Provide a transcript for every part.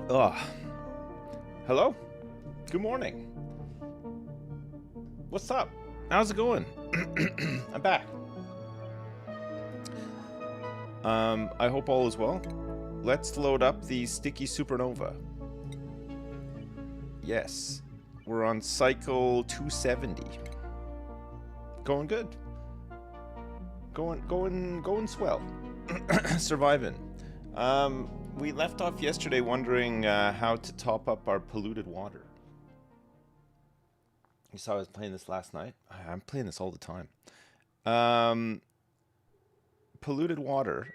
Ugh. Hello? Good morning. What's up? How's it going? I'm back. I hope all is well. Let's load up the Sticky Supernova. Yes. We're on cycle 270. Going good. Going swell. Surviving. We left off yesterday wondering how to top up our polluted water. You saw I was playing this last night. I'm playing this all the time. Um, Polluted water.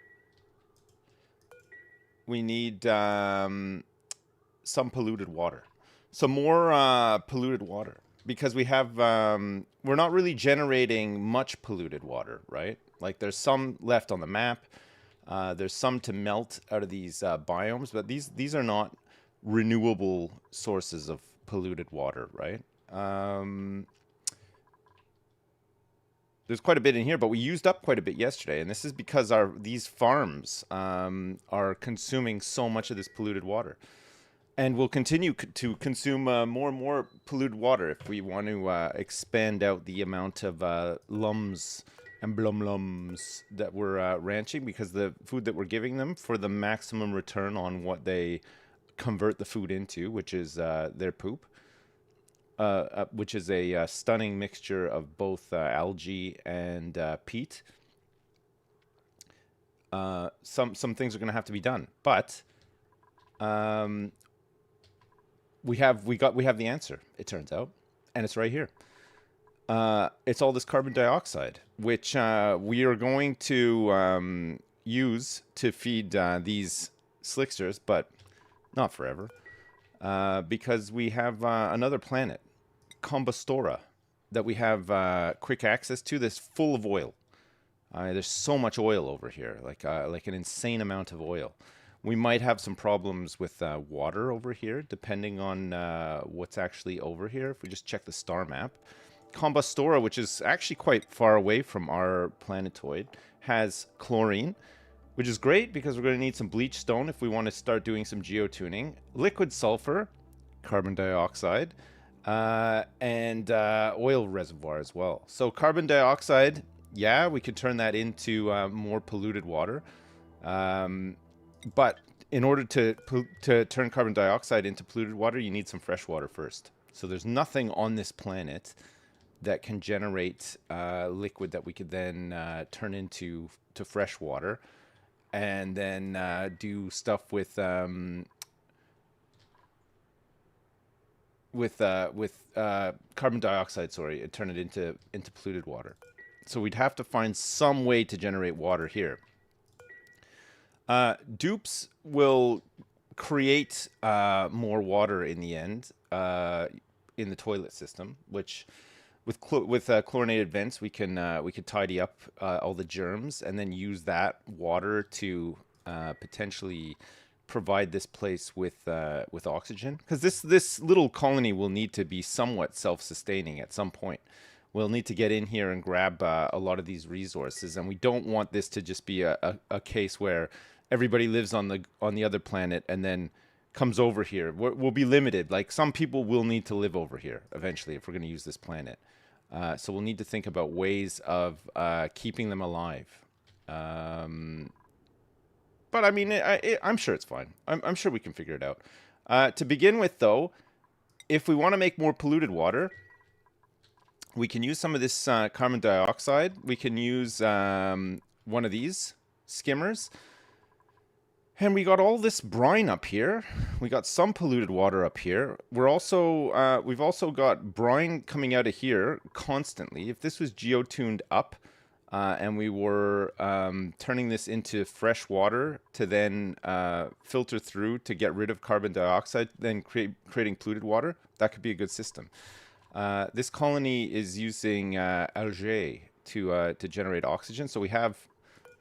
We need some polluted water. Some more polluted water. Because we have, we're not really generating much polluted water, right? Like there's some left on the map. There's some to melt out of these biomes, but these are not renewable sources of polluted water, right? There's quite a bit in here, but we used up quite a bit yesterday, and this is because these farms are consuming so much of this polluted water, and will continue to consume more and more polluted water if we want to expand out the amount of lums and blum-lums that we're ranching, because the food that we're giving them for the maximum return on what they convert the food into, which is their poop, which is a stunning mixture of both algae and peat. Some things are going to have to be done, but we have the answer. It turns out, and it's right here. It's all this carbon dioxide, which we are going to use to feed these slicksters, but not forever, because we have another planet, Combustora, that we have quick access to. That's full of oil. There's so much oil over here, like an insane amount of oil. We might have some problems with water over here, depending on what's actually over here. If we just check the star map, Combustora, which is actually quite far away from our planetoid, has chlorine, which is great because we're going to need some bleach stone if we want to start doing some geotuning. Liquid sulfur, carbon dioxide, and oil reservoir as well. So carbon dioxide, yeah, we could turn that into more polluted water. But in order to turn carbon dioxide into polluted water, you need some fresh water first. So there's nothing on this planet that can generate liquid that we could then turn into fresh water, and then do stuff with carbon dioxide, sorry, and turn it into polluted water. So we'd have to find some way to generate water here. Dupes will create more water in the end in the toilet system, which with chlorinated vents we can tidy up all the germs and then use that water to potentially provide this place with oxygen, because this little colony will need to be somewhat self-sustaining at some point. We'll need to get in here and grab a lot of these resources, and we don't want this to just be a case where everybody lives on the other planet and then comes over here. We'll be limited. Like, some people will need to live over here eventually if we're going to use this planet. So we'll need to think about ways of keeping them alive. But I mean, I'm sure it's fine. I'm sure we can figure it out. To begin with, though, if we want to make more polluted water, we can use some of this carbon dioxide. We can use one of these skimmers. And we got all this brine up here. We got some polluted water up here. We've also got brine coming out of here constantly. If this was geotuned up, and we were turning this into fresh water to then filter through to get rid of carbon dioxide, then creating polluted water, that could be a good system. This colony is using algae to generate oxygen, so we have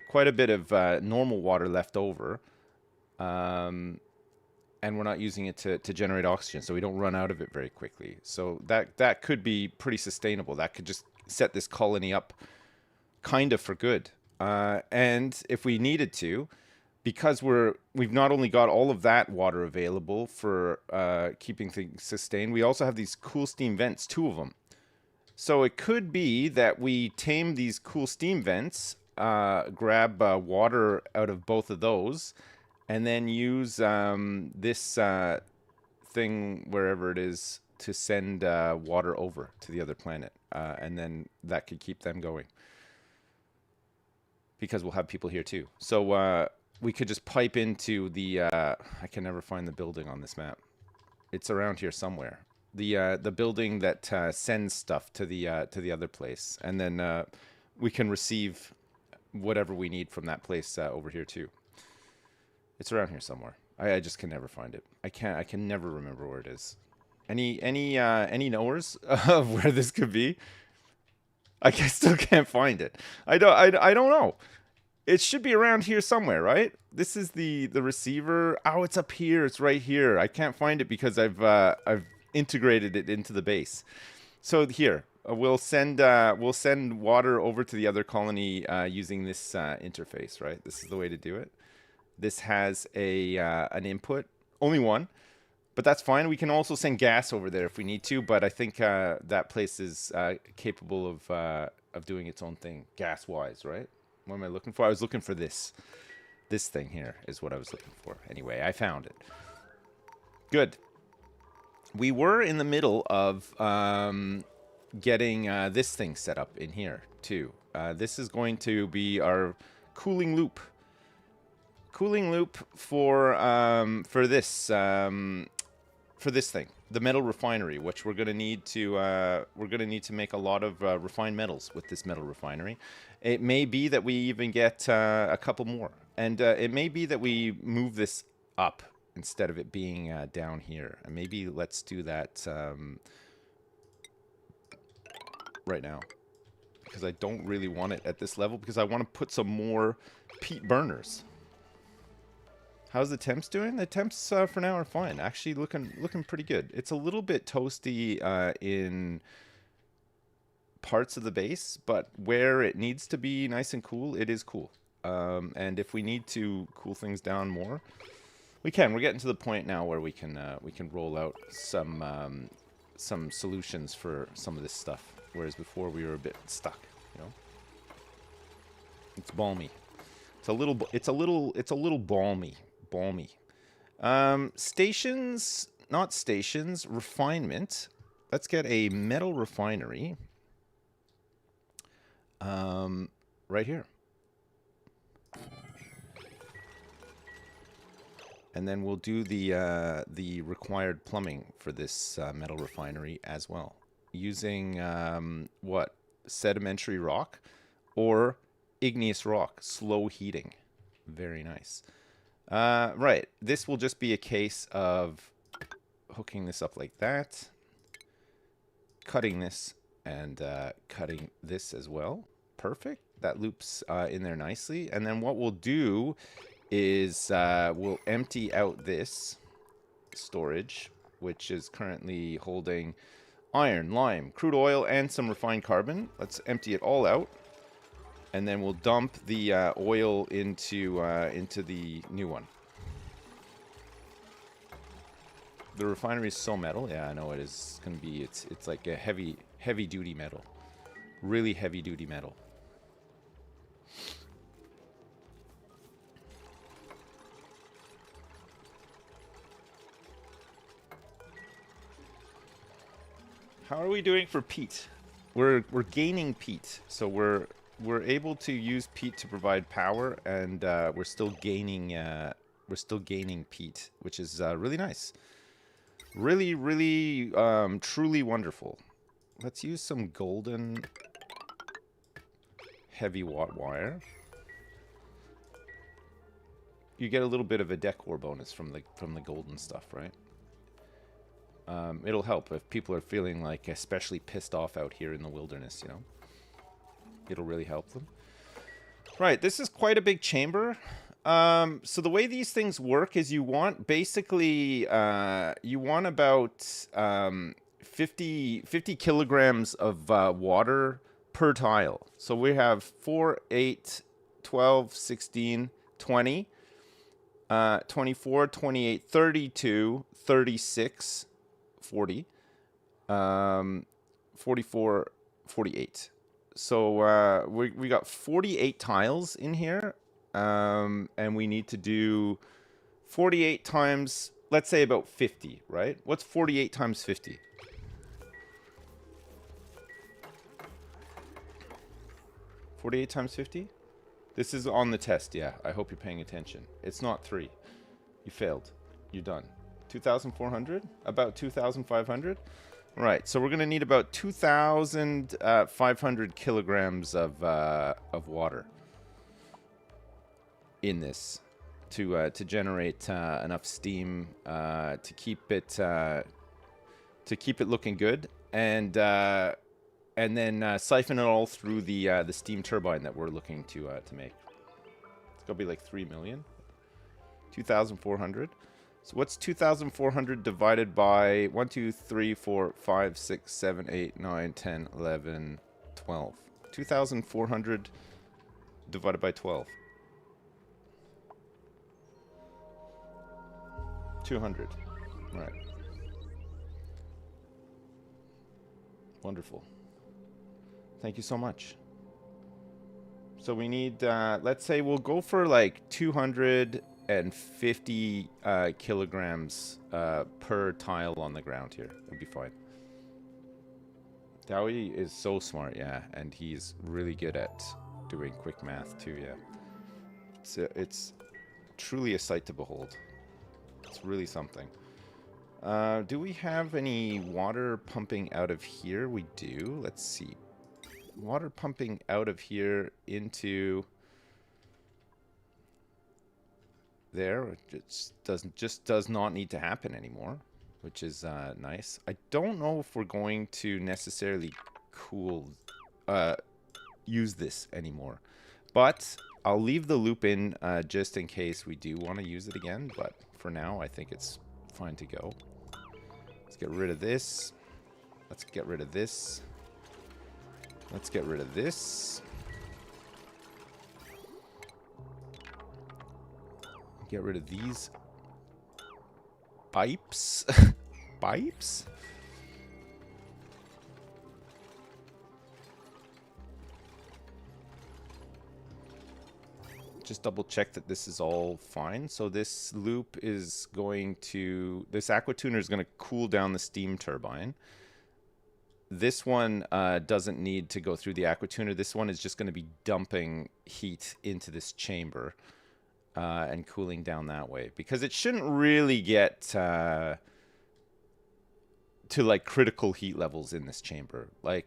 quite a bit of normal water left over. And we're not using it to generate oxygen, so we don't run out of it very quickly. So that could be pretty sustainable. That could just set this colony up kind of for good. And if we needed to, because we've not only got all of that water available for keeping things sustained, we also have these cool steam vents, two of them. So it could be that we tame these cool steam vents, grab water out of both of those, and then use this thing wherever it is to send water over to the other planet, and then that could keep them going because we'll have people here too. So we could just pipe into the. I can never find the building on this map. It's around here somewhere. The building that sends stuff to the other place, and then we can receive whatever we need from that place over here too. It's around here somewhere. I just can never find it. I can never remember where it is. Any knowers of where this could be? I still can't find it. I don't know. It should be around here somewhere, right? This is the receiver. Oh, it's up here. It's right here. I can't find it because I've integrated it into the base. So here, we'll send water over to the other colony using this interface, right? This is the way to do it. This has an input, only one, but that's fine. We can also send gas over there if we need to, but I think that place is capable of doing its own thing gas-wise, right? What am I looking for? I was looking for this. This thing here is what I was looking for. Anyway, I found it. Good. We were in the middle of getting this thing set up in here, too. This is going to be our cooling loop. Cooling loop for this thing, the metal refinery, which we're gonna need to make a lot of refined metals with this metal refinery. It may be that we even get a couple more, and it may be that we move this up instead of it being down here. And maybe let's do that right now, because I don't really want it at this level, because I want to put some more peat burners. How's the temps doing? The temps for now are fine. Actually looking pretty good. It's a little bit toasty in parts of the base, but where it needs to be nice and cool, it is cool. And if we need to cool things down more, we can. We're getting to the point now where we can roll out some solutions for some of this stuff. Whereas before we were a bit stuck, you know. It's balmy. It's a little balmy. Stations, not stations, refinement. Let's get a metal refinery right here. And then we'll do the required plumbing for this metal refinery as well, using what, sedimentary rock or igneous rock, slow heating. Very nice. Right, this will just be a case of hooking this up like that, cutting this, and cutting this as well. Perfect. That loops in there nicely. And then what we'll do is we'll empty out this storage, which is currently holding iron, lime, crude oil, and some refined carbon. Let's empty it all out. And then we'll dump the oil into the new one. The refinery is so metal. Yeah, I know it is. It's gonna be. It's like a heavy duty metal, really heavy duty metal. How are we doing for peat? We're gaining peat, so we're able to use peat to provide power, and we're still gaining peat, which is really nice. Really, truly wonderful. Let's use some golden heavy watt wire. You get a little bit of a decor bonus from the golden stuff, right? It'll help if people are feeling like especially pissed off out here in the wilderness, you know. It'll really help them. Right, this is quite a big chamber. So the way these things work is you want basically you want about 50 kilograms of water per tile. So we have 4, 8, 12, 16, 20. 24, 28, 32, 36, 40, 44, 48. So we got 48 tiles in here, and we need to do 48 times, let's say about 50, right? What's 48 times 50? 48 times 50? This is on the test, yeah. I hope you're paying attention. It's not 3. You failed. You're done. 2,400? About 2,500? Right, so we're going to need about 2,500 kilograms of water in this to generate enough steam to keep it looking good, and then siphon it all through the steam turbine that we're looking to make. It's gonna be like 3 million. 2,400. So what's 2,400 divided by 1, 2, 3, 4, 5, 6, 7, 8, 9, 10, 11, 12. 2,400 divided by 12. 200. All right. Wonderful. Thank you so much. So we need, let's say we'll go for like 250 kilograms per tile on the ground here. It'll be fine. Dowie is so smart, yeah, and he's really good at doing quick math too, yeah. It's truly a sight to behold. It's really something. Do we have any water pumping out of here? We do. Let's see. Water pumping out of here into there. It does not need to happen anymore, which is nice. I don't know if we're going to necessarily use this anymore, but I'll leave the loop in just in case we do want to use it again. But for now, I think it's fine to go. Let's get rid of this. Let's get rid of this. Let's get rid of this. Get rid of these pipes. Pipes? Just double check that this is all fine. So this loop is going to, this aquatuner is going to cool down the steam turbine. This one doesn't need to go through the aquatuner. This one is just going to be dumping heat into this chamber and cooling down that way, because it shouldn't really get to like critical heat levels in this chamber. Like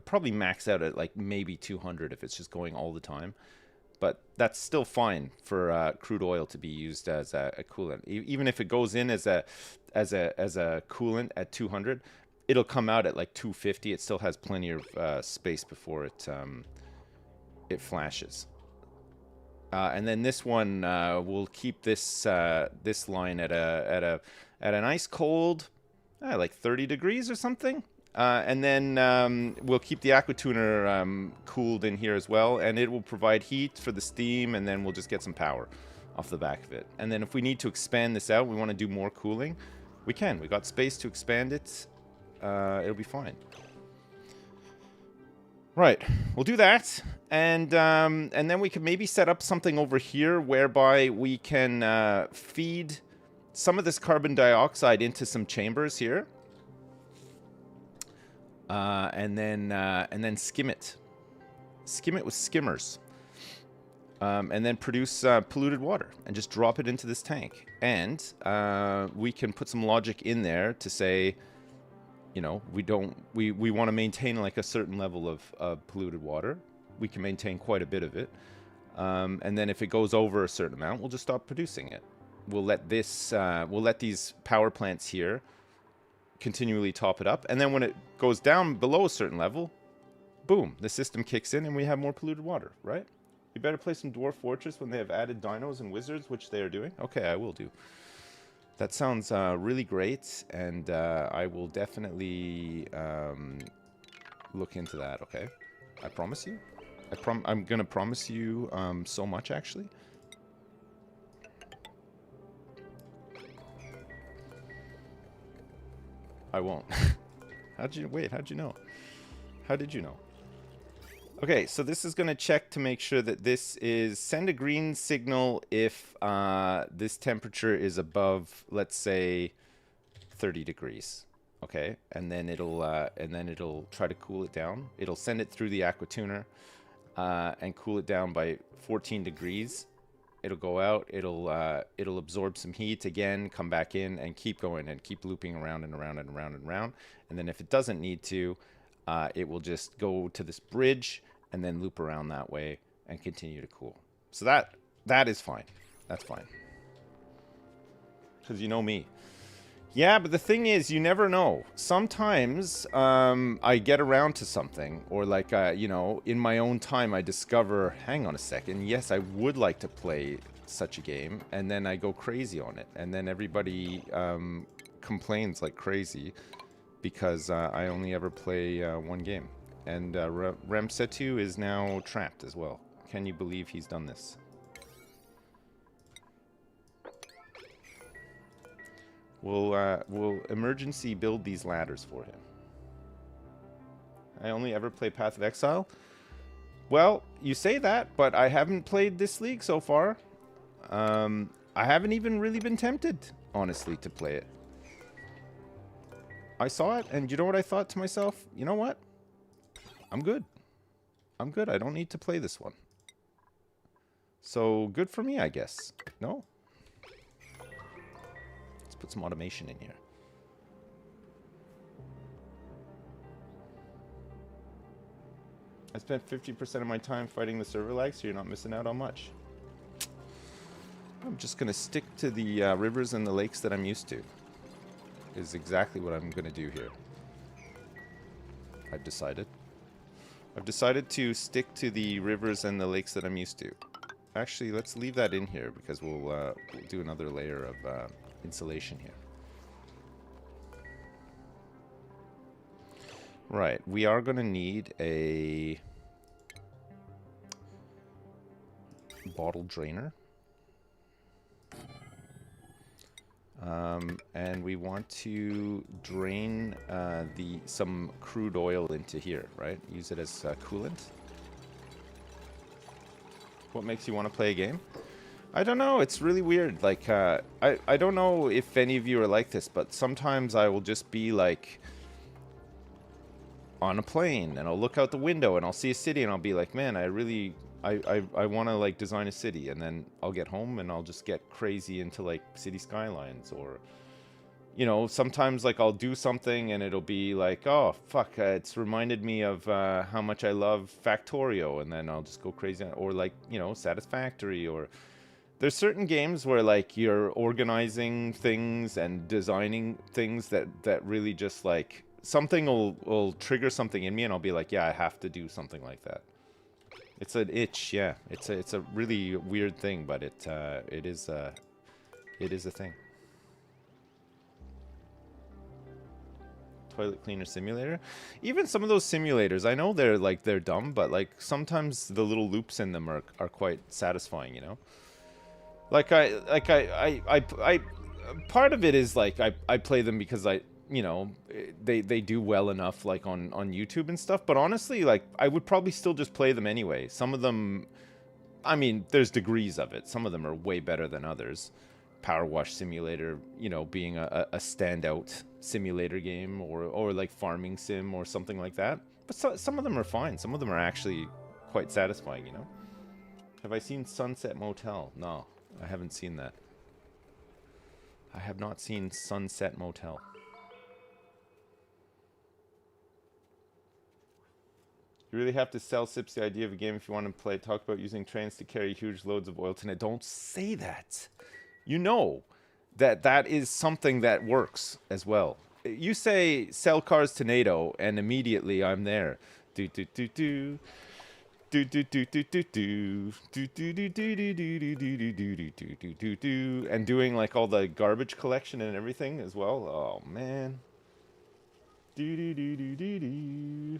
probably max out at like maybe 200 if it's just going all the time. But that's still fine for crude oil to be used as a coolant. Even if it goes in as a coolant at 200, it'll come out at like 250. It still has plenty of space before it flashes. And then this one will keep this this line at a nice cold, like 30 degrees or something. And then we'll keep the aquatuner cooled in here as well, and it will provide heat for the steam, and then we'll just get some power off the back of it. And then if we need to expand this out, we want to do more cooling, we can. We got space to expand it. It'll be fine. Right, we'll do that, and then we can maybe set up something over here whereby we can feed some of this carbon dioxide into some chambers here. And then skim it with skimmers, and then produce polluted water and just drop it into this tank. And we can put some logic in there to say, you know, we want to maintain like a certain level of polluted water. We can maintain quite a bit of it, and then if it goes over a certain amount, we'll just stop producing it. We'll let these power plants here continually top it up, and then when it goes down below a certain level, boom, the system kicks in and we have more polluted water, right? You better play some Dwarf Fortress when they have added dinos and wizards, which they are doing. Okay, I will do. That sounds really great, and I will definitely look into that, okay? I promise you. I'm gonna promise you so much, actually. I won't. How'd you know? How did you know? Okay, so this is going to check to make sure that this is send a green signal if this temperature is above, let's say, 30 degrees. Okay, and then it'll try to cool it down. It'll send it through the aquatuner and cool it down by 14 degrees. It'll go out. It'll absorb some heat again, come back in, and keep going and keep looping around and around and around and around. And then if it doesn't need to, it will just go to this bridge and then loop around that way and continue to cool. So that is fine. That's fine. Because you know me. Yeah, but the thing is, you never know. Sometimes I get around to something, or like, you know, in my own time, I discover, hang on a second, yes, I would like to play such a game, and then I go crazy on it, and then everybody complains like crazy because I only ever play one game. And Remsetu is now trapped as well. Can you believe he's done this? We'll emergency build these ladders for him. I only ever play Path of Exile. Well, you say that, but I haven't played this league so far. I haven't even really been tempted, honestly, to play it. I saw it, and you know what I thought to myself? You know what? I'm good. I'm good. I don't need to play this one. So, good for me, I guess. No? Put some automation in here. I spent 50% of my time fighting the server lag, so you're not missing out on much. I'm just going to stick to the rivers and the lakes that I'm used to. Is exactly what I'm going to do here. I've decided. I've decided to stick to the rivers and the lakes that I'm used to. Actually, let's leave that in here because we'll do another layer of insulation here. Right, we are going to need a bottle drainer. And we want to drain some crude oil into here, right? Use it as coolant. What makes you want to play a game? I don't know, it's really weird. Like, I don't know if any of you are like this, but sometimes I will just be like on a plane and I'll look out the window and I'll see a city and I'll be like, man, I want to like design a city, and then I'll get home and I'll just get crazy into like city skylines. Or, you know, sometimes like I'll do something and it'll be like, oh fuck, it's reminded me of how much I love Factorio, and then I'll just go crazy. Or like, you know, Satisfactory. Or there's certain games where like you're organizing things and designing things that really just like something will trigger something in me, and I'll be like, yeah, I have to do something like that. It's an itch, yeah. It's a really weird thing, but it is a thing. Toilet cleaner simulator. Even some of those simulators, I know they're dumb, but like sometimes the little loops in them are quite satisfying, you know. Like I part of it is like I play them because you know, they do well enough like on YouTube and stuff, but honestly, like I would probably still just play them anyway. Some of them, I mean, there's degrees of it. Some of them are way better than others. Power Wash Simulator, you know, being a standout simulator game, or like Farming Sim or something like that. But some of them are fine. Some of them are actually quite satisfying, you know. Have I seen Sunset Motel? No, I haven't seen that. I have not seen Sunset Motel. You really have to sell Sips the idea of a game if you want to play. Talk about using trains to carry huge loads of oil tonight. Don't say that. You know that is something that works as well. You say sell cars to NATO, and immediately I'm there. Do do do do. Do do do do do do do do do do do do do do do do do do, and doing like all the garbage collection and everything as well. Oh man. Do do do do do do.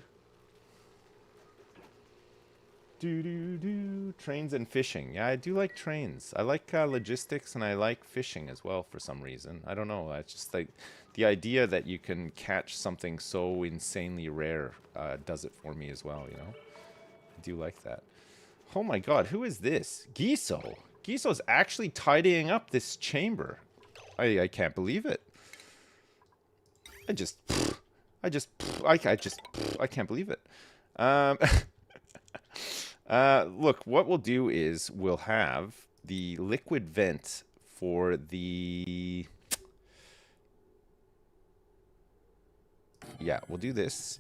Do do do. Trains and fishing. Yeah, I do like trains. I like logistics, and I like fishing as well for some reason. I don't know. I just like the idea that you can catch something so insanely rare does it for me as well. You know, I do like that. Oh my God, who is this? Giso. Giso's actually tidying up this chamber. I can't believe it. I just, I can't believe it. Um, look, what we'll do is we'll have the liquid vent for the... Yeah, we'll do this.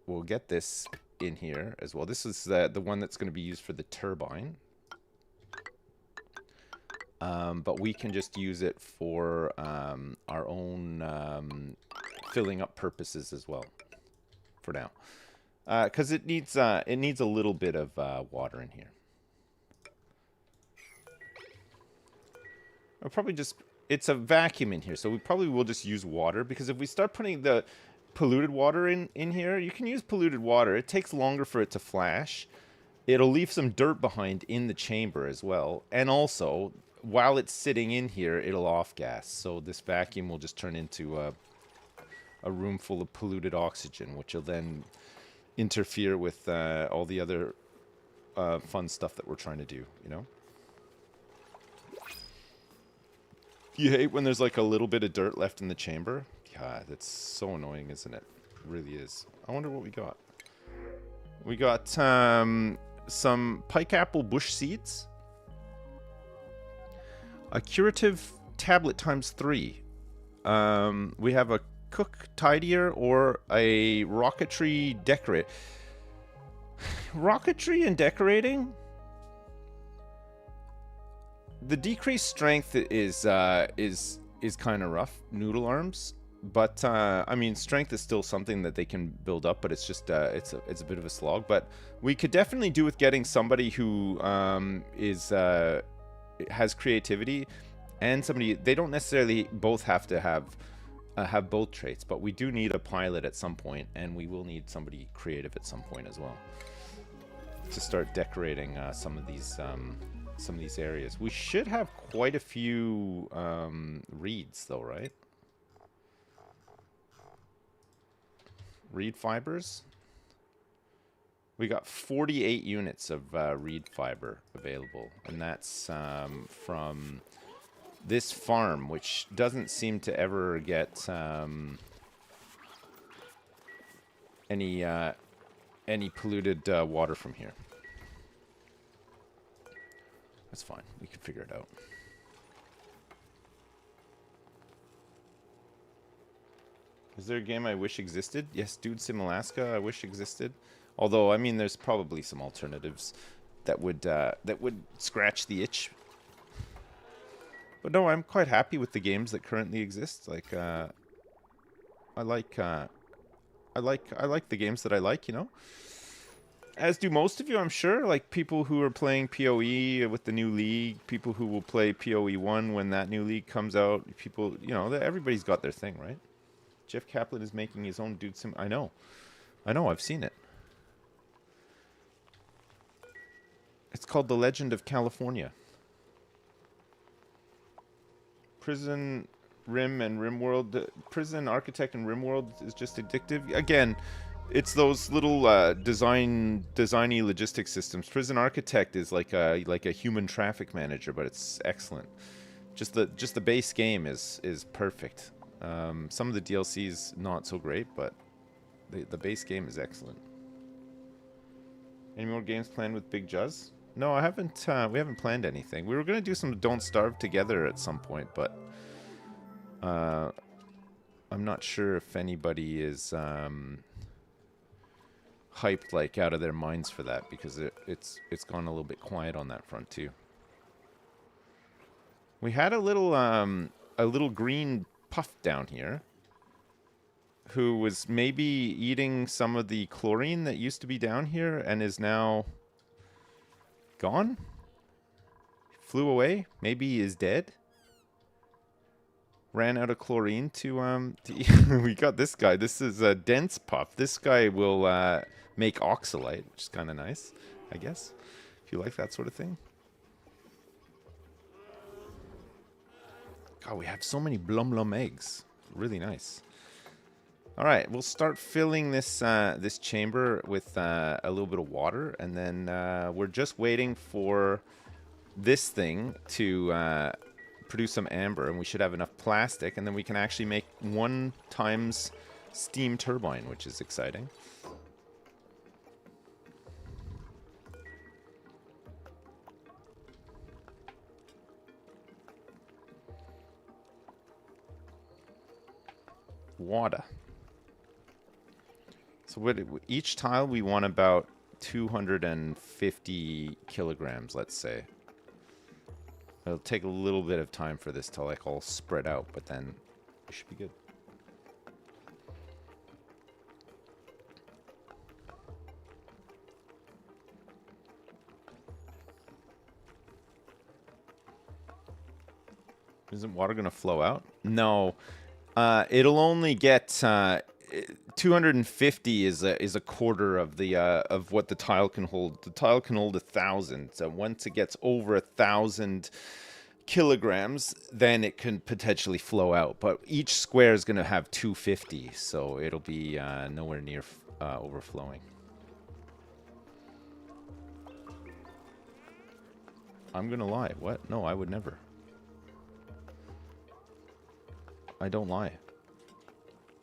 We'll get this in here as well. This is the one that's going to be used for the turbine. But we can just use it for our own filling up purposes as well for now. Because it needs a little bit of water in here. I'll probably just... It's a vacuum in here, so we probably will just use water, because if we start putting the polluted water in here, you can use polluted water. It takes longer for it to flash. It'll leave some dirt behind in the chamber as well. And also, while it's sitting in here, it'll off-gas. So this vacuum will just turn into a room full of polluted oxygen, which will then interfere with all the other fun stuff that we're trying to do, you know? You hate when there's like a little bit of dirt left in the chamber? Yeah, that's so annoying, isn't it? It really is. I wonder what we got. We got some pike apple bush seeds. A curative tablet ×3. We have a cook tidier or a rocketry decorate. Rocketry and decorating? The decreased strength is kind of rough. Noodle arms, but I mean, strength is still something that they can build up, but it's just it's a bit of a slog. But we could definitely do with getting somebody who has creativity, and somebody... They don't necessarily both have to have both traits, but we do need a pilot at some point, and we will need somebody creative at some point as well to start decorating some of these areas. We should have quite a few reeds, though, right? Reed fibers. We got 48 units of reed fiber available, and that's from this farm, which doesn't seem to ever get any polluted water from here. That's fine. We can figure it out. Is there a game I wish existed? Yes, Dude Sim Alaska I wish existed. Although, I mean, there's probably some alternatives that would scratch the itch. But no, I'm quite happy with the games that currently exist. Like, I like the games that I like, you know? As do most of you, I'm sure. Like, people who are playing PoE with the new league, people who will play PoE 1 when that new league comes out, people, you know, everybody's got their thing, right? Jeff Kaplan is making his own Dude Sim. I know, I've seen it. It's called The Legend of California. Prison Rim and RimWorld. Prison Architect and RimWorld is just addictive. Again, it's those little designy logistics systems. Prison Architect is like a human traffic manager, but it's excellent. Just the base game is perfect. Some of the DLC is not so great, but the base game is excellent. Any more games planned with Big Juz? No, I haven't. We haven't planned anything. We were gonna do some Don't Starve together at some point, but I'm not sure if anybody is hyped like out of their minds for that, because it's gone a little bit quiet on that front too. We had a little green puff down here who was maybe eating some of the chlorine that used to be down here and is now gone? Flew away? Maybe he is dead? ran out of chlorine to we got this guy. This is a dense puff. This guy will make oxalite, which is kind of nice, I guess, if you like that sort of thing. God, we have so many Blum Blum eggs. Really nice. All right, we'll start filling this this chamber with a little bit of water, and then we're just waiting for this thing to produce some amber, and we should have enough plastic, and then we can actually make 1 times steam turbine, which is exciting. Water. So each tile we want about 250 kilograms, let's say. It'll take a little bit of time for this to like all spread out, but then it should be good. Isn't water gonna flow out? No. It'll only get 250 is a quarter of the of what the tile can hold. The tile can hold 1,000. So once it gets over 1,000 kilograms, then it can potentially flow out. But each square is going to have 250, so it'll be nowhere near overflowing. I'm gonna lie. What? No, I would never. I don't lie.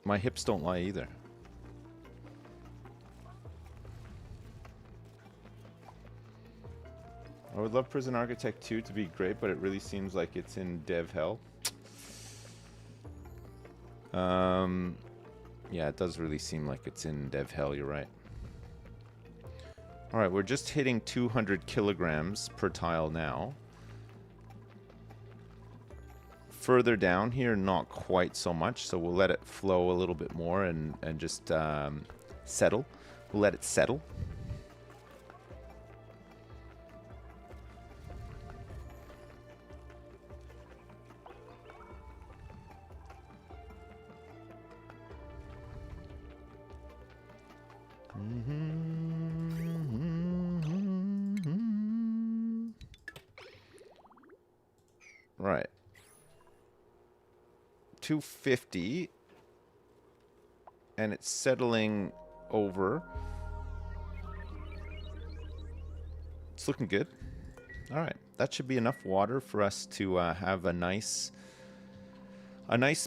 My hips don't lie either. I would love Prison Architect 2 to be great, but it really seems like it's in dev hell. Yeah, it does really seem like it's in dev hell, you're right. Alright, we're just hitting 200 kilograms per tile now. Further down here, not quite so much, so we'll let it flow a little bit more and just settle. We'll let it settle. Right. 250, and it's settling over. It's looking good. All right, that should be enough water for us to have a nice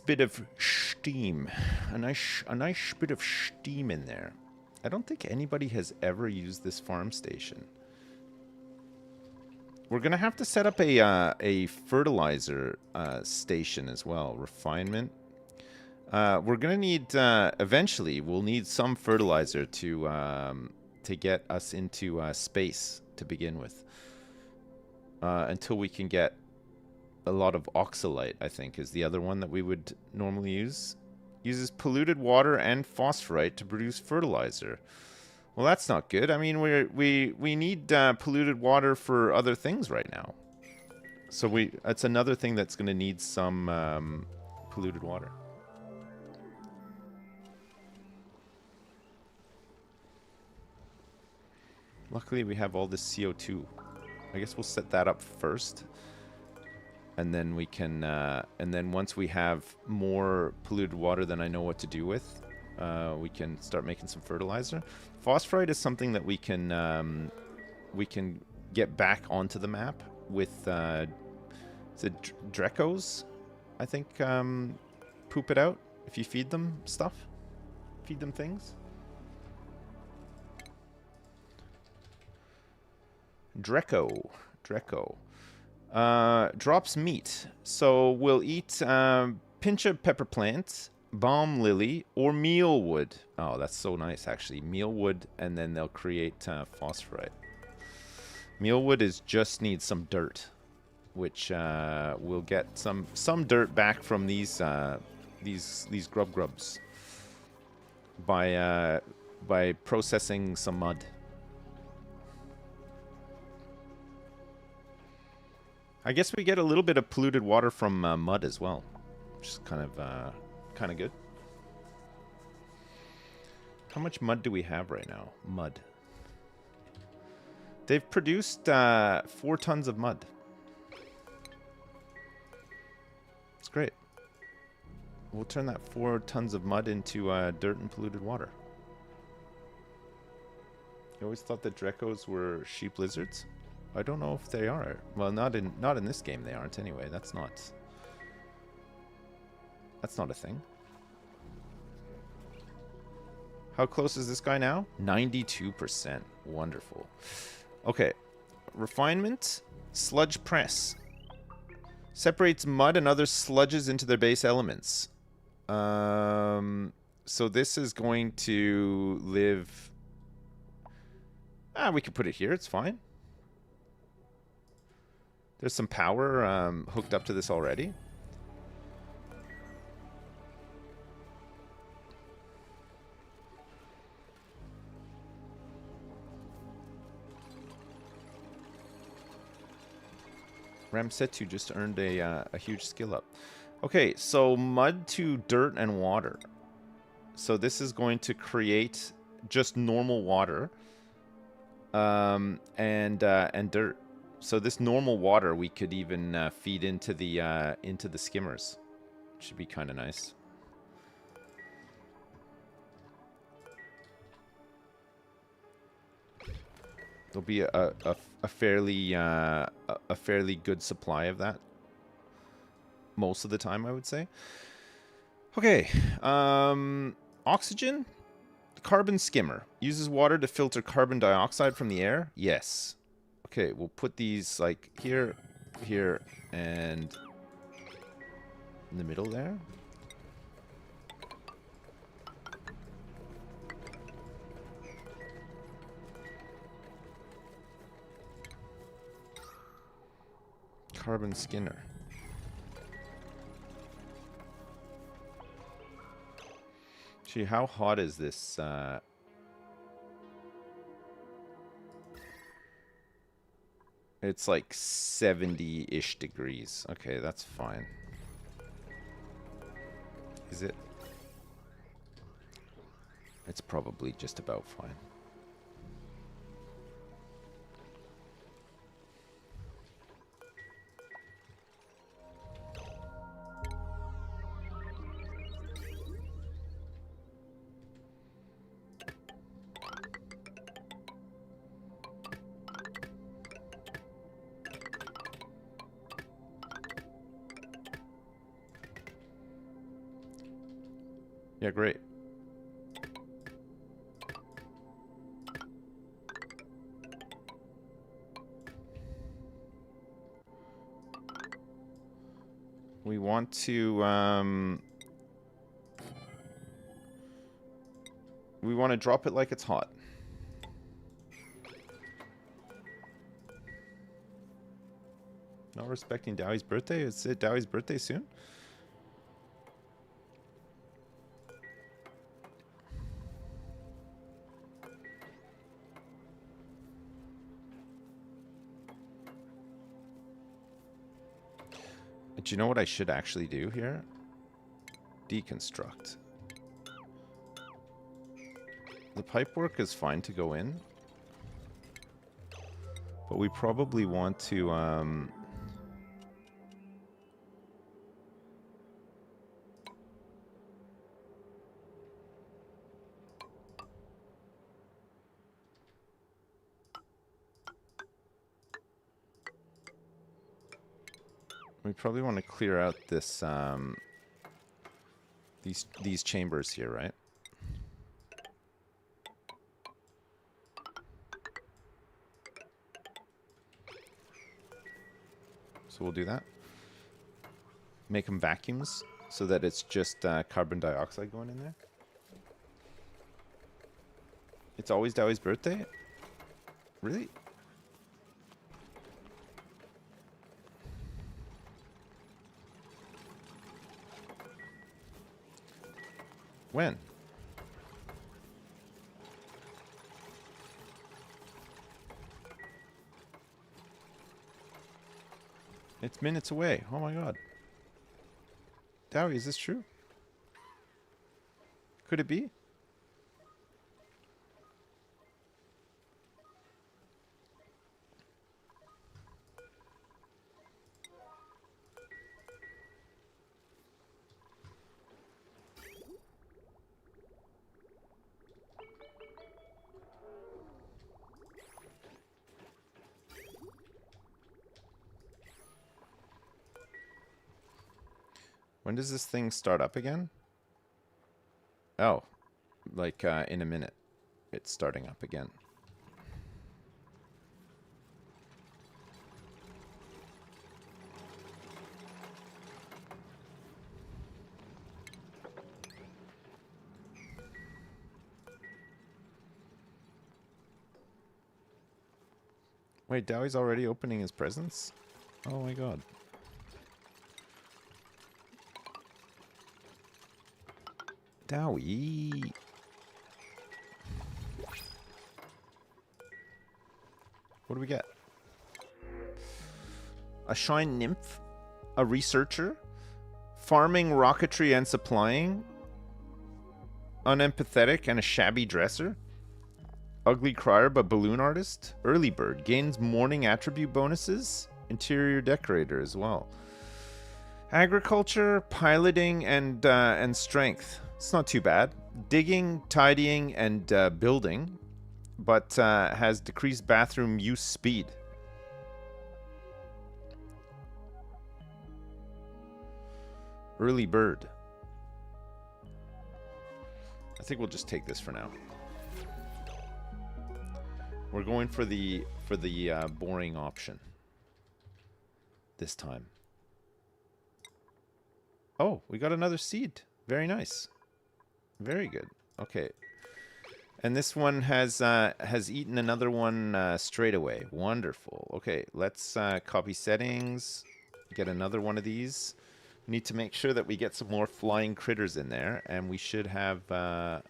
bit of steam, a nice bit of steam in there. I don't think anybody has ever used this farm station. We're gonna have to set up a fertilizer station as well. Refinement. We're gonna need eventually. We'll need some fertilizer to get us into space to begin with. Until we can get a lot of oxalite, I think, is the other one that we would normally use. Uses polluted water and phosphorite to produce fertilizer. Well, that's not good. I mean, we need polluted water for other things right now. So it's another thing that's going to need some polluted water. Luckily, we have all this CO2. I guess we'll set that up first. And then we can, and then once we have more polluted water than I know what to do with, we can start making some fertilizer. Phosphorite is something that we can get back onto the map with, is it Drekos? I think poop it out if you feed them stuff, feed them things. Dreco. Drops meat. So we'll eat pinch of pepper plant, balm lily, or mealwood. Oh, that's so nice, actually. Mealwood, and then they'll create phosphorite. Mealwood just needs some dirt, which we'll get some dirt back from these grubs by processing some mud. I guess we get a little bit of polluted water from mud as well. which is kind of good. How much mud do we have right now? Mud. They've produced 4 tons of mud. It's great. We'll turn that 4 tons of mud into dirt and polluted water. I always thought that Drekos were sheep lizards. I don't know if they are. Well, not in this game they aren't anyway. That's not a thing. How close is this guy now? 92%. Wonderful. Okay. Refinement. Sludge press. Separates mud and other sludges into their base elements. So this is going to live... we could put it here. It's fine. There's some power hooked up to this already. Ramsetu just earned a huge skill up. Okay, so mud to dirt and water. So this is going to create just normal water and dirt. So this normal water we could even feed into the skimmers. Should be kind of nice. There'll be a fairly good supply of that most of the time, I would say. Okay, oxygen, carbon skimmer uses water to filter carbon dioxide from the air. Yes. Okay, we'll put these like here, and in the middle there. Carbon skinner. Gee, how hot is this? It's like 70-ish degrees. Okay, that's fine. Is it? It's probably just about fine. Yeah, great. We want to drop it like it's hot. Not respecting Dowie's birthday? Is it Dowie's birthday soon? Do you know what I should actually do here? Deconstruct. The pipework is fine to go in, but we probably want to clear out this these chambers here, right? So we'll do that. Make them vacuums so that it's just carbon dioxide going in there. It's always Dowie's birthday? Really? When? It's minutes away. Oh my god. Dowie, is this true? Could it be? When does this thing start up again? Oh, like in a minute. It's starting up again. Wait, Dowie's already opening his presents? Oh my god. Dowie. What do we get? A Shine Nymph? A Researcher? Farming, Rocketry, and Supplying? Unempathetic and a Shabby Dresser? Ugly Crier but Balloon Artist? Early Bird. Gains morning attribute bonuses? Interior Decorator as well. Agriculture, Piloting, and Strength. It's not too bad. Digging, Tidying, and Building, but has decreased bathroom use speed. Early Bird. I think we'll just take this for now. We're going for the boring option this time. Oh, we got another seed. Very nice. Very good. Okay. And this one has eaten another one straight away. Wonderful. Okay, let's copy settings. Get another one of these. We need to make sure that we get some more flying critters in there, and we should have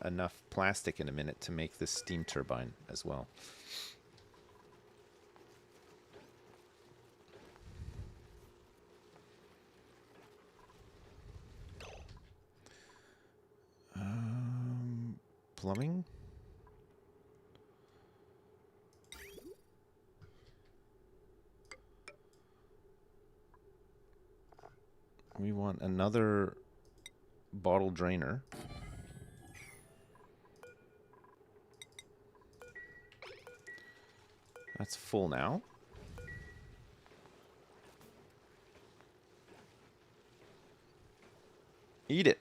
enough plastic in a minute to make this steam turbine as well. Plumbing? We want another bottle drainer. That's full now. Eat it.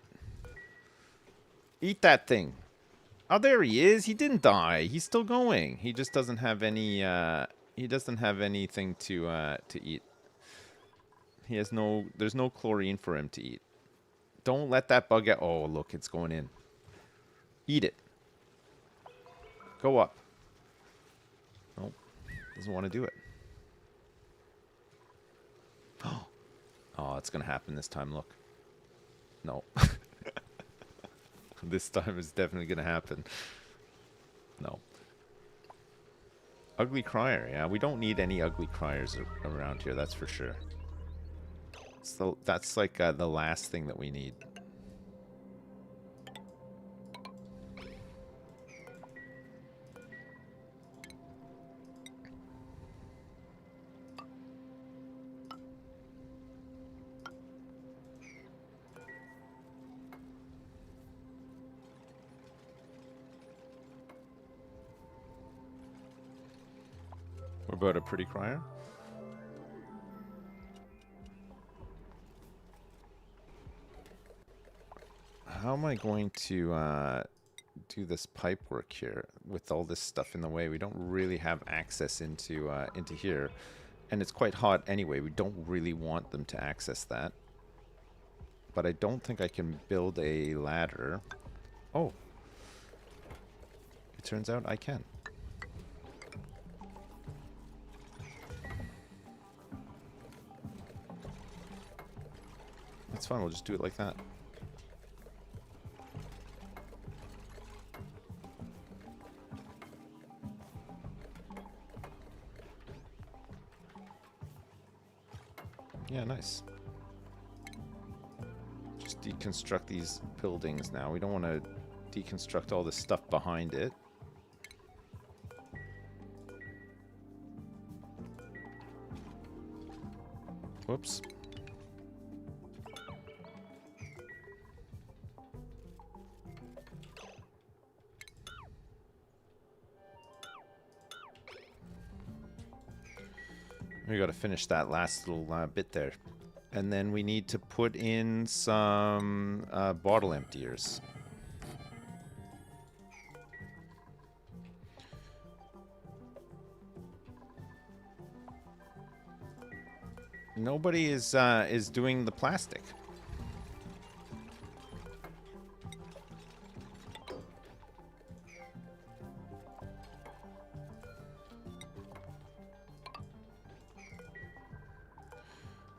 Eat that thing. Oh, there he is. He didn't die. He's still going. He just doesn't have any. He doesn't have anything to eat. He has no. There's no chlorine for him to eat. Don't let that bug get. Oh, look, it's going in. Eat it. Go up. Nope. Doesn't want to do it. Oh, it's gonna happen this time. Look. No. This time it's definitely gonna happen. No. Ugly Crier. Yeah, we don't need any ugly criers around here. That's for sure. So that's like the last thing that we need. What about a pretty crier? How am I going to do this pipe work here with all this stuff in the way? We don't really have access into here, and it's quite hot anyway. We don't really want them to access that. But I don't think I can build a ladder. Oh. It turns out I can. That's fine, we'll just do it like that. Yeah, nice. Just deconstruct these buildings now. We don't want to deconstruct all the stuff behind it. Whoops. We got to finish that last little bit there. And then we need to put in some bottle emptiers. Nobody is doing the plastic.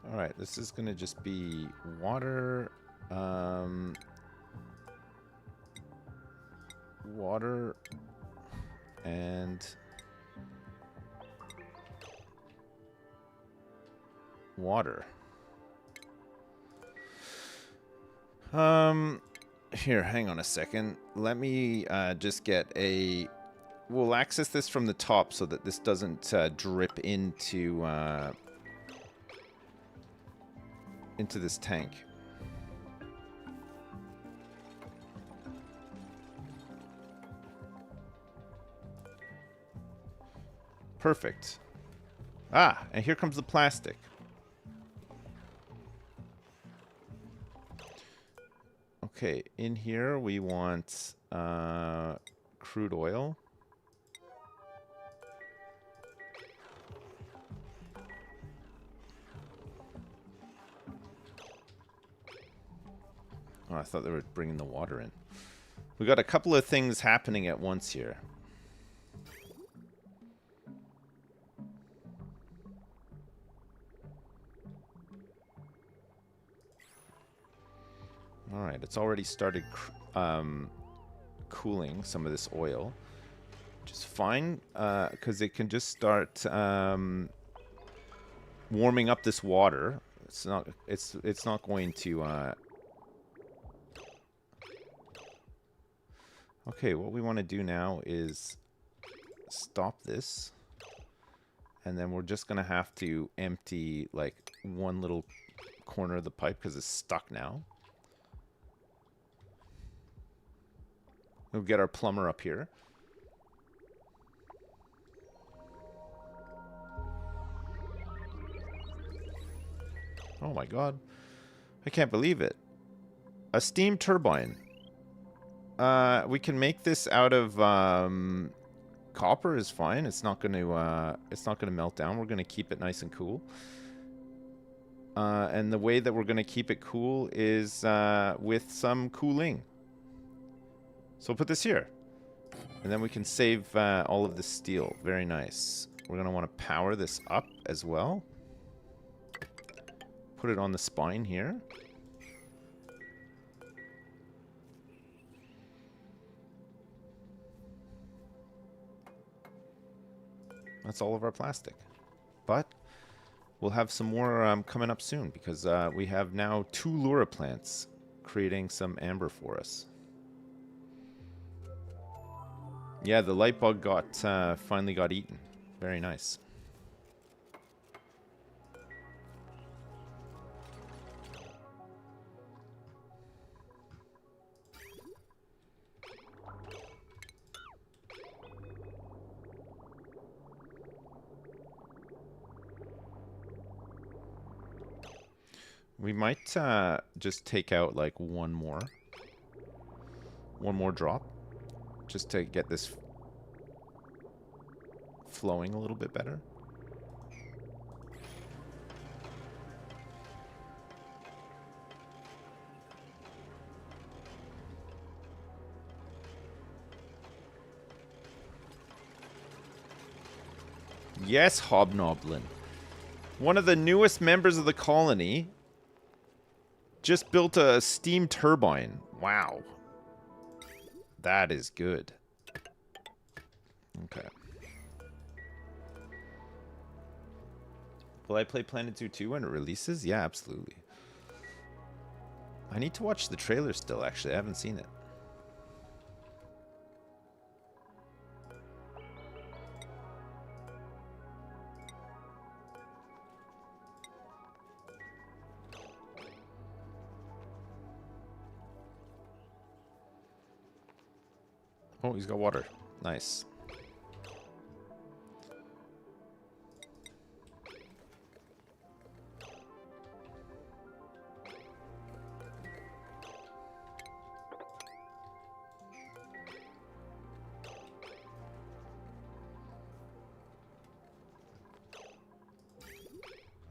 All right, this is going to just be water, water, and water. Here, hang on a second. Let me just get a... We'll access this from the top so that this doesn't drip into this tank. Perfect. Ah, and here comes the plastic. Okay, in here we want crude oil. Oh, I thought they were bringing the water in. We got a couple of things happening at once here. All right, it's already started cooling some of this oil, which is fine because it can just start warming up this water. It's not going to. Okay, what we want to do now is stop this, and then we're just gonna have to empty like one little corner of the pipe because it's stuck now. We'll get our plumber up here. Oh my god. I can't believe it. A steam turbine. We can make this out of copper is fine. It's not going to melt down. We're going to keep it nice and cool. And the way that we're going to keep it cool is with some cooling. So we'll put this here. And then we can save all of the steel. Very nice. We're going to want to power this up as well. Put it on the spine here. That's all of our plastic. But we'll have some more coming up soon because we have now 2 Lura plants creating some amber for us. Yeah, the light bug finally got eaten. Very nice. We might just take out like one more drop just to get this flowing a little bit better. Yes, Hobnoblin. One of the newest members of the colony just built a steam turbine. Wow. That is good. Okay. Will I play Planet Zoo 2 when it releases? Yeah, absolutely. I need to watch the trailer still, actually. I haven't seen it. Oh, he's got water. Nice.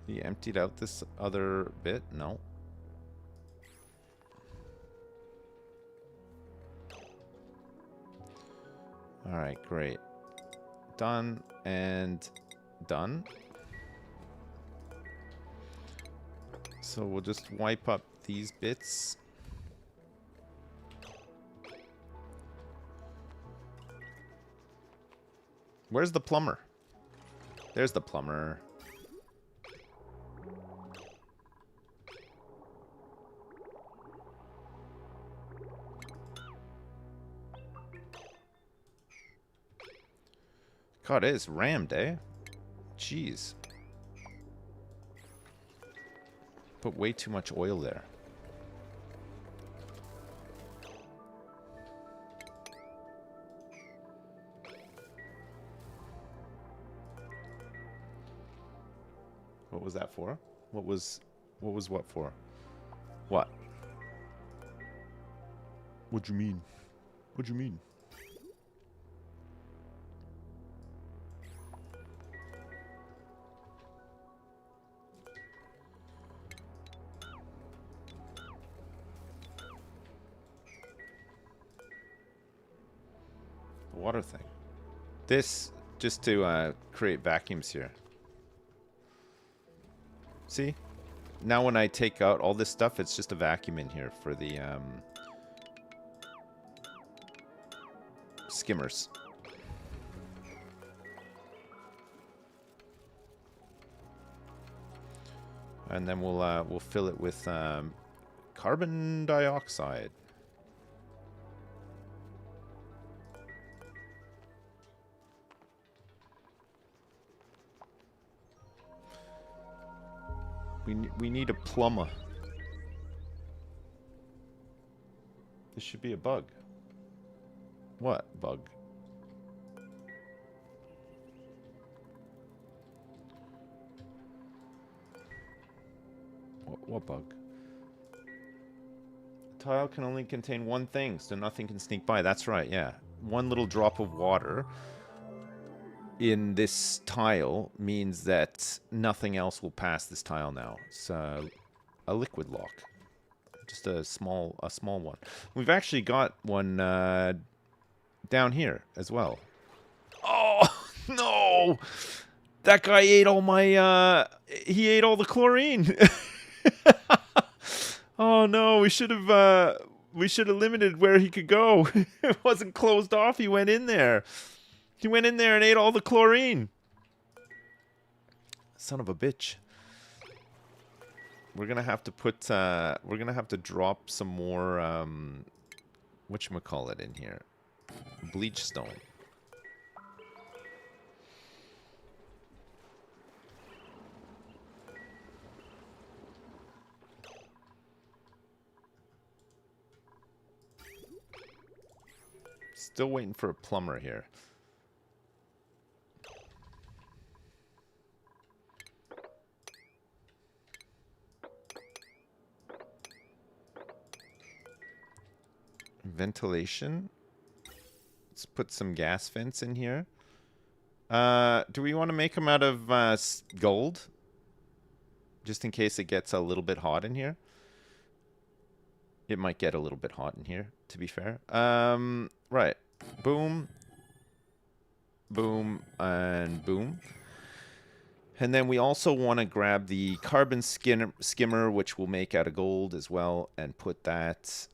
He emptied out this other bit? No. Alright, great. Done and done. So we'll just wipe up these bits. Where's the plumber? There's the plumber. God, it is rammed, eh? Jeez. Put way too much oil there. What was that for? What was what for? What? What do you mean? What do you mean? The water thing. This just to create vacuums here. See? Now when I take out all this stuff, it's just a vacuum in here for the skimmers. And then we'll fill it with carbon dioxide. We need a plumber. This should be a bug. What bug? What bug? The tile can only contain one thing, so nothing can sneak by. That's right, yeah. One little drop of water in this tile means that nothing else will pass this tile now. It's a liquid lock. Just a small one. We've actually got one down here as well. Oh, no! That guy ate all my, he ate all the chlorine. Oh no, we should have limited where he could go. It wasn't closed off. He went in there. He went in there and ate all the chlorine. Son of a bitch. We're gonna have to put we're gonna have to drop some more whatchamacallit in here. Bleach stone. Still waiting for a plumber here. Ventilation. Let's put some gas vents in here. Do we want to make them out of gold? Just in case it gets a little bit hot in here. It might get a little bit hot in here, to be fair. Right. Boom. Boom. And boom. And then we also want to grab the carbon skimmer, which we'll make out of gold as well, and put that...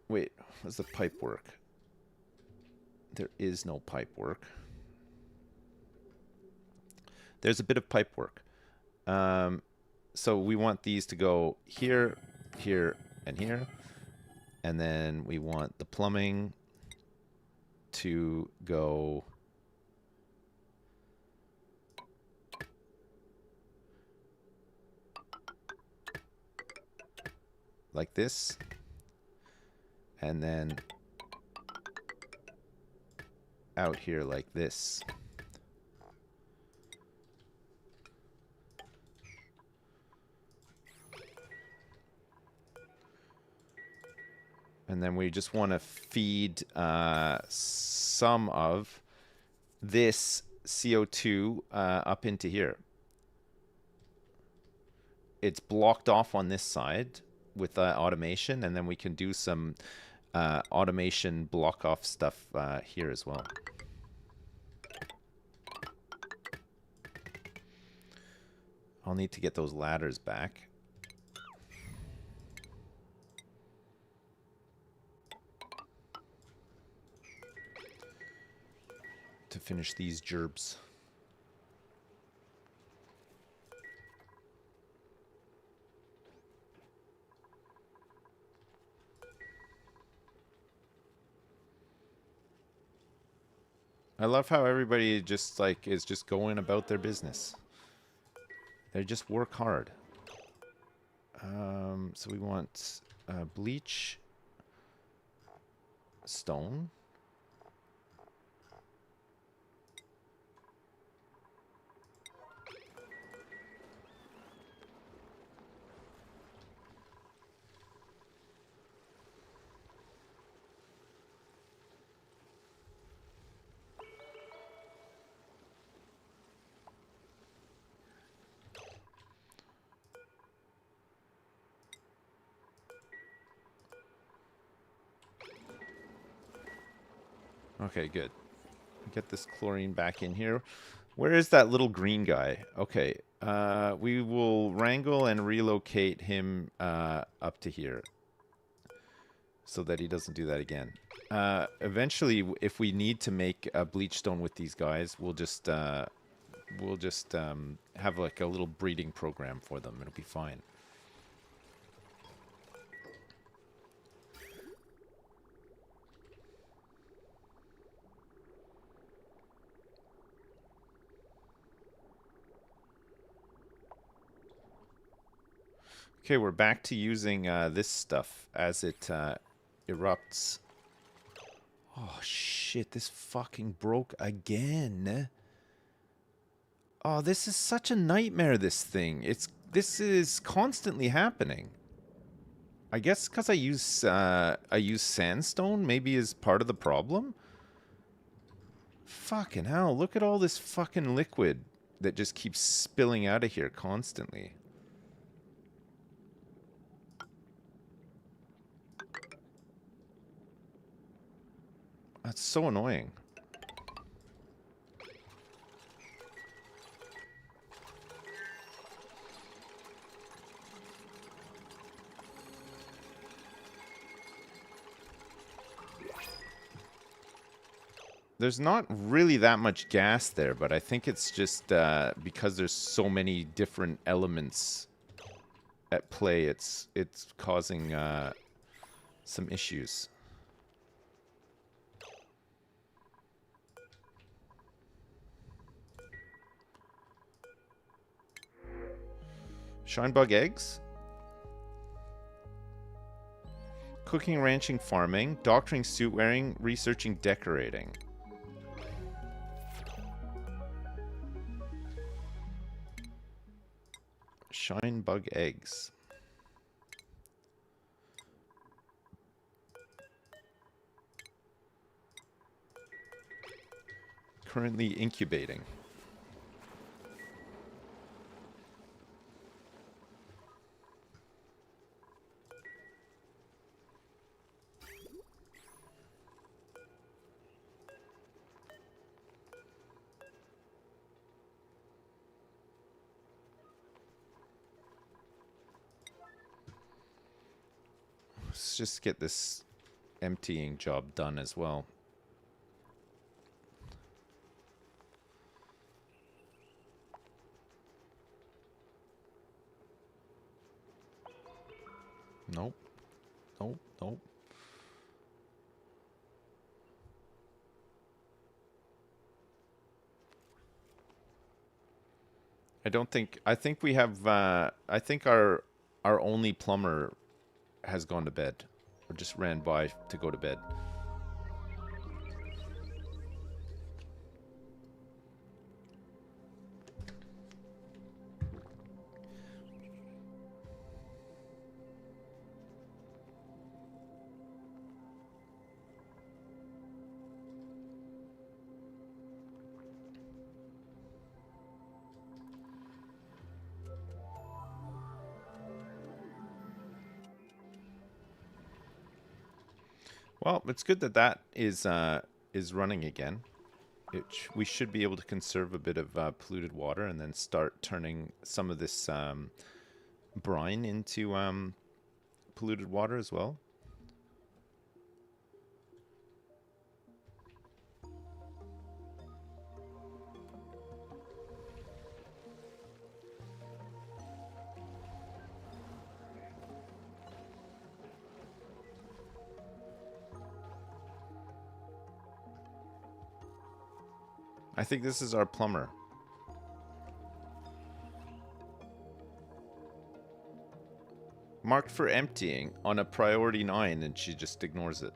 wait, how's the pipe work? There is no pipe work. There's a bit of pipe work. So we want these to go here, here, and here. And then we want the plumbing to go like this. And then out here like this. And then we just want to feed some of this CO2 up into here. It's blocked off on this side with automation, and then we can do some automation block off stuff here as well. I'll need to get those ladders back. To finish these gerbs. I love how everybody just like is just going about their business. They just work hard. So we want bleach, stone. Okay, good. Get this chlorine back in here. Where is that little green guy? Okay, we will wrangle and relocate him up to here so that he doesn't do that again. Eventually, if we need to make a bleach stone with these guys, we'll just have like a little breeding program for them. It'll be fine. Okay, we're back to using this stuff as it erupts. Oh shit, this fucking broke again. Oh, this is such a nightmare, this thing. This is constantly happening. I guess because I use sandstone maybe is part of the problem. Fucking hell, look at all this fucking liquid that just keeps spilling out of here constantly. That's so annoying. There's not really that much gas there, but I think it's just because there's so many different elements at play, it's causing some issues. Shinebug eggs? Cooking, ranching, farming, doctoring, suit wearing, researching, decorating. Shinebug eggs. Currently incubating. Let's just get this emptying job done as well. Nope. Nope. Nope. I don't think. I think we have. I think our only plumber has gone to bed, or just ran by to go to bed. Well, it's good that that is running again. We should be able to conserve a bit of polluted water and then start turning some of this brine into polluted water as well. I think this is our plumber. Marked for emptying on a priority 9, and she just ignores it.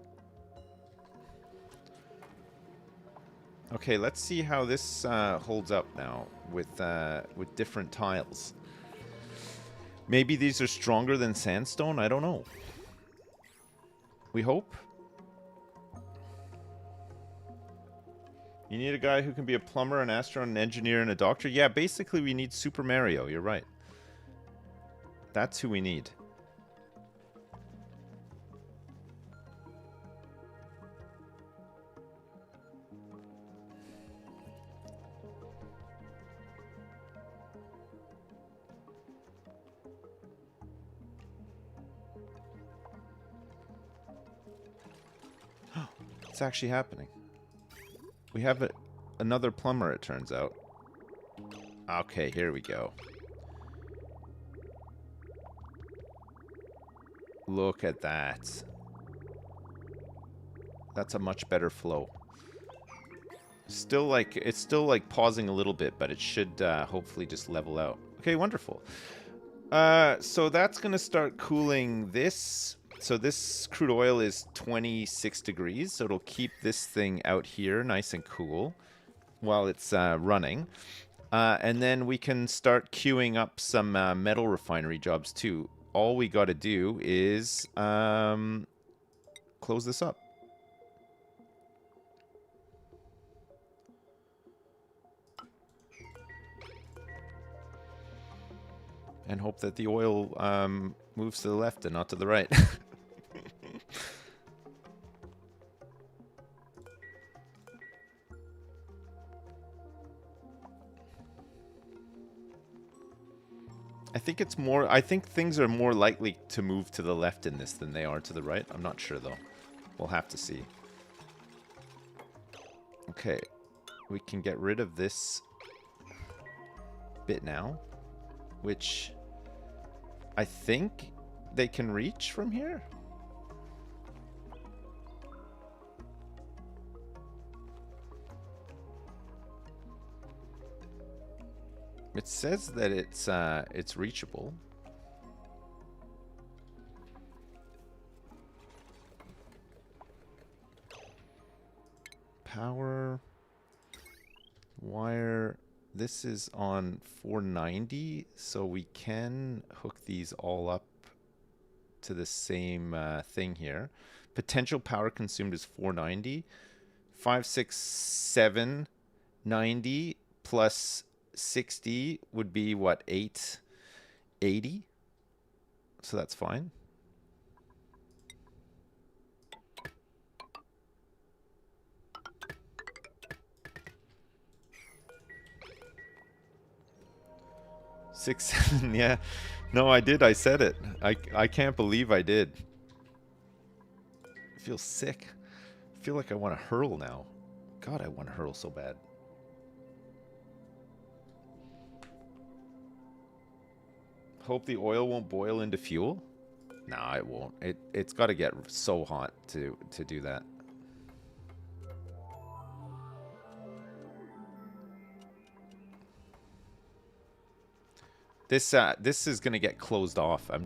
Okay, let's see how this holds up now with different tiles. Maybe these are stronger than sandstone? I don't know. We hope. You need a guy who can be a plumber, an astronaut, an engineer, and a doctor? Yeah, basically we need Super Mario. You're right. That's who we need. It's actually happening. We have another plumber, it turns out. Okay, here we go. Look at that. That's a much better flow. Still like, it's still like pausing a little bit, but it should hopefully just level out. Okay, wonderful. So that's going to start cooling this. So this crude oil is 26 degrees, so it'll keep this thing out here nice and cool while it's running. And then we can start queuing up some metal refinery jobs too. All we got to do is close this up. And hope that the oil moves to the left and not to the right. I think it's more... I think things are more likely to move to the left in this than they are to the right. I'm not sure, though. We'll have to see. Okay. We can get rid of this bit now, which I think they can reach from here. It says that it's reachable. Power wire. This is on 490, so we can hook these all up to the same thing here. Potential power consumed is 490. 56790 plus 60 would be what, 880? So that's fine. Six, 7, yeah. No, I did. I said it. I can't believe I did. I feel sick. I feel like I want to hurl now. God, I want to hurl so bad. Hope the oil won't boil into fuel. No, it won't. It's got to get so hot to do that. This is gonna get closed off. I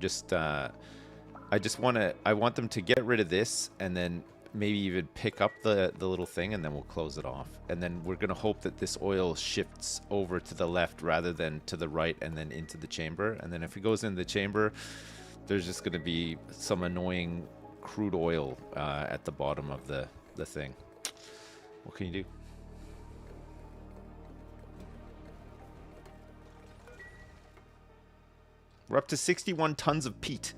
want them to get rid of this and then maybe even pick up the little thing, and then we'll close it off. And then we're gonna hope that this oil shifts over to the left rather than to the right and then into the chamber. And then if it goes into the chamber, there's just gonna be some annoying crude oil at the bottom of the thing. What can you do? We're up to 61 tons of peat.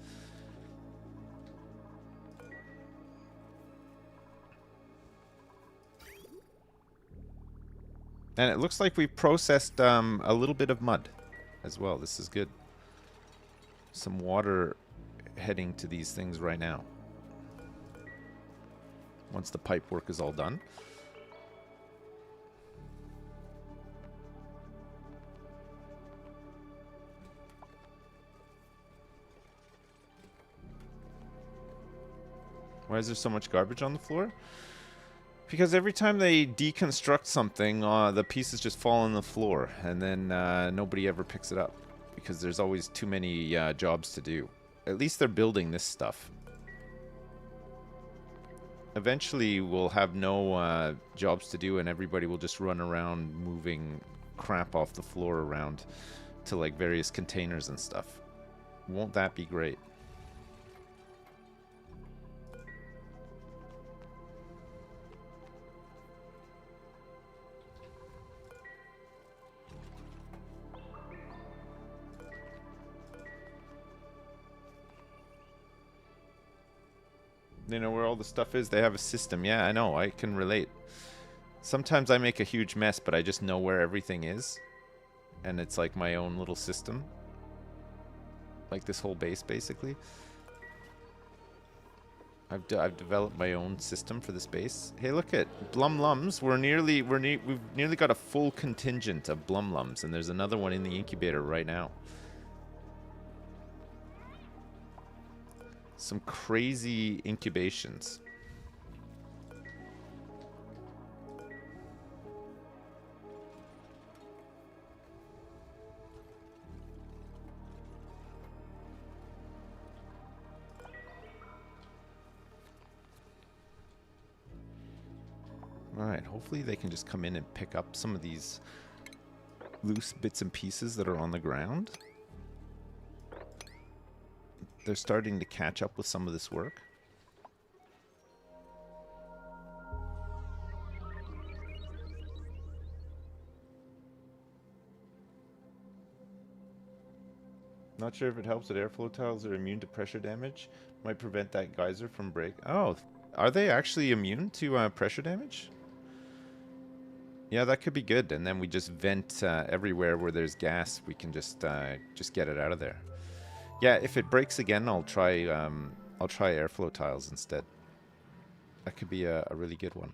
And it looks like we've processed a little bit of mud as well. This is good. Some water heading to these things right now. Once the pipe work is all done. Why is there so much garbage on the floor? Because every time they deconstruct something, the pieces just fall on the floor, and then nobody ever picks it up. Because there's always too many jobs to do. At least they're building this stuff. Eventually, we'll have no jobs to do, and everybody will just run around moving crap off the floor around to like various containers and stuff. Won't that be great? They know where all the stuff is. They have a system. Yeah, I know. I can relate. Sometimes I make a huge mess, but I just know where everything is. And it's like my own little system. Like this whole base, basically. I've developed my own system for this base. Hey, look at Blumlums. We've nearly got a full contingent of Blumlums, and there's another one in the incubator right now. Some crazy incubations. Alright, hopefully they can just come in and pick up some of these loose bits and pieces that are on the ground. They're starting to catch up with some of this work. Not sure if it helps that airflow tiles are immune to pressure damage. Might prevent that geyser from break. Oh, are they actually immune to pressure damage? Yeah, that could be good. And then we just vent everywhere where there's gas. We can just get it out of there. Yeah, if it breaks again, I'll try airflow tiles instead. That could be a really good one.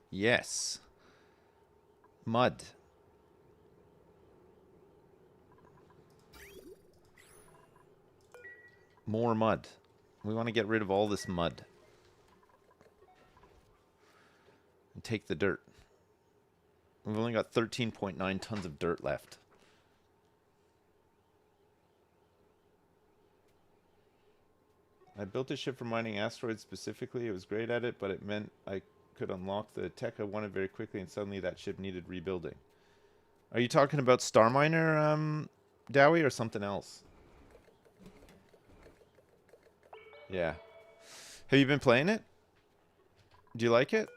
Yes. Mud. More mud. We want to get rid of all this mud. And take the dirt. We've only got 13.9 tons of dirt left. I built a ship for mining asteroids specifically. It was great at it, but it meant I could unlock the tech I wanted very quickly, and suddenly that ship needed rebuilding. Are you talking about Star Miner, Dowie, or something else? Yeah. Have you been playing it? Do you like it?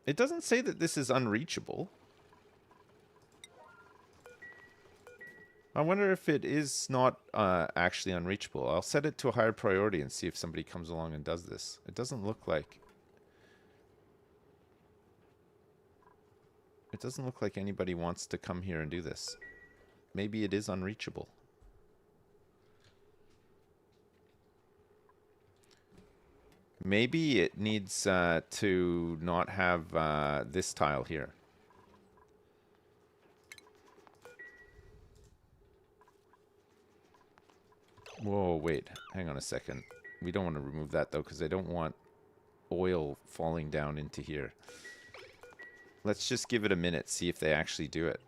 It doesn't say that this is unreachable. I wonder if it is not actually unreachable. I'll set it to a higher priority and see if somebody comes along and does this. It doesn't look like... It doesn't look like anybody wants to come here and do this. Maybe it is unreachable. Maybe it needs to not have this tile here. Whoa, wait. Hang on a second. We don't want to remove that, though, because I don't want oil falling down into here. Let's just give it a minute, see if they actually do it.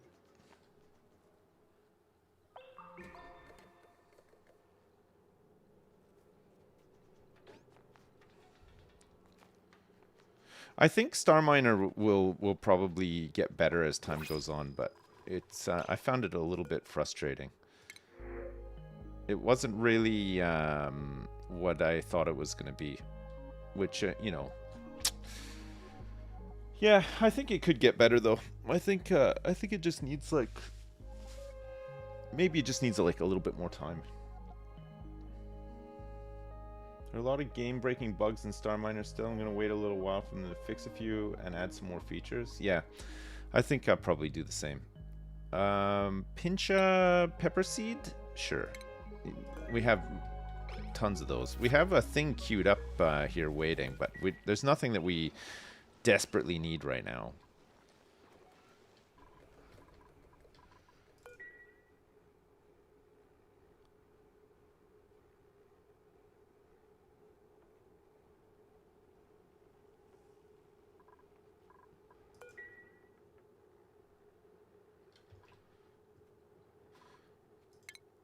I think Star Miner will probably get better as time goes on, but it's I found it a little bit frustrating. It wasn't really what I thought it was going to be, which you know. Yeah, I think it could get better though. I think it just needs like maybe it just needs like a little bit more time. There are a lot of game-breaking bugs in Star Miner still. I'm going to wait a little while for them to fix a few and add some more features. Yeah, I think I'll probably do the same. Pincha pepper seed? Sure. We have tons of those. We have a thing queued up here waiting, but there's nothing that we desperately need right now.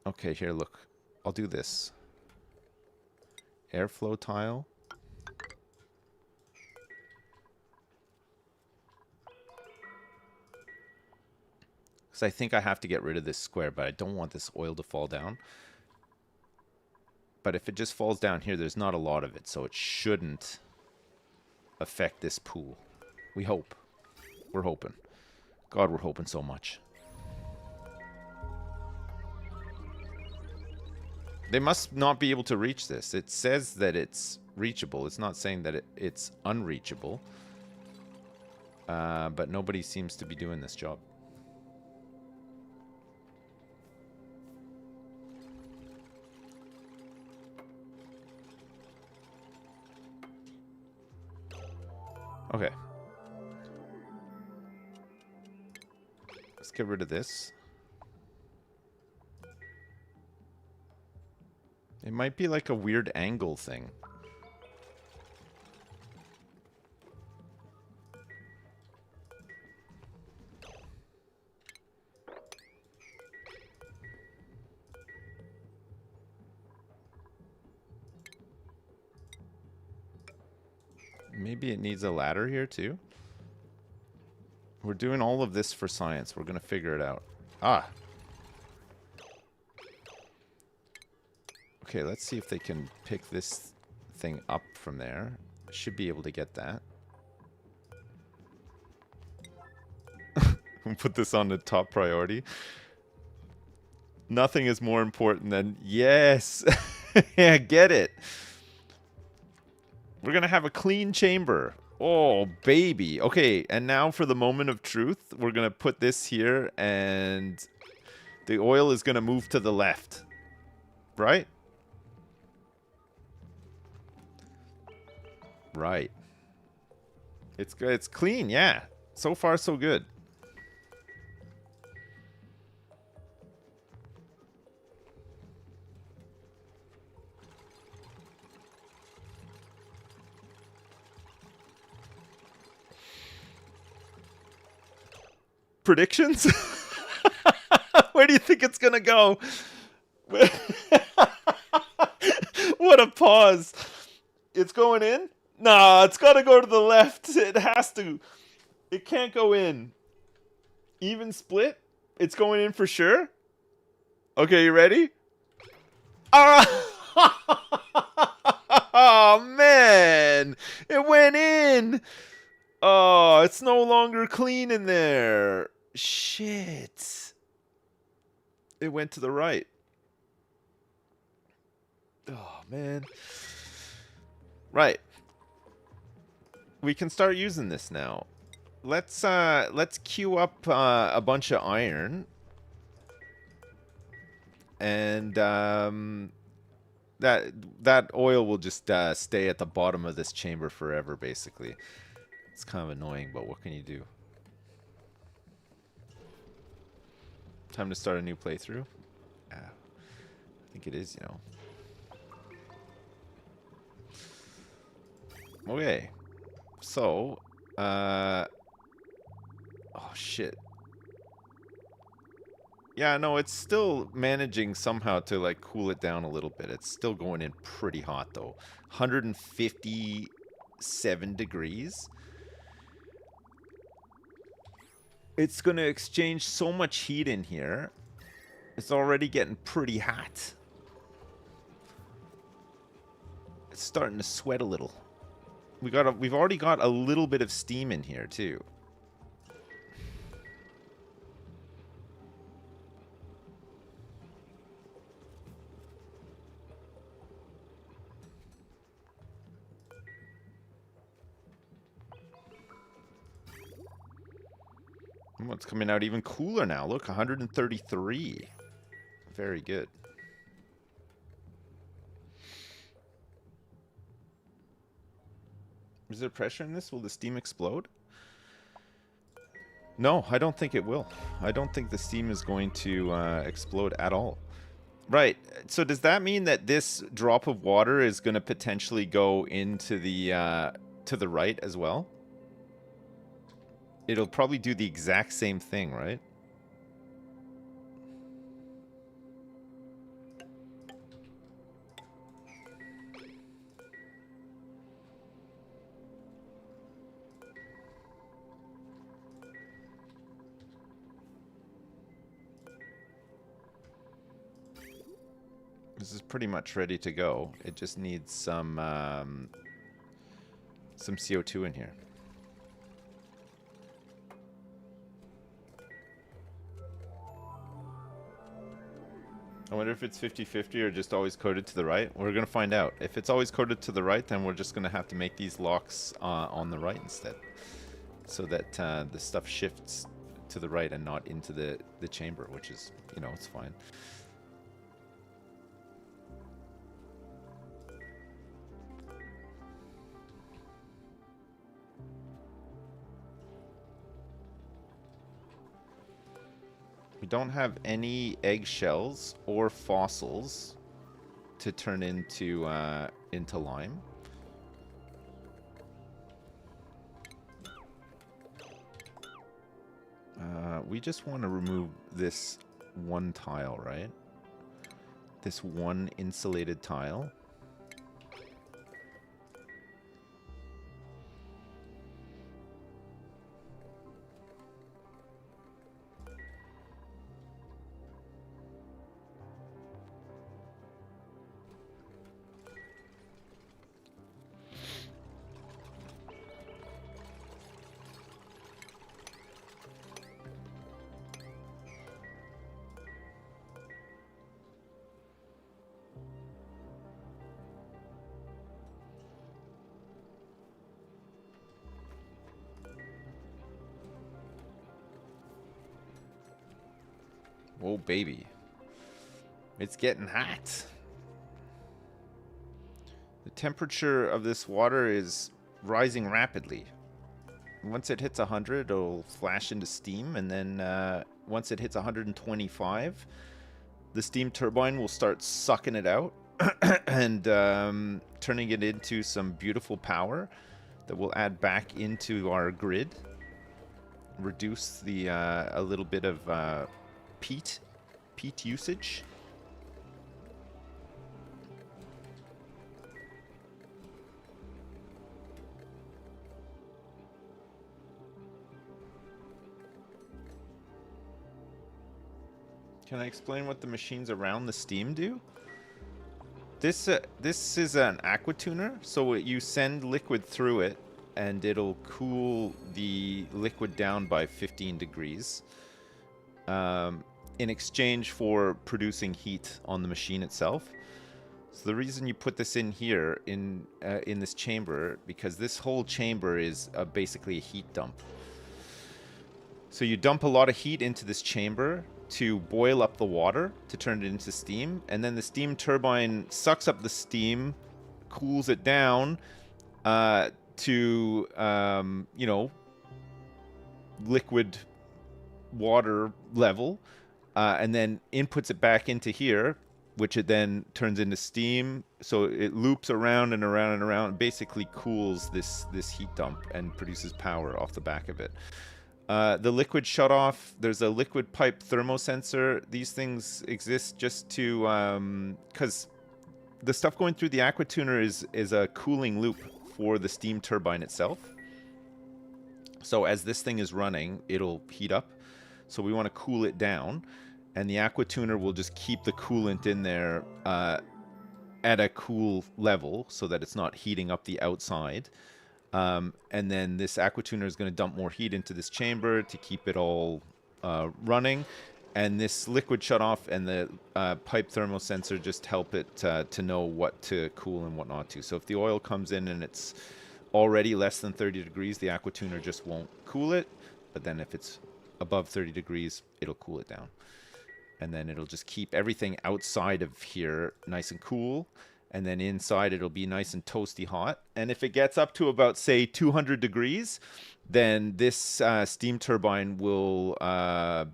Okay, here, look. I'll do this. Airflow tile. Because I think I have to get rid of this square, but I don't want this oil to fall down. But if it just falls down here, there's not a lot of it, so it shouldn't affect this pool. We hope. We're hoping. God, we're hoping so much. They must not be able to reach this. It says that it's reachable. It's not saying that it's unreachable. But nobody seems to be doing this job. Okay. Let's get rid of this. It might be like a weird angle thing. Maybe it needs a ladder here too. We're doing all of this for science. We're going to figure it out. Ah. Okay, let's see if they can pick this thing up from there. Should be able to get that. We'll put this on the top priority. Nothing is more important than... Yes! Yeah, get it! We're gonna have a clean chamber. Oh, baby. Okay, and now for the moment of truth. We're gonna put this here, and the oil is gonna move to the left. Right? Right. It's good. It's clean, yeah. So far, so good. Predictions? Where do you think it's gonna go? What a pause. It's going in? Nah, it's gotta go to the left. It has to. It can't go in. Even split? It's going in for sure? Okay, you ready? Oh, man. It went in. Oh, it's no longer clean in there. Shit. It went to the right. Oh, man. Right. We can start using this now. Let's queue up a bunch of iron. And That that oil will just stay at the bottom of this chamber forever, basically. It's kind of annoying, but what can you do? Time to start a new playthrough? I think it is, you know. Okay. So, oh shit. Yeah, no, it's still managing somehow to like cool it down a little bit. It's still going in pretty hot though. 157 degrees. It's going to exchange so much heat in here. It's already getting pretty hot. It's starting to sweat a little. We've already got a little bit of steam in here too. Oh, it's coming out even cooler now. Look, 133. Very good. Is there pressure in this? Will the steam explode? No, I don't think it will. I don't think the steam is going to explode at all. Right. So does that mean that this drop of water is going to potentially go into the to the right as well? It'll probably do the exact same thing, right? This is pretty much ready to go. It just needs some CO2 in here. I wonder if it's 50-50 or just always coded to the right. We're going to find out. If it's always coded to the right, then we're just going to have to make these locks on the right instead. So that the stuff shifts to the right and not into the chamber, which is, you know, it's fine. We don't have any eggshells or fossils to turn into lime. We just want to remove this one tile, right? This one insulated tile. Oh, baby. It's getting hot. The temperature of this water is rising rapidly. Once it hits 100, it'll flash into steam, and then once it hits 125, the steam turbine will start sucking it out and turning it into some beautiful power that will add back into our grid, reduce the a little bit of peat usage. Can I explain what the machines around the steam do? This is an aqua tuner, so you send liquid through it, and it'll cool the liquid down by 15 degrees. In exchange for producing heat on the machine itself. So the reason you put this in here in this chamber, because this whole chamber is basically a heat dump. So you dump a lot of heat into this chamber to boil up the water to turn it into steam, and then the steam turbine sucks up the steam, cools it down to you know, liquid water level, and then inputs it back into here, which it then turns into steam. So it loops around and around and around, basically cools this heat dump and produces power off the back of it. The liquid shutoff, there's a liquid pipe thermosensor. These things exist just to, because the stuff going through the aquatuner is a cooling loop for the steam turbine itself. So as this thing is running, it'll heat up. So we want to cool it down, and the aquatuner will just keep the coolant in there at a cool level so that it's not heating up the outside. And then this aquatuner is going to dump more heat into this chamber to keep it all running. And this liquid shutoff and the pipe thermosensor just help it to know what to cool and what not to. So if the oil comes in and it's already less than 30 degrees, the aquatuner just won't cool it. But then if it's above 30 degrees, it'll cool it down. And then it'll just keep everything outside of here nice and cool. And then inside it'll be nice and toasty hot. And if it gets up to about, say, 200 degrees, then this steam turbine will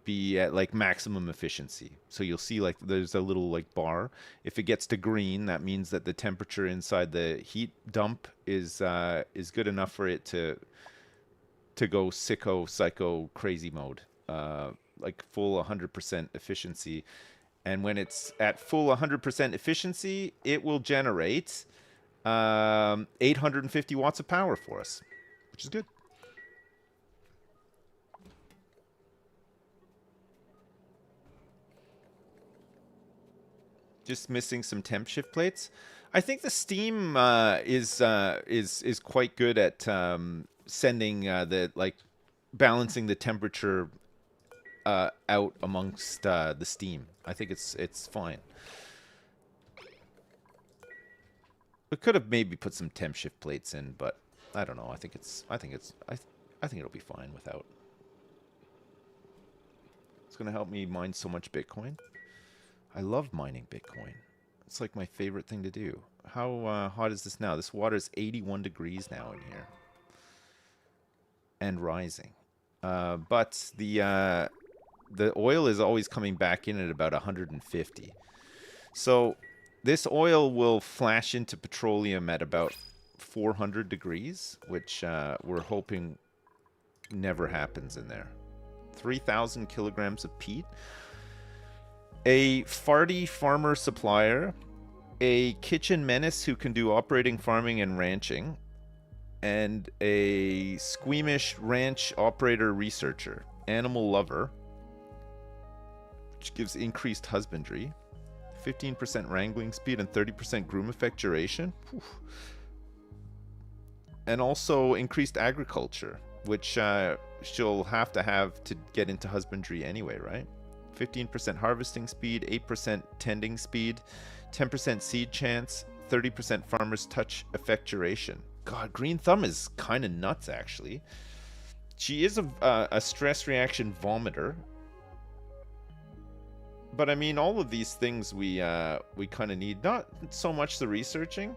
be at like maximum efficiency. So you'll see like there's a little like bar. If it gets to green, that means that the temperature inside the heat dump is good enough for it to go sicko, psycho, crazy mode, like full 100% efficiency. And when it's at full 100% efficiency, it will generate 850 watts of power for us, which is good. Just missing some temp shift plates. I think the steam is quite good at sending the like balancing the temperature out amongst the steam. I think it's fine. We could have maybe put some temp shift plates in, but I don't know. I think it'll be fine without. It's gonna help me mine so much Bitcoin. I love mining Bitcoin. It's like my favorite thing to do. How hot is this now? This water is 81 degrees now in here. And rising. But the oil is always coming back in at about 150. So this oil will flash into petroleum at about 400 degrees, which we're hoping never happens in there. 3,000 kilograms of peat. A farty farmer supplier, a kitchen menace who can do operating farming and ranching, and a squeamish ranch operator researcher, animal lover, which gives increased husbandry, 15% wrangling speed and 30% groom effect duration. Whew. And also increased agriculture, which she'll have to get into husbandry anyway, right? 15% harvesting speed, 8% tending speed, 10% seed chance, 30% farmer's touch effect duration. God, Green Thumb is kind of nuts, actually. She is a stress reaction vomiter. But I mean, all of these things we kind of need. Not so much the researching.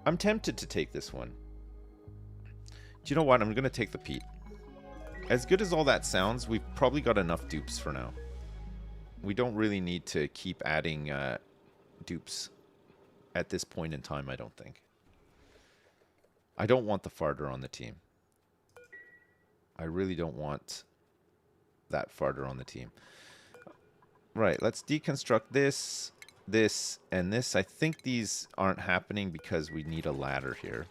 I'm tempted to take this one. Do you know what? I'm going to take the peat. As good as all that sounds, we've probably got enough dupes for now. We don't really need to keep adding dupes at this point in time, I don't think. I don't want the farter on the team. I really don't want that farter on the team. Right, let's deconstruct this, this, and this. I think these aren't happening because we need a ladder here.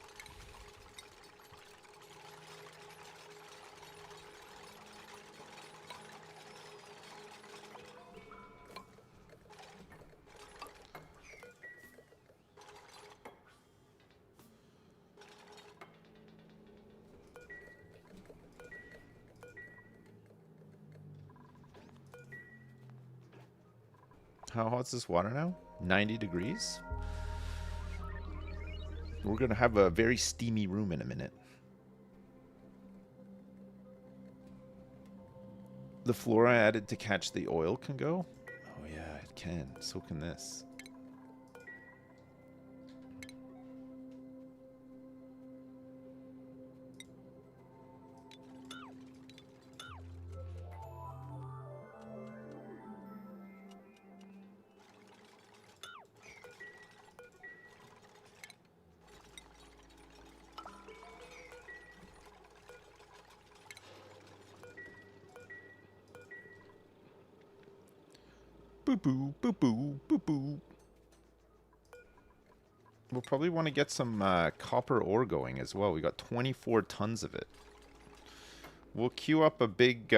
How hot is this water now? 90 degrees? We're going to have a very steamy room in a minute. The flora added to catch the oil can go? Oh yeah, it can. So can this. Boop boo, boop boo, boop boo. We'll probably want to get some copper ore going as well. We got 24 tons of it. We'll queue up a big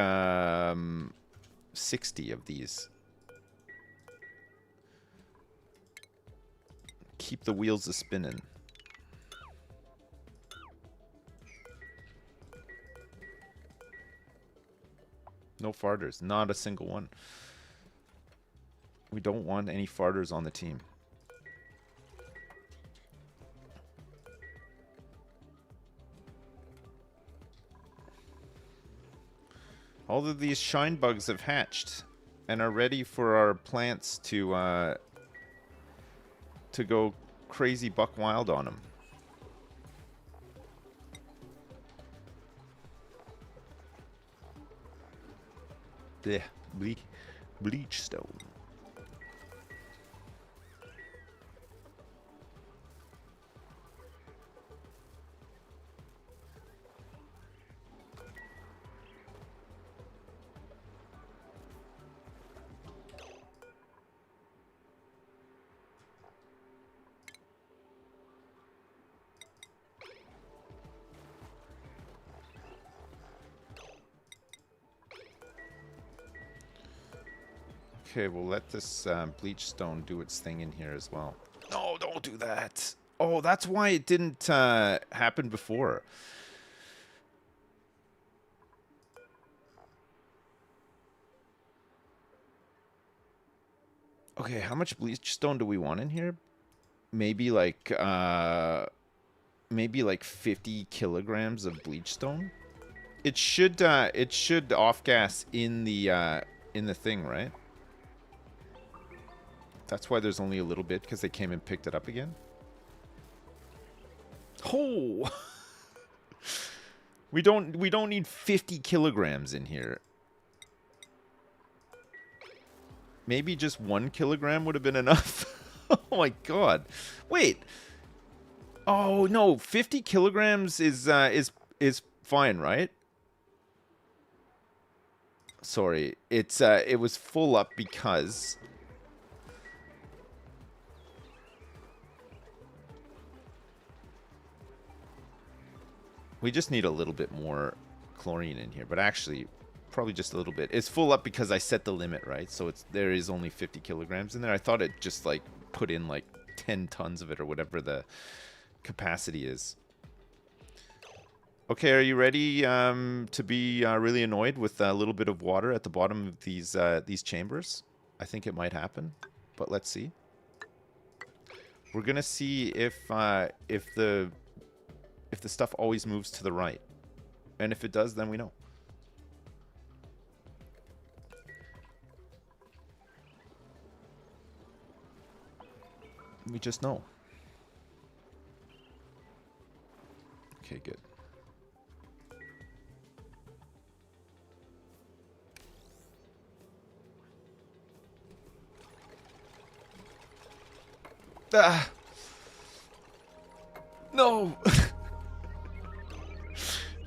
60 of these. Keep the wheels a-spinning. No farters. Not a single one. We don't want any farters on the team. All of these shine bugs have hatched and are ready for our plants to go crazy buck wild on them. Yeah, bleach stone. Okay, we'll let this bleach stone do its thing in here as well. No, don't do that. Oh, that's why it didn't happen before. Okay, how much bleach stone do we want in here? Maybe like 50 kilograms of bleach stone. It should off gas in the thing, right? That's why there's only a little bit, because they came and picked it up again. Oh, we don't need 50 kilograms in here. Maybe just 1 kilogram would have been enough. Oh my god! Wait. Oh no, 50 kilograms is fine, right? Sorry, it was full up because. We just need a little bit more chlorine in here, but actually, probably just a little bit. It's full up because I set the limit, right? So there is only 50 kilograms in there. I thought it just like put in like 10 tons of it or whatever the capacity is. Okay, are you ready to be really annoyed with a little bit of water at the bottom of these chambers? I think it might happen, but let's see. We're gonna see if the stuff always moves to the right. And if it does, then we know. We just know. Okay, good. Ah! No!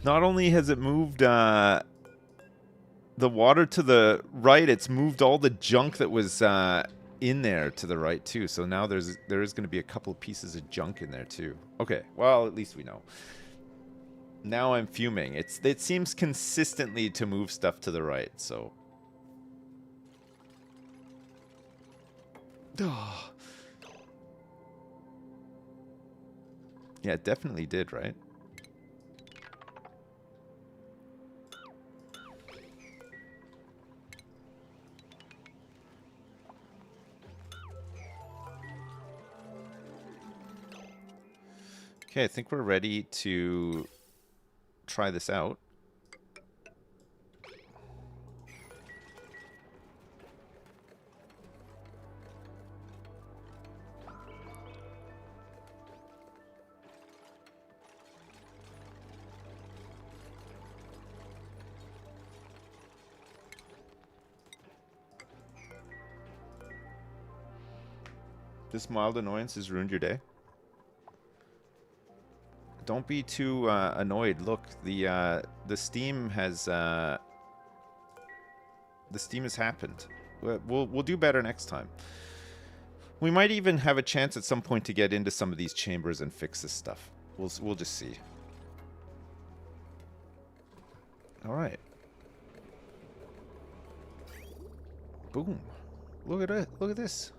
Not only has it moved the water to the right, it's moved all the junk that was in there to the right too. So now there is going to be a couple of pieces of junk in there too. Okay, well at least we know. Now I'm fuming. It seems consistently to move stuff to the right. So. Oh. Yeah, it definitely did, right? Okay, I think we're ready to try this out. This mild annoyance has ruined your day. Don't be too annoyed. Look, the steam has happened. We'll do better next time. We might even have a chance at some point to get into some of these chambers and fix this stuff. We'll just see. All right. Boom. Look at it. Look at this.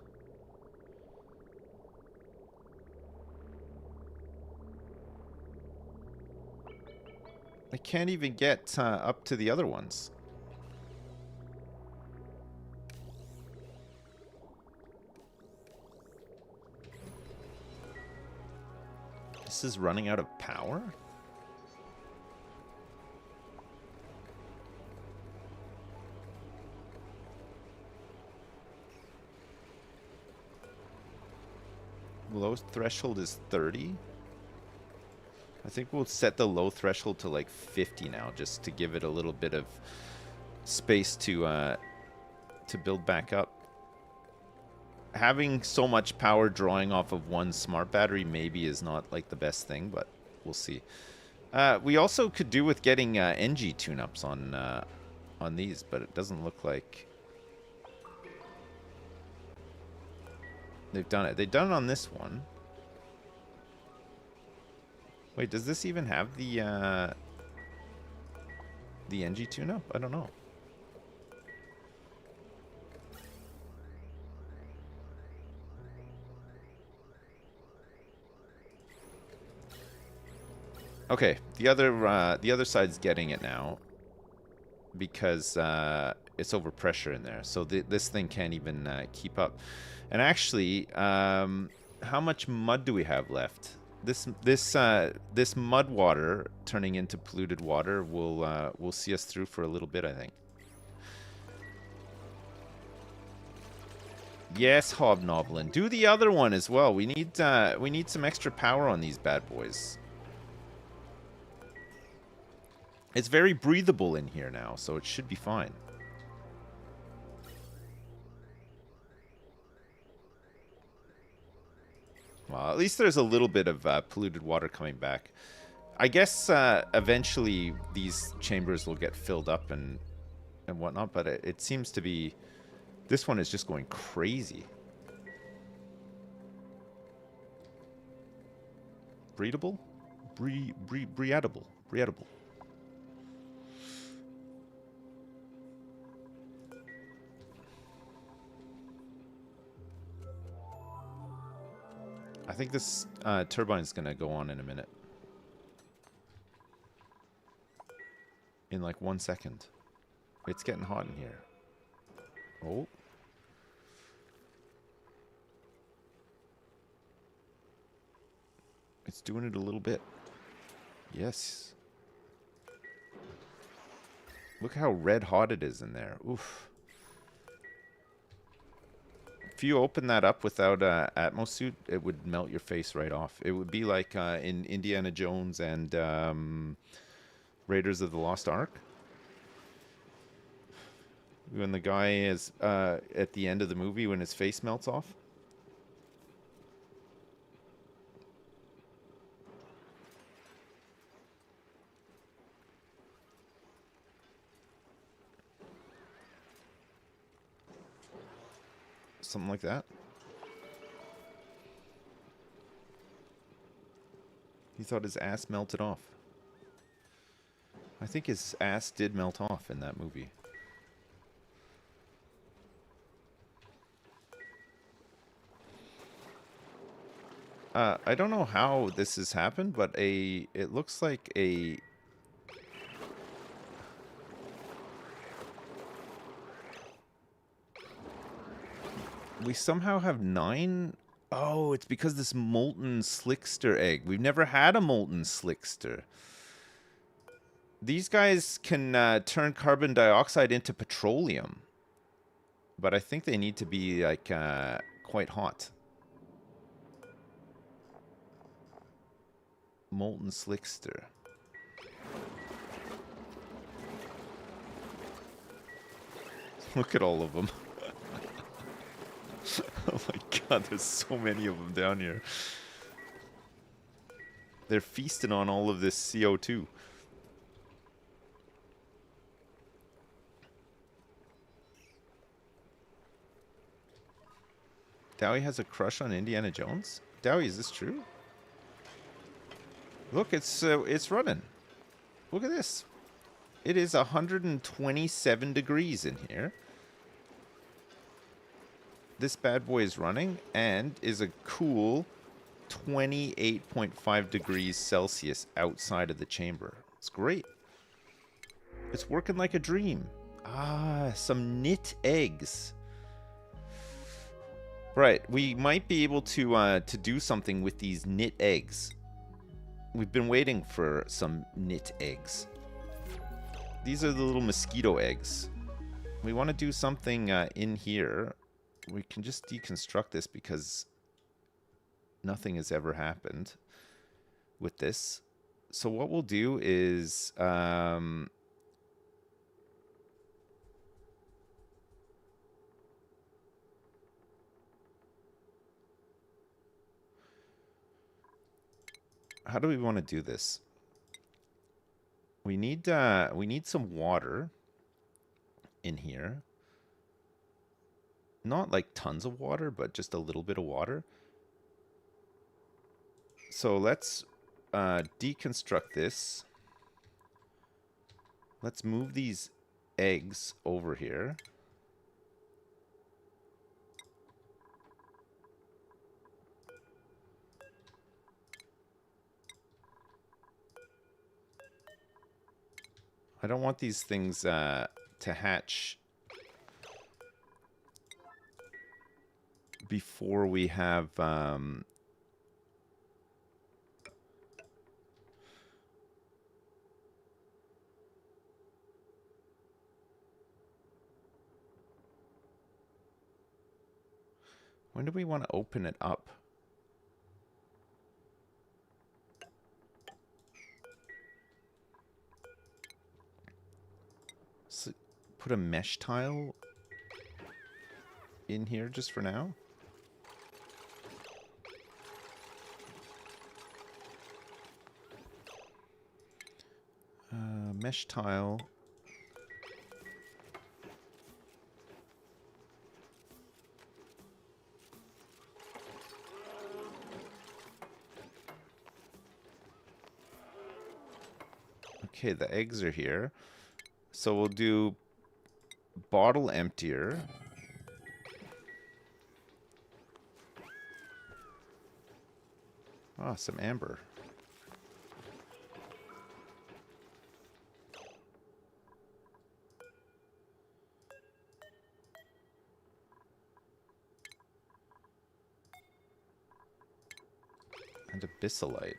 I can't even get up to the other ones. This is running out of power? Lowest threshold is 30. I think we'll set the low threshold to like 50 now, just to give it a little bit of space to build back up. Having so much power drawing off of one smart battery maybe is not like the best thing, but we'll see. We also could do with getting NG tune-ups on these, but it doesn't look like they've done it. They've done it on this one. Wait, does this even have the NG tune-up? I don't know. Okay, the other side's getting it now because it's overpressure in there. So this thing can't even keep up. And actually, how much mud do we have left? This mud water turning into polluted water will see us through for a little bit, I think. Yes, Hobnoblin. Do the other one as well. We need some extra power on these bad boys. It's very breathable in here now, so it should be fine. Well, at least there's a little bit of polluted water coming back. I guess eventually these chambers will get filled up and whatnot, but it seems to be... This one is just going crazy. Breedable? Breedable. Breedable. I think this turbine's gonna go on in a minute. In like 1 second. It's getting hot in here. Oh. It's doing it a little bit. Yes. Look how red hot it is in there. Oof. If you open that up without a Atmos suit, it would melt your face right off. It would be like in Indiana Jones and Raiders of the Lost Ark. When the guy is at the end of the movie when his face melts off. Something like that. He thought his ass melted off. I think his ass did melt off in that movie. I don't know how this has happened, but it looks like a... We somehow have 9... Oh, it's because this molten Slickster egg. We've never had a molten Slickster. These guys can turn carbon dioxide into petroleum. But I think they need to be, like, quite hot. Molten Slickster. Look at all of them. Oh my god, there's so many of them down here. They're feasting on all of this CO2. Dowie has a crush on Indiana Jones? Dowie, is this true? Look, it's running. Look at this. It is 127 degrees in here. This bad boy is running and is a cool 28.5 degrees Celsius outside of the chamber. It's great. It's working like a dream. Ah, some knit eggs. Right, we might be able to do something with these knit eggs. We've been waiting for some knit eggs. These are the little mosquito eggs. We want to do something in here. We can just deconstruct this because nothing has ever happened with this. So what we'll do is... how do we want to do this? We need some water in here. Not like tons of water, but just a little bit of water. So let's deconstruct this. Let's move these eggs over here. I don't want these things to hatch before we have... when do we want to open it up? So put a mesh tile in here just for now. Mesh tile. Okay, the eggs are here. So we'll do bottle emptier. Ah, some amber. And abyssalite.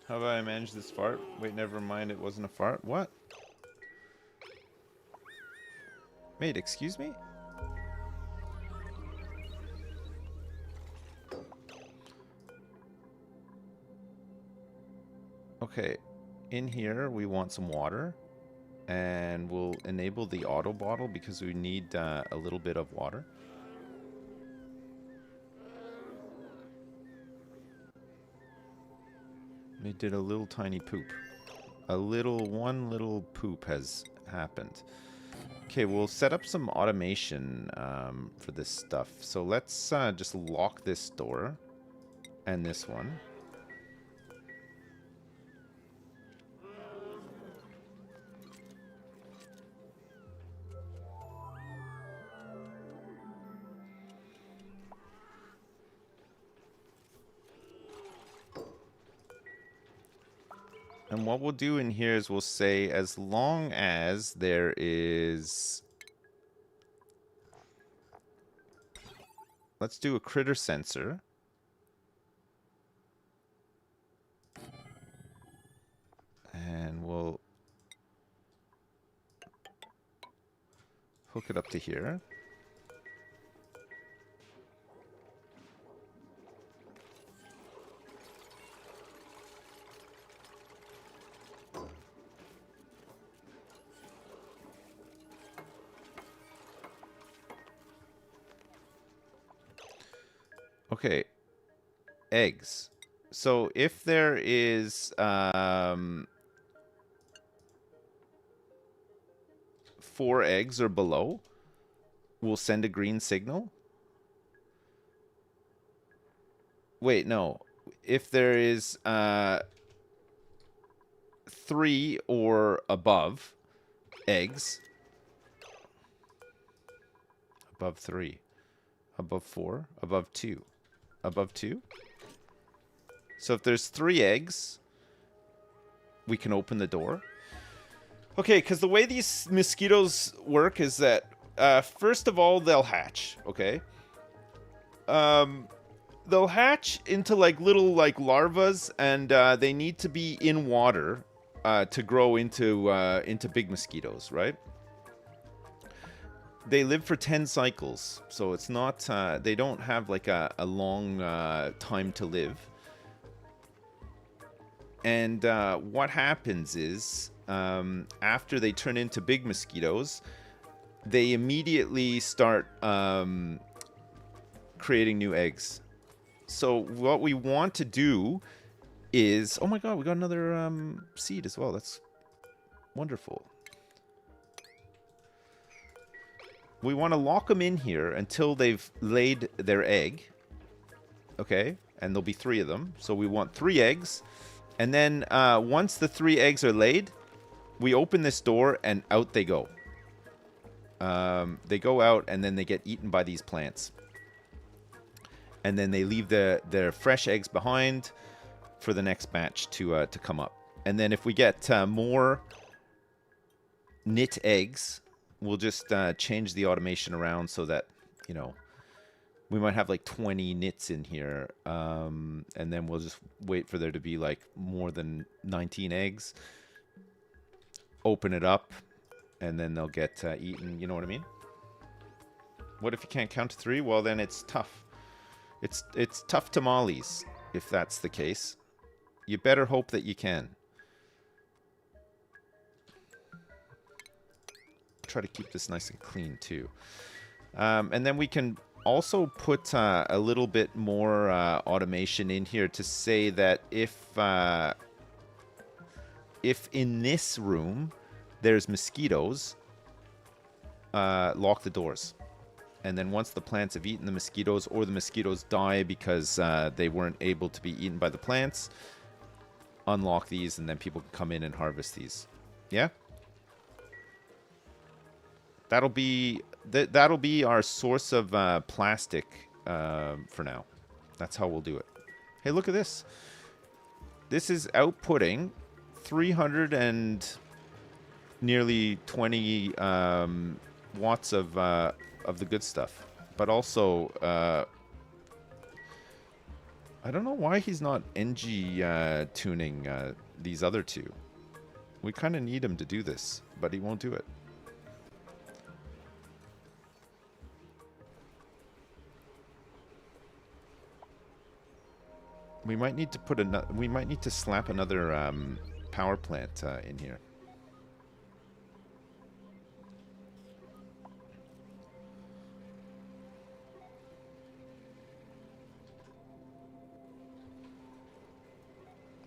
How have I managed this fart? Wait, never mind, it wasn't a fart. What? Wait, excuse me? Okay, in here we want some water. And we'll enable the auto bottle because we need a little bit of water. We did a little tiny poop. One little poop has happened. Okay, we'll set up some automation for this stuff. So let's just lock this door and this one. And what we'll do in here is we'll say as long as there is... let's do a critter sensor. And we'll hook it up to here. Okay. Eggs. So if there is 4 eggs or below, we'll send a green signal. Wait, no. If there is 3 or above eggs, above 3, above 4, above 2, above 2. So if there's 3 eggs, we can open the door. Okay, because the way these mosquitoes work is that first of all, they'll hatch, okay? They'll hatch into like little like larvas, and they need to be in water to grow into big mosquitoes, right? They live for 10 cycles, so it's not they don't have like a long time to live. And what happens is after they turn into big mosquitoes, they immediately start creating new eggs. So what we want to do is... Oh my god, we got another seed as well. That's wonderful. We want to lock them in here until they've laid their egg. Okay? And there'll be 3 of them. So we want 3 eggs. And then once the 3 eggs are laid, we open this door and out they go. They go out and then they get eaten by these plants. And then they leave their fresh eggs behind for the next batch to come up. And then if we get more knit eggs, we'll just change the automation around so that, you know, we might have like 20 knits in here. And then we'll just wait for there to be like more than 19 eggs. Open it up, and then they'll get eaten. You know what I mean? What if you can't count to 3? Well, then it's tough. It's tough tamales, if that's the case. You better hope that you can. Try to keep this nice and clean, too. And then we can also put a little bit more automation in here to say that if in this room there's mosquitoes, lock the doors. And then once the plants have eaten the mosquitoes, or the mosquitoes die because they weren't able to be eaten by the plants, unlock these, and then people can come in and harvest these. Yeah? That'll be our source of plastic for now. That's how we'll do it. Hey, look at this. This is outputting 300 and nearly 20 watts of the good stuff. But also, I don't know why he's not NG tuning these other 2. We kind of need him to do this, but he won't do it. We might need to put another. We might need to slap another power plant in here.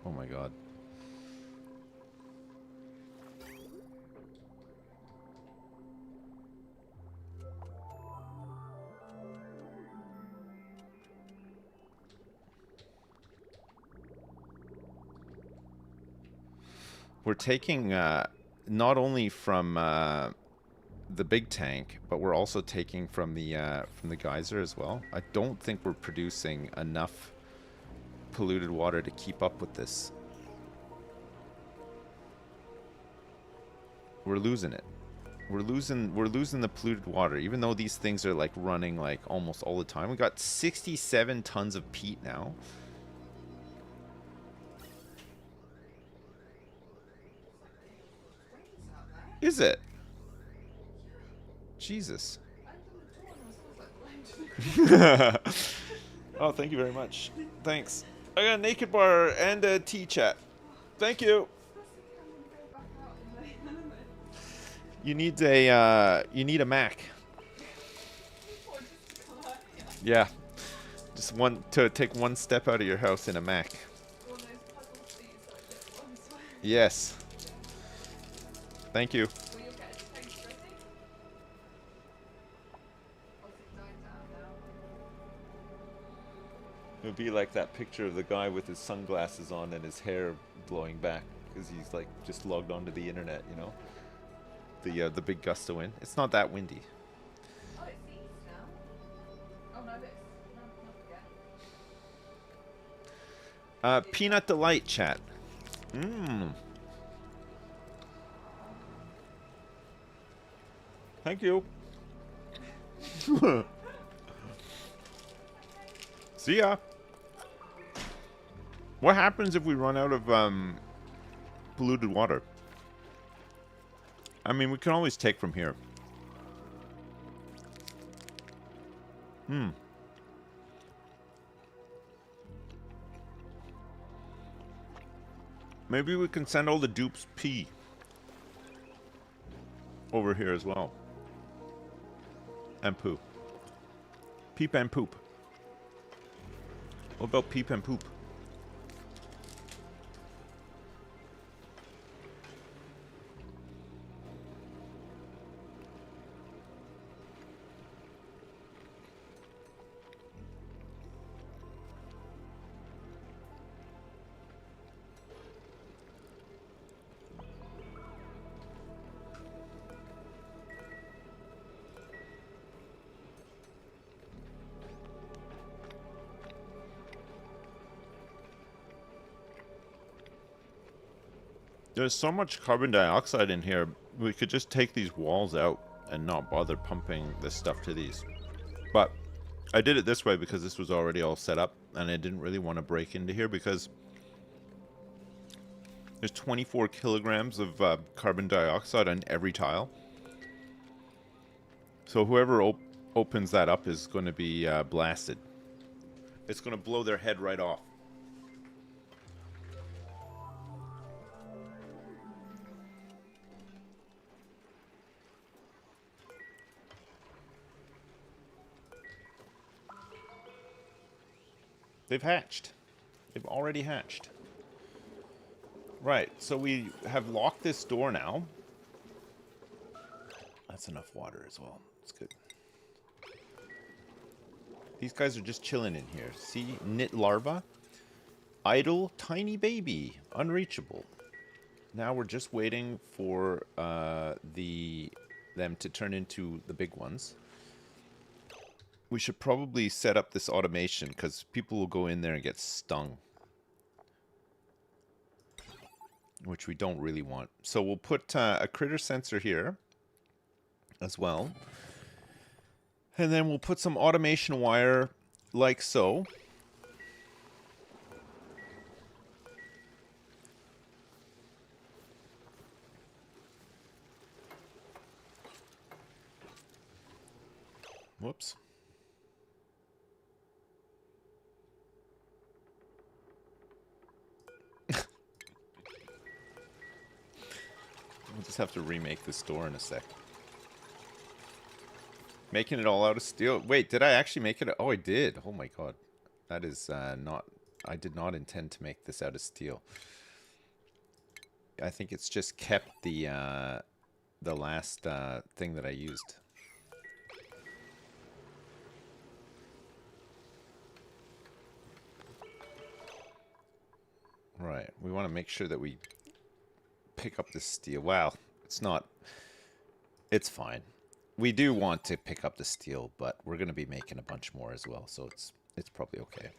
Oh my god. We're taking not only from the big tank, but we're also taking from the geyser as well. I don't think we're producing enough polluted water to keep up with this. We're losing it. We're losing the polluted water, even though these things are like running like almost all the time. We got 67 tons of peat now. Is it? Jesus. Oh, thank you very much. Thanks. I got a naked bar and a tea chat. Thank you. You need a Mac. Yeah. Just to take one step out of your house in a Mac. One of those puzzle seats that I put on this way. Yes. Thank you. Will you get a taste ready? Or is it dying down now? It would be like that picture of the guy with his sunglasses on and his hair blowing back because he's like just logged onto the internet, you know. The big gust of wind. It's not that windy. Oh, it's east now. Oh no, it's not again. Peanut Delight chat. Mmm. Thank you. See ya. What happens if we run out of polluted water? I mean, we can always take from here. Maybe we can send all the dupes pee over here as well. And poo. Peep and poop. What about peep and poop? There's so much carbon dioxide in here, we could just take these walls out and not bother pumping this stuff to these. But I did it this way because this was already all set up, and I didn't really want to break into here because there's 24 kilograms of carbon dioxide on every tile. So whoever opens that up is going to be blasted. It's going to blow their head right off. They've hatched. They've already hatched. Right, so we have locked this door now. That's enough water as well. It's good. These guys are just chilling in here. See? Knit larva. Idle tiny baby. Unreachable. Now we're just waiting for them to turn into the big ones. We should probably set up this automation because people will go in there and get stung. Which we don't really want. So we'll put a critter sensor here as well. And then we'll put some automation wire like so. Whoops. We'll just have to remake this door in a sec. Making it all out of steel. Wait, did I actually make it? Oh, I did. Oh my god. That is not... I did not intend to make this out of steel. I think it's just kept the last thing that I used. Right. We want to make sure that we pick up this steel. Wow. It's not... It's fine. We do want to pick up the steel, but we're going to be making a bunch more as well, so it's probably okay.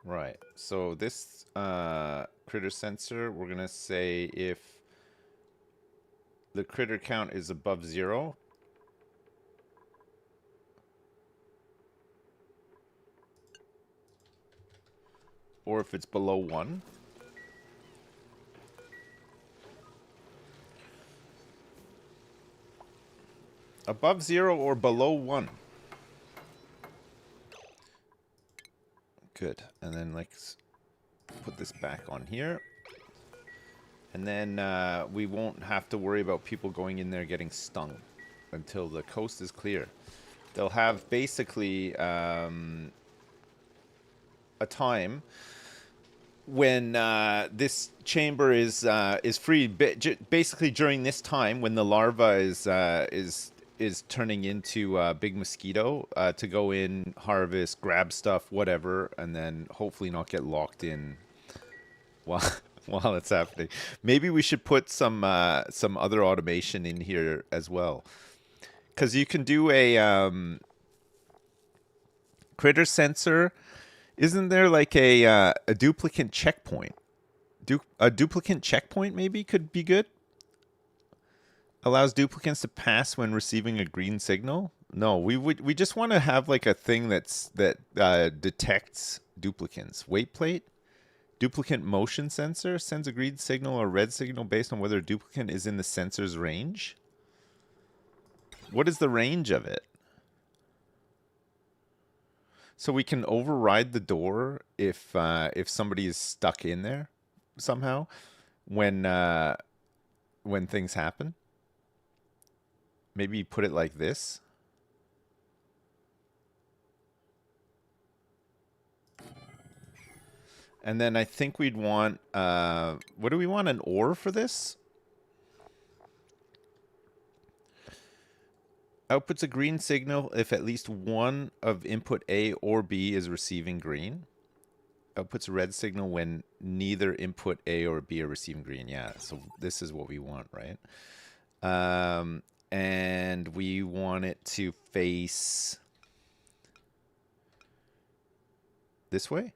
Right. So this critter sensor, we're going to say if the critter count is above 0, or if it's below 1. Above 0 or below 1. Good. And then let's put this back on here. And then we won't have to worry about people going in there getting stung until the coast is clear. They'll have basically a time when this chamber is free. Basically, during this time when the larva is turning into a big mosquito, to go in, harvest, grab stuff, whatever, and then hopefully not get locked in while while it's happening. Maybe we should put some other automation in here as well, because you can do a critter sensor. Isn't there like a duplicate checkpoint? A duplicate checkpoint maybe could be good. Allows duplicates to pass when receiving a green signal. No, we just want to have like a thing that detects duplicates. Weight plate. Duplicate motion sensor sends a green signal or red signal based on whether a duplicate is in the sensor's range. What is the range of it? So we can override the door if somebody is stuck in there somehow when things happen. Maybe put it like this. And then I think we'd want, what do we want, an OR for this? Outputs a green signal if at least one of input A or B is receiving green. Outputs a red signal when neither input A or B are receiving green. Yeah, so this is what we want, right? And we want it to face this way.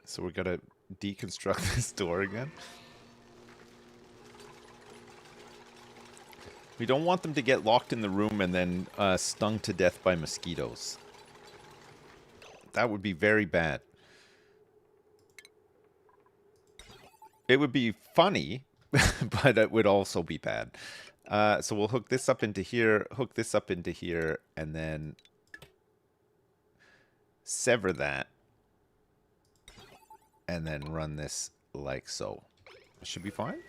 So we gotta deconstruct this door again. We don't want them to get locked in the room and then stung to death by mosquitoes. That would be very bad. It would be funny, but it would also be bad. So we'll hook this up into here, hook this up into here, and then sever that. And then run this like so. Should be fine.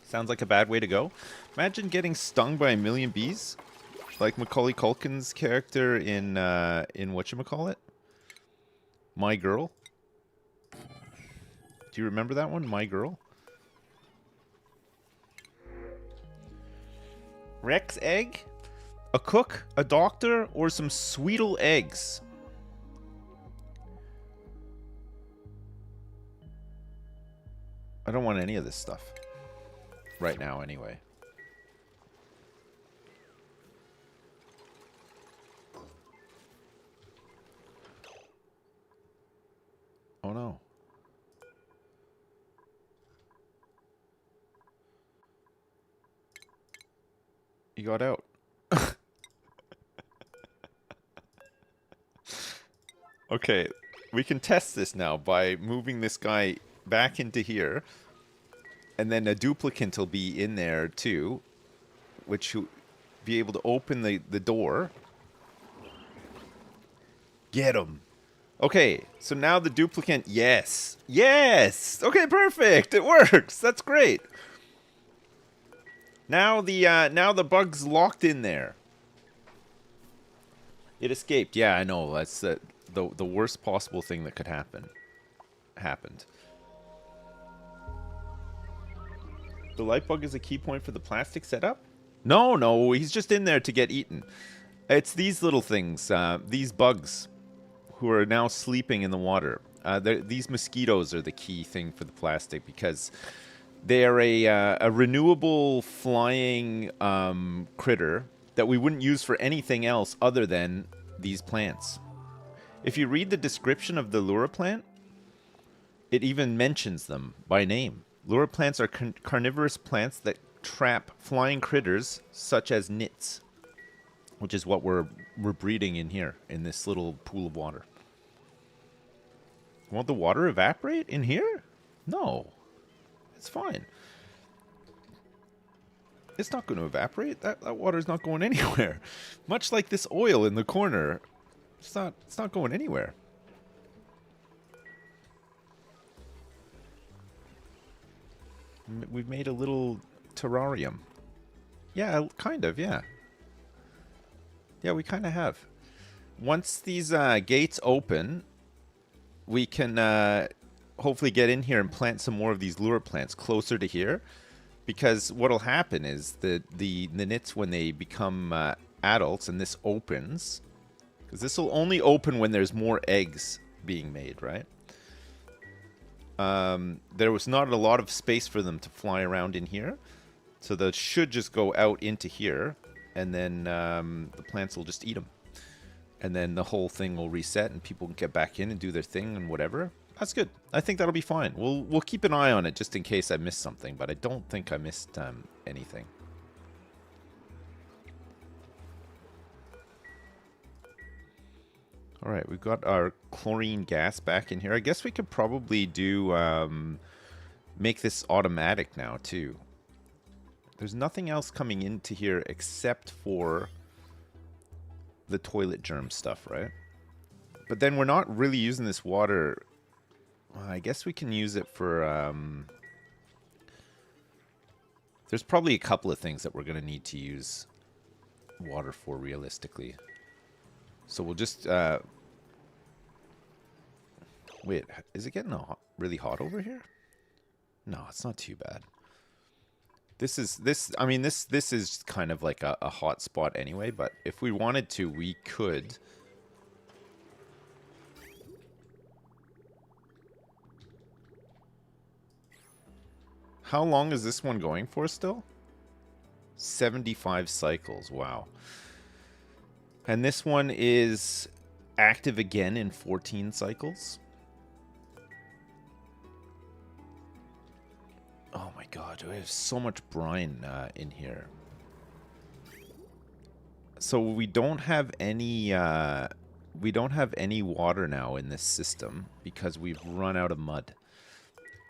Sounds like a bad way to go. Imagine getting stung by a million bees, like Macaulay Culkin's character in whatchamacallit? My Girl. Do you remember that one, My Girl? Rex egg? A cook, a doctor, or some Sweetle eggs? I don't want any of this stuff. Right now, anyway. Oh no. You got out. Okay, we can test this now by moving this guy back into here. And then a duplicant will be in there too, which will be able to open the door. Get him. Okay, so now the duplicant, yes. Yes! Okay, perfect! It works! That's great. Now the bug's locked in there. It escaped. Yeah, I know. That's the worst possible thing that could happen. Happened. The light bug is a key point for the plastic setup? No, he's just in there to get eaten. It's these little things, these bugs, who are now sleeping in the water. These mosquitoes are the key thing for the plastic because they are a renewable flying critter that we wouldn't use for anything else other than these plants. If you read the description of the Lura plant, it even mentions them by name. Lura plants are carnivorous plants that trap flying critters such as nits, which is what we're breeding in here, in this little pool of water. Won't the water evaporate in here? No. It's fine. It's not going to evaporate. That water's not going anywhere. Much like this oil in the corner. It's not going anywhere. We've made a little terrarium. Yeah, kind of, yeah. Yeah, we kind of have. Once these gates open, we can hopefully get in here and plant some more of these lure plants closer to here. Because what'll happen is the nits, when they become adults and this opens, because this will only open when there's more eggs being made, right? There was not a lot of space for them to fly around in here. So they should just go out into here, and then the plants will just eat them. And then the whole thing will reset, and people can get back in and do their thing and whatever. That's good. I think that'll be fine. We'll keep an eye on it just in case I missed something, but I don't think I missed anything. All right, we've got our chlorine gas back in here. I guess we could probably do make this automatic now too. There's nothing else coming into here except for the toilet germ stuff, right? But then we're not really using this water. Well, I guess we can use it for... There's probably a couple of things that we're going to need to use water for realistically. So we'll just... Wait, is it getting really hot over here? No, it's not too bad. This is kind of like a hot spot anyway, but if we wanted to, we could. How long is this one going for still? 75 cycles, wow. And this one is active again in 14 cycles. Oh my god, we have so much brine in here. So we don't have any water now in this system because we've run out of mud.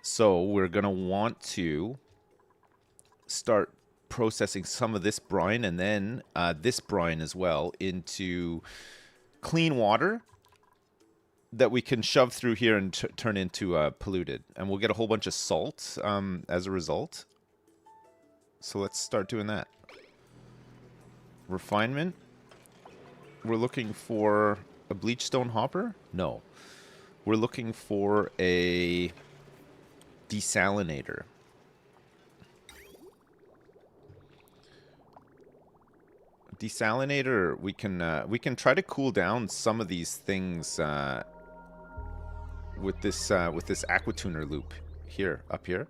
So we're gonna want to start processing some of this brine and then this brine as well into clean water that we can shove through here and turn into polluted. And we'll get a whole bunch of salt as a result. So let's start doing that. Refinement. We're looking for a bleachstone hopper? No. We're looking for a desalinator. Desalinator, we can try to cool down some of these things with this aquatuner loop here, up here.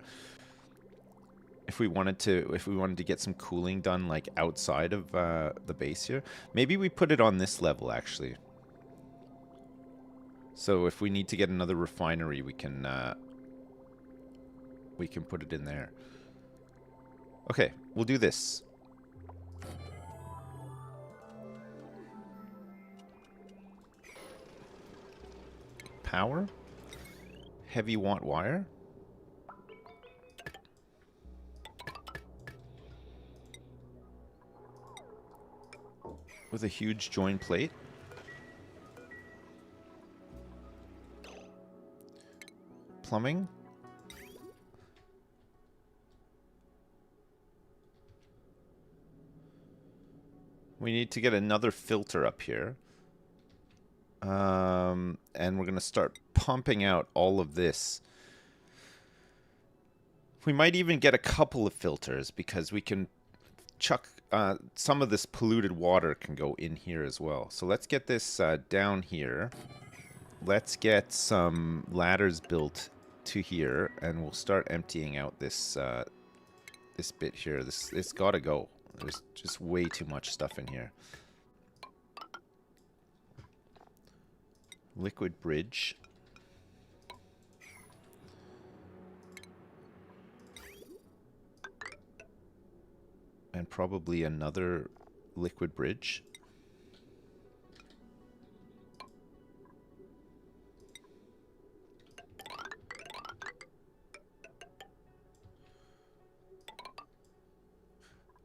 If we wanted to get some cooling done like outside of the base here, maybe we put it on this level actually. So if we need to get another refinery, we can put it in there. Okay, we'll do this. Power. Heavy watt wire. With a huge join plate. Plumbing. We need to get another filter up here. And we're going to start pumping out all of this. We might even get a couple of filters because we can chuck some of this polluted water can go in here as well. So let's get this down here. Let's get some ladders built to here, and we'll start emptying out this this bit here. It's got to go. There's just way too much stuff in here. Liquid bridge. And probably another liquid bridge.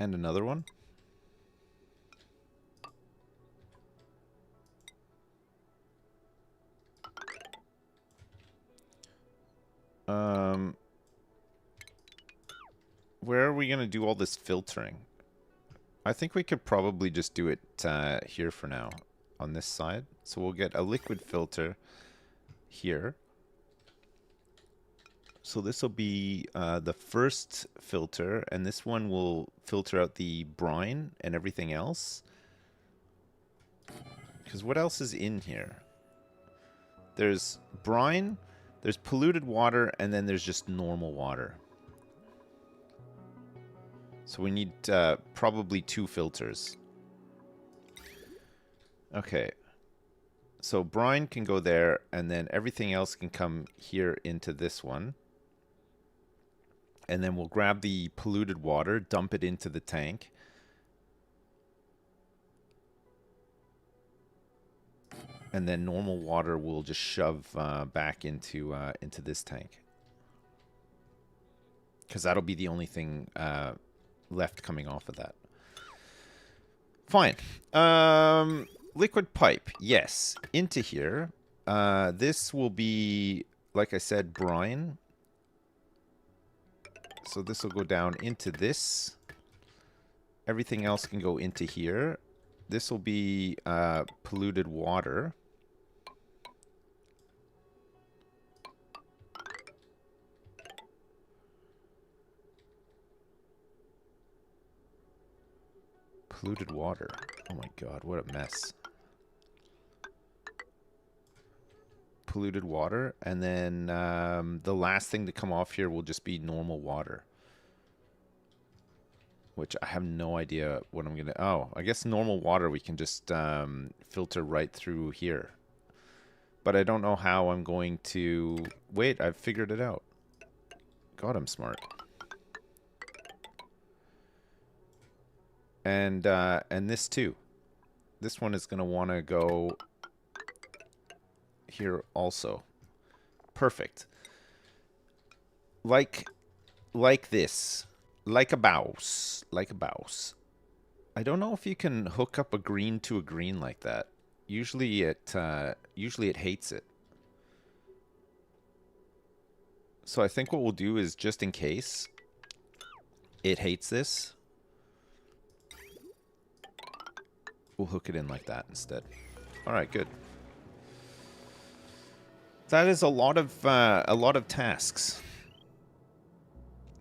And another one. Where are we going to do all this filtering? I think we could probably just do it here for now on this side. So we'll get a liquid filter here. So this will be the first filter, and this one will filter out the brine and everything else. Because what else is in here? There's brine, there's polluted water, and then there's just normal water. So we need probably 2 filters. Okay. So brine can go there, and then everything else can come here into this one. And then we'll grab the polluted water, dump it into the tank. And then normal water will just shove back into this tank. Because that'll be the only thing left coming off of that. Fine. Liquid pipe, yes, into here. This will be, like I said, brine. So this will go down into this. Everything else can go into here. This will be polluted water. Polluted water. Oh my god, what a mess. Polluted water, and then the last thing to come off here will just be normal water, which I have no idea what I'm gonna. Oh, I guess normal water we can just filter right through here, but I don't know how I'm going to. Wait, I've figured it out. God, I'm smart. And this too. This one is gonna want to go here also. Perfect. Like this. Like a mouse. Like a mouse. I don't know if you can hook up a green to a green like that. Usually it hates it. So I think what we'll do is, just in case it hates this, we'll hook it in like that instead. Alright, good. That is a lot of tasks.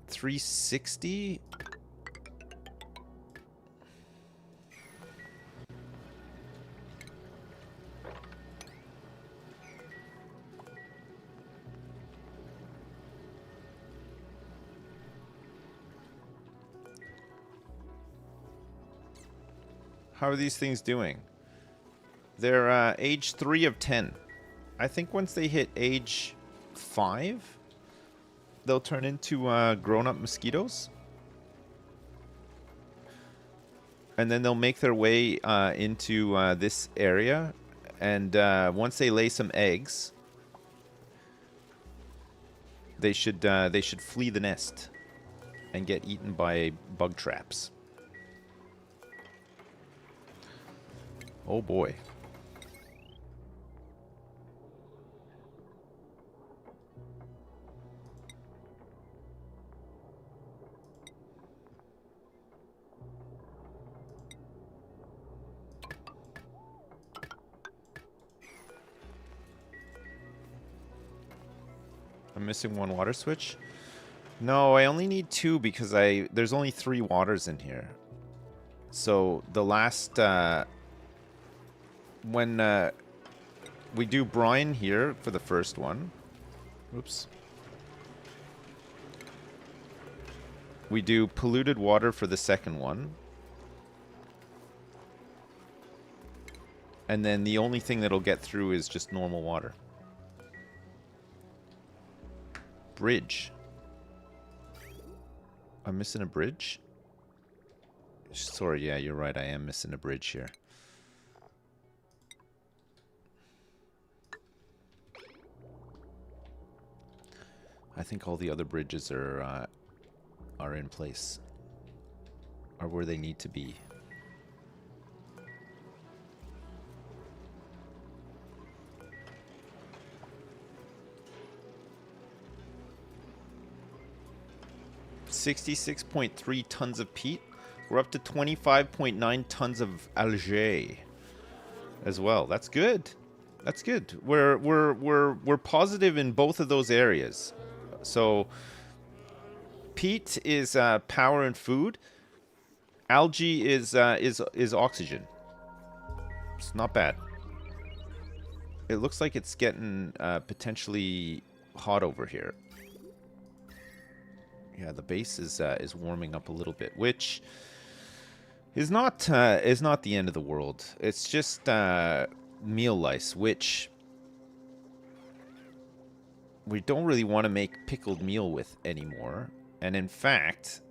360. How are these things doing? They're age 3 of 10. I think once they hit age 5, they'll turn into grown-up mosquitoes. And then they'll make their way into this area. And once they lay some eggs, they should flee the nest and get eaten by bug traps. Oh boy. I'm missing one water switch. No, I only need 2 because there's only 3 waters in here. So the last when we do brine here for the first one. Oops. We do polluted water for the second one. And then the only thing that'll get through is just normal water. Bridge. I'm missing a bridge? Sorry, yeah, you're right. I am missing a bridge here. I think all the other bridges are in place. are where they need to be. $66.3 tons of peat. We're up to 25.9 tons of algae as well. That's good. That's good. We're positive in both of those areas. So peat is power and food. Algae is oxygen. It's not bad. It looks like it's getting potentially hot over here. Yeah, the base is warming up a little bit, which is not the end of the world. It's just meal lice, which we don't really want to make pickled meal with anymore. And in fact,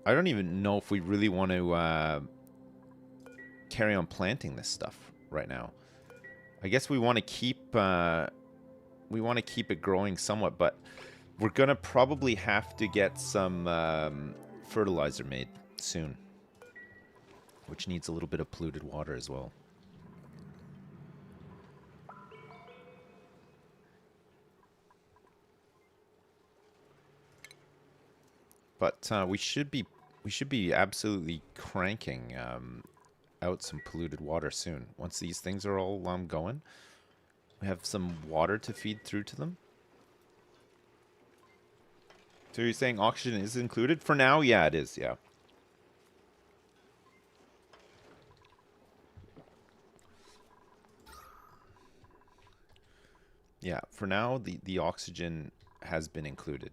I don't even know if we really want to carry on planting this stuff right now. I guess we want to keep it growing somewhat, but we're gonna probably have to get some fertilizer made soon, which needs a little bit of polluted water as well. But we should be absolutely cranking out some polluted water soon. Once these things are all going, we have some water to feed through to them. So you're saying oxygen is included? For now, yeah, it is, yeah. Yeah, for now, the oxygen has been included.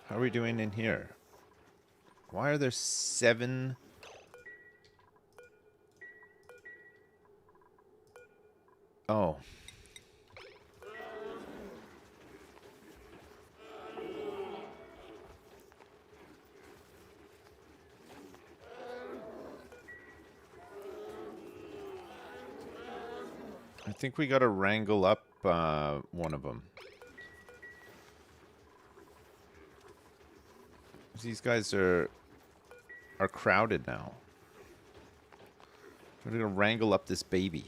How are we doing in here? Why are there 7... Oh. I think we gotta wrangle up one of them. These guys are crowded now. We're gonna wrangle up this baby.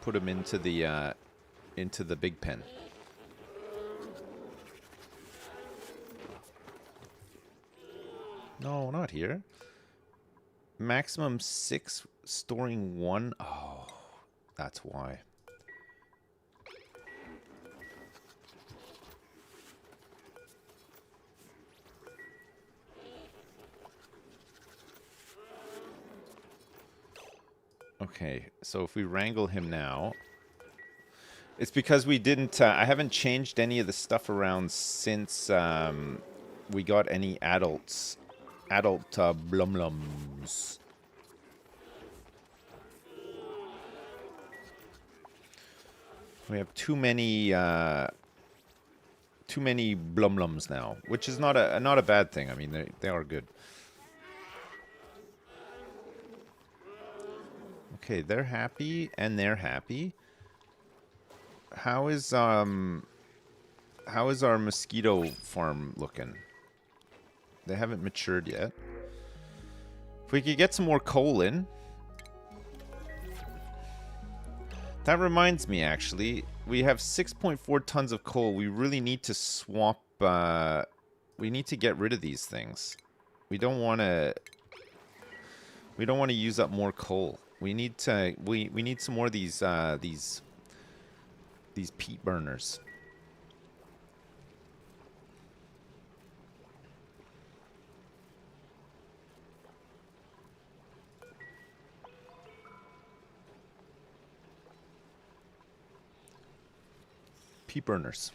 Put him into the big pen. No, not here. Maximum 6, storing 1. Oh, that's why. Okay, so if we wrangle him now, it's because we didn't. I haven't changed any of the stuff around since we got any adult blumlums. We have too many blumlums now, which is not a bad thing. I mean, they are good. Okay, they're happy and they're happy. How is our mosquito farm looking? They haven't matured yet. If we could get some more coal in. That reminds me, actually, we have 6.4 tons of coal. We really need to swap. We need to get rid of these things. We don't want to. We don't want to use up more coal. We need to. We need some more of these peat burners. Peat burners.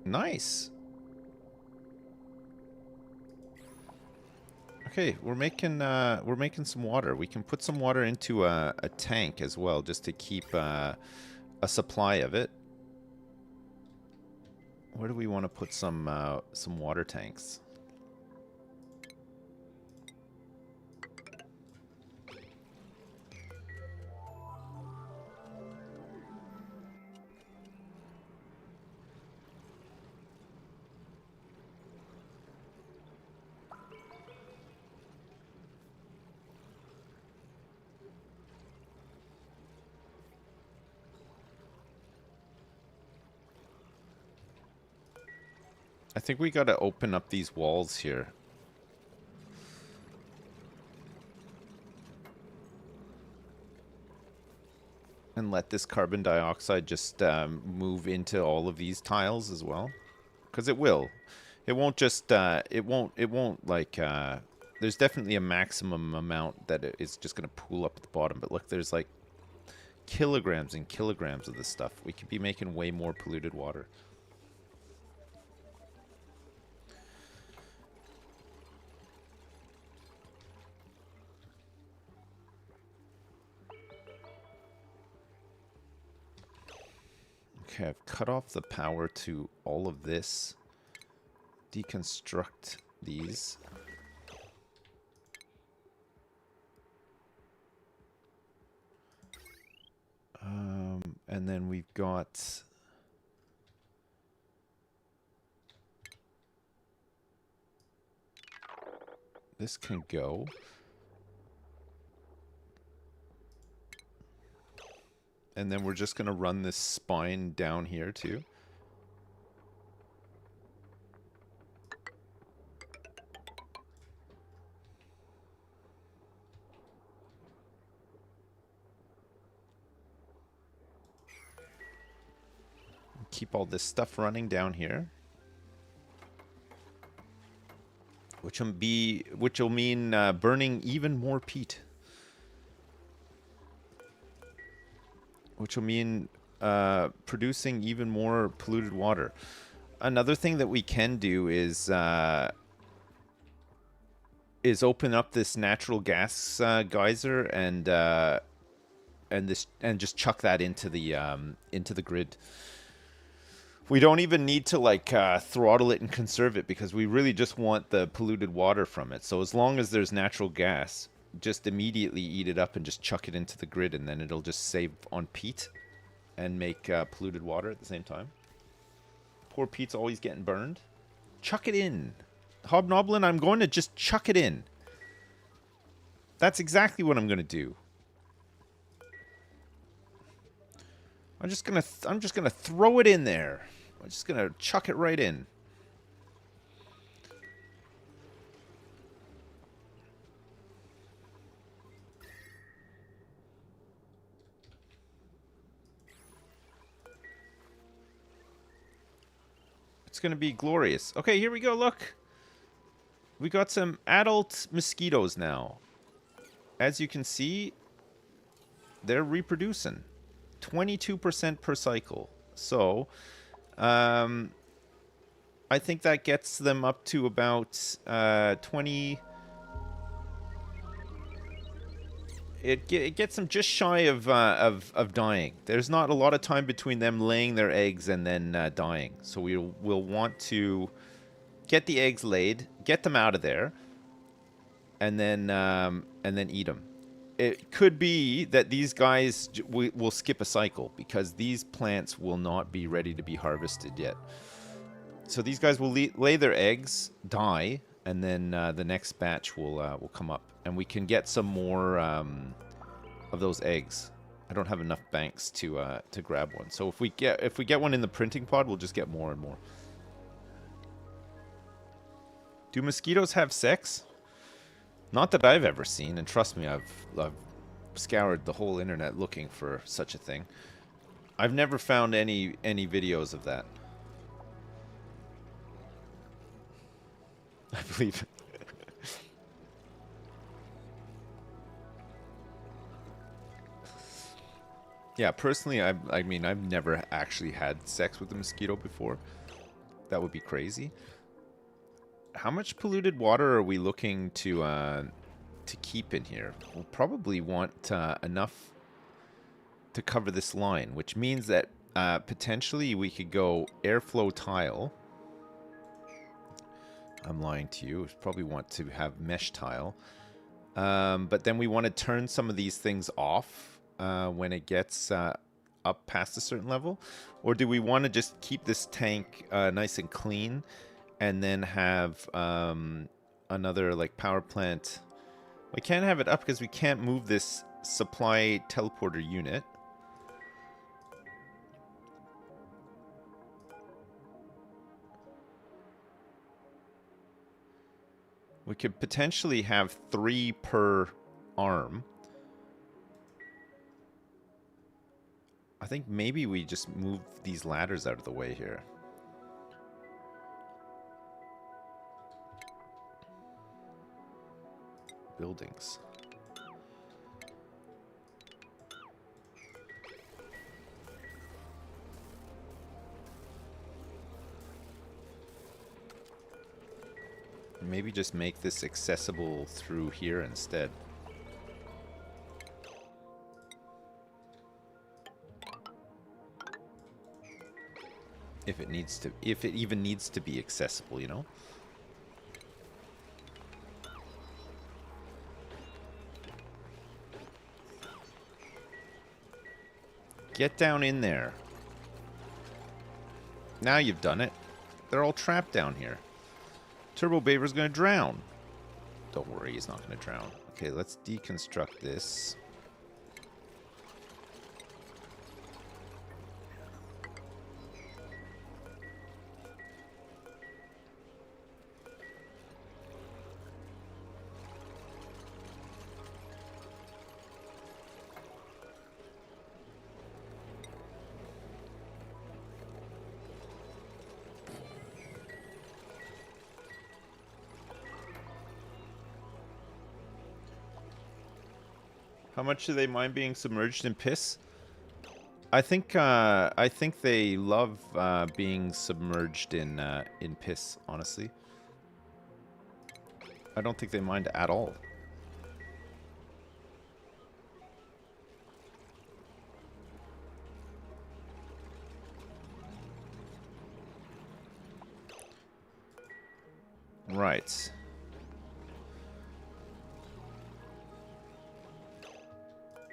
Nice. Okay, we're making some water. We can put some water into a tank as well, just to keep a supply of it. Where do we want to put some water tanks? I think we got to open up these walls here. And let this carbon dioxide just move into all of these tiles as well. Because it will. It won't just, it won't like, there's definitely a maximum amount that is just going to pool up at the bottom. But look, there's like kilograms and kilograms of this stuff. We could be making way more polluted water. Okay, I've cut off the power to all of this. Deconstruct these. And then we've got... This can go. And then we're just going to run this spine down here too. Keep all this stuff running down here. Which will mean burning even more peat. Which will mean producing even more polluted water. Another thing that we can do is open up this natural gas geyser and just chuck that into the grid. We don't even need to like throttle it and conserve it because we really just want the polluted water from it. So as long as there's natural gas, just immediately eat it up and just chuck it into the grid, and then it'll just save on peat and make polluted water at the same time. Poor peat's always getting burned. Chuck it in. Hobnoblin, I'm going to just chuck it in. That's exactly what I'm going to do. I'm just going to throw it in there. I'm just going to chuck it right in. It's going to be glorious. Okay, here we go. Look. We got some adult mosquitoes now. As you can see, they're reproducing. 22% per cycle. So, I think that gets them up to about 20... It gets them just shy of dying. There's not a lot of time between them laying their eggs and then dying. So we'll want to get the eggs laid, get them out of there, and then eat them. It could be that these guys will skip a cycle because these plants will not be ready to be harvested yet. So these guys will lay their eggs, die, and then the next batch will come up, and we can get some more of those eggs. I don't have enough banks to grab one, so if we get one in the printing pod, we'll just get more and more. Do mosquitoes have sex? Not that I've ever seen, and trust me, I've scoured the whole internet looking for such a thing. I've never found any videos of that. I believe it. Yeah, personally, I mean, I've never actually had sex with a mosquito before. That would be crazy. How much polluted water are we looking to keep in here? We'll probably want enough to cover this line, which means that potentially we could go airflow tile. I'm lying to you. We probably want to have mesh tile. But then we want to turn some of these things off when it gets up past a certain level. Or do we want to just keep this tank nice and clean and then have another like power plant? We can't have it up because we can't move this supply teleporter unit. We could potentially have 3 per arm. I think maybe we just move these ladders out of the way here. Buildings. Maybe just make this accessible through here instead. If it needs to, if it even needs to be accessible, you know? Get down in there. Now you've done it. They're all trapped down here. Turbo Baver's gonna drown. Don't worry, he's not gonna drown. Okay, let's deconstruct this. How much do they mind being submerged in piss? I think they love being submerged in piss. Honestly, I don't think they mind at all. Right.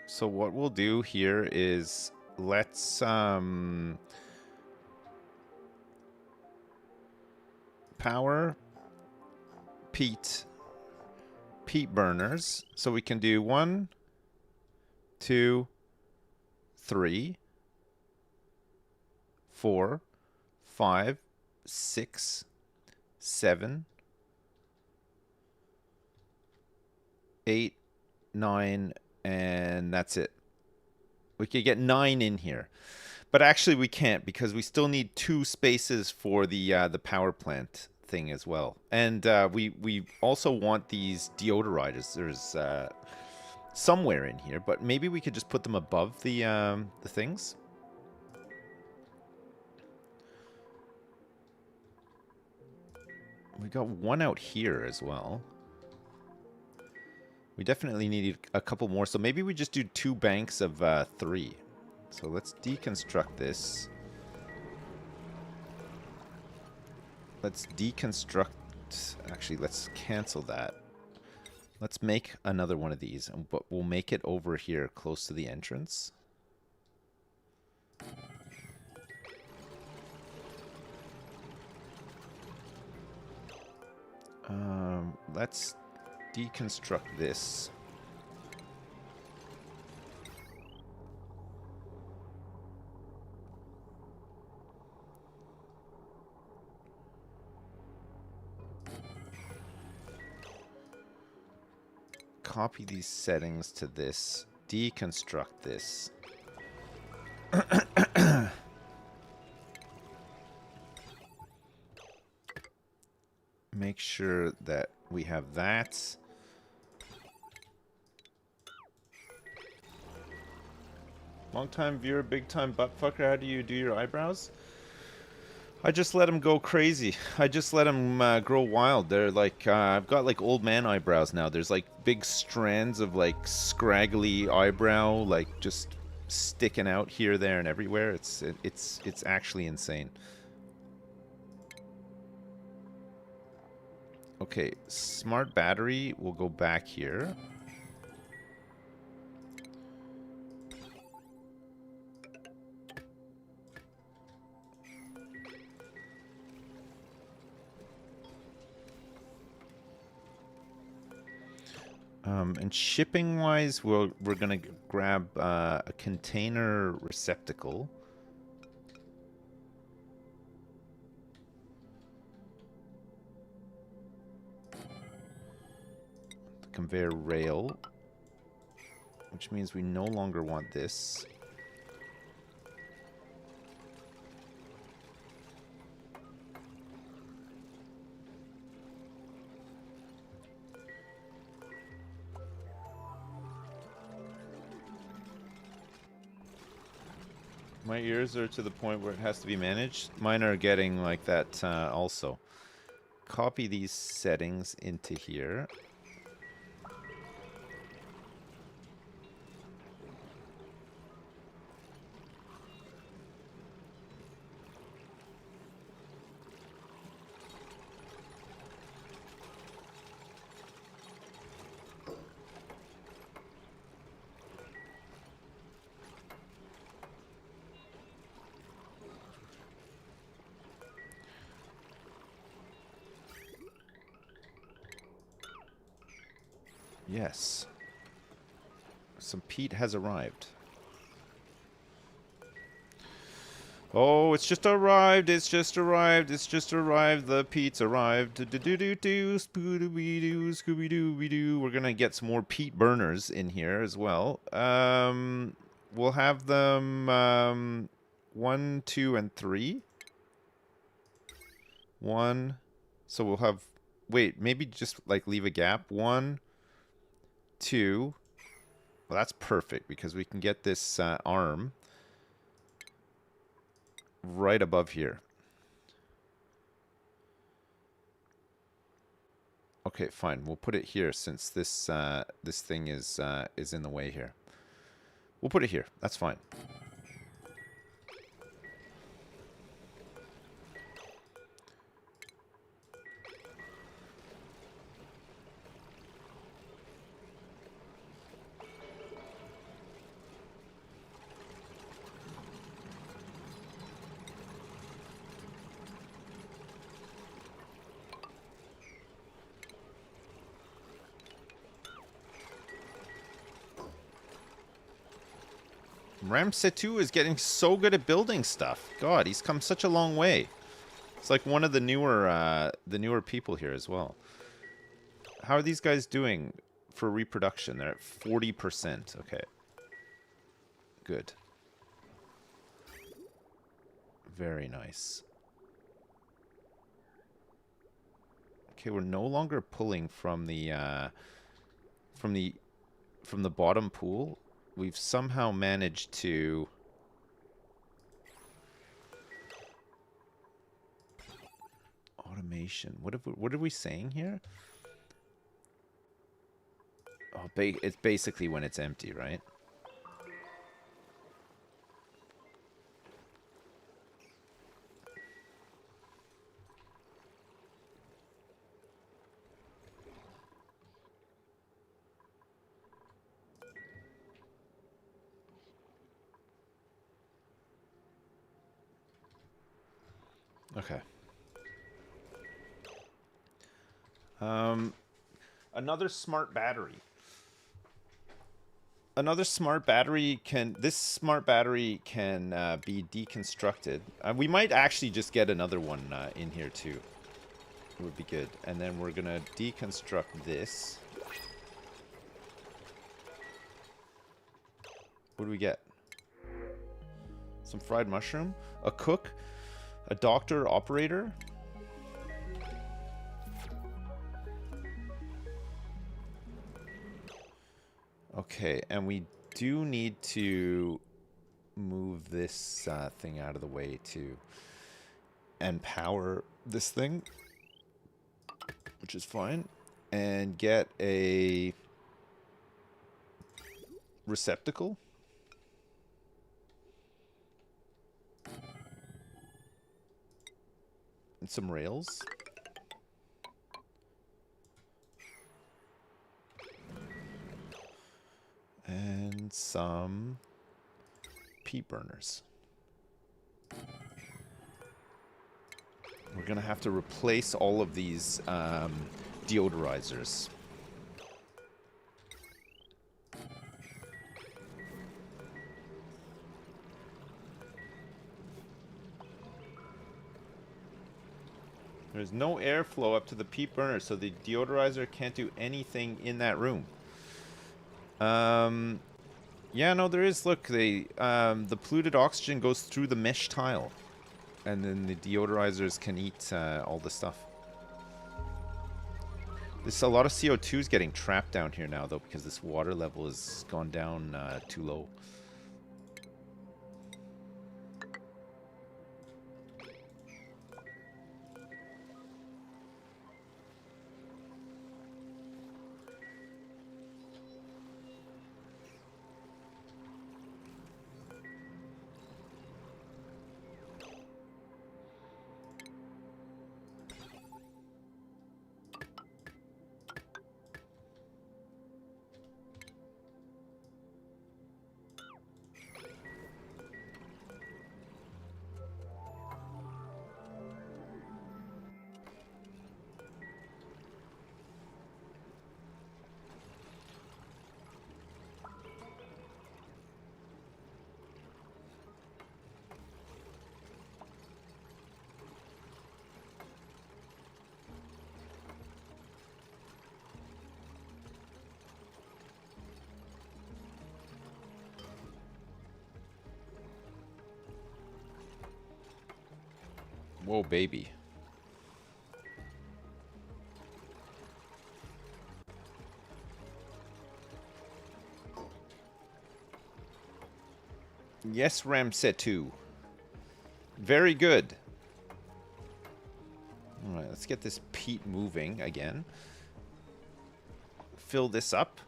So what we'll do here is let's power peat burners. So we can do 1, 2, 3, 4, 5, 6, 7, 8, 9, and that's it. We could get 9 in here. But actually we can't because we still need 2 spaces for the power plant thing as well. And we also want these deodorizers somewhere in here, but maybe we could just put them above the things. We got 1 out here as well. We definitely need a couple more, so maybe we just do 2 banks of 3. So let's deconstruct this. Let's deconstruct... Actually, let's cancel that. Let's make another one of these, but we'll make it over here close to the entrance. Let's deconstruct this. Copy these settings to this. Deconstruct this. Make sure that we have that. Long time viewer, big time butt fucker. How do you do your eyebrows? I just let them go crazy. I just let them grow wild. They're like, I've got like old man eyebrows now. There's like big strands of like scraggly eyebrow, like just sticking out here, there, and everywhere. It's actually insane. Okay, smart battery will go back here. And shipping-wise, we're gonna grab a container receptacle. The conveyor rail, which means we no longer want this. My ears are to the point where it has to be managed. Mine are getting like that also. Copy these settings into here. Yes. Some peat has arrived. Oh, it's just arrived. It's just arrived. It's just arrived. The peat's arrived. Do-do-do-do-do. Scooby-doo. Scooby-doo-be-doo. We're going to get some more peat burners in here as well. We'll have them 1, 2, and 3. 1. So we'll have... Wait, maybe just like leave a gap. 1, 2. Well, that's perfect because we can get this arm right above here. Okay, fine. We'll put it here since this this thing is in the way here. We'll put it here. That's fine. Ramsetu is getting so good at building stuff. God, he's come such a long way. It's like one of the newer people here as well. How are these guys doing for reproduction? They're at 40%. Okay. Good. Very nice. Okay, we're no longer pulling from the bottom pool. We've somehow managed to automation. What are we saying here? Oh, it's basically when it's empty, right? Okay. Another smart battery. This smart battery can be deconstructed. We might actually just get another one in here too. It would be good. And then we're gonna deconstruct this. What do we get? Some fried mushroom, a cook, a doctor, operator. Okay, and we do need to move this thing out of the way too. and power this thing, which is fine, and get a receptacle. And some rails. And some peat burners. We're going to have to replace all of these deodorizers. There's no airflow up to the peat burner, so the deodorizer can't do anything in that room. Yeah, no, there is. Look, the polluted oxygen goes through the mesh tile, and then the deodorizers can eat all the stuff. There's a lot of CO2 is getting trapped down here now, though, because this water level has gone down too low. Whoa, baby. Yes, Ramsetu. Very good. Alright, let's get this peat moving again. Fill this up.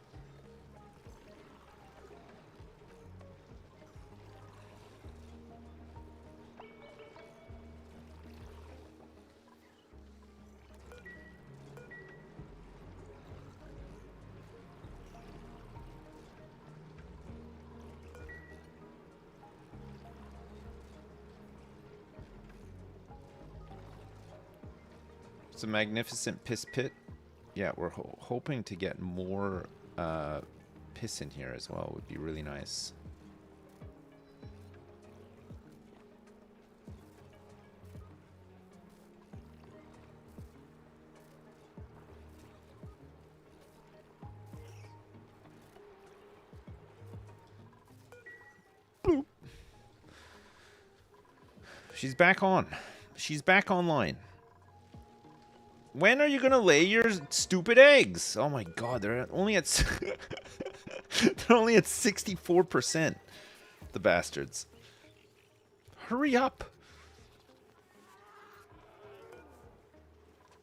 It's a magnificent piss pit. Yeah, we're hoping to get more piss in here as well. Would be really nice. Bloop. She's back on. She's back online. When are you gonna lay your stupid eggs? Oh my god, they're only at they're only at 64%. The bastards. Hurry up.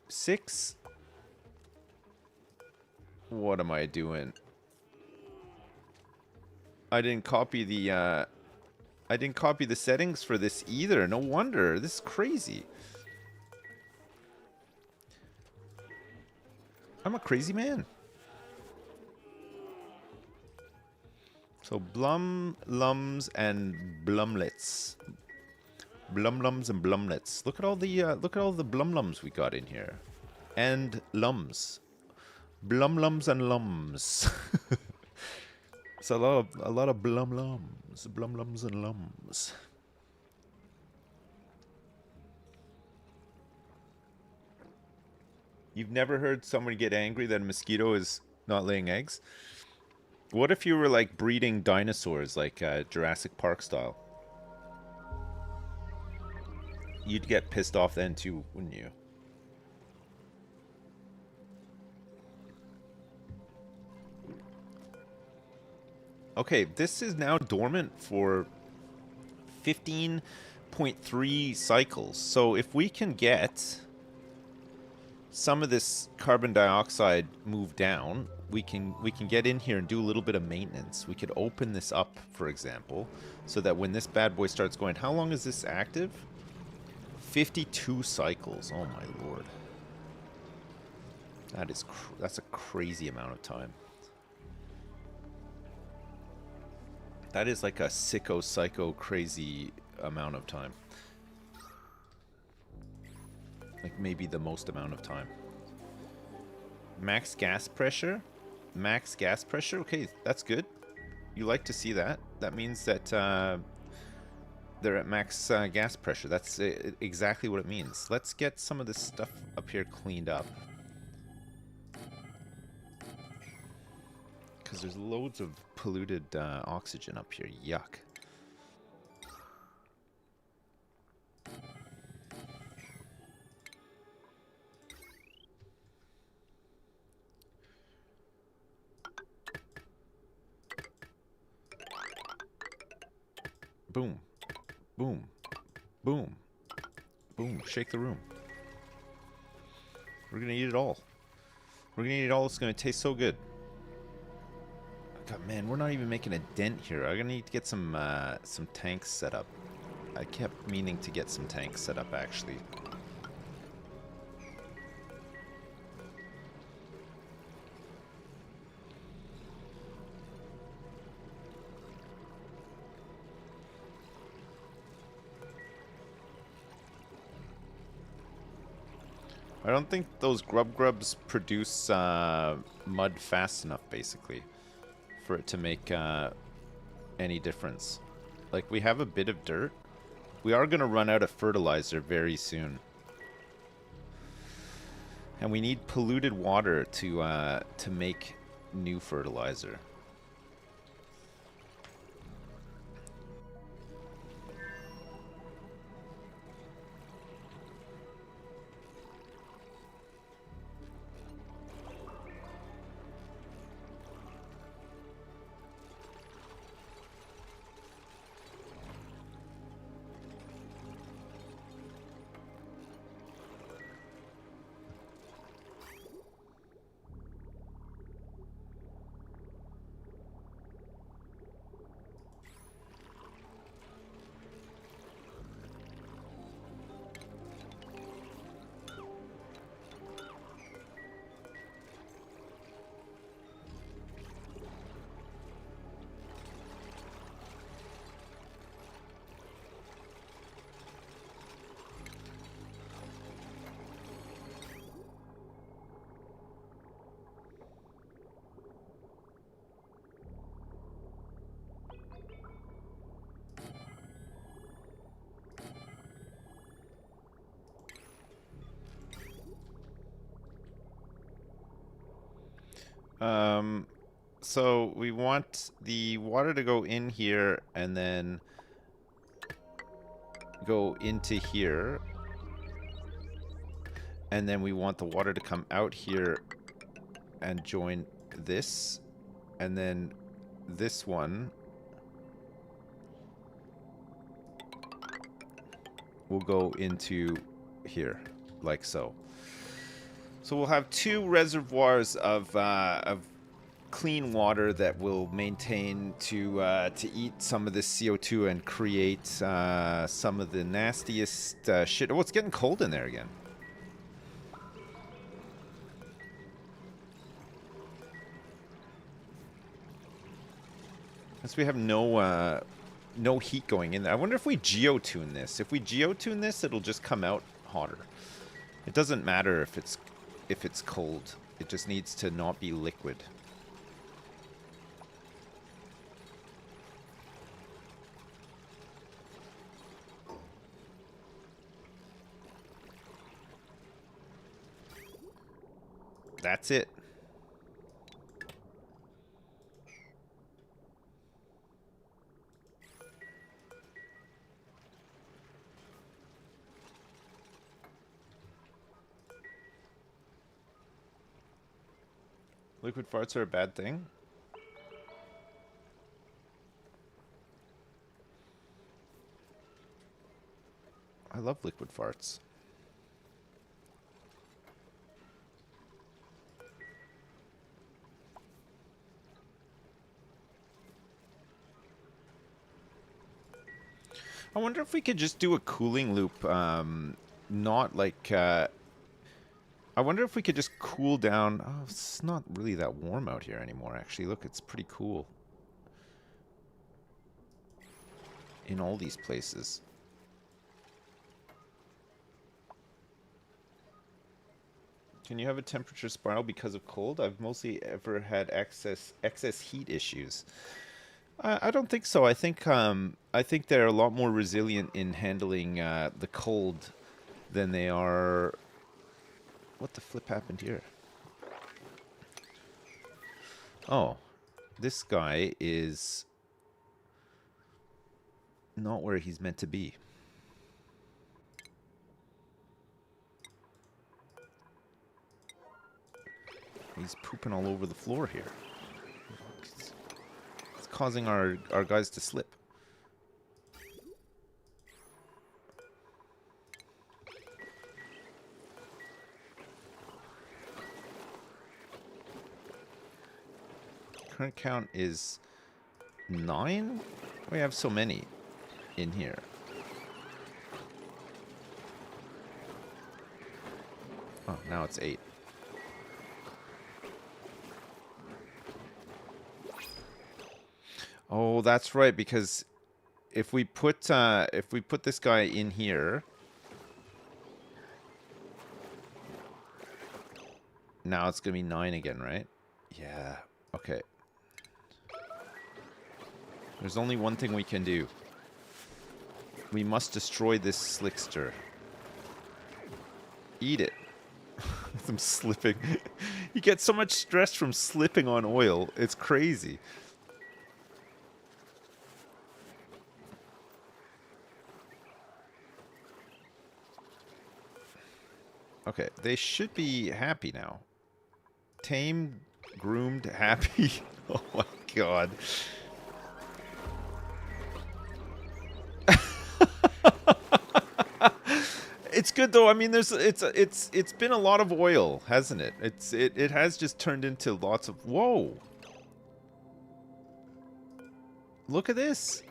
6. What am I doing? I didn't copy the settings for this either. No wonder. This is crazy. I'm a crazy man. So blum, lums, and blumlets. Blumlums and blumlets. Look at all the blumlums we got in here, and lums, blumlums and lums. It's a lot of blumlums and lums. You've never heard someone get angry that a mosquito is not laying eggs? What if you were like breeding dinosaurs, like Jurassic Park style? You'd get pissed off then too, wouldn't you? Okay, this is now dormant for 15.6 1.3 cycles. So if we can get some of this carbon dioxide moved down, we can get in here and do a little bit of maintenance. We could open this up, for example, so that when this bad boy starts going, how long is this active? 52 cycles. Oh my lord. That's a crazy amount of time. That is like a sicko, psycho, crazy amount of time. Like maybe the most amount of time. Max gas pressure? Max gas pressure? Okay, that's good. You like to see that. That means that they're at max gas pressure. That's exactly what it means. Let's get some of this stuff up here cleaned up. Because there's loads of polluted oxygen up here. Yuck. Boom. Boom. Boom. Boom. Shake the room. We're gonna eat it all. We're gonna eat it all. It's gonna taste so good. God, man, we're not even making a dent here. I'm gonna need to get some tanks set up. I kept meaning to get some tanks set up, actually. I don't think those grubs produce mud fast enough, basically, for it to make any difference. Like, we have a bit of dirt. We are going to run out of fertilizer very soon. And we need polluted water to make new fertilizer. So we want the water to go in here and then go into here. And then we want the water to come out here and join this. And then this one will go into here, like so. So we'll have two reservoirs of clean water that will maintain to eat some of the CO2 and create some of the nastiest shit. Oh, it's getting cold in there again. Since we have no heat going in there. I wonder if we geotune this. If we geotune this, it'll just come out hotter. It doesn't matter if it's cold. It just needs to not be liquid. That's it. Liquid farts are a bad thing? I love liquid farts. I wonder if we could just do a cooling loop, not like, I wonder if we could just cool down. Oh, it's not really that warm out here anymore, actually. Look, it's pretty cool in all these places. Can you have a temperature spiral because of cold? I've mostly ever had excess heat issues. I don't think so. I think they're a lot more resilient in handling the cold than they are. What the flip happened here? Oh, this guy is not where he's meant to be. He's pooping all over the floor here. It's causing our guys to slip. Current count is 9? We have so many in here. Oh, now it's 8. Oh, that's right, because if we put this guy in here, now it's gonna be 9 again, right? Yeah. Okay. There's only one thing we can do. We must destroy this slickster. Eat it. I'm slipping. You get so much stress from slipping on oil. It's crazy. Okay, they should be happy now. Tame, groomed, happy. Oh my god. It's good though. I mean, it's been a lot of oil, hasn't it? It has just turned into lots of whoa. Look at this.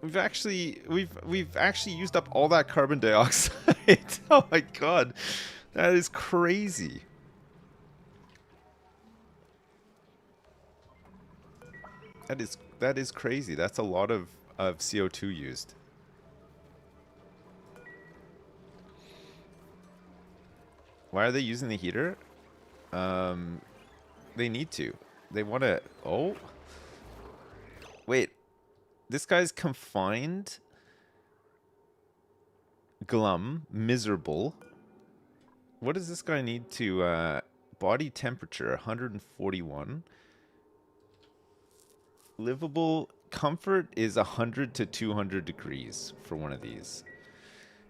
We've actually used up all that carbon dioxide. Oh my god. That is crazy. That is crazy. That's a lot of CO2 used. Why are they using the heater? They need to. They want to. Oh, wait. This guy's confined. Glum, miserable. What does this guy need to? Body temperature 141. Livable comfort is 100 to 200 degrees for one of these.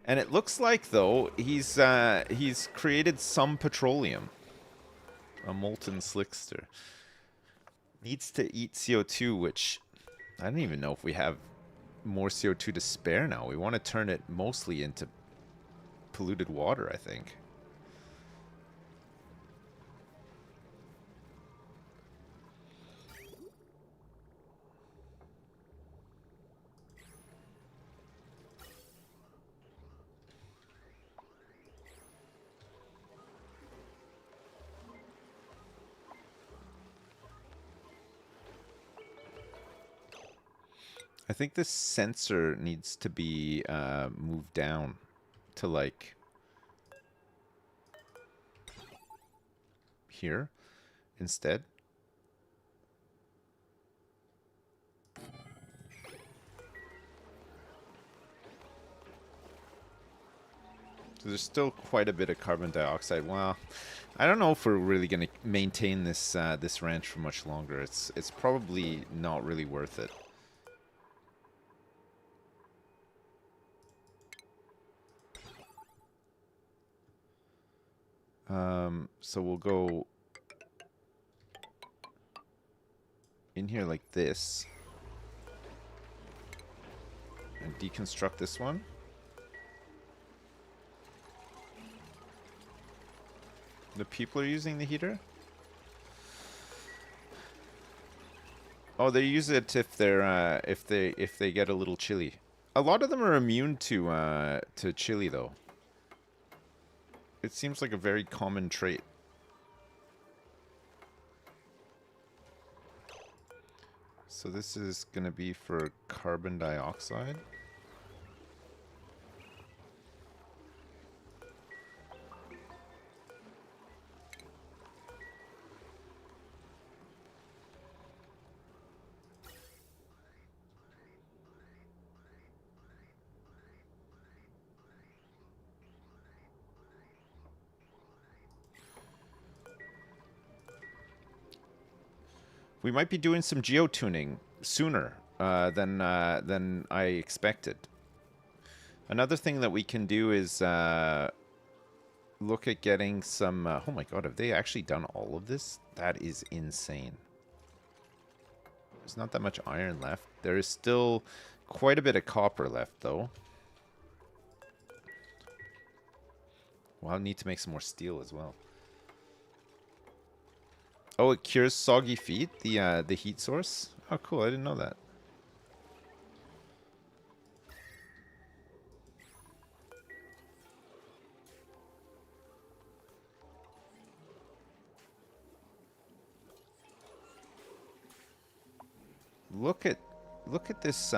And it looks like, though, he's created some petroleum. A molten slickster. Needs to eat CO2, which I don't even know if we have more CO2 to spare now. We want to turn it mostly into polluted water, I think. I think this sensor needs to be moved down to like here instead. So there's still quite a bit of carbon dioxide. Well, I don't know if we're really going to maintain this this ranch for much longer. It's probably not really worth it. So we'll go in here like this. And deconstruct this one. The people are using the heater? Oh, they use it if they're if they get a little chilly. A lot of them are immune to chili though. It seems like a very common trait. So this is going to be for carbon dioxide. We might be doing some geotuning sooner than I expected. Another thing that we can do is look at getting some... oh my god, have they actually done all of this? That is insane. There's not that much iron left. There is still quite a bit of copper left, though. Well, I'll need to make some more steel as well. Oh, it cures soggy feet, the heat source? Oh, cool, I didn't know that. Look at this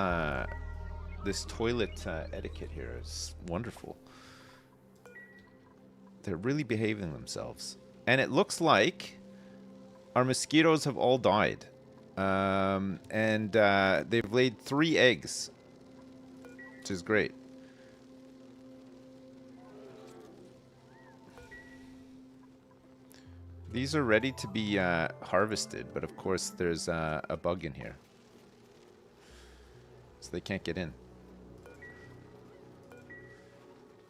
this toilet etiquette here. It's wonderful. They're really behaving themselves. And it looks like our mosquitoes have all died. And they've laid 3 eggs, which is great. These are ready to be harvested, but of course there's a bug in here. So they can't get in.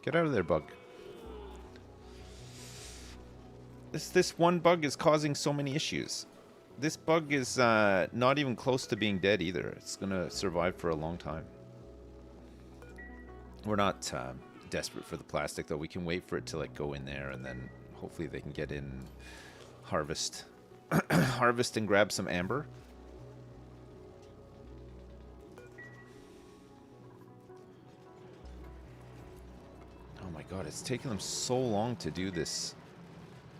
Get out of there, bug. This one bug is causing so many issues. This bug is not even close to being dead either. It's gonna survive for a long time. We're not desperate for the plastic though. We can wait for it to like go in there, and then hopefully they can get in, harvest, harvest and grab some amber. Oh my god, it's taking them so long to do this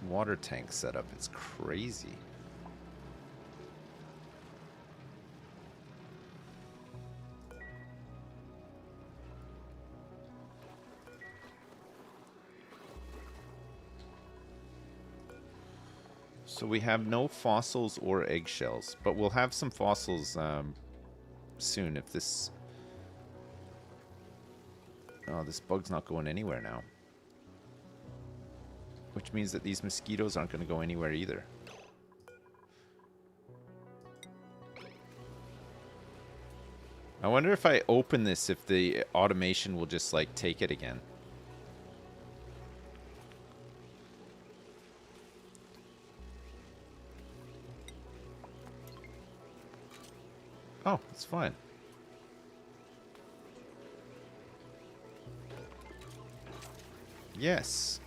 water tank setup. It's crazy. So we have no fossils or eggshells, but we'll have some fossils soon if this... Oh, this bug's not going anywhere now. Which means that these mosquitoes aren't going to go anywhere either. I wonder if I open this, if the automation will just, like, take it again. Oh, it's fine. Yes.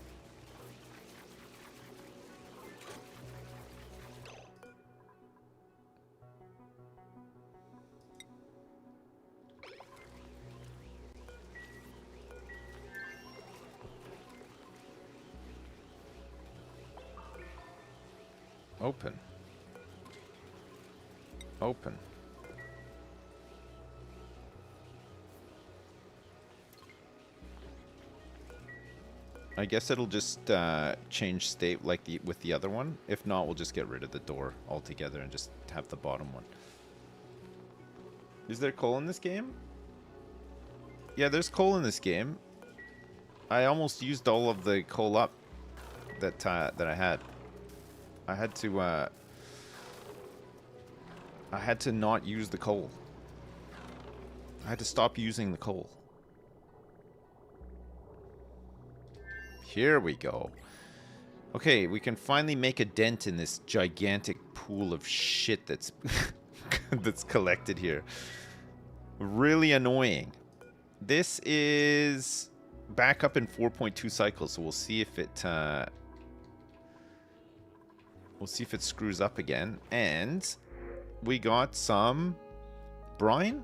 Open. Open. I guess it'll just change state like with the other one. If not, we'll just get rid of the door altogether and just have the bottom one. Is there coal in this game? Yeah, there's coal in this game. I almost used all of the coal up that I had. I had to not use the coal. I had to stop using the coal. Here we go. Okay, we can finally make a dent in this gigantic pool of shit that's that's collected here. Really annoying. This is back up in 4.2 cycles, so we'll see if it screws up again. And we got some brine,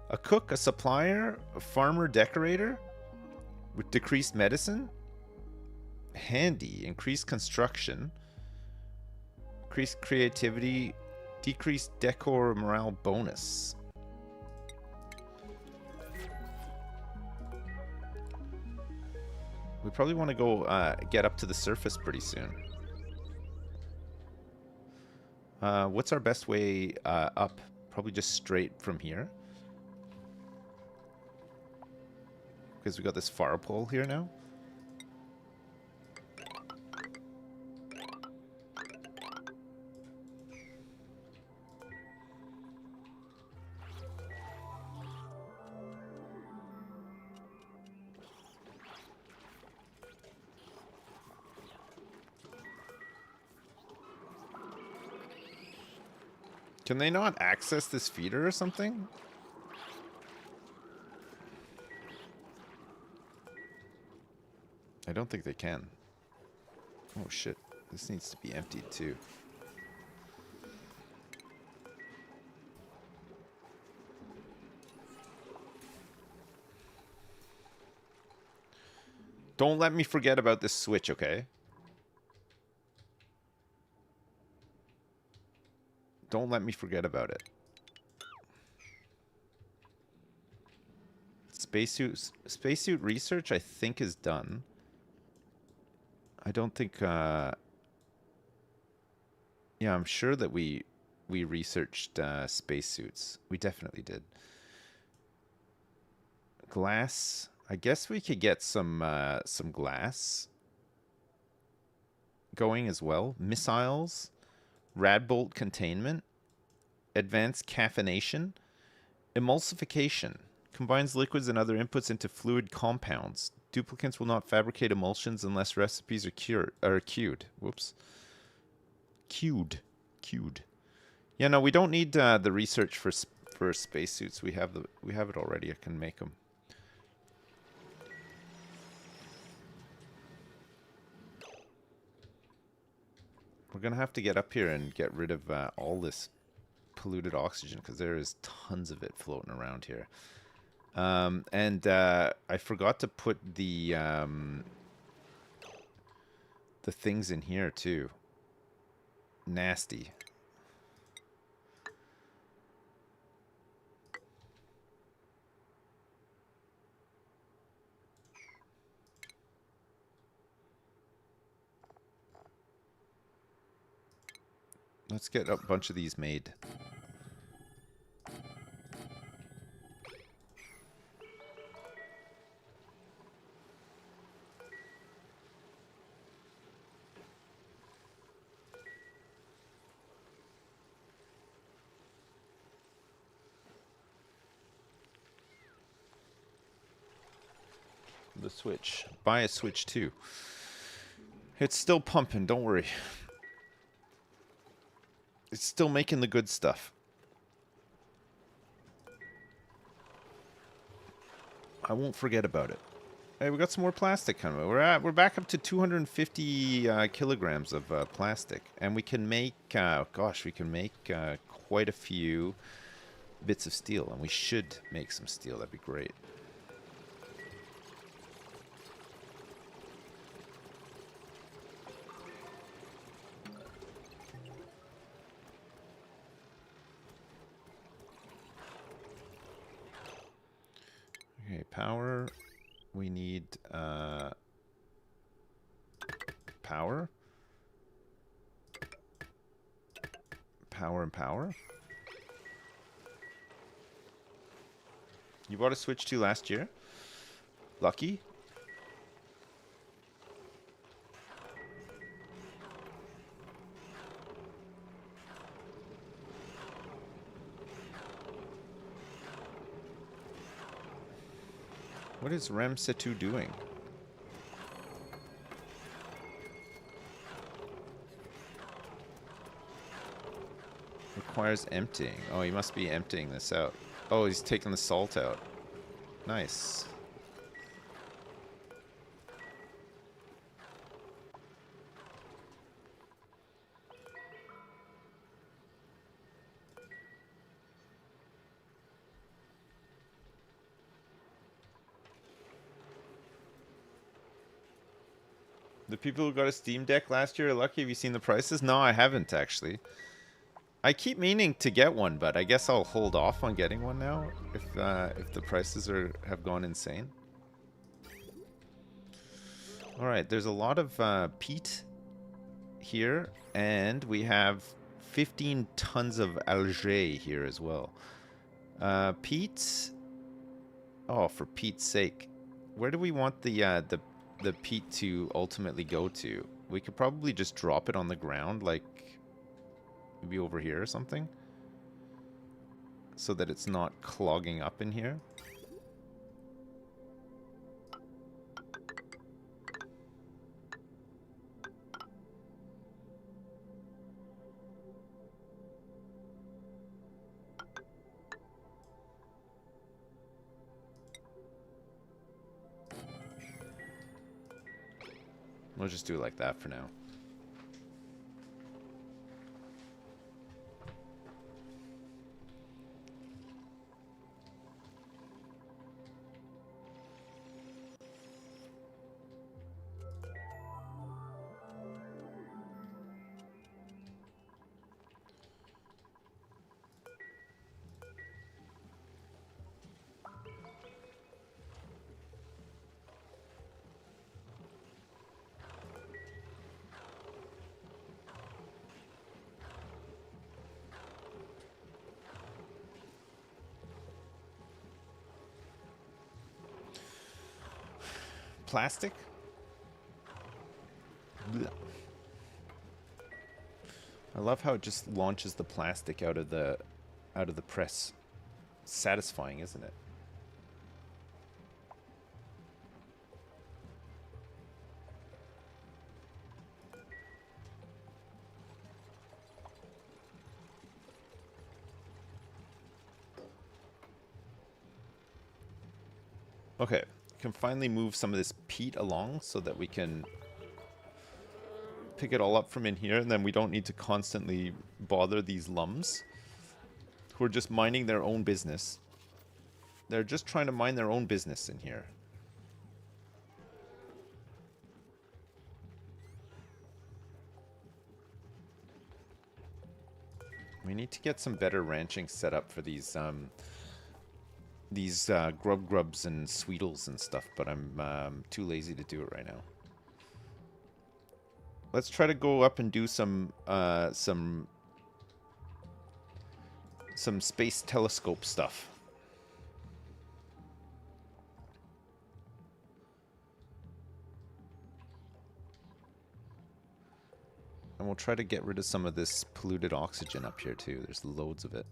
a cook, a supplier, a farmer decorator with decreased medicine. Handy, increased construction, increased creativity, decreased decor morale bonus. We probably want to go get up to the surface pretty soon. What's our best way up? Probably just straight from here. Because we got this far pole here now. Can they not access this feeder or something? I don't think they can. Oh shit, this needs to be emptied too. Don't let me forget about this switch, okay? Don't let me forget about it. Spacesuit research, I think, is done. I don't think... yeah, I'm sure that we researched spacesuits. We definitely did. Glass. I guess we could get some glass going as well. Missiles. Radbolt containment. Advanced caffeination. Emulsification. Combines liquids and other inputs into fluid compounds. Duplicants will not fabricate emulsions unless recipes are queued. Whoops. Queued. Yeah, no, we don't need the research for spacesuits. We have it already. I can make them. We're gonna have to get up here and get rid of all this polluted oxygen because there is tons of it floating around here. And I forgot to put the things in here too. Nasty. Let's get a bunch of these made. The switch. Buy a switch too. It's still pumping, don't worry. It's still making the good stuff. I won't forget about it. Hey, we got some more plastic coming. We're back up to 250 kilograms of plastic, and we can make we can make quite a few bits of steel, and we should make some steel. That'd be great. Okay, power. We need power. Power and power. You bought a Switch 2 last year? Lucky? What is Rem Setu doing? Requires emptying. Oh, he must be emptying this out. Oh, he's taking the salt out. Nice. The people who got a Steam Deck last year are lucky. Have you seen the prices? No, I haven't actually. I keep meaning to get one, but I guess I'll hold off on getting one now if the prices have gone insane. All right, there's a lot of peat here, and we have 15 tons of algae here as well. Peat. Oh, for Pete's sake, where do we want the peat to ultimately go to? We could probably just drop it on the ground, like maybe over here or something, so that it's not clogging up in here. We'll just do it like that for now. Plastic? Blech. I love how it just launches the plastic out of the press. Satisfying, isn't it? Okay, can finally move some of this peat along so that we can pick it all up from in here, and then we don't need to constantly bother these lums who are just minding their own business. They're just trying to mind their own business in here. We need to get some better ranching set up for these grubs and sweetles and stuff, but I'm too lazy to do it right now. Let's try to go up and do some space telescope stuff. And we'll try to get rid of some of this polluted oxygen up here too. There's loads of it.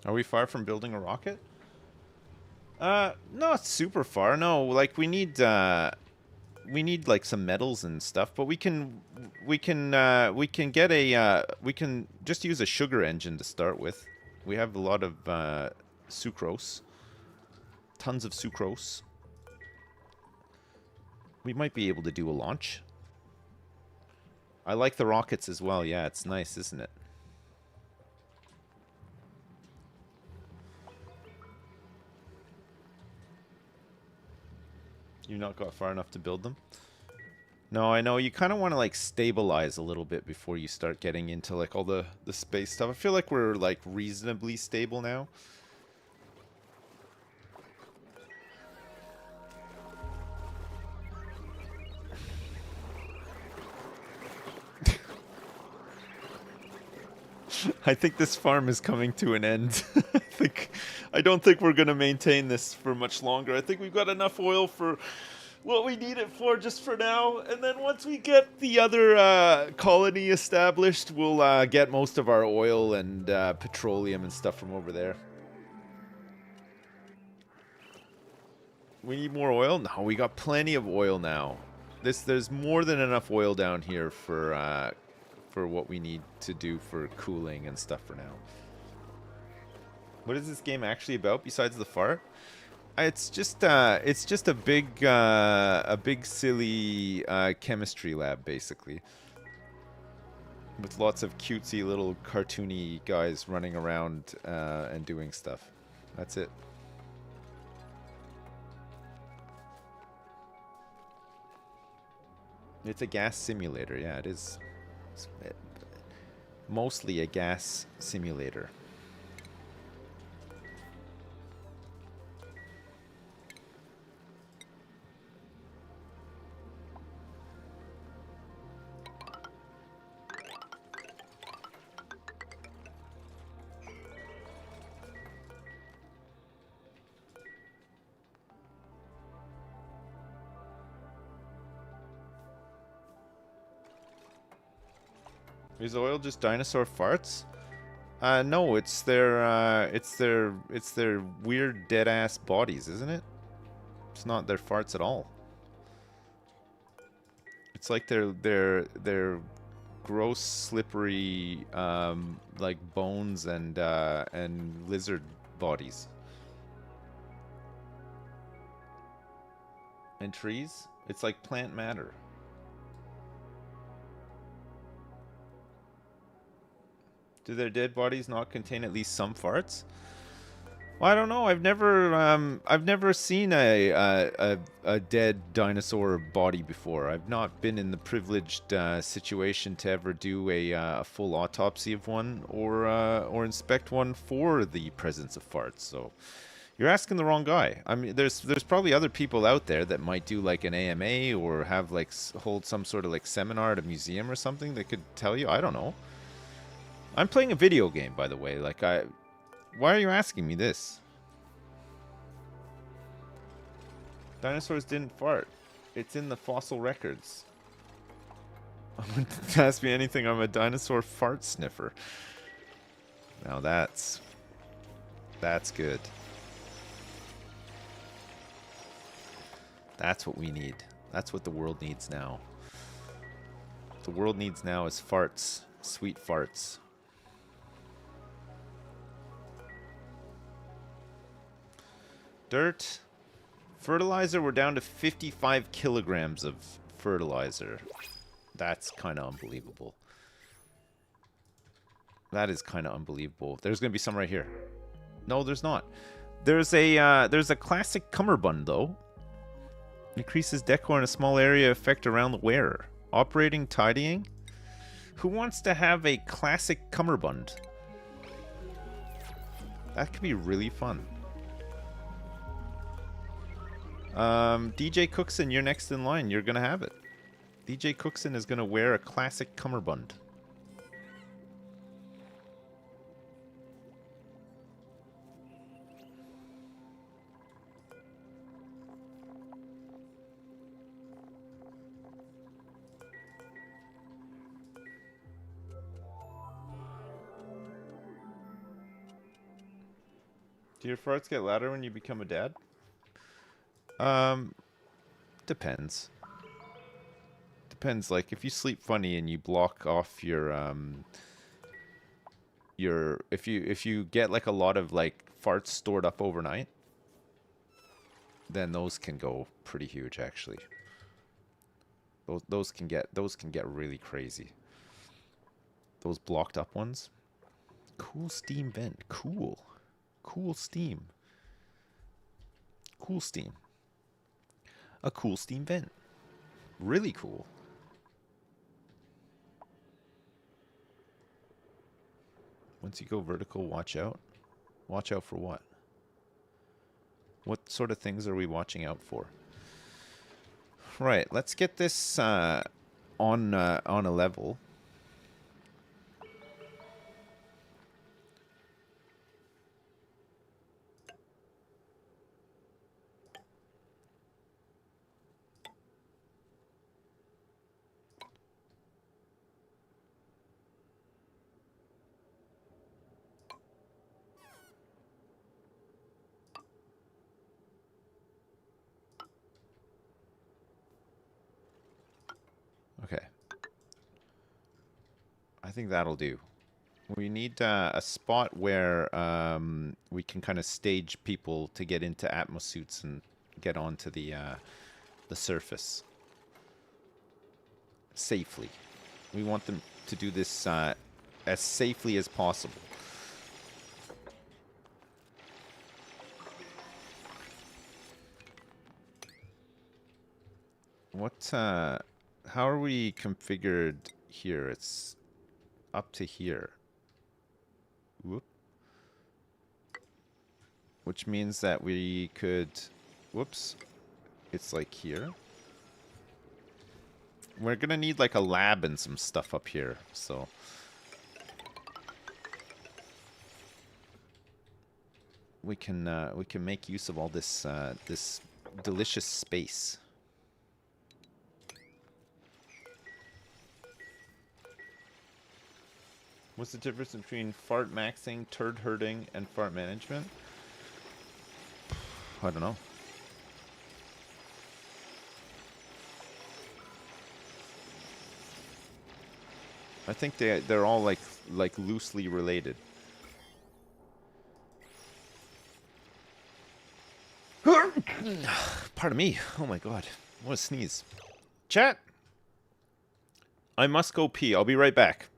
Are we far from building a rocket? Not super far. No, like we need like some metals and stuff, but we can get a we can just use a sugar engine to start with. We have a lot of sucrose. Tons of sucrose. We might be able to do a launch. I like the rockets as well. Yeah, it's nice, isn't it? You've not got far enough to build them? No, I know. You kind of want to, like, stabilize a little bit before you start getting into, like, all the space stuff. I feel like we're, like, reasonably stable now. I think this farm is coming to an end. I don't think we're going to maintain this for much longer. I think we've got enough oil for what we need it for just for now, and then once we get the other colony established, we'll get most of our oil and petroleum and stuff from over there. We need more oil? No, we got plenty of oil now. There's more than enough oil down here for what we need to do for cooling and stuff for now. What is this game actually about besides the fart? It's just a big silly chemistry lab basically, with lots of cutesy little cartoony guys running around and doing stuff. That's it. It's a gas simulator. Yeah, it is. It's mostly a gas simulator. Is oil just dinosaur farts? No, it's their weird dead ass bodies, isn't it? It's not their farts at all. It's like their gross, slippery, like bones and lizard bodies. And trees? It's like plant matter. Do their dead bodies not contain at least some farts? Well, I don't know. I've never seen a dead dinosaur body before. I've not been in the privileged situation to ever do a full autopsy of one or inspect one for the presence of farts. So you're asking the wrong guy. I mean, there's probably other people out there that might do like an AMA or have like hold some sort of like seminar at a museum or something that could tell you. I don't know. I'm playing a video game, by the way. Like, why are you asking me this? Dinosaurs didn't fart. It's in the fossil records. Ask me anything, I'm a dinosaur fart sniffer. Now that's good. That's what we need. That's what the world needs now. What the world needs now is farts. Sweet farts. Dirt. Fertilizer, we're down to 55 kilograms of fertilizer. That's kind of unbelievable. That is kind of unbelievable. There's going to be some right here. No, there's not. There's a classic cummerbund, though. Increases decor in a small area effect around the wearer. Operating tidying. Who wants to have a classic cummerbund? That could be really fun. DJ Cookson, you're next in line. You're gonna have it. DJ Cookson is gonna wear a classic cummerbund. Do your farts get louder when you become a dad? Depends. Depends, like, if you sleep funny and you block off your, if you get, like, a lot of, like, farts stored up overnight, then those can go pretty huge, actually. Those can get really crazy. Those blocked up ones. Cool steam vent. Cool. Cool steam. Cool steam. A cool steam vent. Really cool. Once you go vertical, watch out. Watch out for what? What sort of things are we watching out for? Right, let's get this on a level. think that'll do. We need a spot where we can kind of stage people to get into atmosuits and get onto the surface safely. We want them to do this as safely as possible. How are we configured here? It's up to here. Whoop. Which means that we could, whoops, it's like here. We're gonna need like a lab and some stuff up here, so. We can make use of all this this delicious space. What's the difference between fart maxing, turd herding, and fart management? I don't know. I think they're all like loosely related. Pardon me. Oh my god. What a sneeze. Chat. I must go pee. I'll be right back.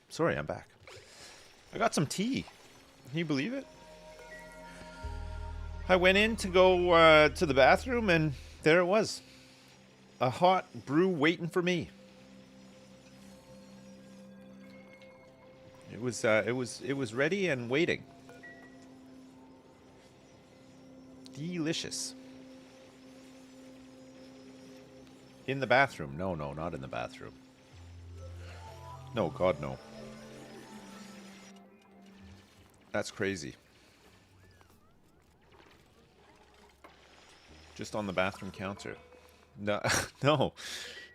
Sorry, I'm back. I got some tea. Can you believe it? I went in to go to the bathroom, and there it was. A hot brew waiting for me. It was ready and waiting. Delicious. In the bathroom. No, not in the bathroom. No, God, no. That's crazy. Just on the bathroom counter. No,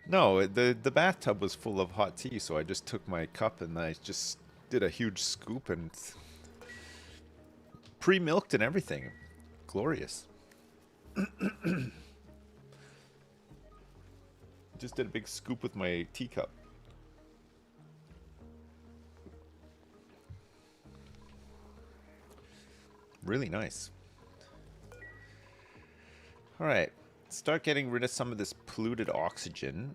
no. The bathtub was full of hot tea, so I just took my cup and I just did a huge scoop and pre-milked and everything. Glorious. Just did a big scoop with my teacup. Really nice. All right, start getting rid of some of this polluted oxygen.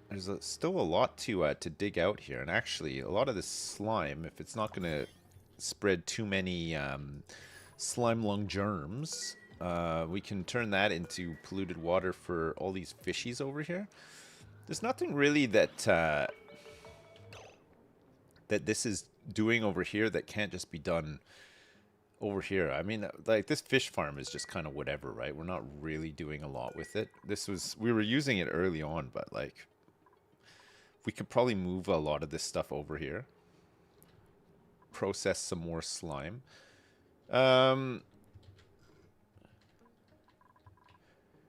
There's still a lot to dig out here, and actually, a lot of this slime, if it's not going to spread too many slime lung germs, we can turn that into polluted water for all these fishies over here. There's nothing really that that this is doing over here that can't just be done over here. I mean, like, this fish farm is just kind of whatever, right? We're not really doing a lot with it. We were using it early on, but like, we could probably move a lot of this stuff over here. Process some more slime.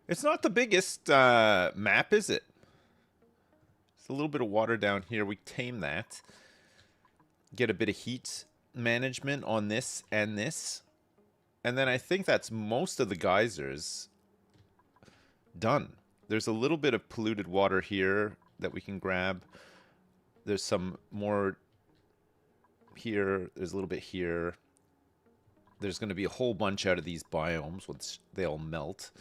It's not the biggest map, is it? It's a little bit of water down here. We tame that. Get a bit of heat management on this and this. And then I think that's most of the geysers done. There's a little bit of polluted water here that we can grab. There's some more here. There's a little bit here. There's going to be a whole bunch out of these biomes once they all melt.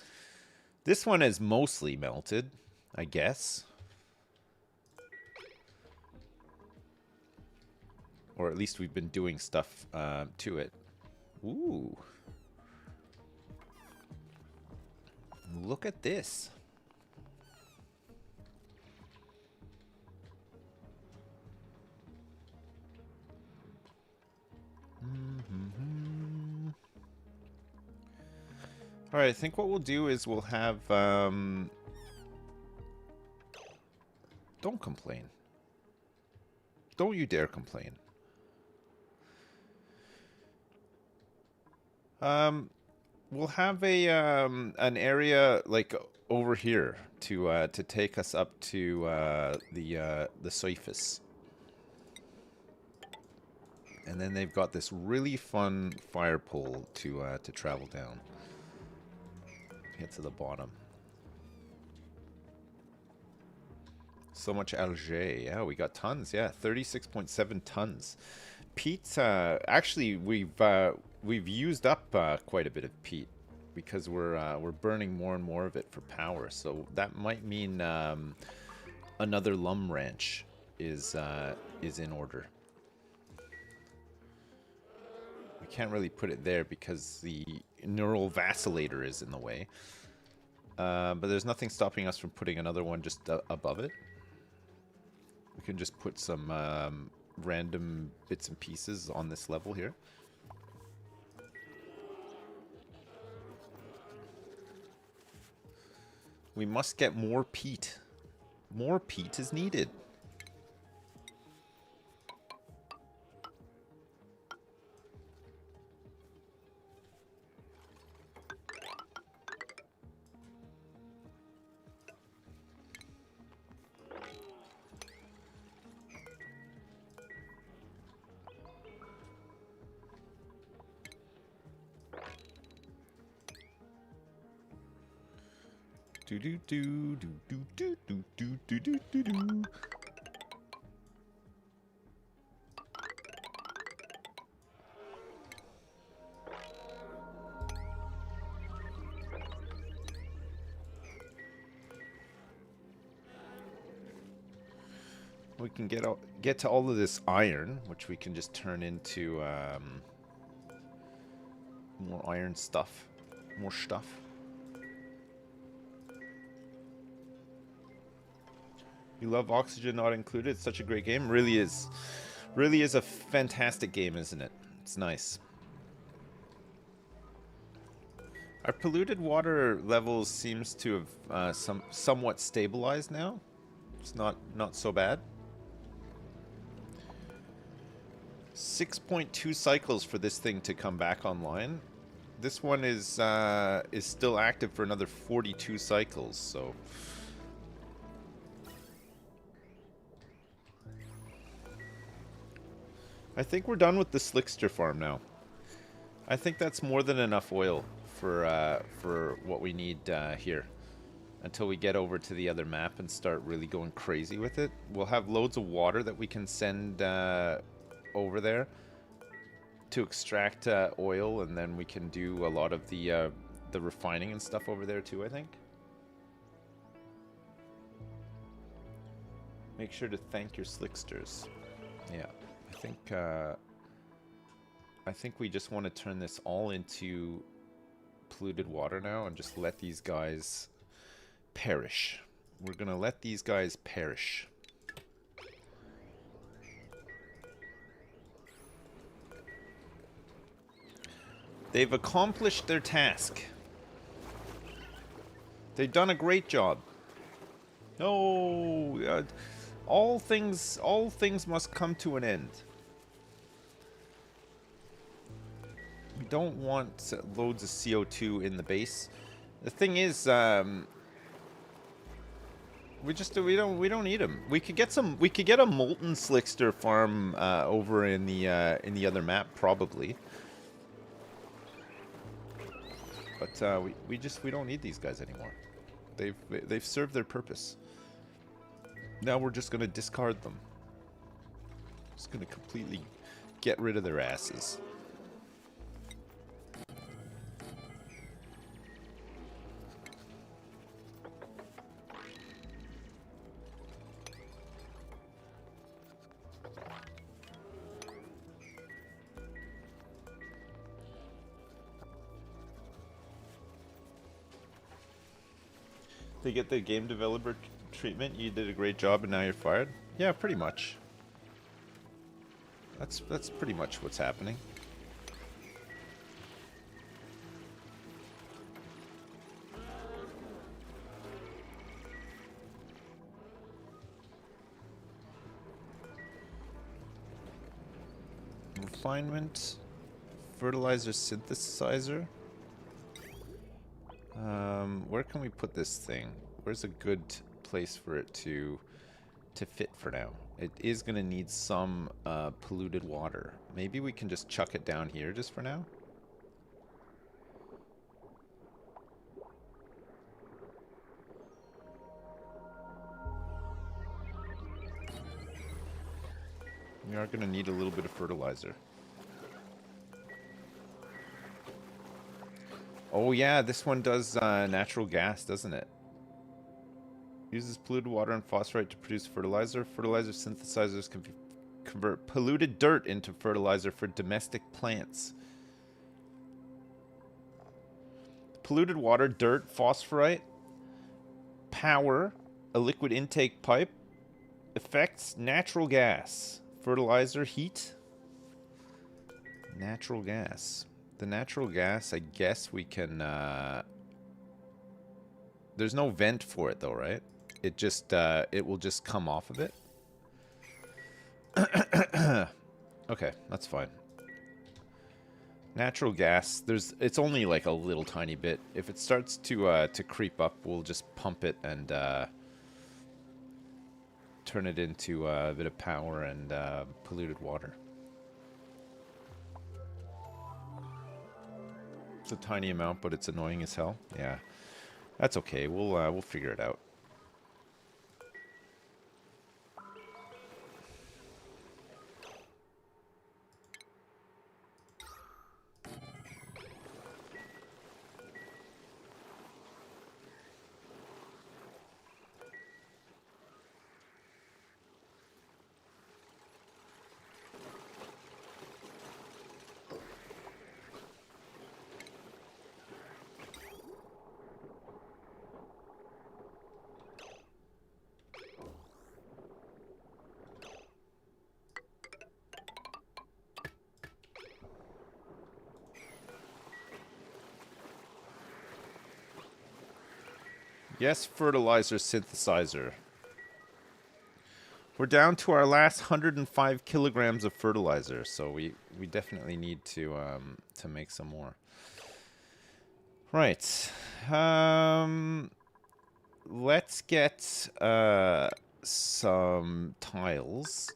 This one is mostly melted, I guess. Or at least we've been doing stuff to it. Ooh. Look at this. All right, I think what we'll do is we'll have... Don't complain. Don't you dare complain. We'll have a an area like over here to take us up to the surface. And then they've got this really fun fire pole to travel down. Get to the bottom. So much algae. Yeah, we got tons. Yeah, 36.7 tons. Peat. Actually, we've used up quite a bit of peat because we're burning more and more of it for power. So that might mean another lum ranch is in order. We can't really put it there because the neural vacillator is in the way. But there's nothing stopping us from putting another one just above it. We can just put some random bits and pieces on this level here. We must get more peat. More peat is needed. Do do do do do do do do do do do. we can get to all of this iron, which we can just turn into more iron stuff, more stuff. You love Oxygen Not Included. It's such a great game. Really is a fantastic game, isn't it? It's nice. Our polluted water levels seems to have somewhat stabilized now. It's not so bad. 6.2 cycles for this thing to come back online. This one is still active for another 42 cycles, so I think we're done with the Slickster farm now. I think that's more than enough oil for what we need here. Until we get over to the other map and start really going crazy with it. We'll have loads of water that we can send over there to extract oil, and then we can do a lot of the refining and stuff over there too, I think. Make sure to thank your Slicksters. Yeah, I think we just want to turn this all into polluted water now and just let these guys perish. We're gonna let these guys perish. They've accomplished their task. They've done a great job. No, all things must come to an end. We don't want loads of CO2 in the base. The thing is, we don't need them. We could get a molten Slickster farm over in the other map probably. But we don't need these guys anymore. They've served their purpose. Now we're just gonna discard them. Just gonna completely get rid of their asses. They get the game developer treatment. You did a great job and now you're fired. Yeah, pretty much. That's pretty much what's happening. Refinement, fertilizer synthesizer. Where can we put this thing? Where's a good place for it to fit for now? It is going to need some polluted water. Maybe we can just chuck it down here just for now. We are going to need a little bit of fertilizer. Oh yeah, this one does natural gas, doesn't it? Uses polluted water and phosphorite to produce fertilizer. Fertilizer synthesizers can convert polluted dirt into fertilizer for domestic plants. Polluted water, dirt, phosphorite, power, a liquid intake pipe, effects, natural gas, fertilizer, heat, natural gas. The natural gas, I guess we can, there's no vent for it though, right? It just, it will just come off of it. Okay, that's fine. Natural gas, it's only like a little tiny bit. If it starts to creep up, we'll just pump it and, turn it into a bit of power and, polluted water. It's a tiny amount, but it's annoying as hell. Yeah, that's okay. We'll figure it out. Yes, fertilizer synthesizer. We're down to our last 105 kilograms of fertilizer, so we definitely need to make some more. Right. Let's get some tiles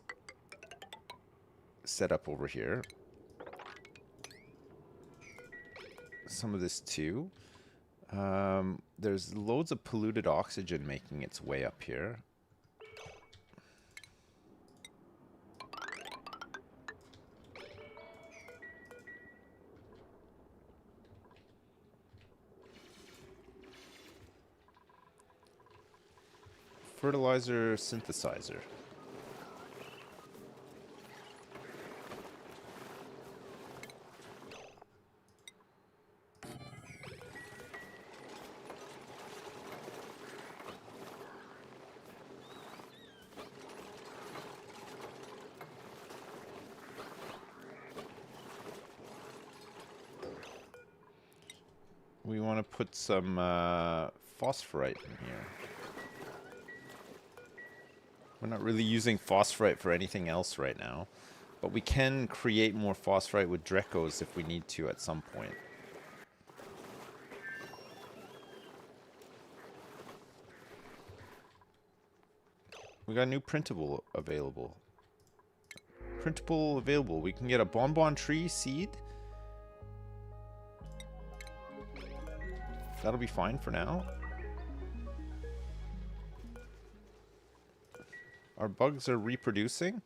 set up over here. Some of this too. There's loads of polluted oxygen making its way up here. Fertilizer synthesizer. We want to put some phosphorite in here. We're not really using phosphorite for anything else right now, but we can create more phosphorite with Drekos if we need to at some point. We got a new printable available. Printable available. We can get a bonbon tree seed. That'll be fine for now. Our bugs are reproducing.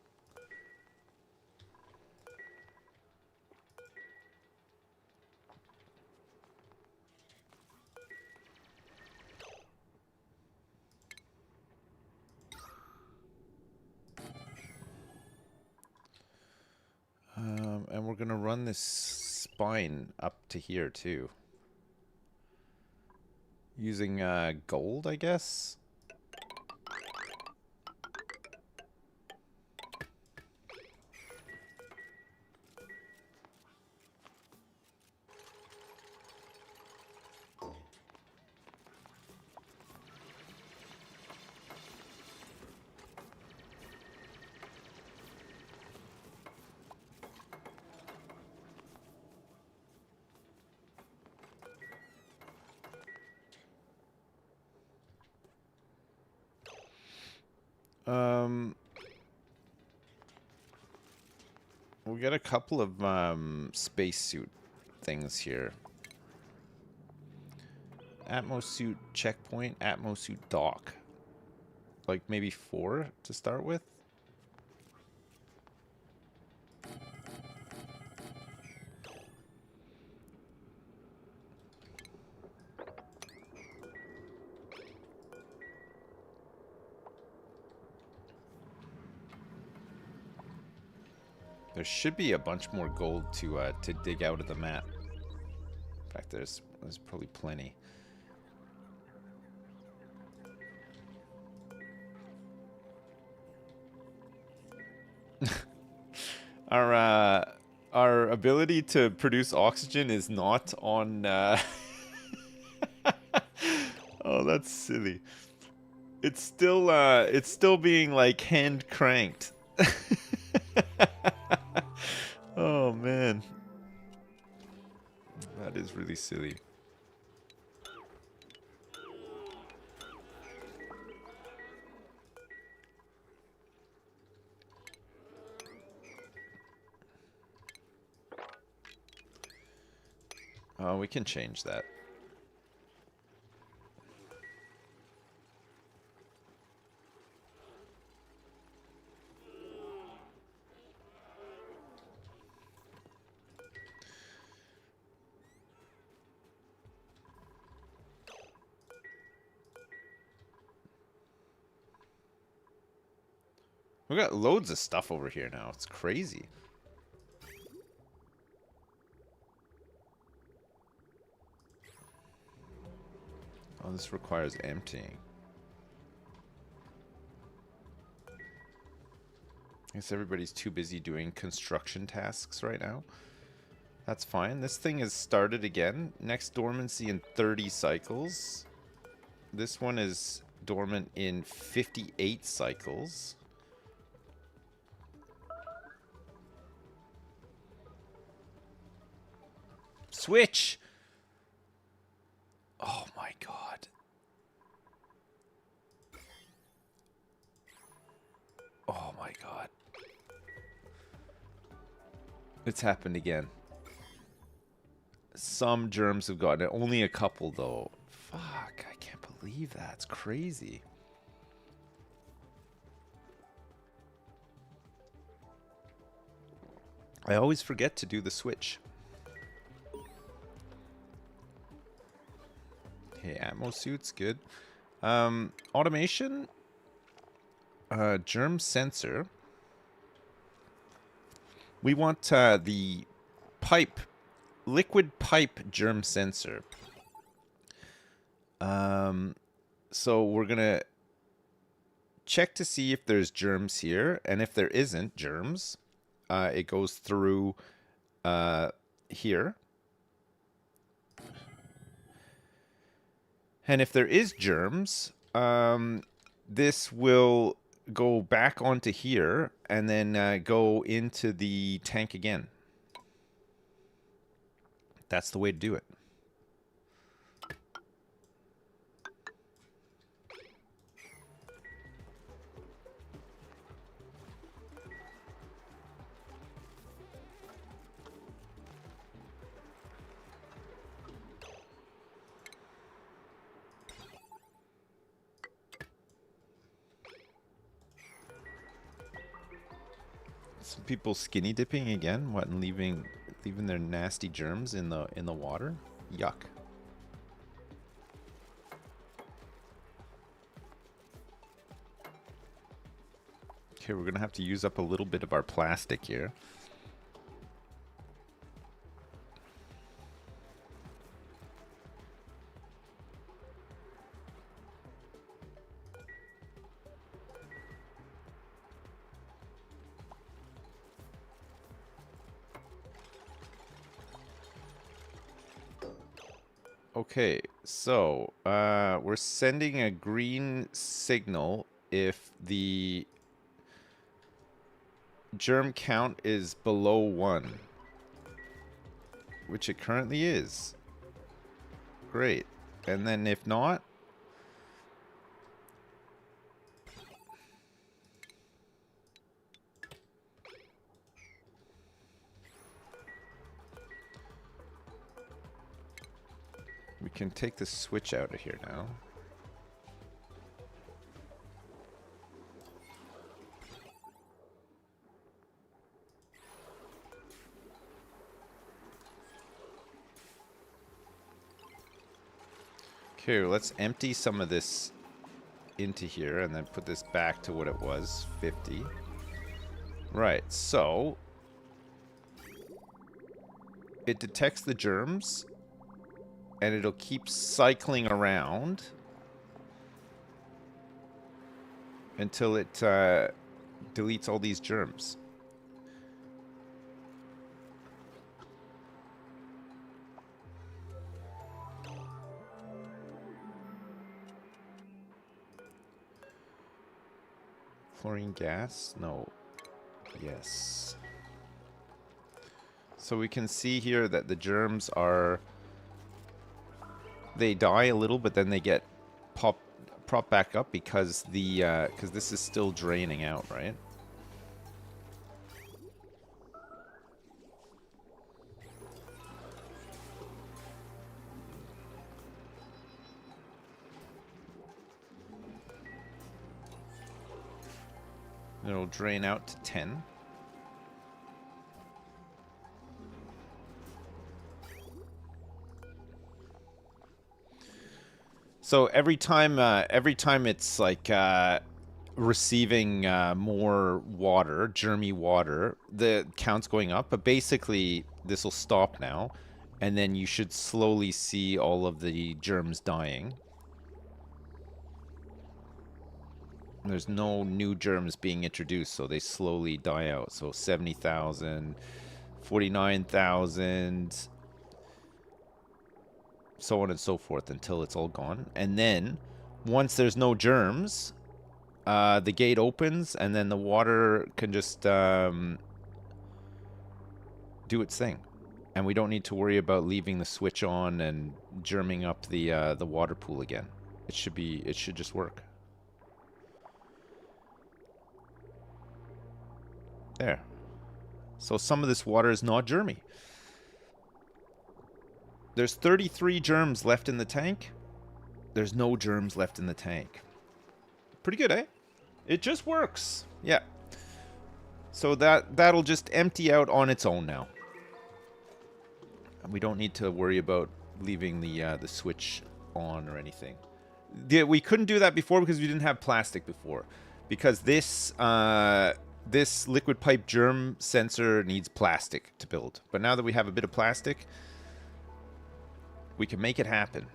And we're gonna run this spine up to here too. Using gold, I guess. We'll get a couple of spacesuit things here. Atmosuit checkpoint, Atmosuit dock. Like maybe 4 to start with. There should be a bunch more gold to dig out of the map. In fact, there's probably plenty. Our ability to produce oxygen is not on. Oh, that's silly. It's still being like hand cranked. Oh man, that is really silly. Oh, we can change that. We got loads of stuff over here now. It's crazy. Oh, this requires emptying. I guess everybody's too busy doing construction tasks right now. That's fine. This thing has started again. Next dormancy in 30 cycles. This one is dormant in 58 cycles. Switch! Oh my god. Oh my god. It's happened again. Some germs have gotten it. Only a couple, though. Fuck, I can't believe that. It's crazy. I always forget to do the switch. Okay, ammo suits, good. Automation. Germ sensor. We want the pipe, liquid pipe germ sensor. So we're gonna check to see if there's germs here, and if there isn't germs, it goes through here. And if there is germs, this will go back onto here and then go into the tank again. That's the way to do it. Some people skinny dipping again, what, and leaving their nasty germs in the water? Yuck. Okay, we're gonna have to use up a little bit of our plastic here. Okay, so we're sending a green signal if the germ count is below 1, which it currently is. Great. And then if not, we can take the switch out of here now. Okay, let's empty some of this into here and then put this back to what it was, 50. Right, so it detects the germs and it'll keep cycling around until it deletes all these germs. Chlorine gas? No. Yes. So we can see here that the germs are... They die a little, but then they get propped back up because the because this is still draining out, right? It'll drain out to 10. So every time it's like receiving more water, germy water, the count's going up. But basically, this will stop now, and then you should slowly see all of the germs dying. There's no new germs being introduced, so they slowly die out. So 70,000, 49,000, so on and so forth until it's all gone. And then once there's no germs, the gate opens and then the water can just do its thing, and we don't need to worry about leaving the switch on and germing up the water pool again. It should just work. There. So some of this water is not germy. There's 33 germs left in the tank. There's no germs left in the tank. Pretty good, eh? It just works. Yeah. So that'll just empty out on its own now. And we don't need to worry about leaving the switch on or anything. We couldn't do that before because we didn't have plastic before. Because this liquid pipe germ sensor needs plastic to build. But now that we have a bit of plastic, we can make it happen.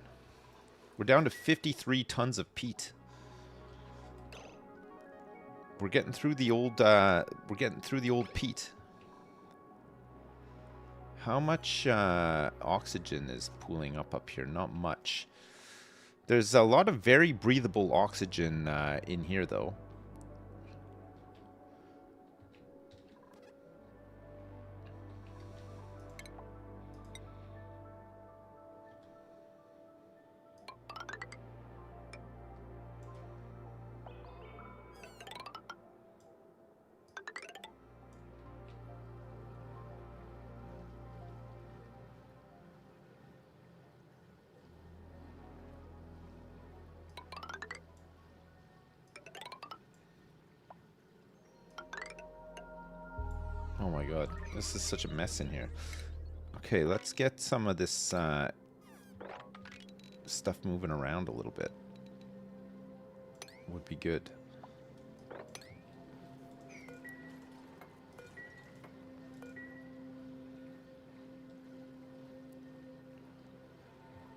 We're down to 53 tons of peat. We're getting through the old peat. How much oxygen is pooling up here? Not much. There's a lot of very breathable oxygen in here, though. Oh my god, this is such a mess in here. Okay, let's get some of this stuff moving around a little bit. Would be good.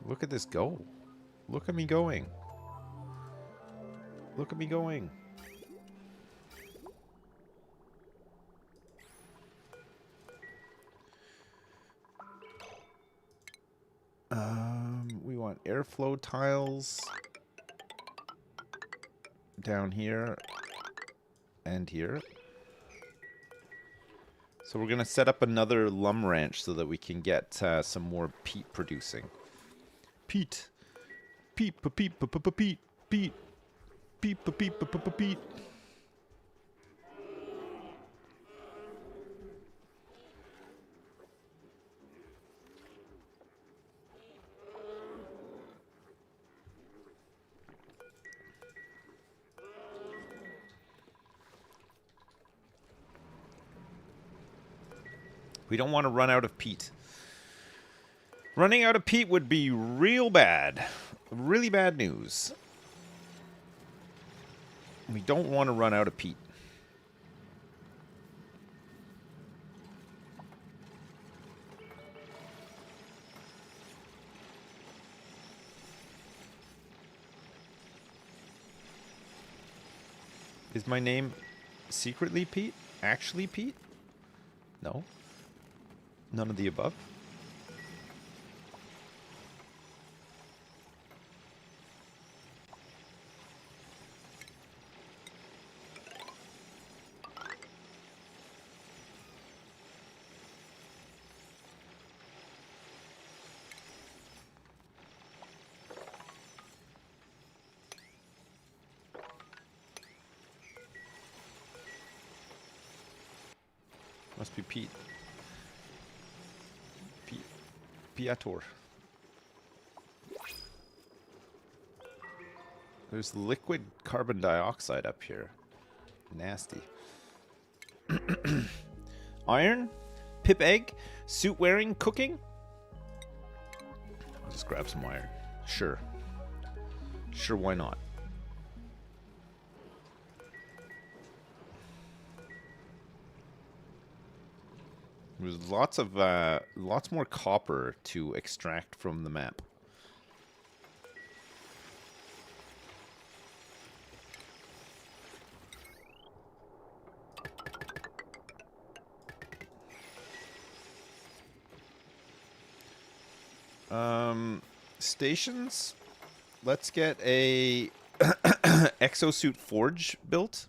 Look at this go. Look at me going. Look at me going. We want airflow tiles down here and here. So we're gonna set up another lum ranch so that we can get some more peat producing. Peat, peat, peat, peat, peat, peat, peat, peat, peat. We don't want to run out of peat. Running out of peat would be real bad. Really bad news. We don't want to run out of peat. Is my name secretly Pete? Actually Pete? No. None of the above. Must be Pete. Piator. There's liquid carbon dioxide up here. Nasty. Iron? Pip egg? Suit wearing? Cooking? I'll just grab some iron. Sure. Sure, why not? There's lots more copper to extract from the map. Stations. Let's get a Exosuit Forge built.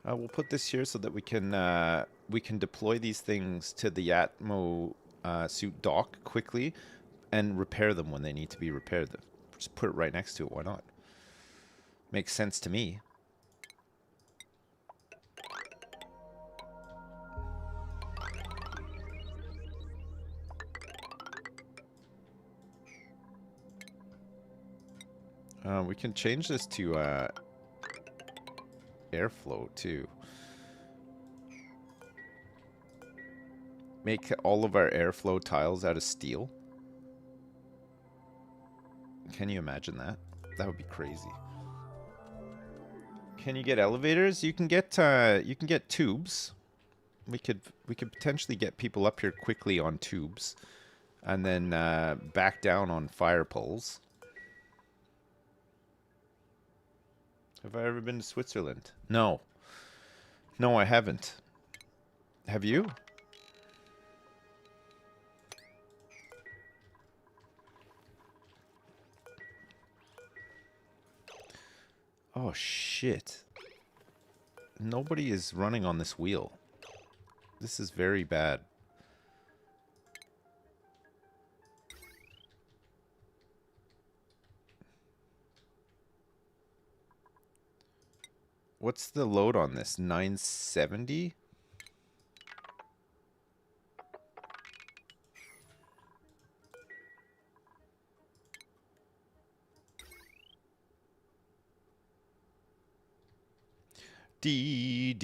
We'll put this here so that we can deploy these things to the Atmo suit dock quickly and repair them when they need to be repaired. Just put it right next to it. Why not? Makes sense to me. We can change this to airflow too. Make all of our airflow tiles out of steel. Can you imagine that? That would be crazy. Can you get elevators? You can get tubes. We could potentially get people up here quickly on tubes, and then back down on fire poles. Have I ever been to Switzerland? No. No, I haven't. Have you? Oh, shit. Nobody is running on this wheel. This is very bad. What's the load on this? 970? D.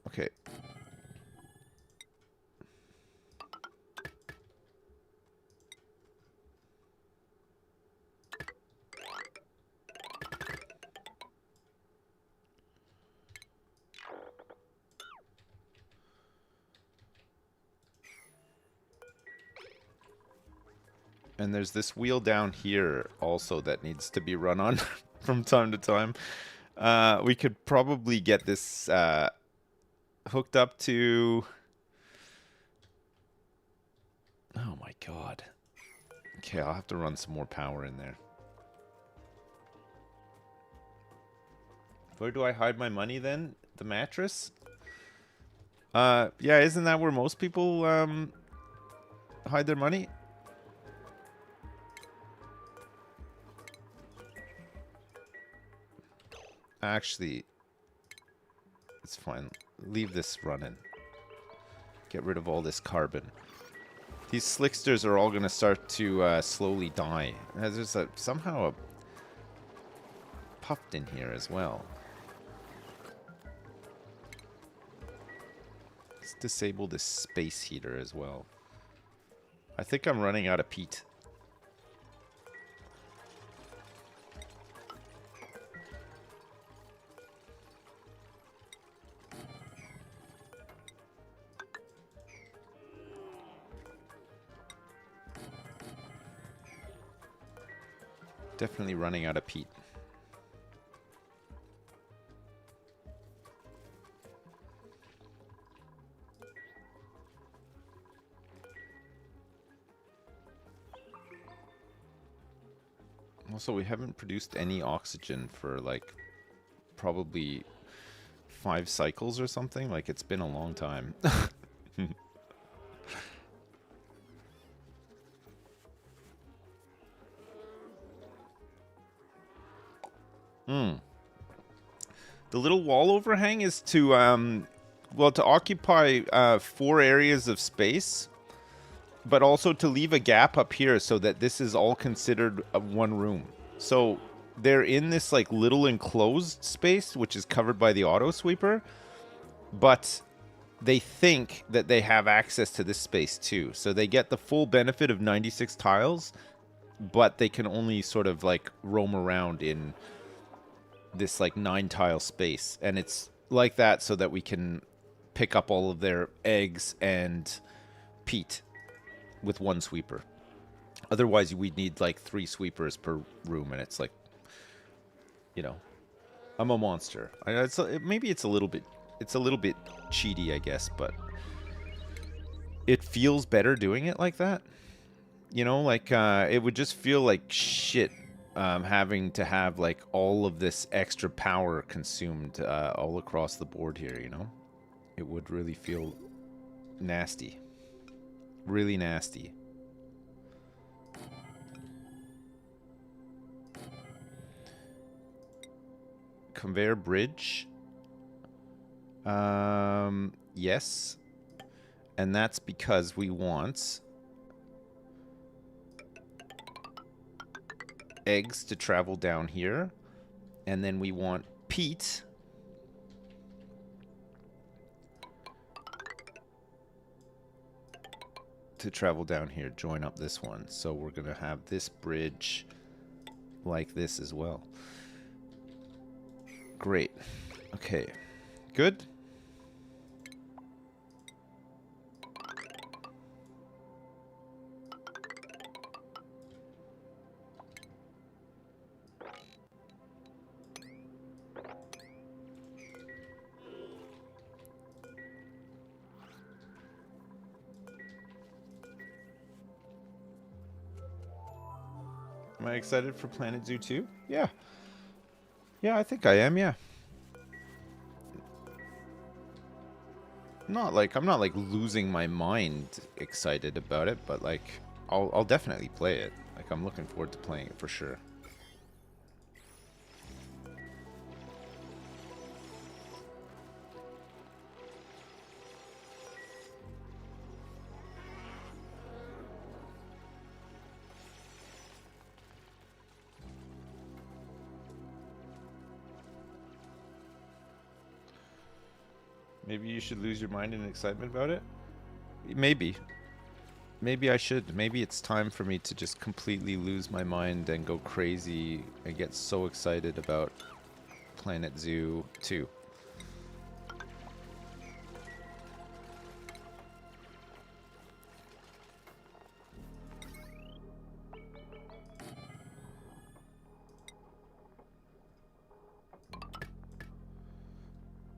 Okay. And there's this wheel down here also that needs to be run on from time to time. We could probably get this hooked up to... Oh my god. Okay, I'll have to run some more power in there. Where do I hide my money then? The mattress? Yeah, isn't that where most people hide their money? Actually, it's fine. Leave this running. Get rid of all this carbon. These slicksters are all going to start to slowly die. There's somehow a pupped in here as well. Let's disable this space heater as well. I think I'm running out of peat. Definitely running out of peat. Also, we haven't produced any oxygen for like probably 5 cycles or something. Like, it's been a long time. The little wall overhang is to, well, to occupy 4 areas of space, but also to leave a gap up here so that this is all considered one room. So they're in this like little enclosed space, which is covered by the auto sweeper, but they think that they have access to this space too. So they get the full benefit of 96 tiles, but they can only sort of like roam around in this like 9 tile space, and it's like that so that we can pick up all of their eggs and peat with 1 sweeper. Otherwise we'd need like 3 sweepers per room, and it's like, you know, I'm a monster. Maybe it's a little bit cheaty, I guess, but it feels better doing it like that. You know, like it would just feel like shit having to have like all of this extra power consumed all across the board here, you know? It would really feel nasty. Really nasty. Conveyor bridge. Yes. And that's because we want eggs to travel down here. And then we want peat to travel down here, join up this one. So we're going to have this bridge like this as well. Great. Okay. Good. Am I excited for Planet Zoo 2? Yeah. Yeah, I think I am, yeah. I'm not like losing my mind excited about it, but like I'll definitely play it. Like I'm looking forward to playing it for sure. Maybe you should lose your mind in excitement about it? Maybe. Maybe I should. Maybe it's time for me to just completely lose my mind and go crazy and get so excited about Planet Zoo 2.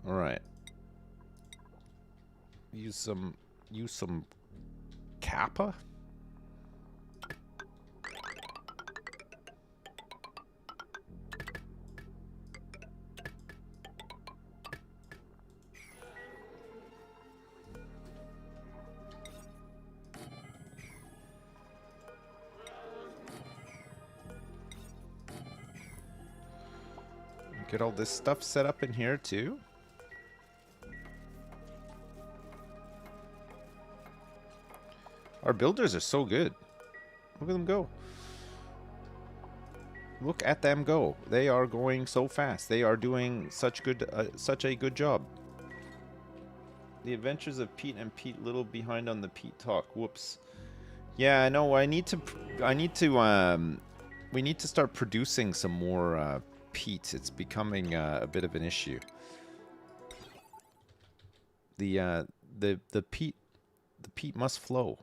All right. Use some Kappa? Get all this stuff set up in here too. Our builders are so good. Look at them go. Look at them go. They are going so fast. They are doing such a good job. The Adventures of Pete and Pete Little behind on the Pete talk. Whoops. Yeah, I know. We need to start producing some more peat. It's becoming a bit of an issue. The peat must flow.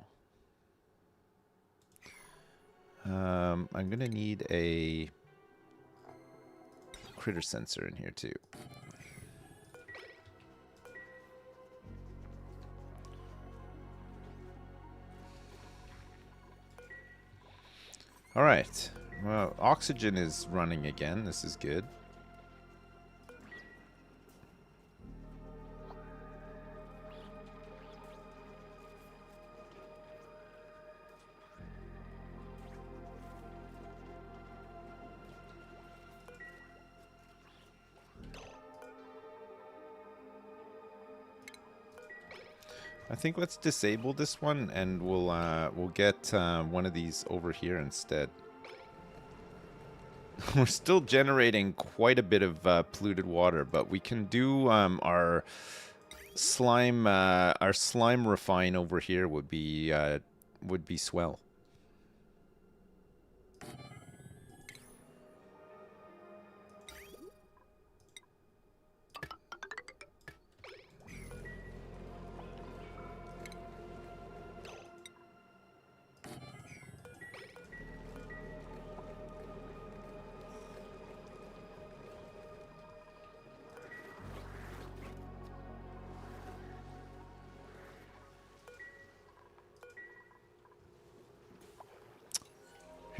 I'm gonna need a critter sensor in here too. All right. Well, oxygen is running again. This is good. I think let's disable this one, and we'll get one of these over here instead. We're still generating quite a bit of polluted water, but we can do our slime refine over here would be swell.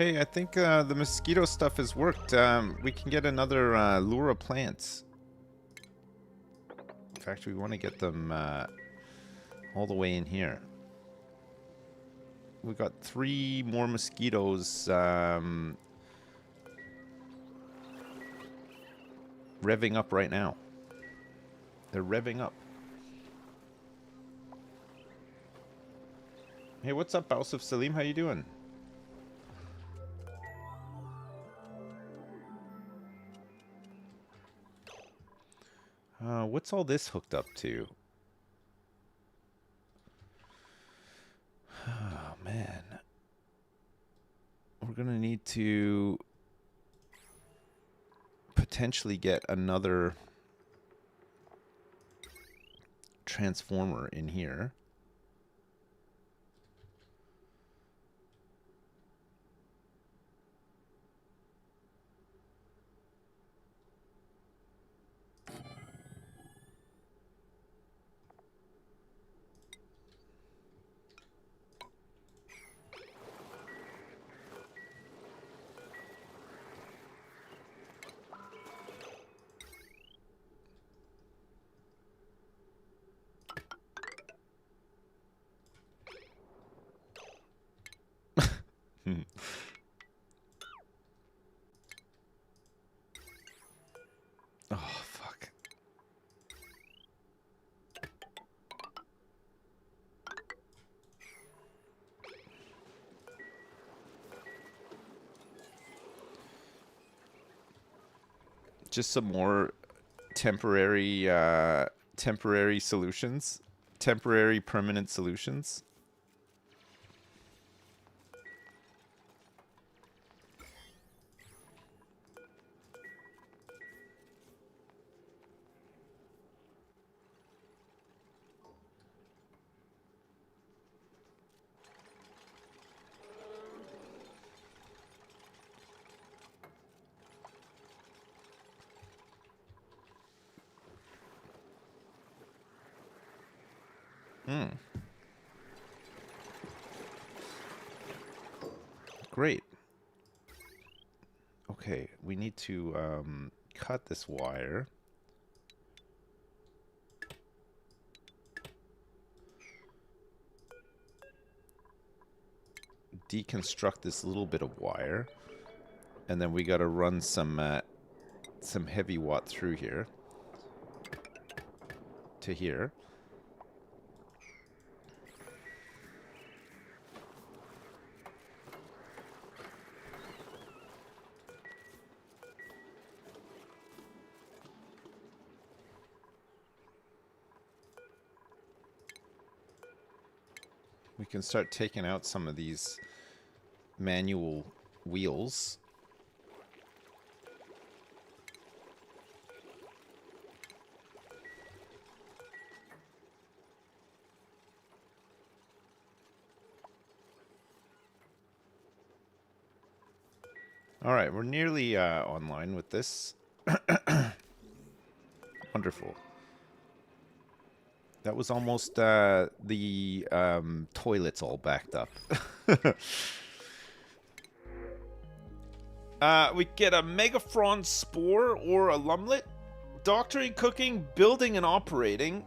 Hey, I think the mosquito stuff has worked. We can get another lure of plants. In fact, we want to get them all the way in here. We got 3 more mosquitoes revving up right now. They're revving up. Hey, what's up, Ausuf Salim? How you doing? What's all this hooked up to? Oh, man. We're gonna need to potentially get another transformer in here. Oh, fuck. Just some more temporary temporary solutions. Temporary permanent solutions. Great. Okay, we need to cut this wire. Deconstruct this little bit of wire. And then we got to run some heavy watt through here. To here. We can start taking out some of these manual wheels. All right, we're nearly online with this. Wonderful. That was almost the toilets all backed up. We get a Megafron Spore or a Lumlet. Doctoring, cooking, building and operating.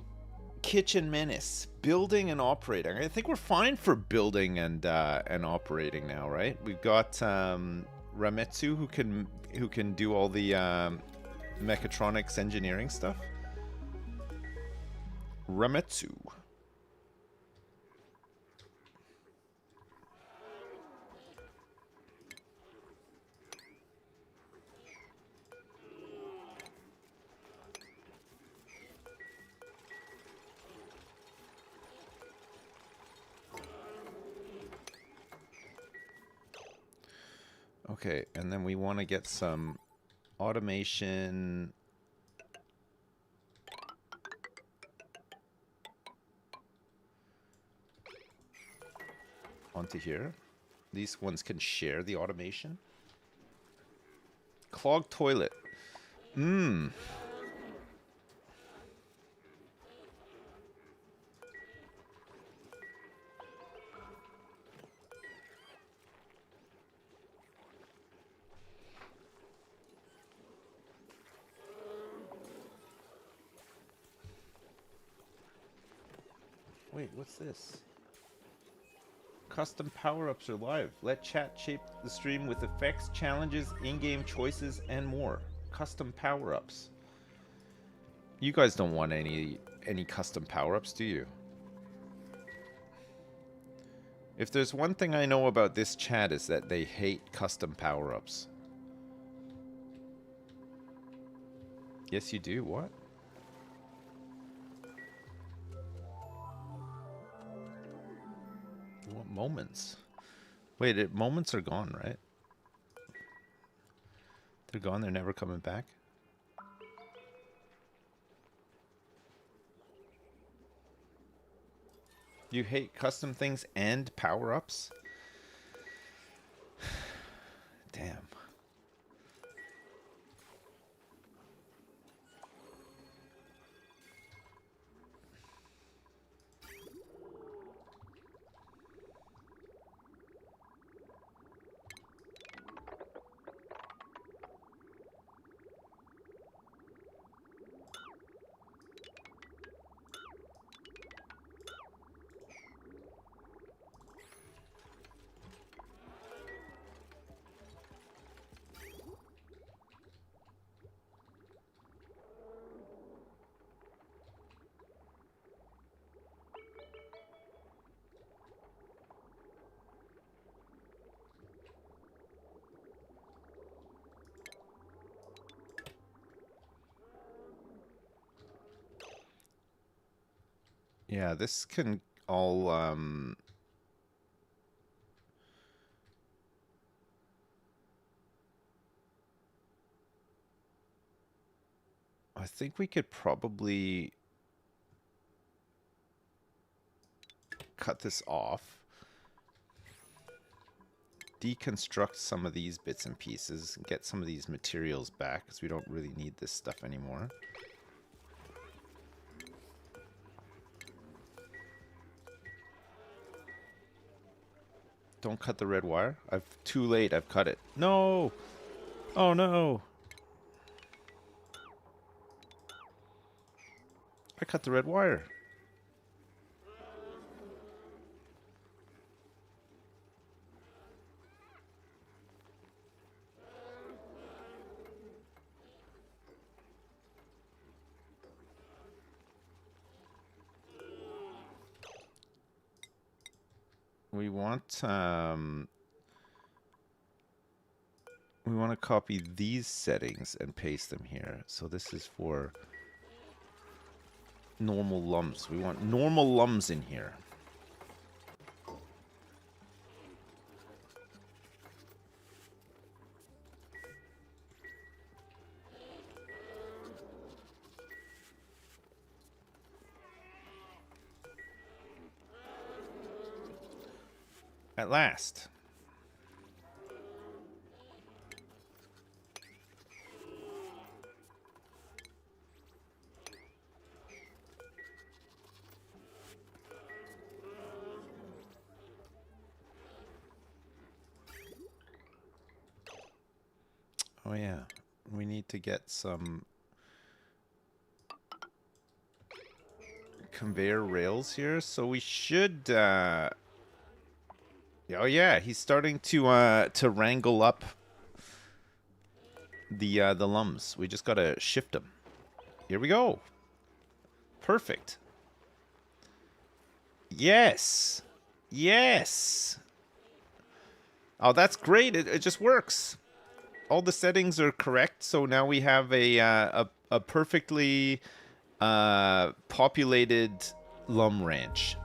Kitchen Menace. Building and operating. I think we're fine for building and operating now, right? We've got Rametsu who can do all the mechatronics engineering stuff. Rametsu. Okay, and then we want to get some automation. Onto here. These ones can share the automation. Clogged toilet. Wait, what's this? Custom power-ups are live. Let chat shape the stream with effects, challenges, in-game choices, and more. Custom power-ups. You guys don't want any custom power-ups, do you? If there's one thing I know about this chat is that they hate custom power-ups. Yes, you do. What? What moments? Wait, moments are gone, right? They're gone. They're never coming back. You hate custom things and power-ups? Damn. Yeah, this can all I think we could probably cut this off, deconstruct some of these bits and pieces, and get some of these materials back, because we don't really need this stuff anymore. Don't cut the red wire. Too late. I've cut it. No! Oh no! I cut the red wire. We want to copy these settings and paste them here. So this is for normal lumps. We want normal lumps in here. At last. Oh yeah, we need to get some conveyor rails here, so we should oh yeah, he's starting to wrangle up the lums. We just gotta shift them. Here we go. Perfect. Yes. Yes. Oh, that's great. It just works. All the settings are correct, so now we have a perfectly populated lum ranch.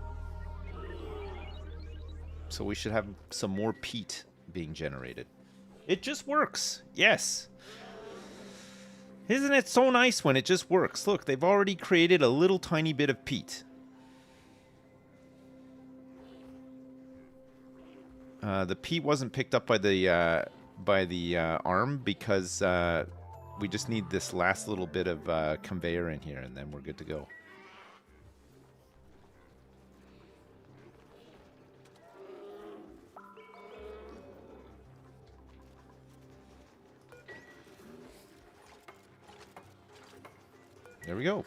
So we should have some more peat being generated. It just works. Yes. Isn't it so nice when it just works? Look, they've already created a little tiny bit of peat. The peat wasn't picked up by the arm because we just need this last little bit of conveyor in here, and then we're good to go. There we go.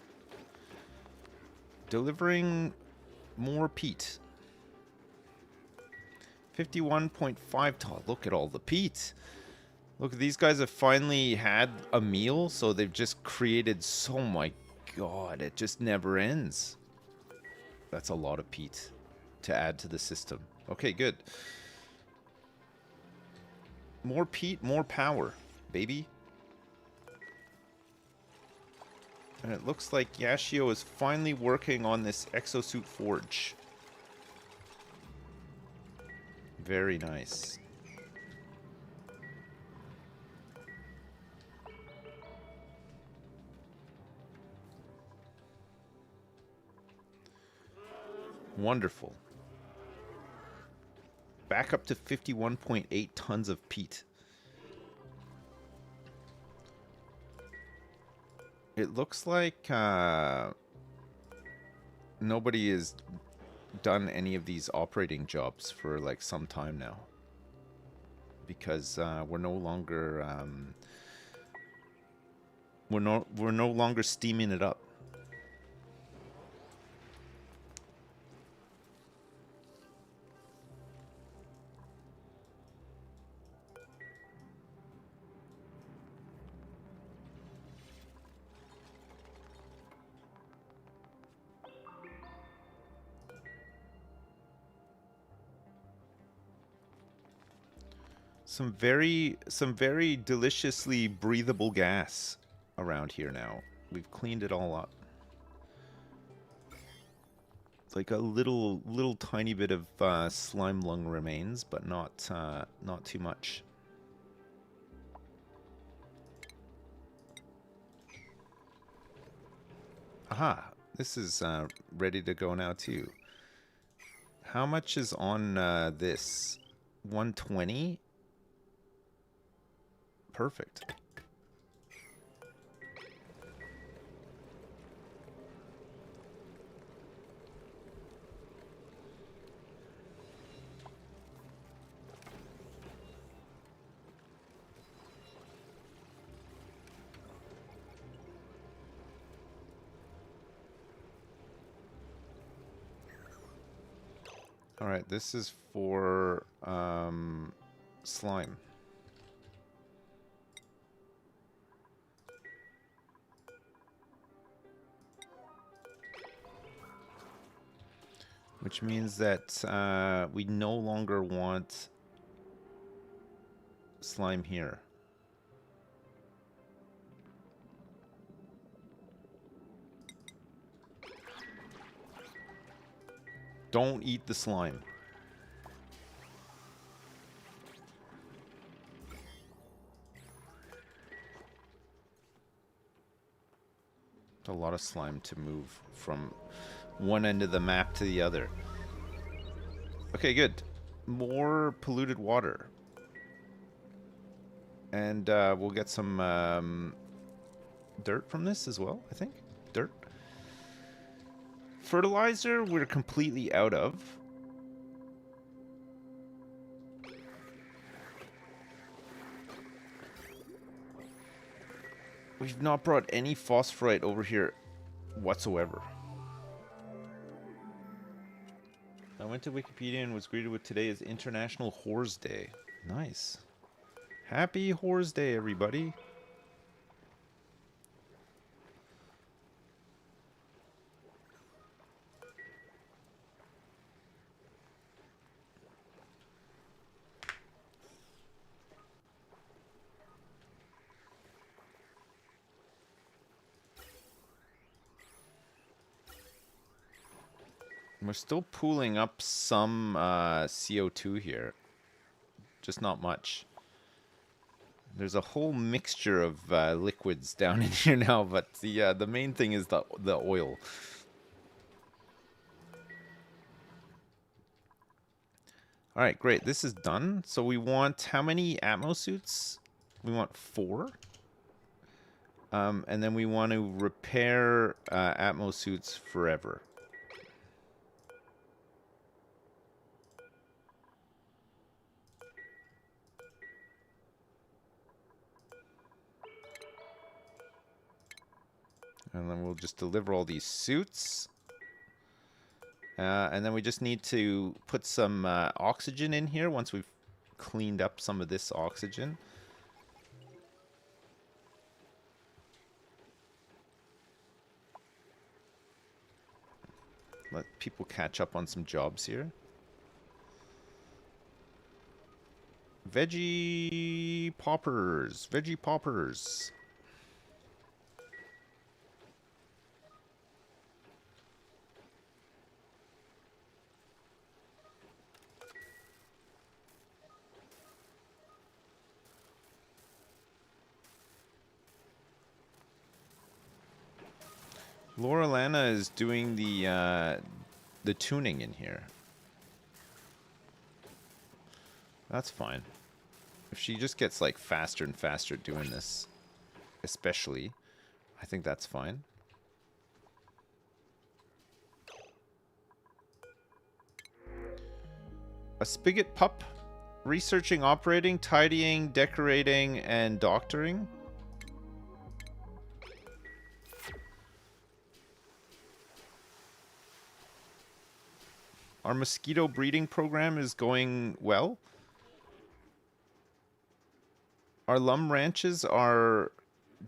Delivering more peat. 51.5 ton. Look at all the peat. Look, these guys have finally had a meal, so they've just created, so my god, it just never ends. That's a lot of peat to add to the system. Okay, good. More peat, more power, baby. And it looks like Yashio is finally working on this exosuit forge. Very nice. Wonderful. Back up to 51.8 tons of peat. It looks like nobody has done any of these operating jobs for like some time now. Because we're no longer we're no longer steaming it up. Some very deliciously breathable gas around here now. We've cleaned it all up. It's like a little tiny bit of slime lung remains, but not too much. Aha, this is ready to go now too. How much is on this? 120? Perfect. All right, this is for slime. Which means that we no longer want slime here. Don't eat the slime. It's a lot of slime to move from one end of the map to the other. Okay, good. More polluted water. And we'll get some dirt from this as well, I think. Dirt. Fertilizer, we're completely out of. We've not brought any phosphorite over here whatsoever. I went to Wikipedia and was greeted with today as International Whores Day. Nice. Happy Whores Day, everybody. We're still pooling up some CO2 here. Just not much. There's a whole mixture of liquids down in here now, but the main thing is the oil. All right, great. This is done. So we want how many Atmo suits? We want 4. And then we want to repair Atmo suits forever. And then we'll just deliver all these suits. And then we just need to put some oxygen in here once we've cleaned up some of this oxygen. Let people catch up on some jobs here. Veggie poppers. Veggie poppers. Laura Lana is doing the tuning in here. That's fine. If she just gets like faster and faster doing this, especially, I think that's fine. A spigot pup, researching, operating, tidying, decorating, and doctoring. Our mosquito breeding program is going well. Our lum ranches are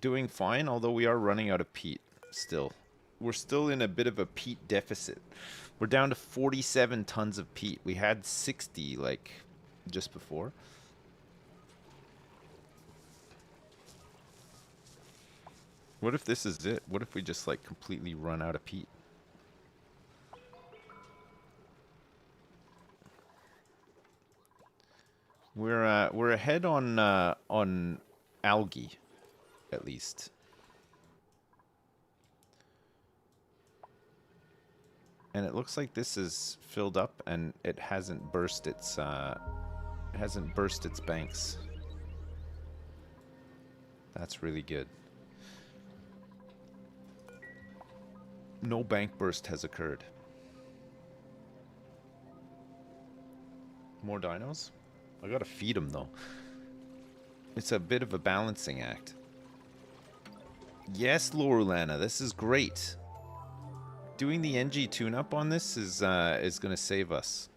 doing fine, although we are running out of peat still. We're still in a bit of a peat deficit. We're down to 47 tons of peat. We had 60 like just before. What if this is it? What if we just like completely run out of peat? We're ahead on algae, at least. And it looks like this is filled up and it hasn't burst its banks. That's really good. No bank burst has occurred. More dinos? I gotta feed them though. It's a bit of a balancing act. Yes, Lorulana, this is great. Doing the NG tune-up on this is gonna save us.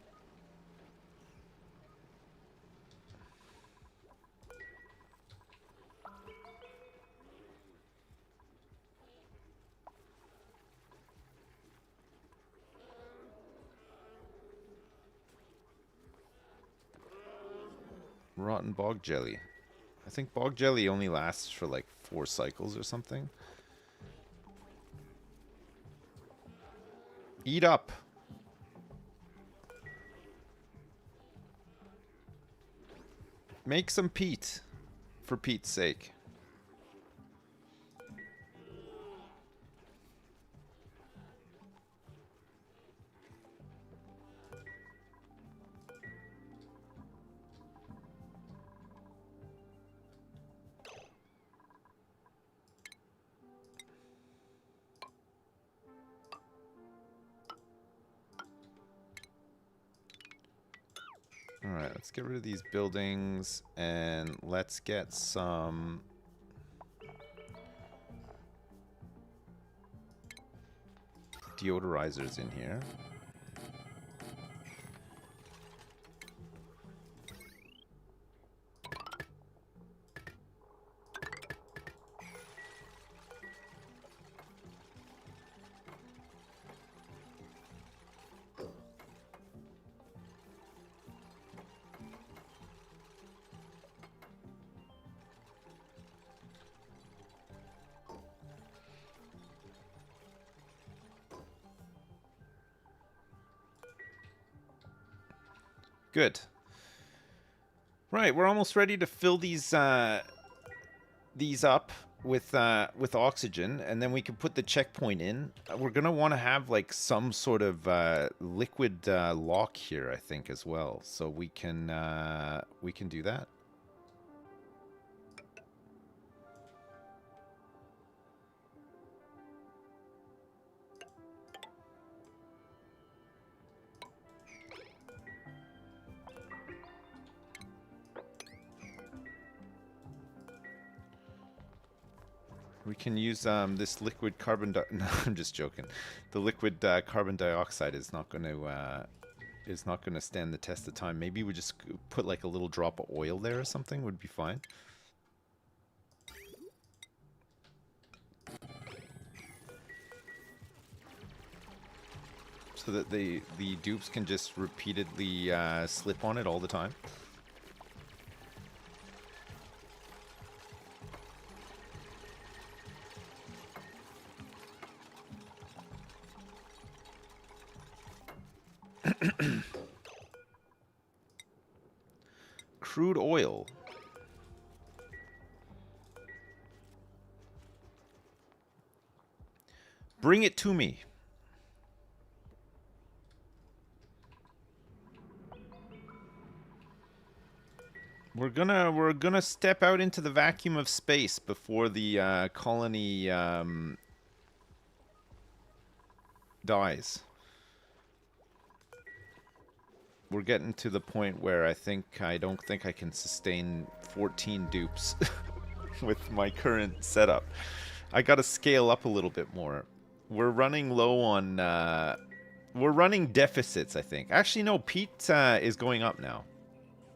Rotten bog jelly. I think bog jelly only lasts for like 4 cycles or something. Eat up. Make some peat, for Pete's sake. Alright, let's get rid of these buildings and let's get some deodorizers in here. Good. Right, we're almost ready to fill these up with oxygen, and then we can put the checkpoint in. We're gonna want to have like some sort of liquid lock here, I think, as well, so we can do that. We can use this liquid carbon. No, I'm just joking. The liquid carbon dioxide is not going to stand the test of time. Maybe we just put like a little drop of oil there or something would be fine. So that the dupes can just repeatedly slip on it all the time. Crude oil. Bring it to me. We're gonna step out into the vacuum of space before the colony dies. We're getting to the point where I don't think I can sustain 14 dupes with my current setup. I gotta scale up a little bit more. We're running low on we're running deficits, I think. Actually no, Pete is going up now.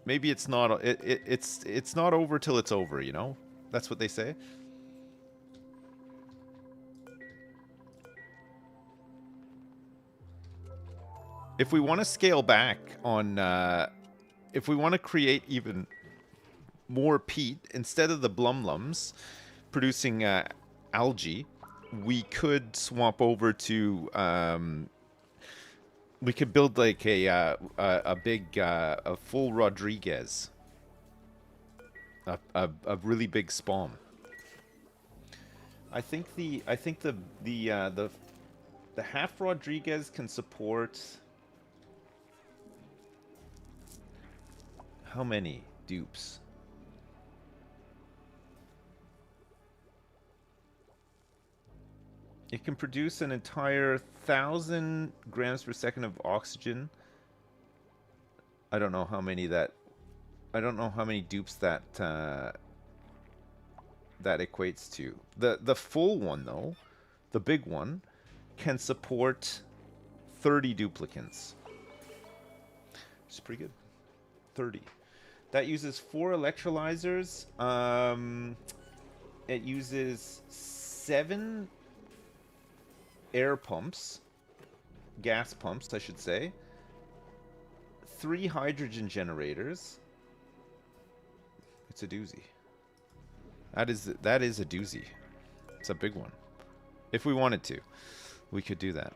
Maybe it's not it's not over till it's over, you know? That's what they say. If we want to scale back on, if we want to create even more peat, instead of the blumlums producing algae, we could swap over to, we could build like a big, a full Rodriguez. A really big spawn. I think the half Rodriguez can support... How many dupes? It can produce an entire 1,000 grams per second of oxygen. I don't know how many that... I don't know how many dupes that that equates to. The full one, though, the big one, can support 30 duplicants. It's pretty good. 30. That uses 4 electrolyzers. It uses 7 air pumps. Gas pumps, I should say. 3 hydrogen generators. It's a doozy. That is a doozy. It's a big one. If we wanted to, we could do that.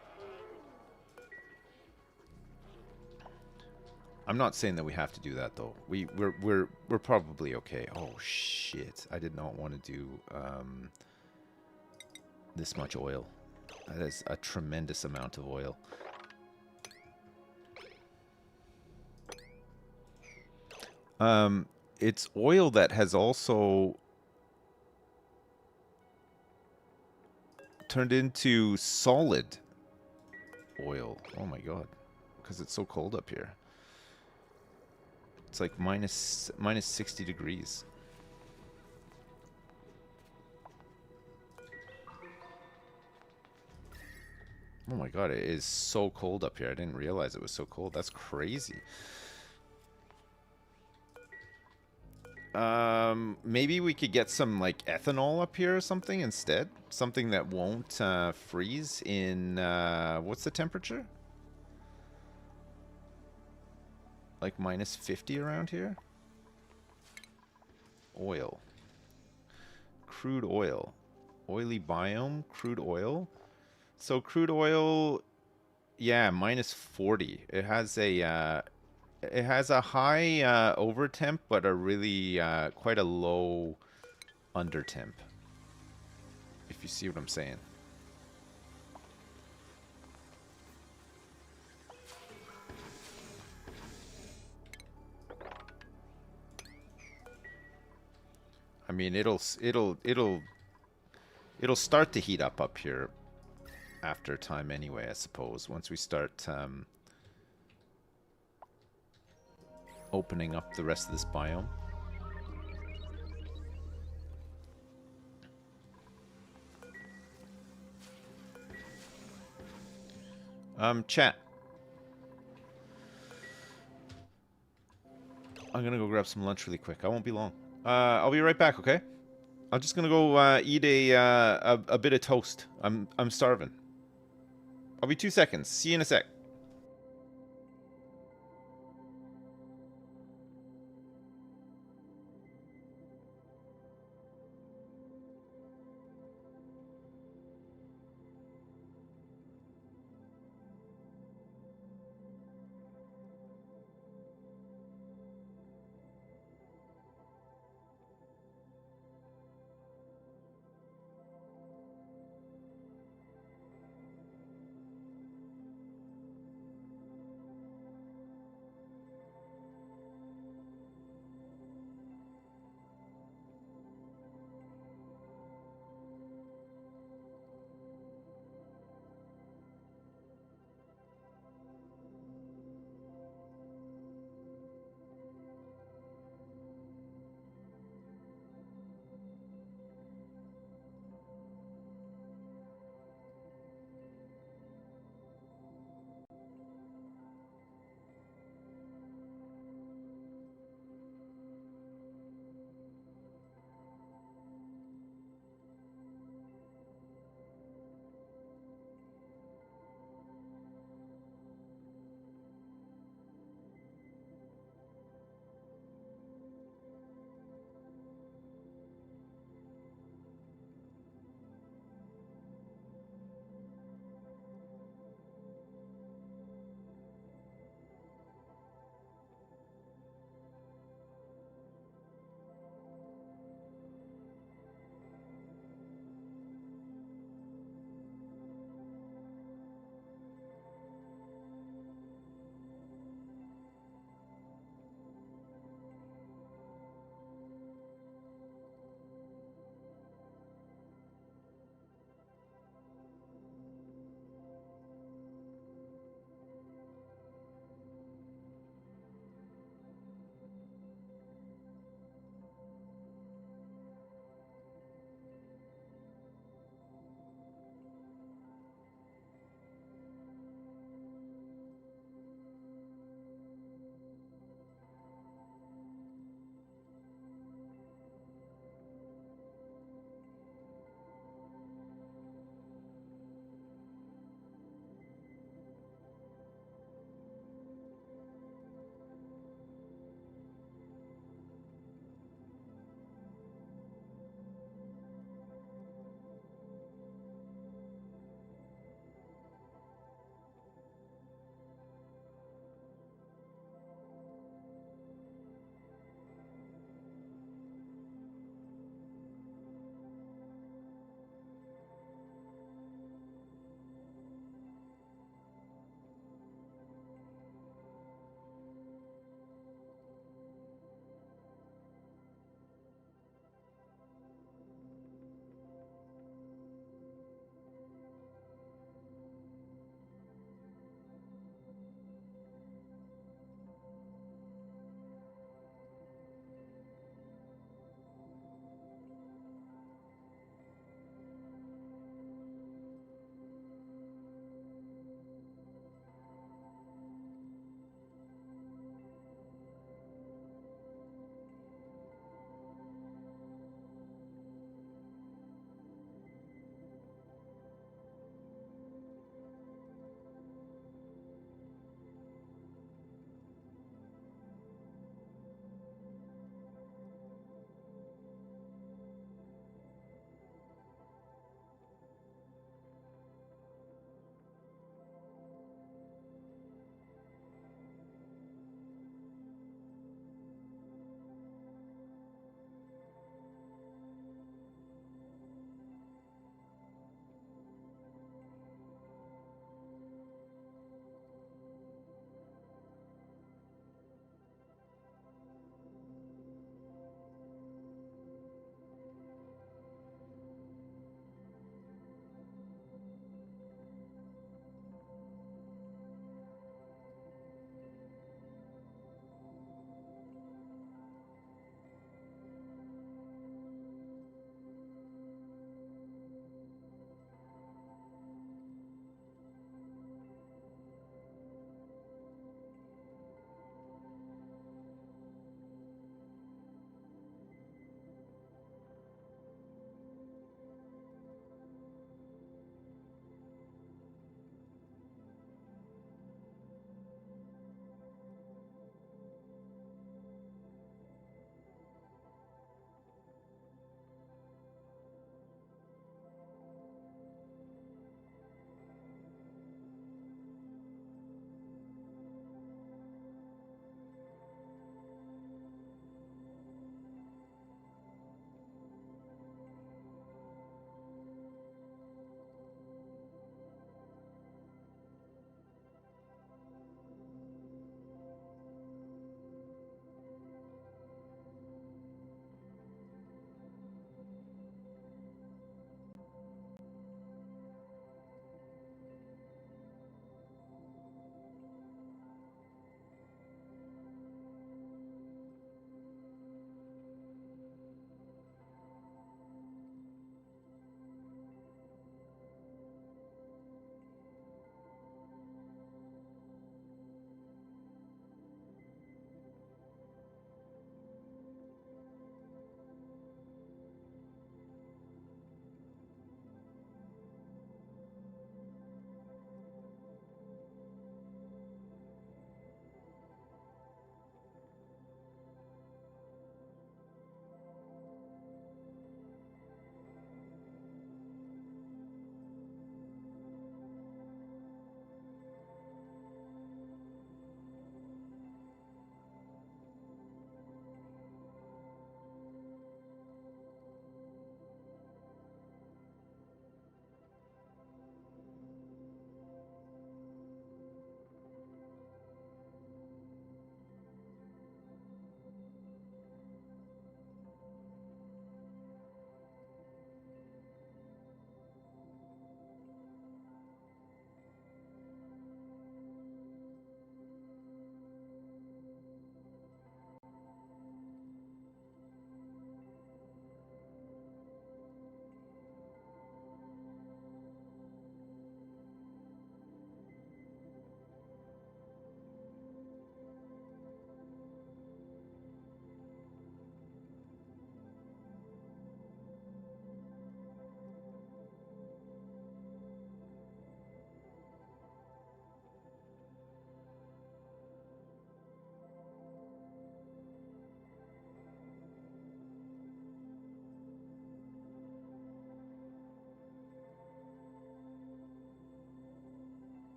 I'm not saying that we have to do that though. We're probably okay. Oh shit! I did not want to do this much oil. That is a tremendous amount of oil. It's oil that has also turned into solid oil. Oh my god! Because it's so cold up here. It's like minus 60 degrees. Oh my god, it is so cold up here. I didn't realize it was so cold. That's crazy. Maybe we could get some like ethanol up here or something instead. Something that won't freeze in what's the temperature? Like minus 50 around here. Oil. Crude oil. Oily biome, crude oil. So crude oil, yeah, minus 40. It has a high over temp, but a really quite a low under temp. If you see what I'm saying. I mean, it'll start to heat up here after time anyway, I suppose. Once we start opening up the rest of this biome. Chat. I'm gonna go grab some lunch really quick. I won't be long. I'll be right back, okay? I'm just gonna go eat a bit of toast. I'm starving. I'll be 2 seconds. See you in a sec.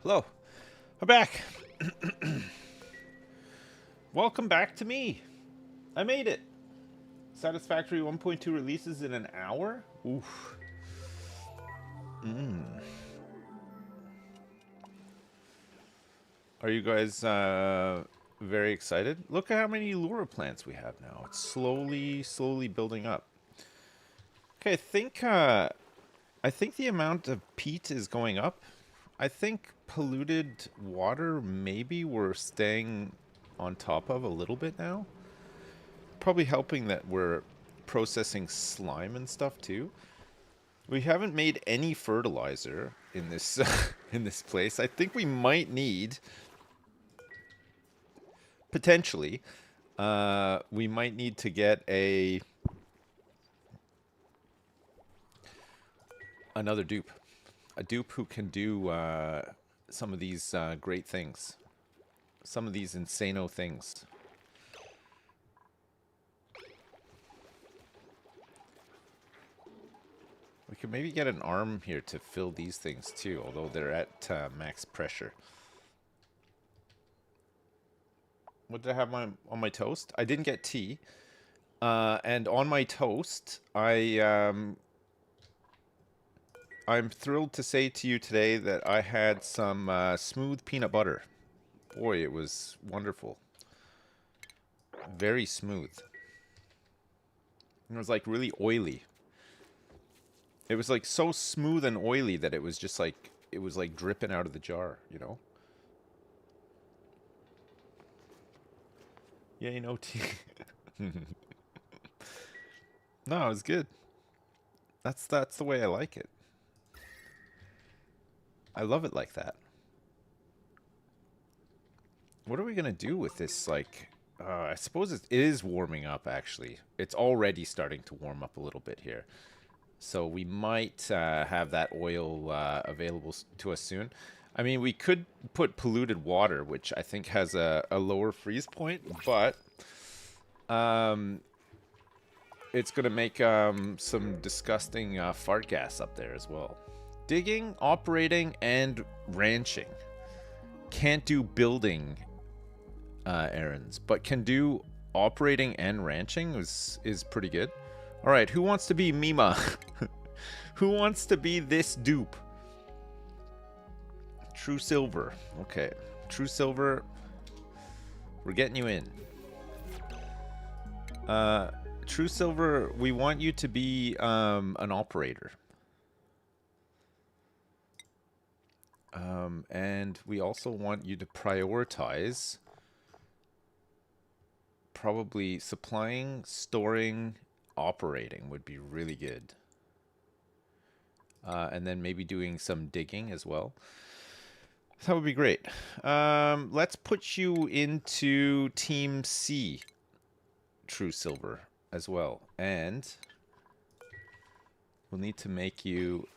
Hello. I'm back. Welcome back to me. I made it. Satisfactory 1.2 releases in an hour? Oof. Are you guys very excited? Look at how many lure plants we have now. It's slowly building up. Okay, I think the amount of peat is going up. I think polluted water maybe we're staying on top of a little bit now. Probably helping that we're processing slime and stuff too. We haven't made any fertilizer in this in this place. I think we might need potentially we might need to get another dupe. A dupe who can do some of these great things. Some of these insano things. We could maybe get an arm here to fill these things too, although they're at max pressure. What did I have on my toast? I didn't get tea. And on my toast, I'm thrilled to say to you today that I had some smooth peanut butter. Boy, it was wonderful. Very smooth. It was like really oily. It was like so smooth and oily that it was just like, it was like dripping out of the jar, you know? Yeah, you know, tea. No, it was good. That's the way I like it. I love it like that. What are we gonna do with this, like... I suppose it is warming up, actually. It's already starting to warm up a little bit here. So we might have that oil available to us soon. I mean, we could put polluted water, which I think has a lower freeze point, but it's going to make some disgusting fart gas up there as well. Digging, operating, and ranching. Can't do building errands, but can do operating and ranching is pretty good. All right, who wants to be Mima? Who wants to be this dupe? True Silver. Okay, True Silver. We're getting you in. True Silver, we want you to be an operator. And we also want you to prioritize probably supplying, storing, operating would be really good. And then maybe doing some digging as well. That would be great. Let's put you into Team C, True Silver, as well. And we'll need to make you...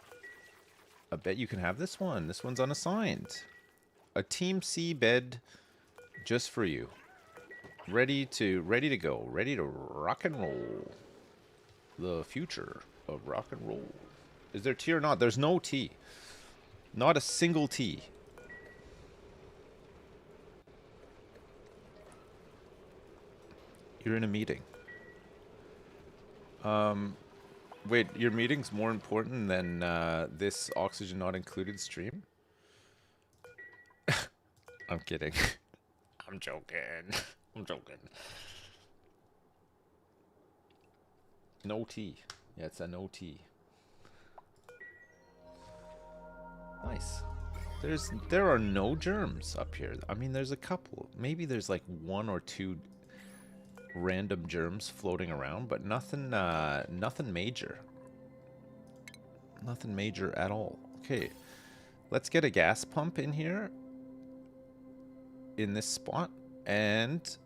I bet you can have this one. This one's unassigned. A Team C bed just for you. Ready to go. Ready to rock and roll. The future of rock and roll. Is there tea or not? There's no tea. Not a single tea. You're in a meeting. Wait, your meeting's more important than this Oxygen Not Included stream? I'm kidding. I'm joking. I'm joking. No tea. Yeah, it's a no tea. Nice. There are no germs up here. I mean, there's a couple. Maybe there's like one or two random germs floating around, but nothing nothing major. Nothing major at all. Okay. Let's get a gas pump in here. In this spot. And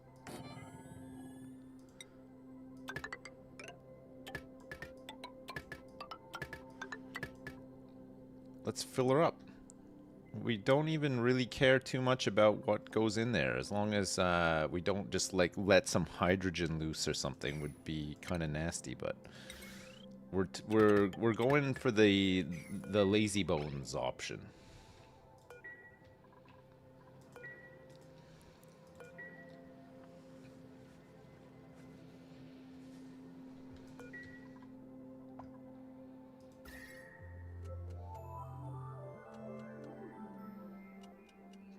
let's fill her up. We don't even really care too much about what goes in there, as long as we don't just like let some hydrogen loose or something. Would be kind of nasty, but we're going for the lazy bones option.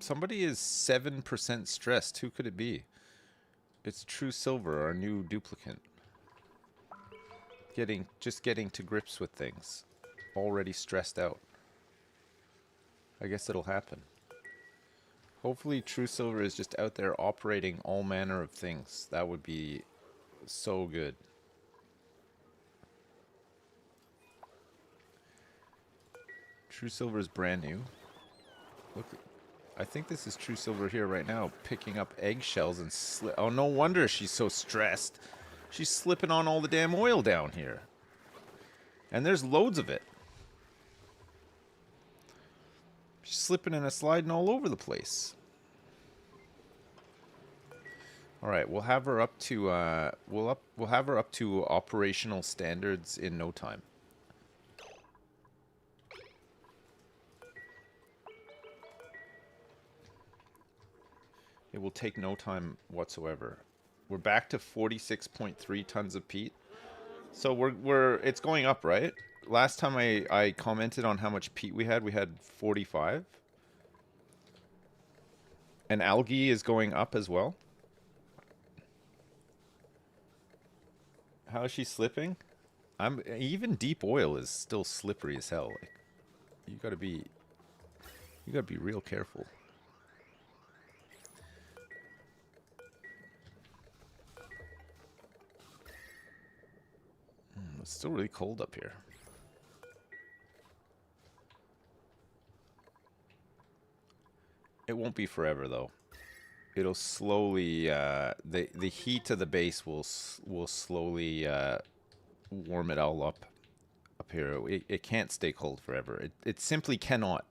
Somebody is 7% stressed. Who could it be? It's True Silver, our new duplicate. Just getting to grips with things. Already stressed out. I guess it'll happen. Hopefully True Silver is just out there operating all manner of things. That would be so good. True Silver is brand new. Look, I think this is True Silver here right now, picking up eggshells and oh, no wonder she's so stressed. She's slipping on all the damn oil down here. And there's loads of it. She's slipping and sliding all over the place. All right, we'll have her up to we'll have her up to operational standards in no time. It will take no time whatsoever. We're back to 46.3 tons of peat. So it's going up, right? Last time I commented on how much peat we had 45. And algae is going up as well. How is she slipping? Even deep oil is still slippery as hell. Like, you gotta be real careful. It's still really cold up here. It won't be forever though. It'll slowly the heat of the base will slowly warm it all up here. It can't stay cold forever. It simply cannot.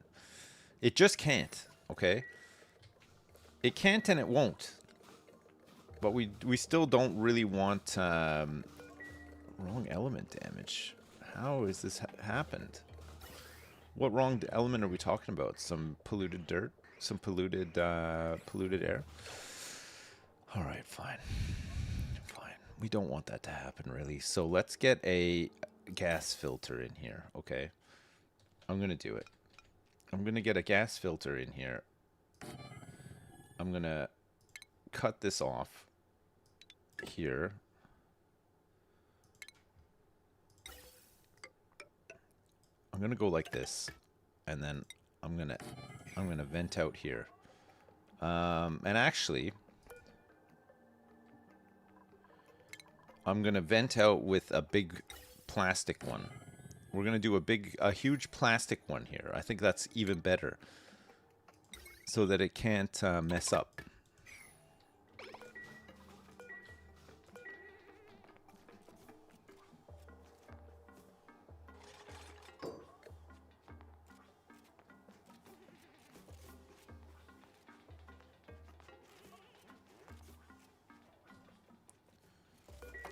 It just can't. Okay. It can't and it won't. But we still don't really want wrong element damage. How has this happened? What wrong element are we talking about? Some polluted dirt? Some polluted air? Alright, fine. Fine. We don't want that to happen, really. So let's get a gas filter in here, okay? I'm gonna do it. I'm gonna get a gas filter in here. I'm gonna cut this off here. I'm gonna go like this, and then I'm gonna vent out here. And actually, I'm gonna vent out with a big plastic one. We're gonna do a huge plastic one here. I think that's even better, so that it can't mess up.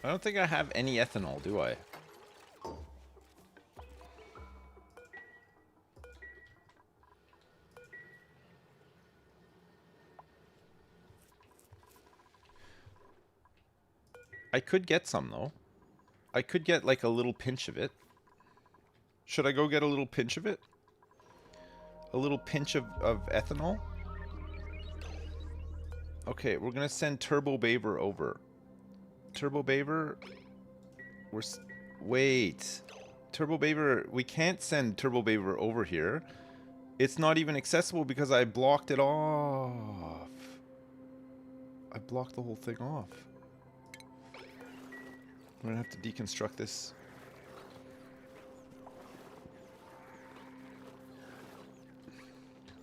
I don't think I have any ethanol, do I? I could get some, though. I could get, like, a little pinch of it. Should I go get a little pinch of it? A little pinch of ethanol? Okay, we're gonna send Turbo Baver over. Turbo Baver, wait. Turbo Baver, we can't send Turbo Baver over here. It's not even accessible because I blocked it off. I blocked the whole thing off. I'm gonna have to deconstruct this.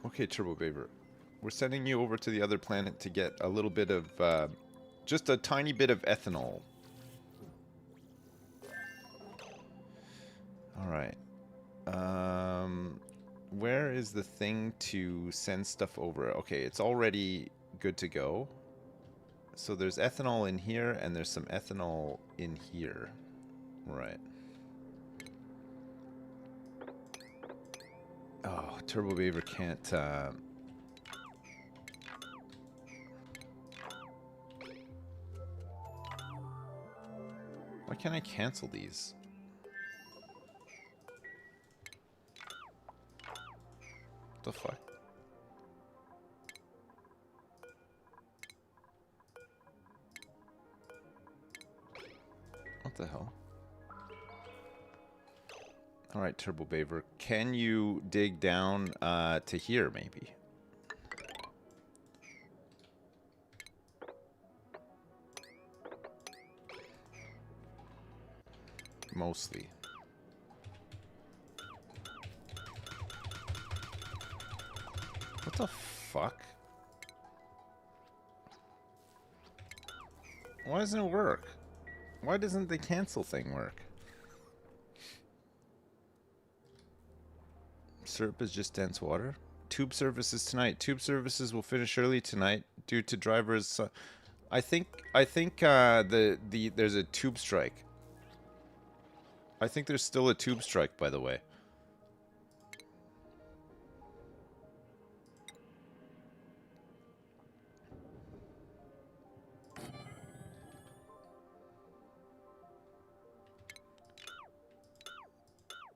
Okay, Turbo Baver. We're sending you over to the other planet to get a little bit of just a tiny bit of ethanol. Alright. Where is the thing to send stuff over? Okay, it's already good to go. So there's ethanol in here, and there's some ethanol in here. Right. Oh, Turbo Beaver can't... Why can't I cancel these? What the fuck? the hell? Alright, Turbo Baver. Can you dig down to here, maybe? Mostly. What the fuck? Why doesn't it work? Why doesn't the cancel thing work? Syrup is just dense water. Tube services tonight. Tube services will finish early tonight due to drivers. I think there's a tube strike. I think there's still a tube strike, by the way.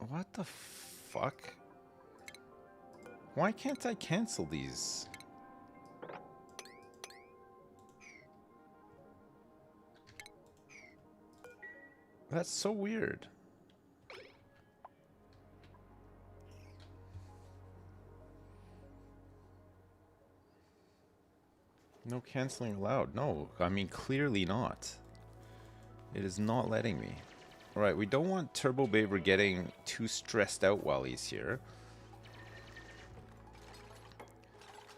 What the fuck? Why can't I cancel these? That's so weird. No canceling allowed. No, I mean clearly not. It is not letting me. Alright, we don't want Turbo Baver getting too stressed out while he's here.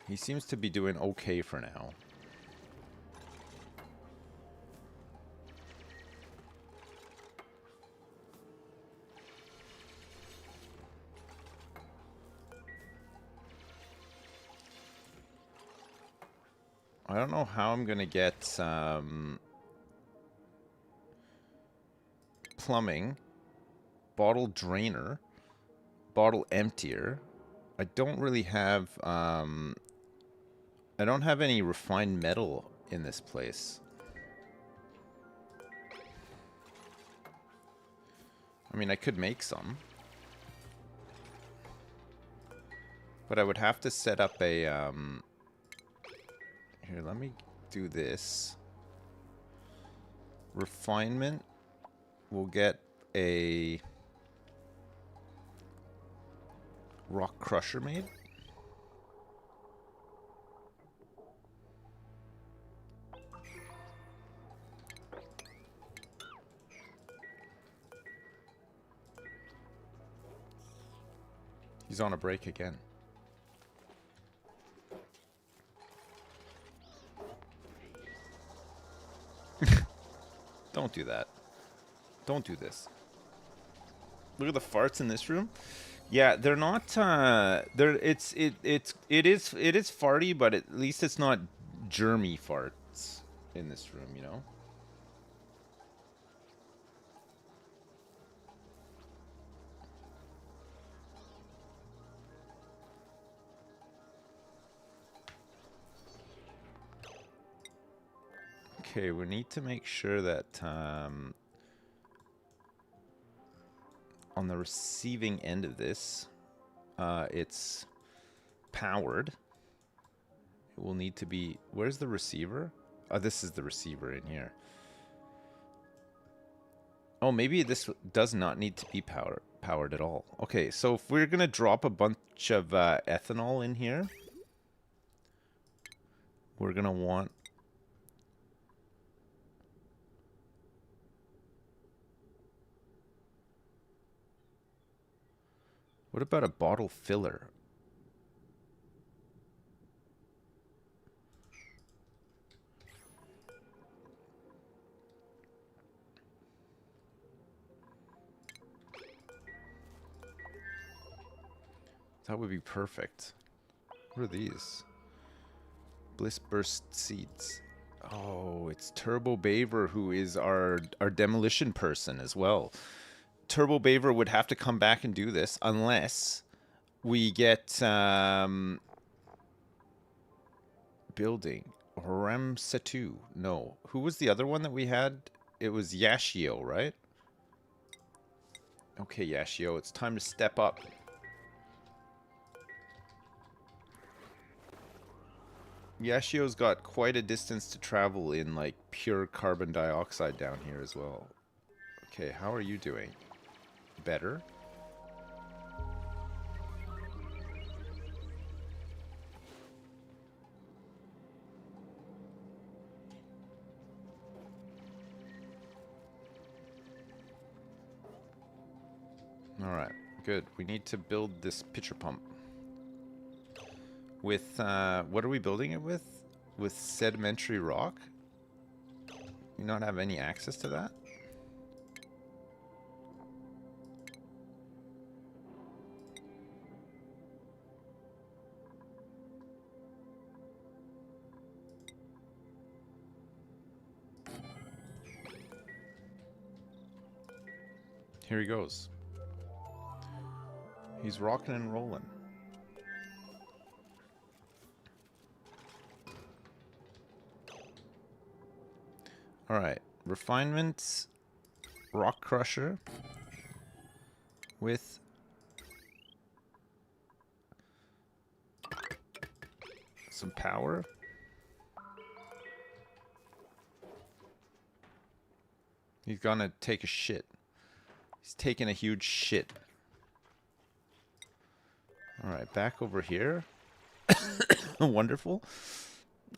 He seems to be doing okay for now. I don't know how I'm gonna get plumbing, bottle drainer, bottle emptier. I don't really have I don't have any refined metal in this place. I mean, I could make some, but I would have to set up a here, let me do this. Refinement. We'll get a rock crusher made. He's on a break again. Don't do that. Don't do this. Look at the farts in this room. Yeah, they're not. They're. It is farty, but at least it's not germy farts in this room. You know. Okay, we need to make sure that on the receiving end of this, it's powered. It will need to be... Where's the receiver? Oh, this is the receiver in here. Oh, maybe this does not need to be powered at all. Okay, so if we're going to drop a bunch of ethanol in here, we're going to want... What about a bottle filler? That would be perfect. What are these? Bliss Burst Seeds. Oh, it's Turbo Baver, who is our demolition person as well. Turbo Baver would have to come back and do this unless we get building Ramsetu. No, who was the other one that we had? It was Yashio, right? Okay, Yashio, it's time to step up. Yashio's got quite a distance to travel in like pure carbon dioxide down here as well. Okay, how are you doing? Better? Alright, good. We need to build this pitcher pump. With, what are we building it with? With sedimentary rock? You not have any access to that? Here he goes. He's rocking and rolling. Alright, refinements, rock crusher with some power. He's gonna take a shit. He's taking a huge shit. Alright, back over here. Wonderful.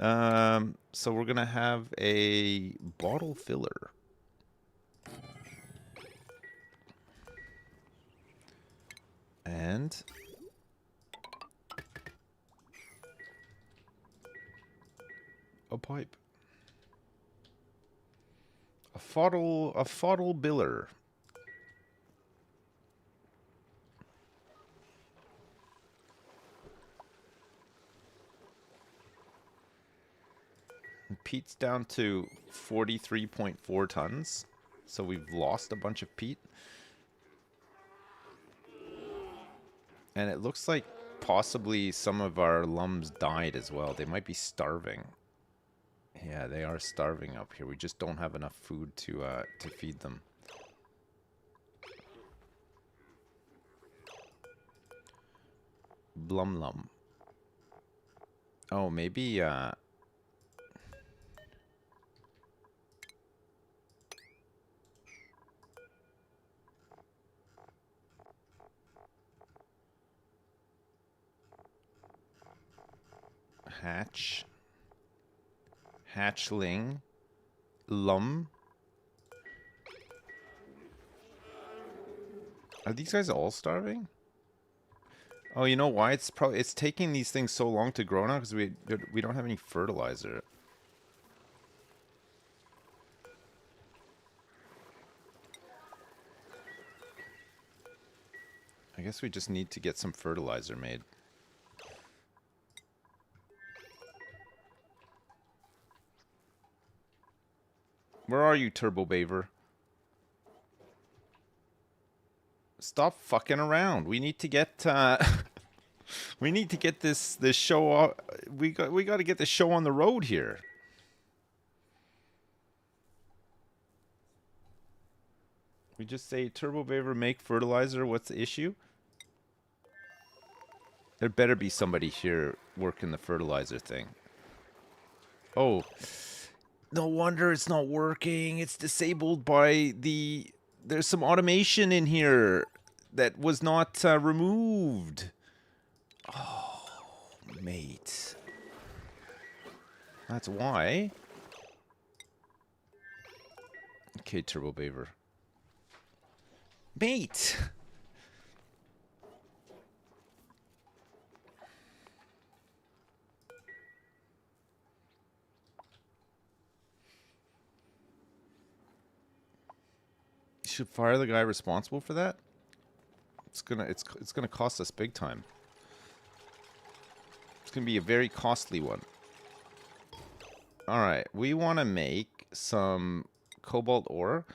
So we're gonna have a bottle filler. And a pipe. A fuddle biller. Peat's down to 43.4 tons. So we've lost a bunch of peat. And it looks like possibly some of our lums died as well. They might be starving. Yeah, they are starving up here. We just don't have enough food to feed them. Blum lum. Oh, maybe hatchling, lum. Are these guys all starving? Oh, you know why? It's taking these things so long to grow now because we don't have any fertilizer. I guess we just need to get some fertilizer made. Where are you, Turbo Baver? Stop fucking around. We need to get we need to get this show we got to get the show on the road here. We just say Turbo Baver make fertilizer. What's the issue? There better be somebody here working the fertilizer thing. Oh. No wonder it's not working. It's disabled by the... There's some automation in here that was not removed. Oh, mate. That's why. Okay, Turbo Baver. Mate! Should fire the guy responsible for that. It's gonna cost us big time. It's gonna be a very costly one. All right, we want to make some cobalt ore.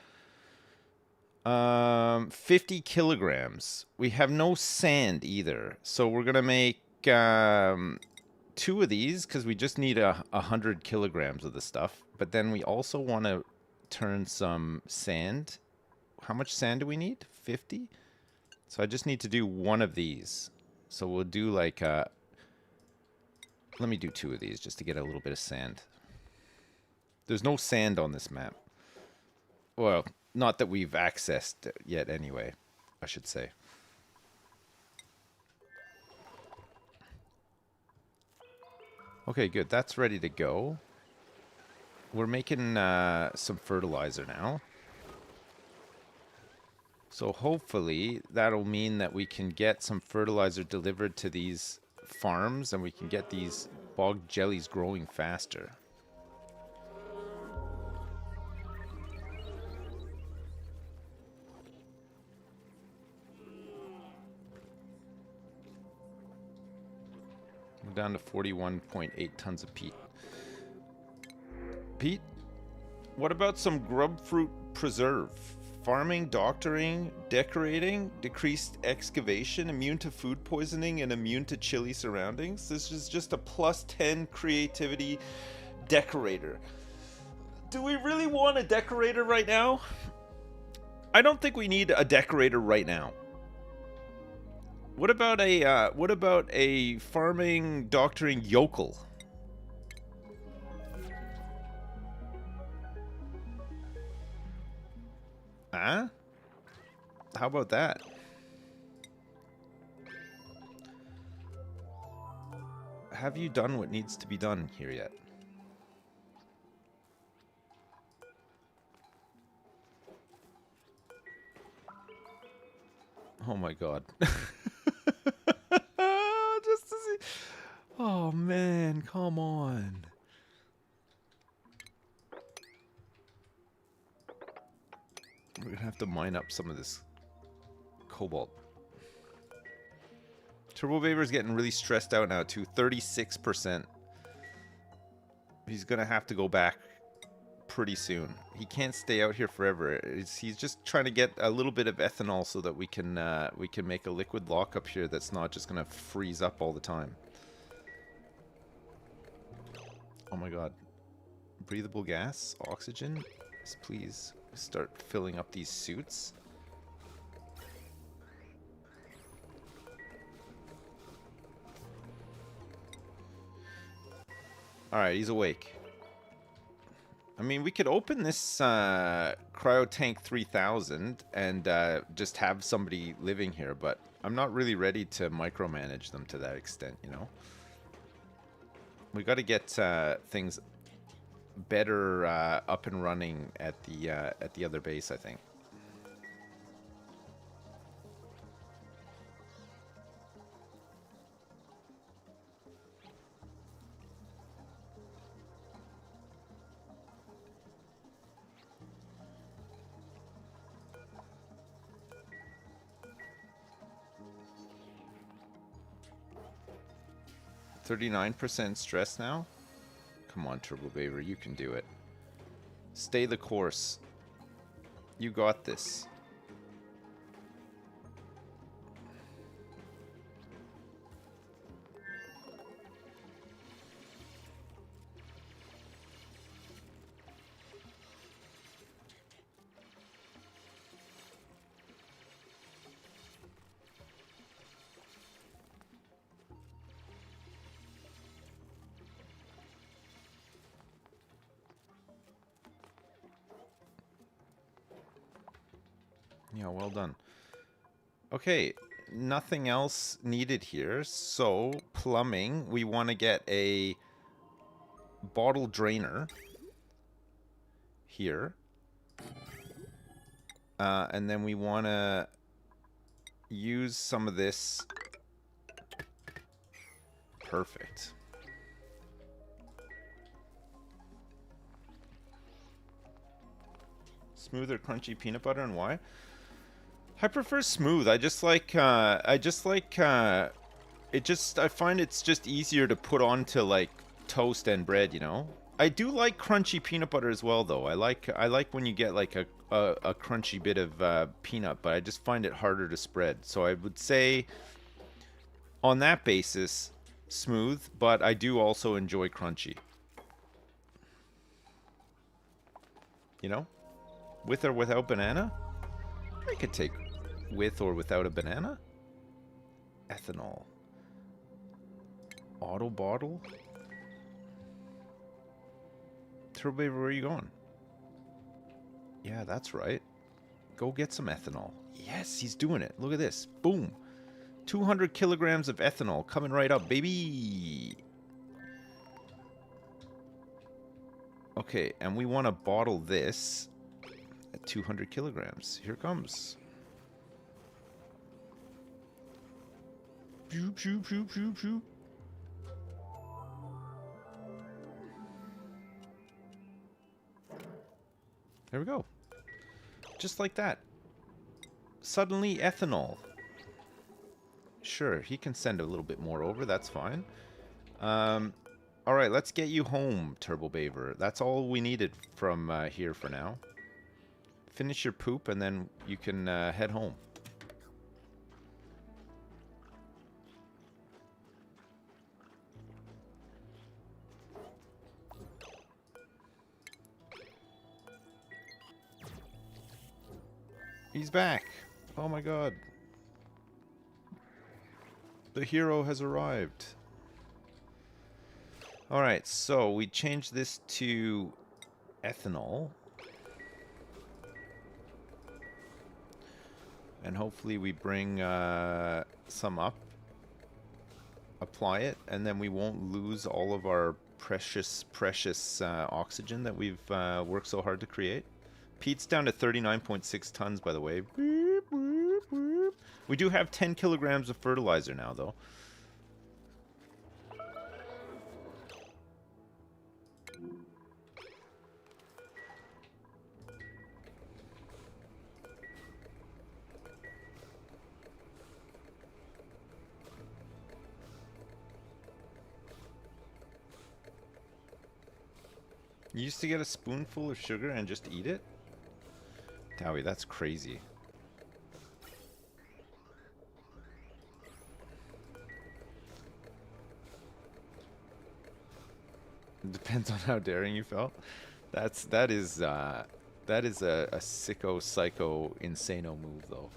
50 kilograms. We have no sand either, so we're gonna make 2 of these because we just need 100 kilograms of the stuff. But then we also want to turn some sand. How much sand do we need? 50? So I just need to do 1 of these. So we'll do like, let me do 2 of these just to get a little bit of sand. There's no sand on this map. Well, Not that we've accessed it yet anyway, I should say. Okay, good. That's ready to go. We're making some fertilizer now. So hopefully that'll mean that we can get some fertilizer delivered to these farms and we can get these bog jellies growing faster. We're down to 41.8 tons of peat. Pete, what about some grub fruit preserve? Farming, doctoring, decorating, decreased excavation, immune to food poisoning, and immune to chilly surroundings. This is just a plus 10 creativity decorator. Do we really want a decorator right now? I don't think we need a decorator right now. What about a farming, doctoring yokel? Huh? How about that? Have you done what needs to be done here yet? Oh my god. Just to see. Oh man, come on. We're gonna have to mine up some of this cobalt. Turbo Baver's getting really stressed out now too. 36%. He's gonna have to go back pretty soon. He can't stay out here forever. He's just trying to get a little bit of ethanol so that we can make a liquid lockup here that's not just gonna freeze up all the time. Oh my god. Breathable gas? Oxygen? Yes, please start filling up these suits. Alright, he's awake. I mean, we could open this Cryo Tank 3000 and just have somebody living here, but I'm not really ready to micromanage them to that extent, you know? We got to get things better up and running at the other base, I think. %39 stress now? Come on, Turbo Baver, you can do it. Stay the course. You got this. Yeah, well done. Okay, nothing else needed here. So, plumbing, we want to get a bottle drainer here. And then we want to use some of this. Perfect. Smooth or crunchy peanut butter, and why? I prefer smooth. I find it's just easier to put onto like toast and bread, you know? I do like crunchy peanut butter as well though. I like when you get like a crunchy bit of peanut, but I just find it harder to spread. So I would say on that basis, smooth, but I do also enjoy crunchy. You know? With or without banana? I could take with or without a banana. Ethanol. Auto bottle. Turbo Baver, where are you going? Yeah, that's right. Go get some ethanol. Yes, he's doing it. Look at this. Boom. 200 kilograms of ethanol coming right up, baby. Okay, and we want to bottle this at 200 kilograms. Here it comes. Shoop, shoop, shoop, shoop, shoop. There we go. Just like that. Suddenly ethanol. Sure, he can send a little bit more over. That's fine. All right, let's get you home, Turbo Baver. That's all we needed from here for now. Finish your poop, and then you can head home. He's back. Oh my god. The hero has arrived. Alright, so we changed this to ethanol. And hopefully we bring some up. Apply it, and then we won't lose all of our precious oxygen that we've worked so hard to create. Pete's down to 39.6 tons, by the way. Boop, boop, boop. We do have 10 kilograms of fertilizer now, though. You used to get a spoonful of sugar and just eat it? Dowie, that's crazy. It depends on how daring you felt. That is a sicko, psycho, insano move, though.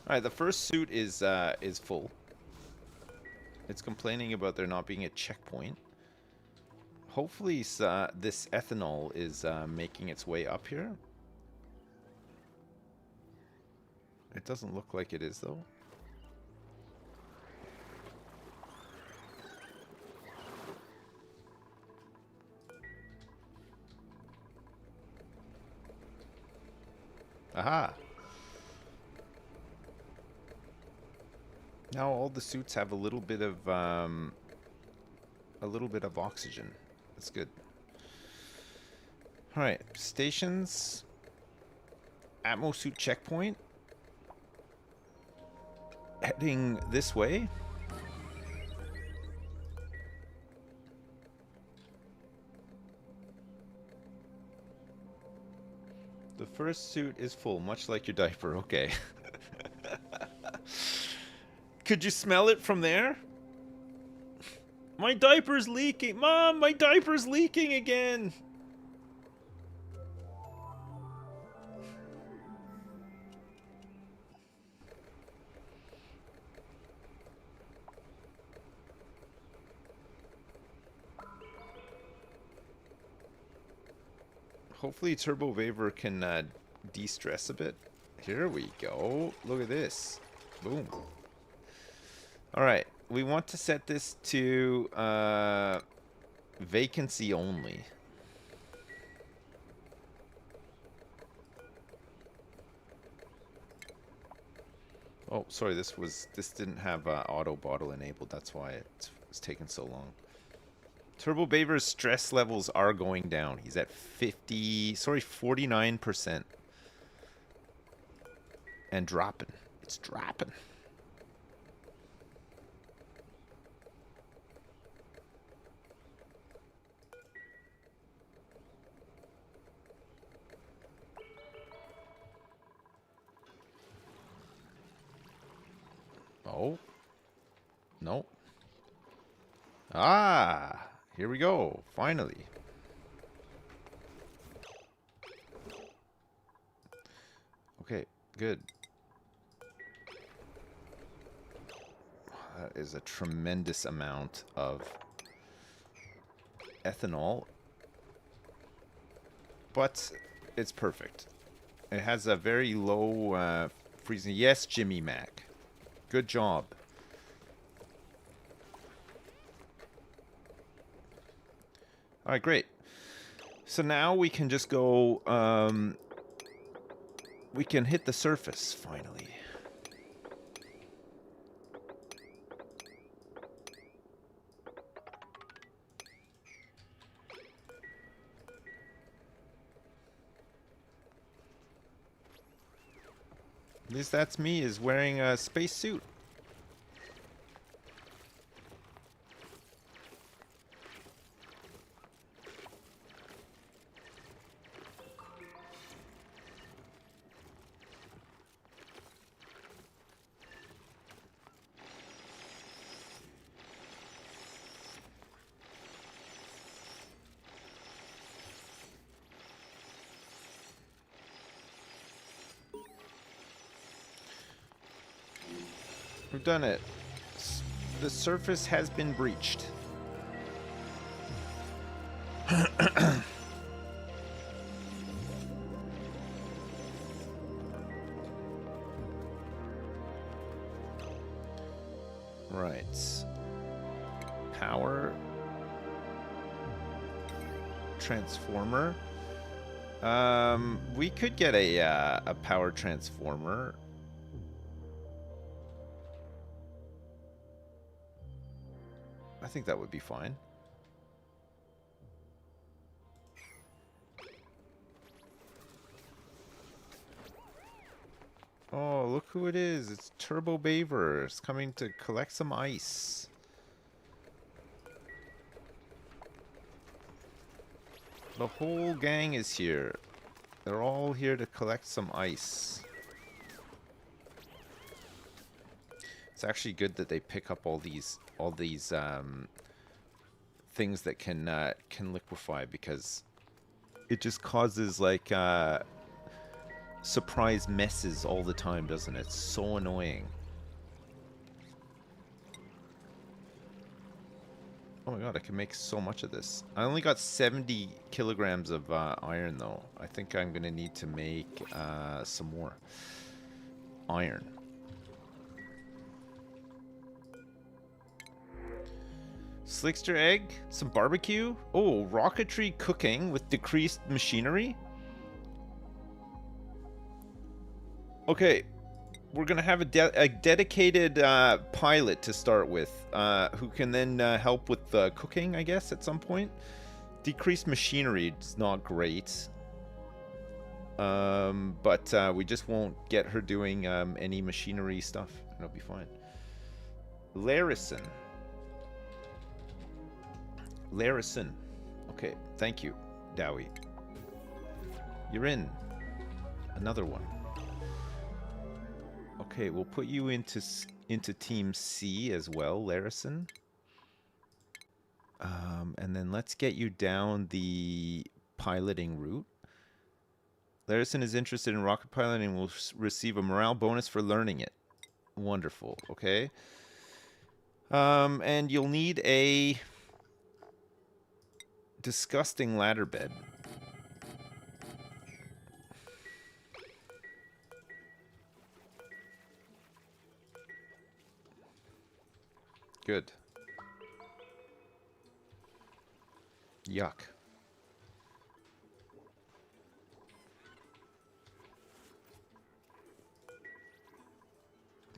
Alright, the first suit is full. It's complaining about there not being a checkpoint. Hopefully this ethanol is making its way up here. It doesn't look like it is, though. Aha! Now all the suits have a little bit of oxygen. That's good. All right, stations. Atmo suit checkpoint. Heading this way. The first suit is full, much like your diaper. Okay. Could you smell it from there? My diaper's leaking. Mom, my diaper's leaking again. Hopefully Turbo Vaver can de-stress a bit. Here we go. Look at this. Boom. Alright, we want to set this to vacancy only. Oh, sorry, this didn't have auto bottle enabled. That's why it's taking so long. Turbo Baver's stress levels are going down. He's at 49%. And dropping. It's dropping. No. Ah, here we go. Finally. Okay, good. That is a tremendous amount of ethanol. But it's perfect. It has a very low freezing. Yes, Jimmy Mac. Good job. All right, great. So now we can just go, we can hit the surface, finally. At least that's me, is wearing a spacesuit. We've done it. The surface has been breached. Right. Power. Transformer. We could get a power transformer. I think that would be fine. Oh, look who it is. It's Turbo Baver. It's coming to collect some ice. The whole gang is here. They're all here to collect some ice. It's actually good that they pick up all these things that can liquefy, because it just causes like surprise messes all the time, doesn't it? It's so annoying. Oh my god, I can make so much of this. I only got 70 kilograms of iron though. I think I'm gonna need to make some more iron. Slickster egg, some barbecue. Oh, rocketry cooking with decreased machinery. Okay, we're gonna have a dedicated pilot to start with, who can then help with the cooking, I guess, at some point. Decreased machinery is not great, but we just won't get her doing any machinery stuff. It'll be fine. Larison. Larison. Okay, thank you, Dowie. You're in. Another one. Okay, we'll put you into Team C as well, Larison. And then let's get you down the piloting route. Larison is interested in rocket piloting and will receive a morale bonus for learning it. Wonderful. Okay. And you'll need a disgusting ladder bed. Good. Yuck.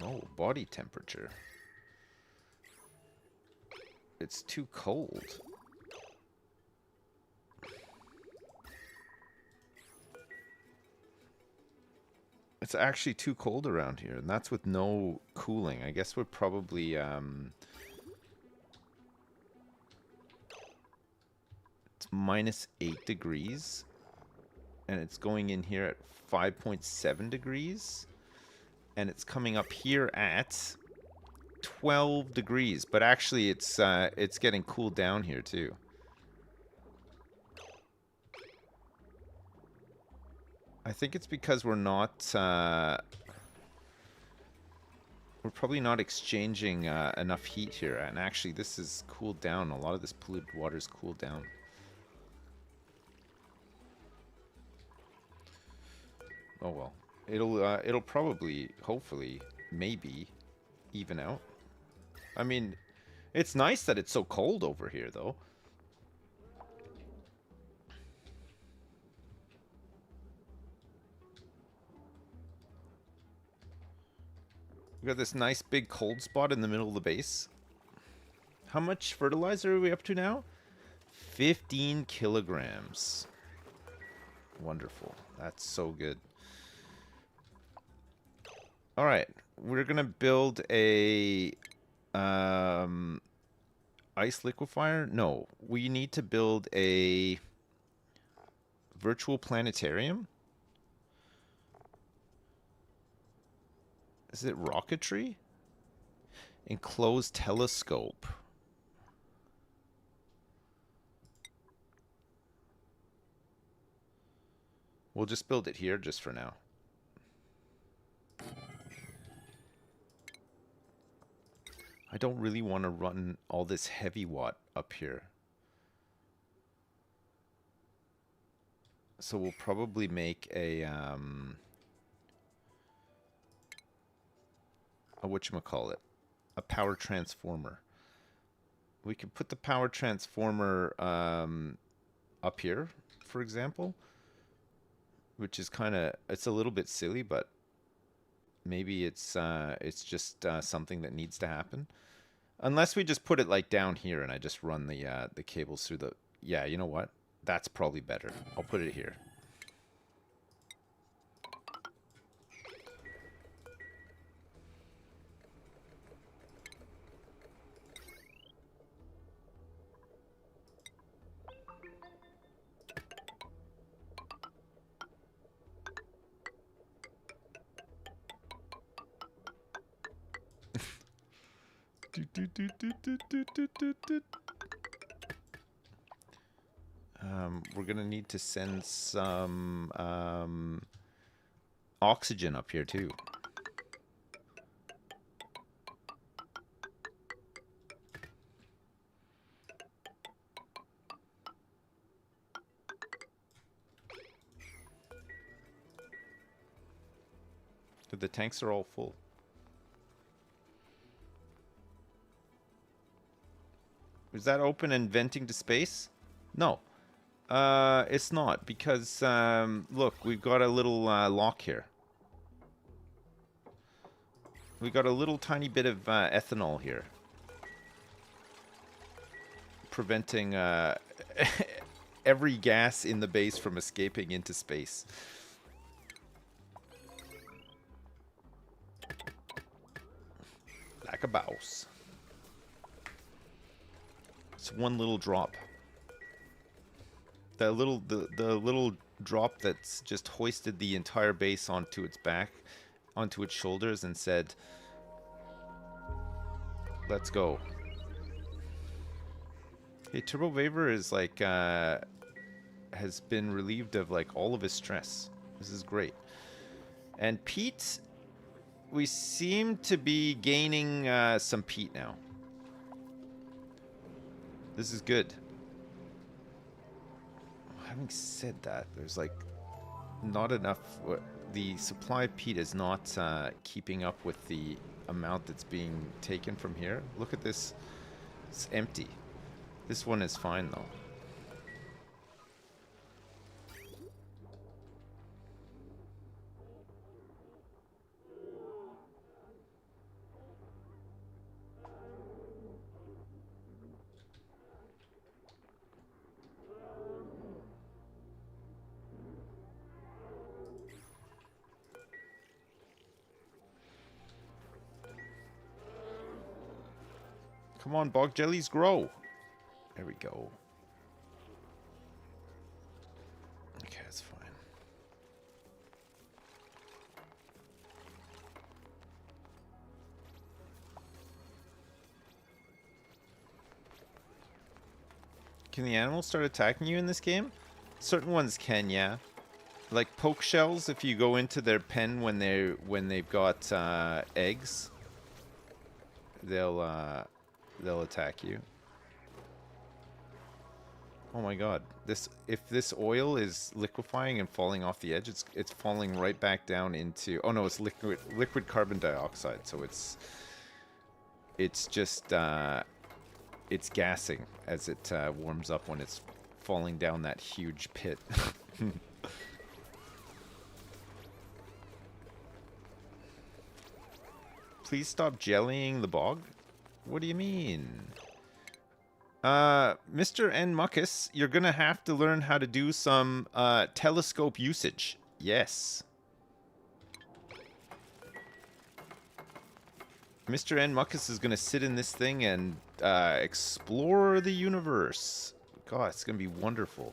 Oh, body temperature. It's too cold. It's actually too cold around here, and that's with no cooling. I guess we're probably it's -8 degrees, and it's going in here at 5.7 degrees, and it's coming up here at 12 degrees, but actually it's getting cooled down here too. I think it's because we're not we're probably not exchanging enough heat here, and actually this is cooled down. A lot of this polluted water is cooled down. Oh well, it'll probably, hopefully, maybe even out. I mean, it's nice that it's so cold over here, though. We got this nice big cold spot in the middle of the base. How much fertilizer are we up to now? 15 kilograms. Wonderful. That's so good. All right, we're gonna build a ice liquefier. No, we need to build a virtual planetarium. Is it rocketry? Enclosed telescope. We'll just build it here just for now. I don't really want to run all this heavy watt up here. So we'll probably make a whatchamacallit, a power transformer. We could put the power transformer up here, for example, which is kind of, it's a little bit silly, but maybe it's just something that needs to happen. Unless we just put it like down here and I just run the cables through the... Yeah, you know what? That's probably better. I'll put it here. We're gonna need to send some oxygen up here too. The tanks are all full. Is that open and venting to space? No. It's not, because, look, we've got a little lock here. We got a little tiny bit of ethanol here. Preventing every gas in the base from escaping into space. Like a boss. It's one little drop. The little drop that's just hoisted the entire base onto its back, onto its shoulders, and said, "Let's go." Hey, Turbo Vaver is like has been relieved of like all of his stress. This is great. And Pete, we seem to be gaining some Pete now. This is good. Having said that, there's like not enough. The supply of peat is not keeping up with the amount that's being taken from here. Look at this. It's empty. This one is fine though. Come on, bog jellies, grow. There we go. Okay, that's fine. Can the animals start attacking you in this game? Certain ones can, yeah. Like poke shells, if you go into their pen when they've got eggs, they'll attack you. Oh my god. If this oil is liquefying and falling off the edge, it's falling right back down into, oh no, it's liquid carbon dioxide, so it's just it's gassing as it warms up when it's falling down that huge pit. Please stop jellying the bog? What do you mean? Mr. N. Muckus, you're gonna have to learn how to do some telescope usage. Yes. Mr. N. Muckus is gonna sit in this thing and explore the universe. God, it's gonna be wonderful.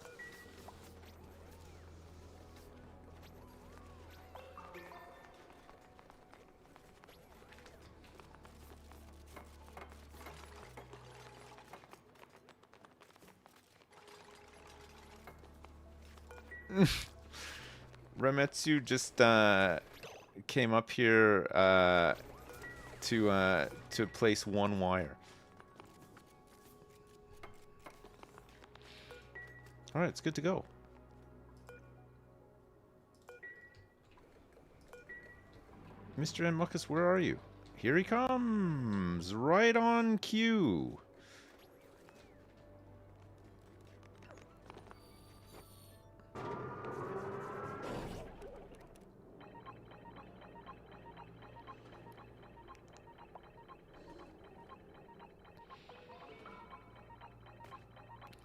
Remetsu just came up here to place one wire. All right, it's good to go. Mr. N. Muckus, where are you? Here he comes, right on cue.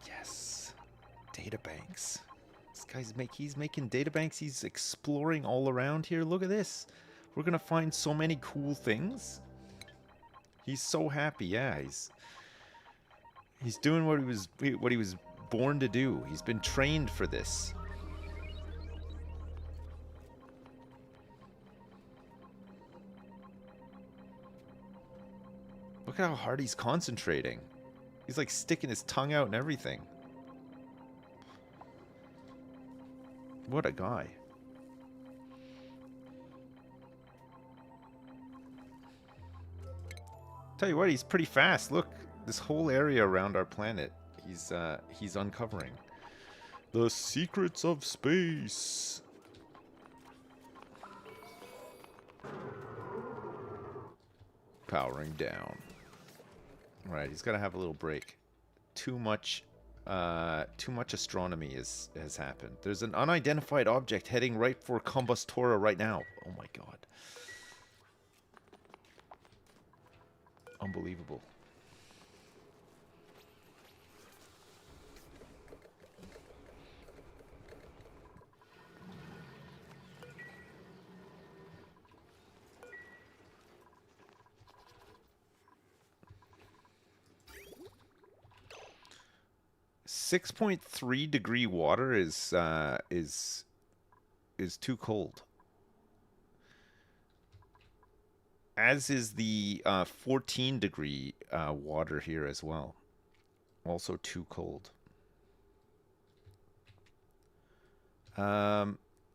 Yes, databanks. This guy's he's making databanks. He's exploring all around here. Look at this. We're gonna find so many cool things. He's so happy. Yeah, he's doing what he was born to do. He's been trained for this. Look at how hard he's concentrating. He's like sticking his tongue out and everything. What a guy. Tell you what, he's pretty fast. Look, this whole area around our planet, he's uncovering. The secrets of space. Powering down. Right, he's got to have a little break. Too much astronomy has happened. There's an unidentified object heading right for Combustora right now. Oh my god. Unbelievable. .3 water is too cold. As is the 14-degree water here as well. Also too cold.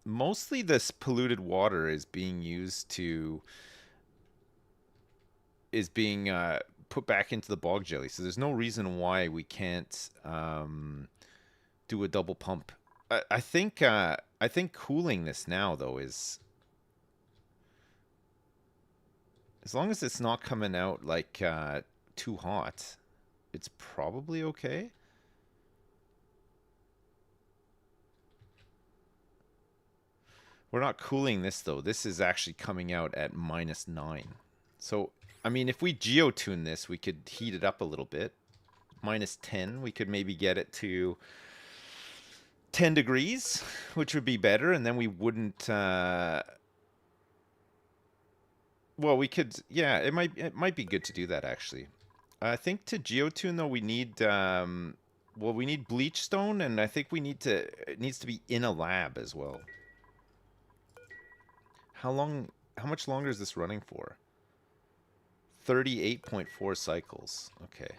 Mostly this polluted water is being used to... is being put back into the bog jelly. So there's no reason why we can't do a double pump. I think cooling this now, though, is... as long as it's not coming out, like, too hot, it's probably okay. We're not cooling this, though. This is actually coming out at -9. So, I mean, if we geotune this, we could heat it up a little bit. -10, we could maybe get it to 10 degrees, which would be better, and then we wouldn't... well, we could, yeah, it might be good to do that, actually. I think to geotune, though, we need, well, we need bleach stone, and I think it needs to be in a lab as well. How much longer is this running for? 38.4 cycles. Okay.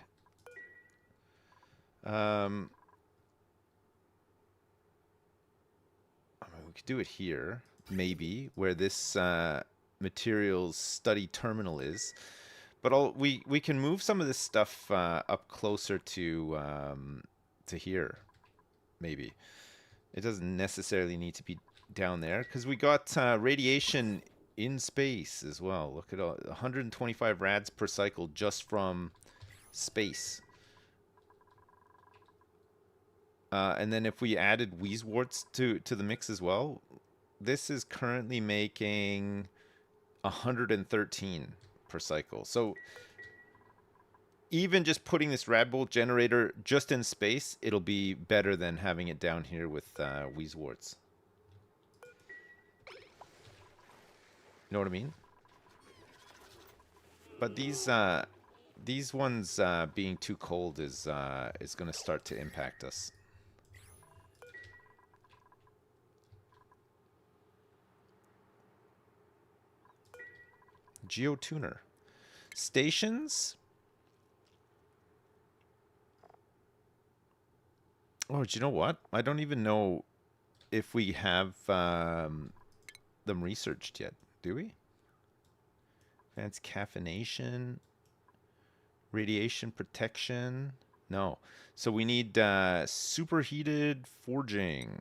Um, I mean, we could do it here, maybe, where this materials study terminal is. But we can move some of this stuff up closer to here, maybe. It doesn't necessarily need to be down there because we got radiation in space as well. Look at all 125 rads per cycle just from space. And then if we added Wheezeworts to the mix as well, this is currently making 113 per cycle. So even just putting this Radbolt generator just in space, it'll be better than having it down here with Wheezeworts. Know what I mean? But these ones being too cold is going to start to impact us. Geotuner. Stations? Oh, do you know what? I don't even know if we have them researched yet. Do we? Advanced caffeination. Radiation protection. No. So we need superheated forging.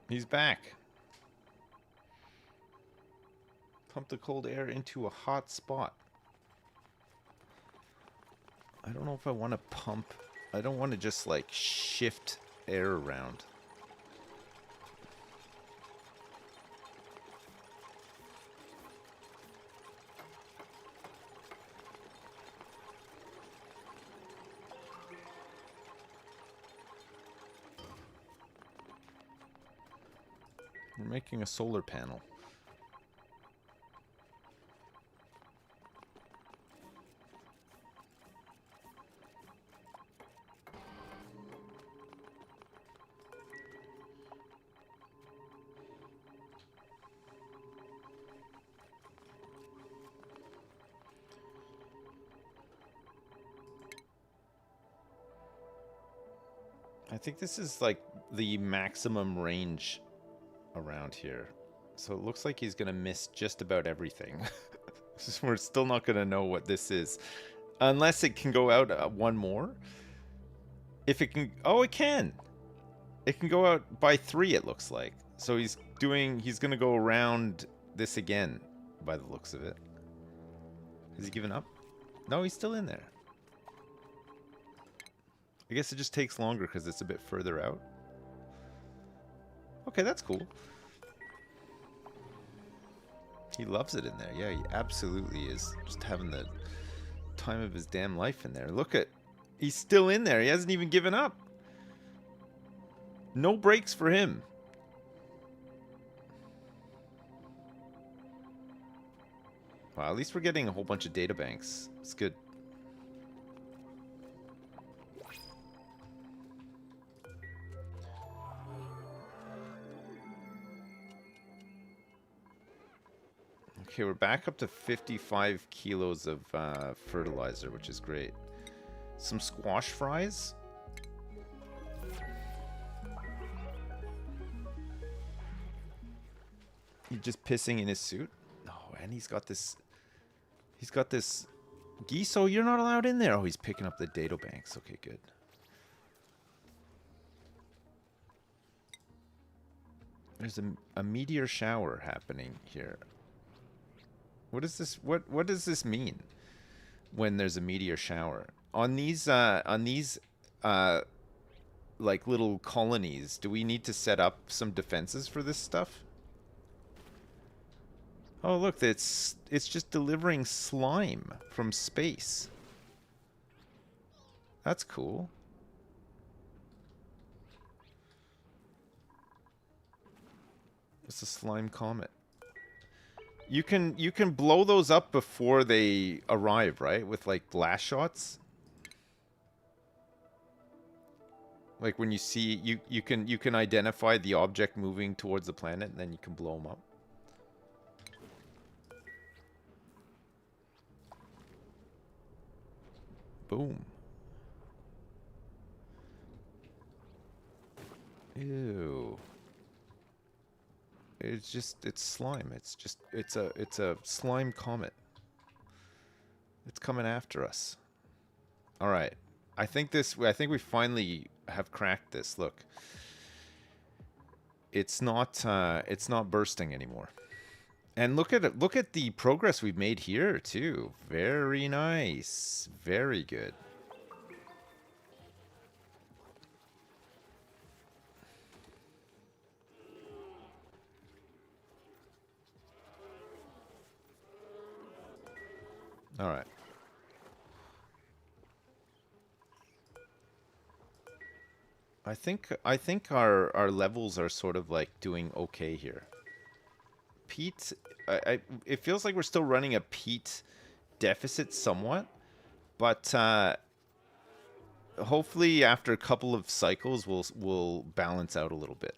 He's back. Pump the cold air into a hot spot. I don't know if I want to pump. I don't want to just like shift air around. We're making a solar panel. I think this is like the maximum range around here. So it looks like he's going to miss just about everything. We're still not going to know what this is. Unless it can go out one more. If it can... Oh, it can! It can go out by 3, it looks like. So he's going to go around this again, by the looks of it. Has he given up? No, he's still in there. I guess it just takes longer because it's a bit further out. Okay, that's cool. He loves it in there. Yeah, he absolutely is. Just having the time of his damn life in there. Look at... He's still in there. He hasn't even given up. No breaks for him. Wow, at least we're getting a whole bunch of data banks. It's good. Okay, we're back up to 55 kilos of fertilizer, which is great. Some squash fries. He's just pissing in his suit. Oh, and he's got this... He's got this... Giso, you're not allowed in there. Oh, he's picking up the data banks. Okay, good. There's a meteor shower happening here. What is this? What does this mean when there's a meteor shower on these like little colonies? Do we need to set up some defenses for this stuff? Oh, look, it's just delivering slime from space. That's cool. It's a slime comet. You can blow those up before they arrive, right? With like blast shots. Like when you see you can identify the object moving towards the planet, and then you can blow them up. Boom. Ew. It's slime. It's a slime comet. It's coming after us. All right. I think we finally have cracked this. Look. It's not bursting anymore. And look at the progress we've made here too. Very nice. Very good. All right. I think our levels are sort of like doing okay here. Peat, it feels like we're still running a peat deficit somewhat, but hopefully after a couple of cycles we'll balance out a little bit.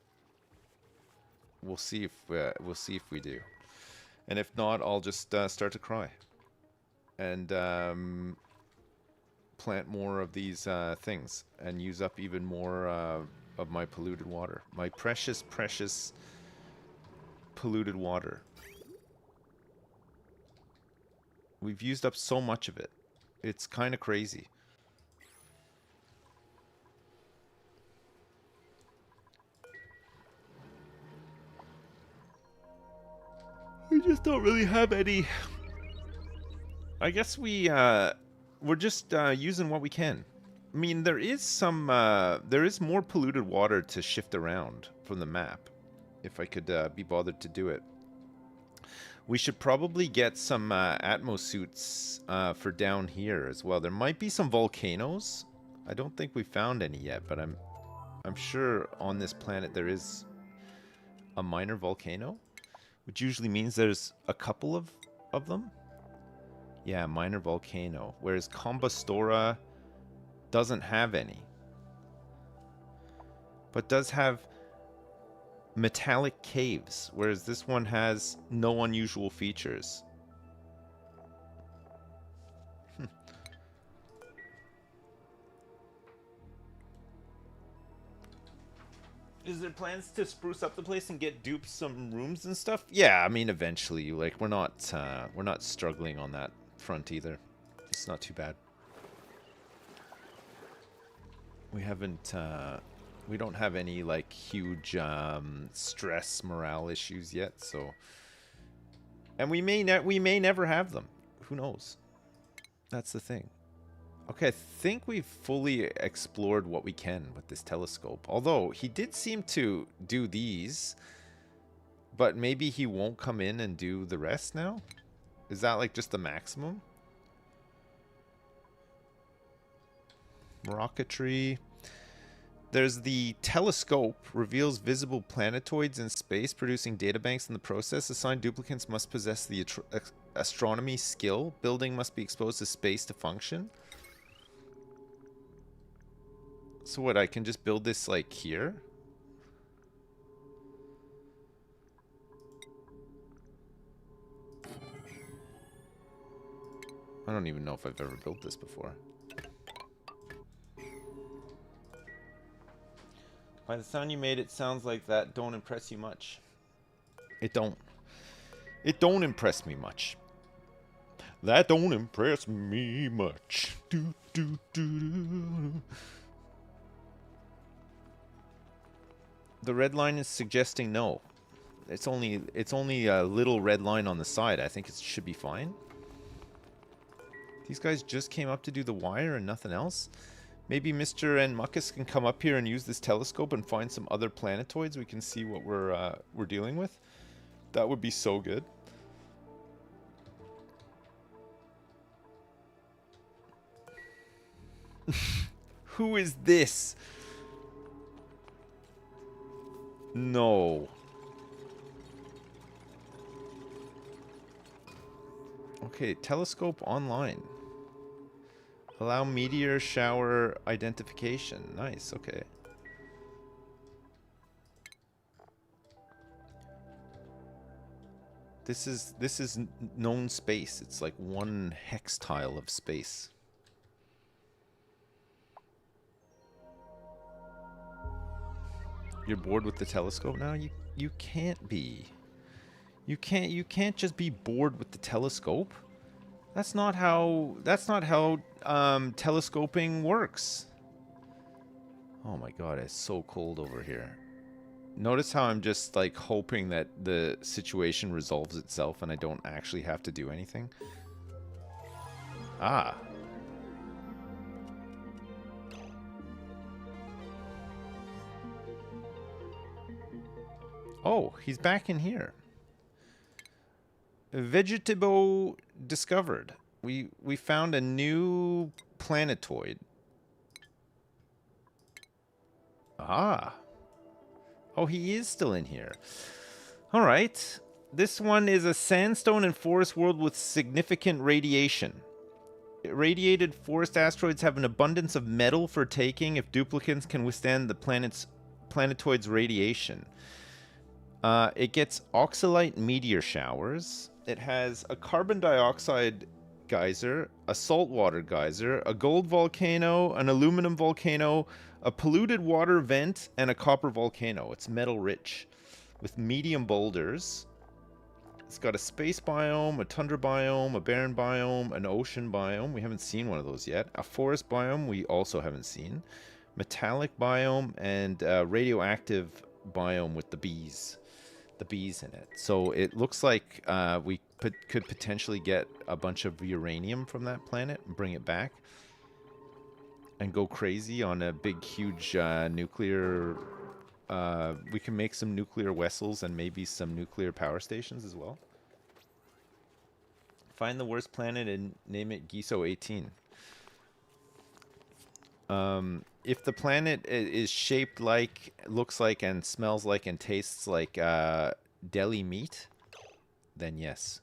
We'll see if we do, and if not, I'll just start to cry and plant more of these things and use up even more of my polluted water. My precious, precious polluted water. We've used up so much of it. It's kind of crazy. We just don't really have any. I guess we're just using what we can. I mean, there is more polluted water to shift around from the map. If I could be bothered to do it. We should probably get some Atmos suits for down here as well. There might be some volcanoes. I don't think we found any yet, but I'm sure on this planet there is a minor volcano, which usually means there's a couple of them. Yeah, minor volcano. Whereas Combustora doesn't have any. But does have metallic caves, whereas this one has no unusual features. Is there plans to spruce up the place and get dupes some rooms and stuff? Yeah, I mean eventually. Like we're not struggling on that front either. It's not too bad. We haven't we don't have any like huge stress morale issues yet, so and we may never have them. Who knows? That's the thing. Okay, I think we've fully explored what we can with this telescope. Although he did seem to do these, but maybe he won't come in and do the rest now? Is that like just the maximum? Rocketry. There's the telescope, reveals visible planetoids in space, producing databanks in the process. Assigned duplicates must possess the astronomy skill. Building must be exposed to space to function. So what, I can just build this like here? I don't even know if I've ever built this before. By the sound you made, it sounds like that don't impress you much. It don't. It don't impress me much. That don't impress me much. Do, do, do, do. The red line is suggesting no. It's only a little red line on the side. I think it should be fine. These guys just came up to do the wire and nothing else. Maybe Mr. and Muckus can come up here and use this telescope and find some other planetoids. We can see what we're dealing with. That would be so good. Who is this? No. Okay, telescope online. Allow meteor shower identification. Nice, okay. This is known space. It's like one hex tile of space. You're bored with the telescope now? You can't be. You can't just be bored with the telescope. That's not how telescoping works. Oh my god, it's so cold over here. Notice how I'm just like hoping that the situation resolves itself and I don't actually have to do anything. Ah. Oh, he's back in here. Vegetable discovered. We found a new planetoid. Ah. Oh, he is still in here. All right. This one is a sandstone and forest world with significant radiation. Irradiated forest asteroids have an abundance of metal for taking if duplicates can withstand the planetoid's radiation. It gets oxalite meteor showers. It has a carbon dioxide geyser, a saltwater geyser, a gold volcano, an aluminum volcano, a polluted water vent, and a copper volcano. It's metal rich with medium boulders. It's got a space biome, a tundra biome, a barren biome, an ocean biome. We haven't seen one of those yet. A forest biome we also haven't seen. Metallic biome and radioactive biome with the bees in it. So it looks like we could potentially get a bunch of uranium from that planet and bring it back and go crazy on a big, huge nuclear... we can make some nuclear vessels and maybe some nuclear power stations as well. Find the worst planet and name it Giso 18. If the planet is shaped like, looks like, and smells like, and tastes like deli meat, then yes.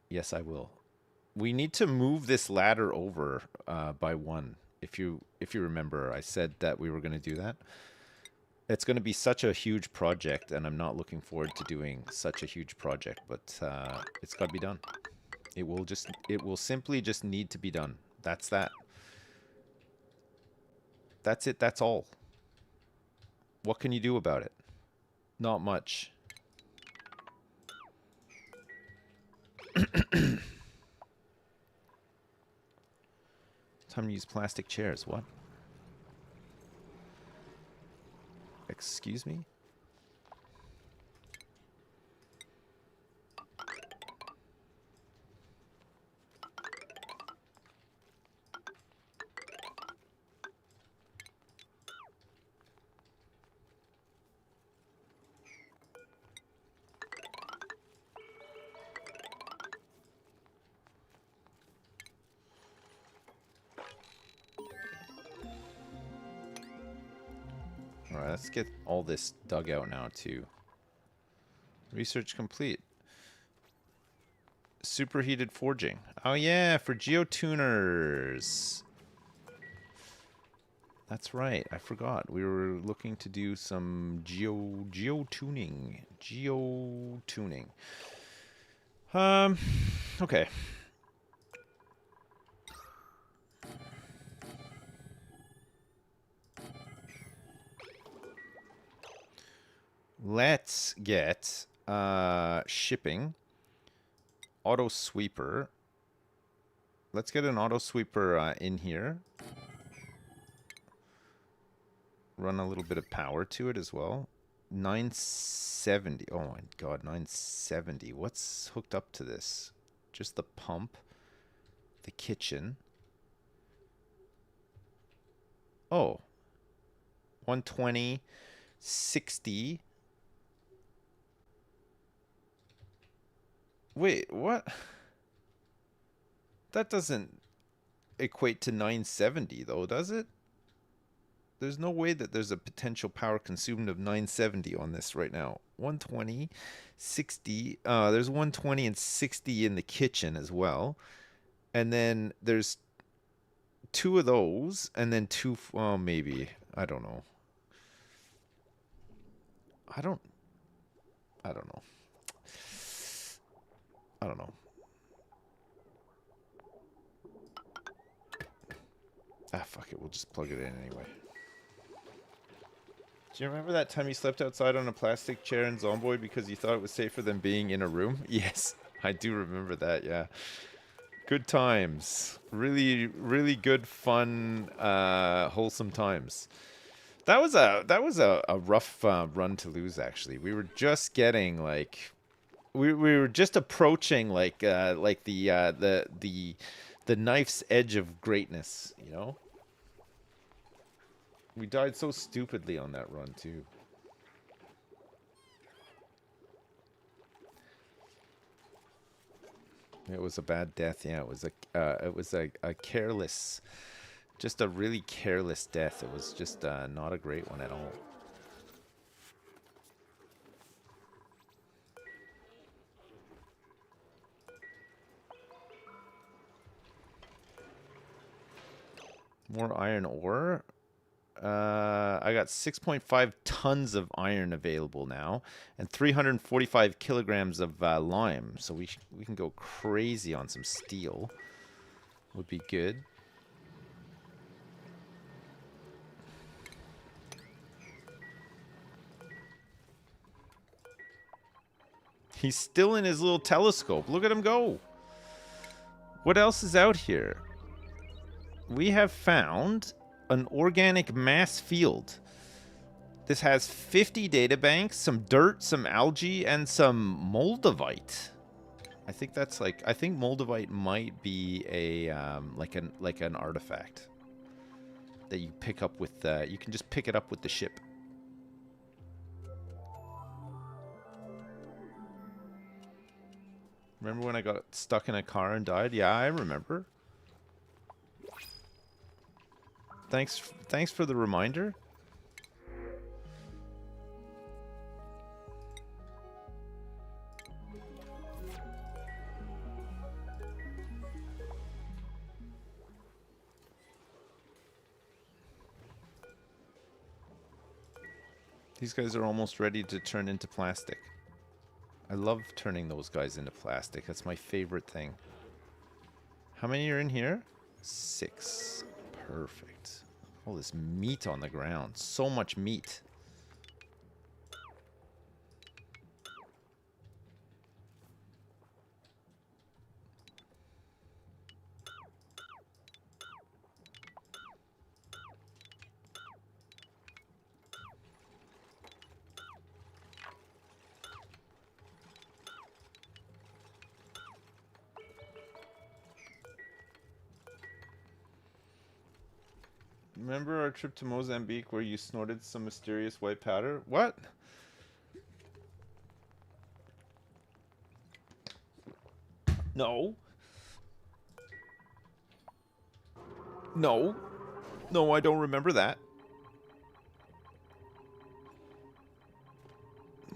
Yes, I will. We need to move this ladder over by one. If you remember, I said that we were going to do that. It's going to be such a huge project, and I'm not looking forward to doing such a huge project, but it's got to be done. It will simply just need to be done. That's that. That's it. That's all. What can you do about it? Not much. Time to use plastic chairs. What? Excuse me? Alright, let's get all this dug out now, too. Research complete. Superheated forging. Oh, yeah, for geotuners. That's right, I forgot. We were looking to do some geotuning. Geotuning. Okay. Let's get shipping. Auto sweeper. Let's get an auto sweeper in here. Run a little bit of power to it as well. 970. Oh my god, 970. What's hooked up to this? Just the pump. The kitchen. Oh. 120. 60. Wait, what? That doesn't equate to 970 though, does it? There's no way that there's a potential power consumed of 970 on this right now. 120, 60. There's 120 and 60 in the kitchen as well. And then there's two of those, and then two. Well, maybe. I don't know. I don't know. I don't know. Ah, fuck it. We'll just plug it in anyway. Do you remember that time you slept outside on a plastic chair in Zomboid because you thought it was safer than being in a room? Yes, I do remember that, yeah. Good times. Really, really good, fun, wholesome times. That was a rough run to lose, actually. We were just getting, like... We were just approaching, like the knife's edge of greatness, you know? We died so stupidly on that run, too. It was a bad death, yeah. It was a careless, just a really careless death. It was just not a great one at all. More iron ore. I got 6.5 tons of iron available now, and 345 kilograms of lime. So we can go crazy on some steel. Would be good. He's still in his little telescope. Look at him go. What else is out here? We have found an organic mass field. This has 50 databanks, some dirt, some algae, and some moldavite. I think that's like, I think moldavite might be a like an artifact that you pick up with. You can just pick it up with the ship. Remember when I got stuck in a car and died? Yeah, I remember. Thanks for the reminder. These guys are almost ready to turn into plastic. I love turning those guys into plastic. That's my favorite thing. How many are in here? 6. Perfect. All this meat on the ground. So much meat. Remember our trip to Mozambique where you snorted some mysterious white powder? What? No. No. No, I don't remember that.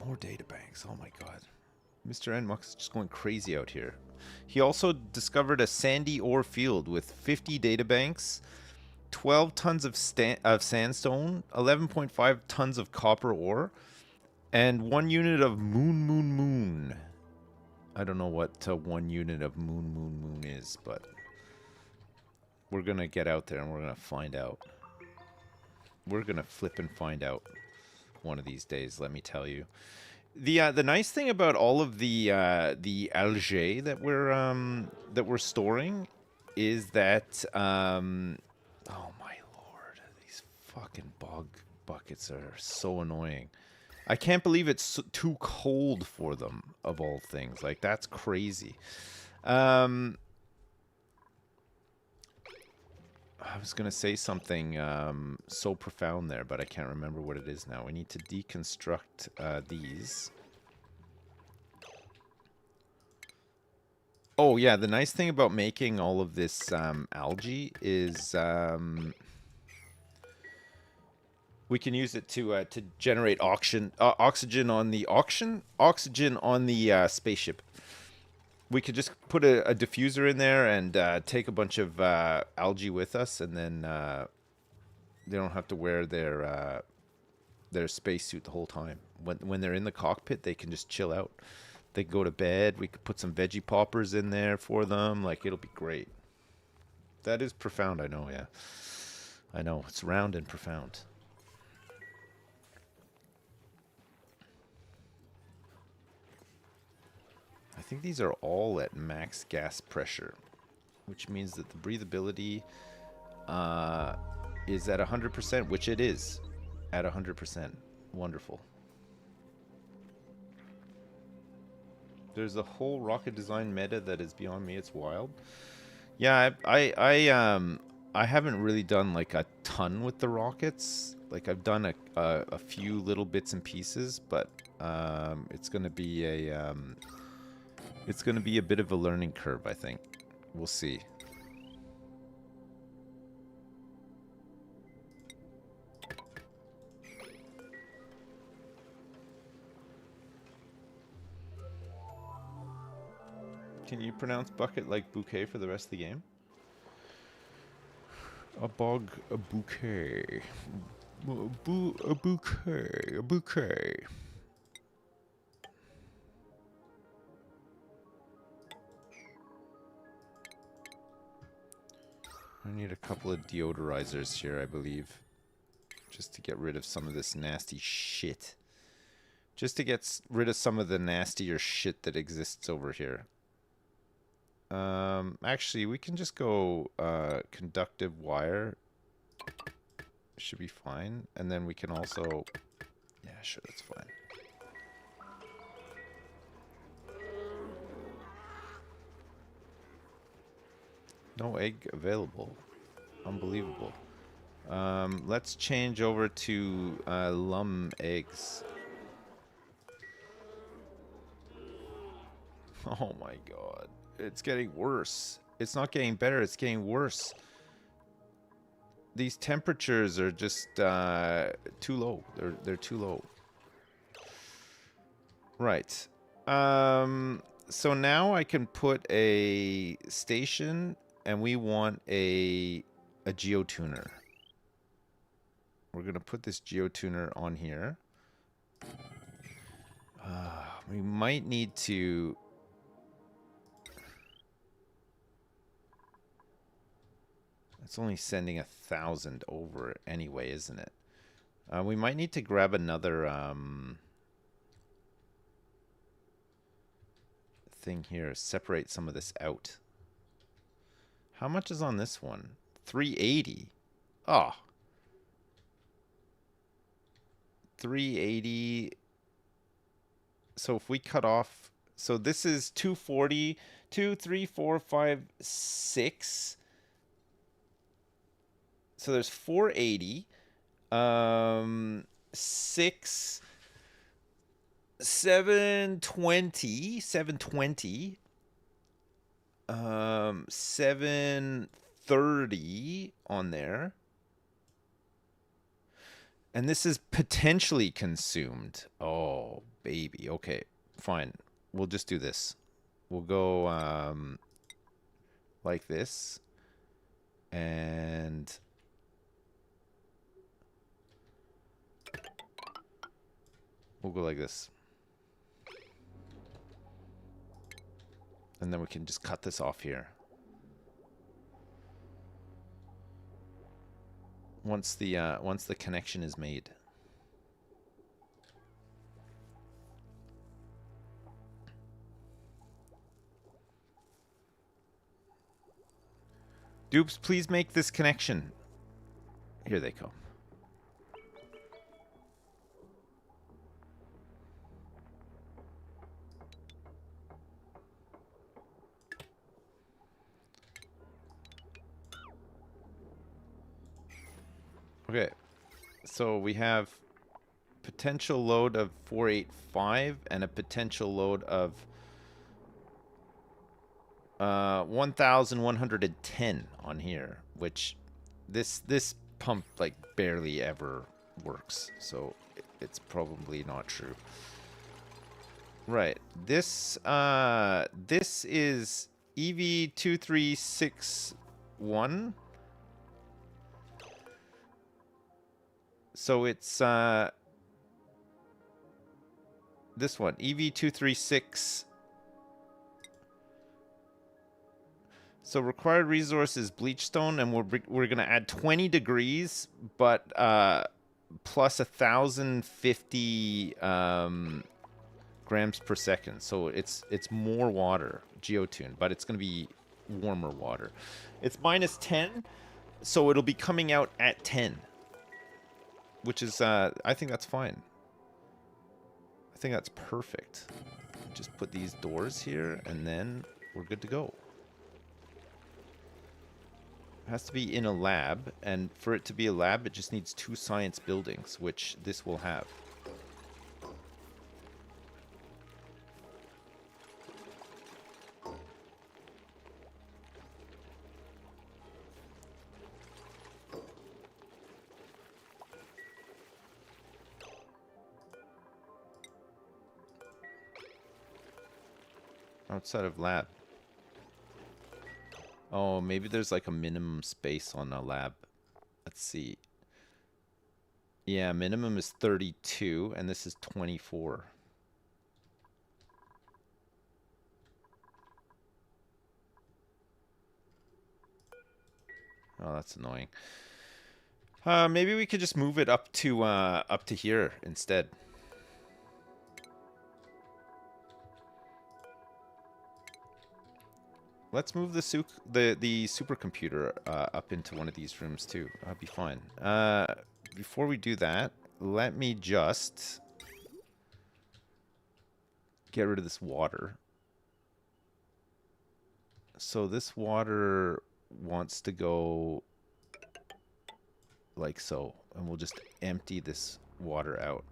More databanks. Oh my god. Mr. Enmux is just going crazy out here. He also discovered a sandy ore field with 50 databanks, 12 tons of sandstone, 11.5 tons of copper ore, and 1 unit of moon. I don't know what 1 unit of moon is, but we're going to get out there and we're going to find out. We're going to flip and find out one of these days, let me tell you. The nice thing about all of the algae that we're storing is that oh my lord, these fucking bog buckets are so annoying. I can't believe it's too cold for them, of all things. Like, that's crazy. I was going to say something so profound there, but I can't remember what it is now. We need to deconstruct these. Oh, yeah, the nice thing about making all of this algae is We can use it to generate oxygen on the oxygen on the spaceship. We could just put a diffuser in there and take a bunch of algae with us, and then they don't have to wear their spacesuit the whole time. When they're in the cockpit, they can just chill out. They can go to bed. We could put some veggie poppers in there for them. Like, it'll be great. That is profound, I know, yeah. I know, it's round and profound. I think these are all at max gas pressure, which means that the breathability is at 100%, which it is at 100%. Wonderful. There's a whole rocket design meta that is beyond me. It's wild. Yeah, I haven't really done like a ton with the rockets. Like, I've done a few little bits and pieces, but it's gonna be a bit of a learning curve, I think. We'll see. Can you pronounce bucket like bouquet for the rest of the game? A bog, a bouquet. A bouquet, a bouquet. I need a couple of deodorizers here, I believe. Just to get rid of some of this nasty shit. Just to get rid of some of the nastier shit that exists over here. Actually, we can just go conductive wire. Should be fine. And then we can also... Yeah, sure, that's fine. No egg available. Unbelievable. Let's change over to lum eggs. Oh my god. It's getting worse. It's not getting better, it's getting worse. These temperatures are just too low. They're too low. Right. So now I can put a station, and we want a geotuner. We're gonna put this geotuner on here. We might need to... It's only sending 1,000 over anyway, isn't it? We might need to grab another thing here. Separate some of this out. How much is on this one? 380. Oh. 380. So if we cut off... So this is 240. 2, 3, 4, 5, 6... So there's 480, 6, 720, 720, 730 on there. And this is potentially consumed. Oh, baby. Okay, fine. We'll just do this. We'll go like this. And... we'll go like this. And then we can just cut this off here. Once the connection is made. Dupes, please make this connection. Here they come. Okay, so we have potential load of 485 and a potential load of 1,110 on here, which this pump like barely ever works, so it's probably not true. Right. This is EV2361. So it's this one, EV236. So required resource is bleachstone, and we're gonna add 20 degrees, but plus 1,050 grams per second. So it's more water, geotune, but it's gonna be warmer water. It's minus 10, so it'll be coming out at 10, which is I think that's fine. I think that's perfect. Just put these doors here, and then we're good to go. It has to be in a lab, and for it to be a lab, it just needs 2 science buildings, which this will have. Outside of lab. Oh, maybe there's like a minimum space on a lab. Let's see. Yeah, minimum is 32, and this is 24. Oh, that's annoying. Maybe we could just move it up to here instead. Let's move the supercomputer up into one of these rooms too. That'll be fine. Before we do that, let me just get rid of this water. So this water wants to go like so, and we'll just empty this water out.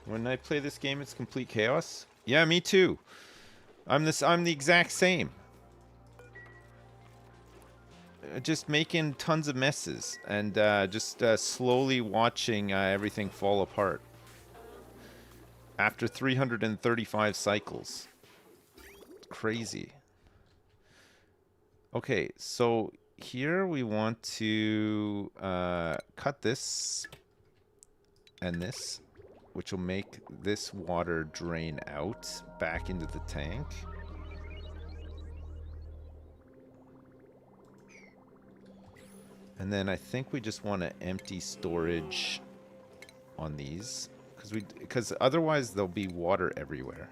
When I play this game, it's complete chaos. Yeah, me too. I'm the exact same. Just making tons of messes and just slowly watching everything fall apart. After 335 cycles. Crazy. Okay, so here we want to cut this and this, which will make this water drain out back into the tank. And then I think we just want to empty storage on these, because otherwise there'll be water everywhere.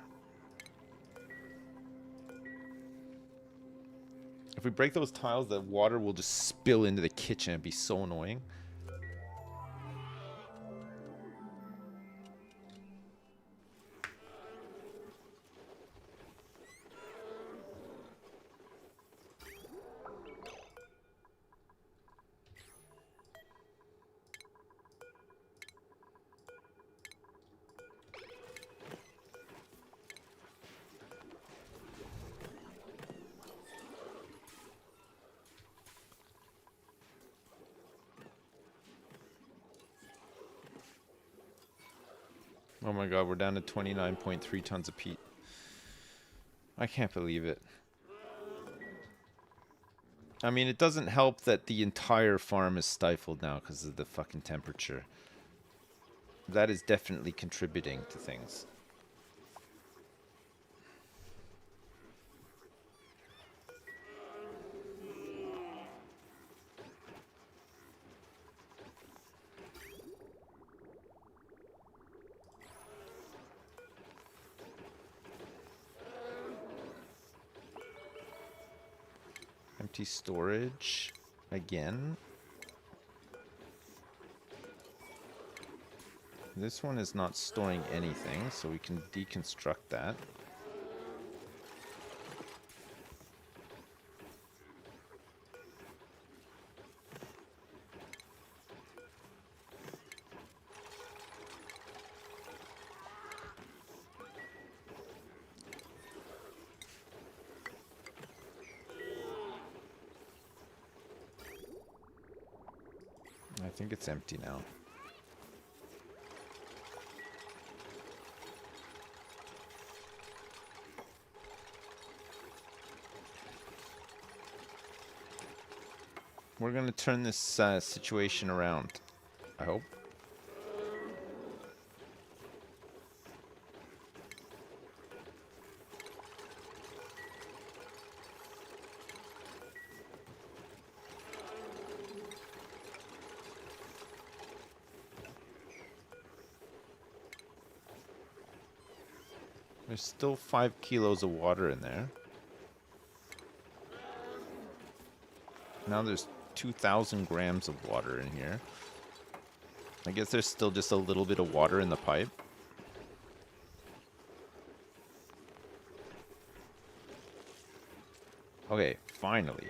If we break those tiles, the water will just spill into the kitchen. It'd be so annoying. Oh my god, we're down to 29.3 tons of peat. I can't believe it. I mean, it doesn't help that the entire farm is stifled now because of the fucking temperature. That is definitely contributing to things. Empty storage again. This one is not storing anything, so we can deconstruct that. I think it's empty now. We're going to turn this situation around, I hope. There's still 5 kilos of water in there. Now there's 2,000 grams of water in here. I guess there's still just a little bit of water in the pipe. Okay, finally.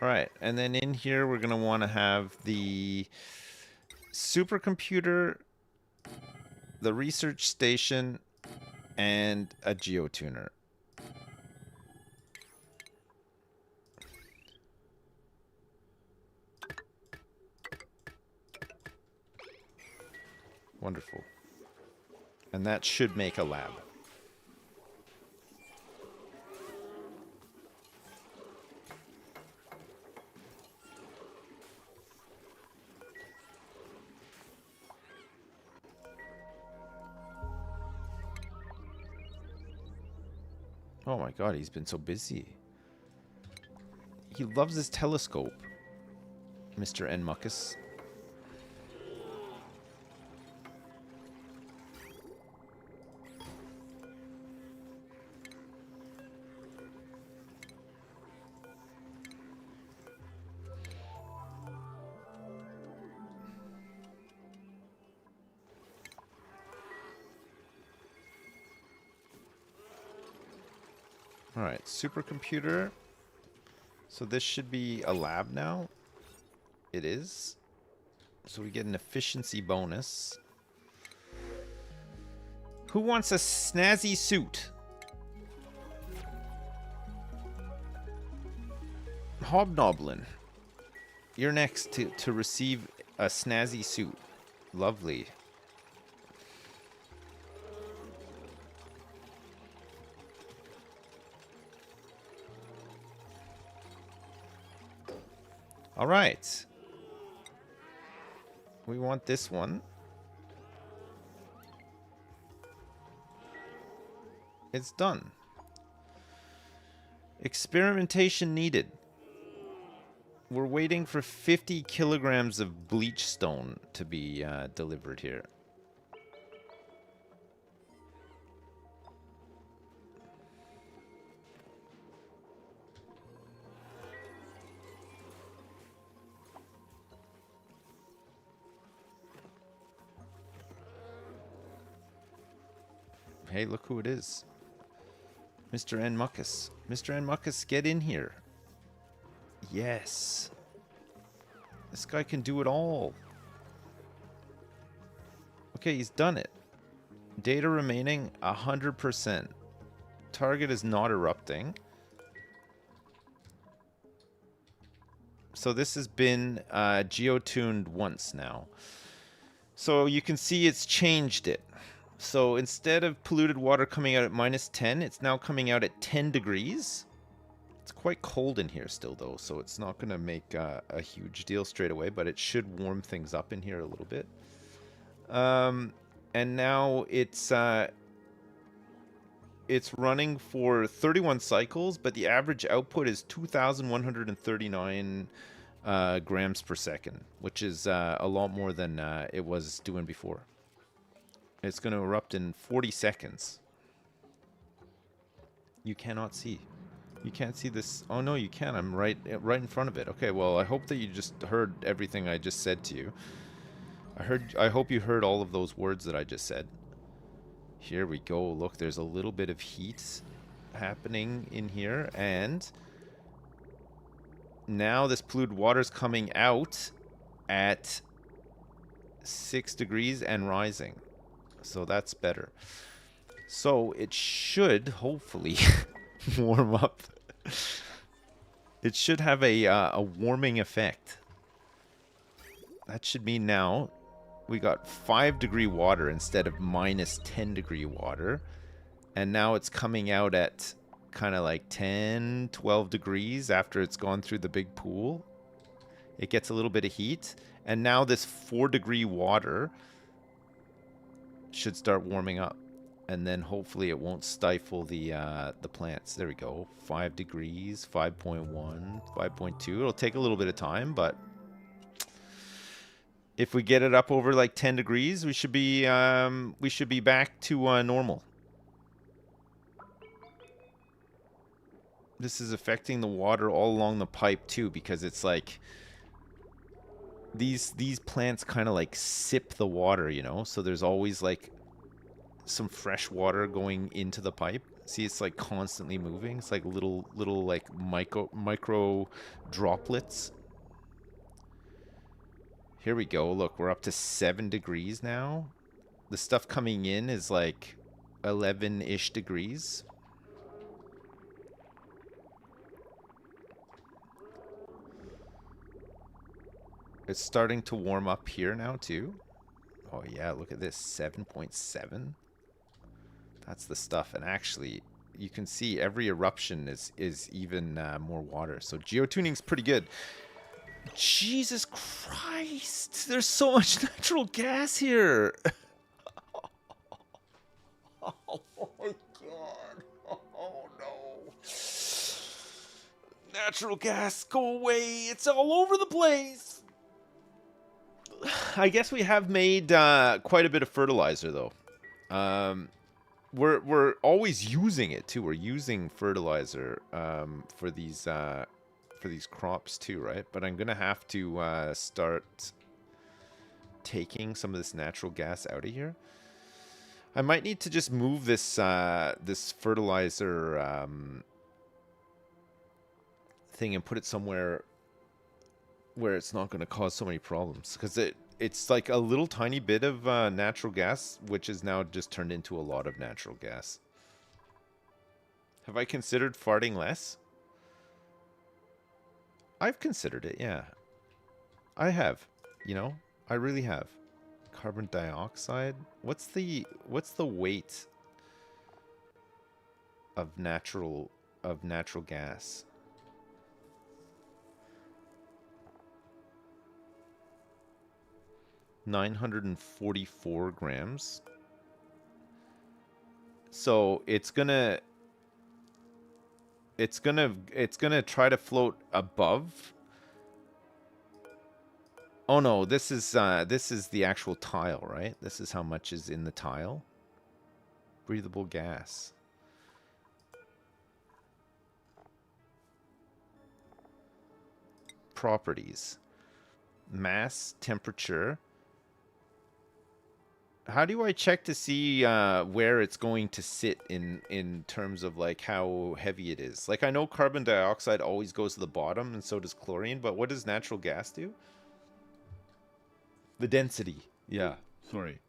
Alright, and then in here we're going to want to have the supercomputer, the research station, and a geotuner. Wonderful. And that should make a lab. Oh my god, he's been so busy. He loves his telescope, Mr. Enmuckus. Alright, supercomputer. So this should be a lab now. It is. So we get an efficiency bonus. Who wants a snazzy suit? Hobnoblin. You're next to receive a snazzy suit. Lovely. All right. We want this one. It's done. Experimentation needed. We're waiting for 50 kilograms of bleach stone to be delivered here. Hey, look who it is. Mr. Enmuckus. Mr. Enmuckus, get in here. Yes. This guy can do it all. Okay, he's done it. Data remaining 100%. Target is not erupting. So this has been geotuned once now. So you can see it's changed it. So instead of polluted water coming out at -10, it's now coming out at 10 degrees. It's quite cold in here still, though, so it's not going to make a huge deal straight away, but it should warm things up in here a little bit. And now it's running for 31 cycles, but the average output is 2,139 grams per second, which is a lot more than it was doing before. It's going to erupt in 40 seconds. You cannot see. You can't see this. Oh, no, you can. I'm right in front of it. Okay, well, I hope that you just heard everything I just said to you. I hope you heard all of those words that I just said. Here we go. Look, there's a little bit of heat happening in here, and now this polluted water's coming out at 6 degrees and rising. So that's better. So it should hopefully warm up. It should have a warming effect. That should mean now we got 5-degree water instead of minus 10-degree water. And now it's coming out at kind of like 10, 12 degrees after it's gone through the big pool. It gets a little bit of heat. And now this 4-degree water should start warming up. And then hopefully it won't stifle the plants. There we go. 5 degrees, 5.1, 5.2. It'll take a little bit of time, but if we get it up over like 10 degrees, we should be back to normal. This is affecting the water all along the pipe too, because it's like these plants kind of like sip the water, you know? So there's always like some fresh water going into the pipe. See, it's like constantly moving. It's like little like micro droplets. Here we go. Look, we're up to 7 degrees now. The stuff coming in is like 11-ish degrees. It's starting to warm up here now too. Oh yeah, look at this, 7.7. That's the stuff. And actually, you can see every eruption is even more water. So geotuning's pretty good. Jesus Christ! There's so much natural gas here! Oh my god! Oh no! Natural gas, go away! It's all over the place! I guess we have made quite a bit of fertilizer, though. We're always using it too. We're using fertilizer for these crops too, right? But I'm gonna have to start taking some of this natural gas out of here. I might need to just move this this fertilizer thing and put it somewhere where it's not going to cause so many problems, because it's like a little tiny bit of natural gas, which is now just turned into a lot of natural gas. Have I considered farting less? I've considered it, yeah. I have, you know, I really have. Carbon dioxide. What's the weight of natural gas? $944 grams. So it's gonna try to float above. Oh no, this is the actual tile, right? This is how much is in the tile. Breathable gas. Properties. Mass, temperature. How do I check to see where it's going to sit in terms of like how heavy it is? Like I know carbon dioxide always goes to the bottom, and so does chlorine, but what does natural gas do? The density. Yeah, sorry.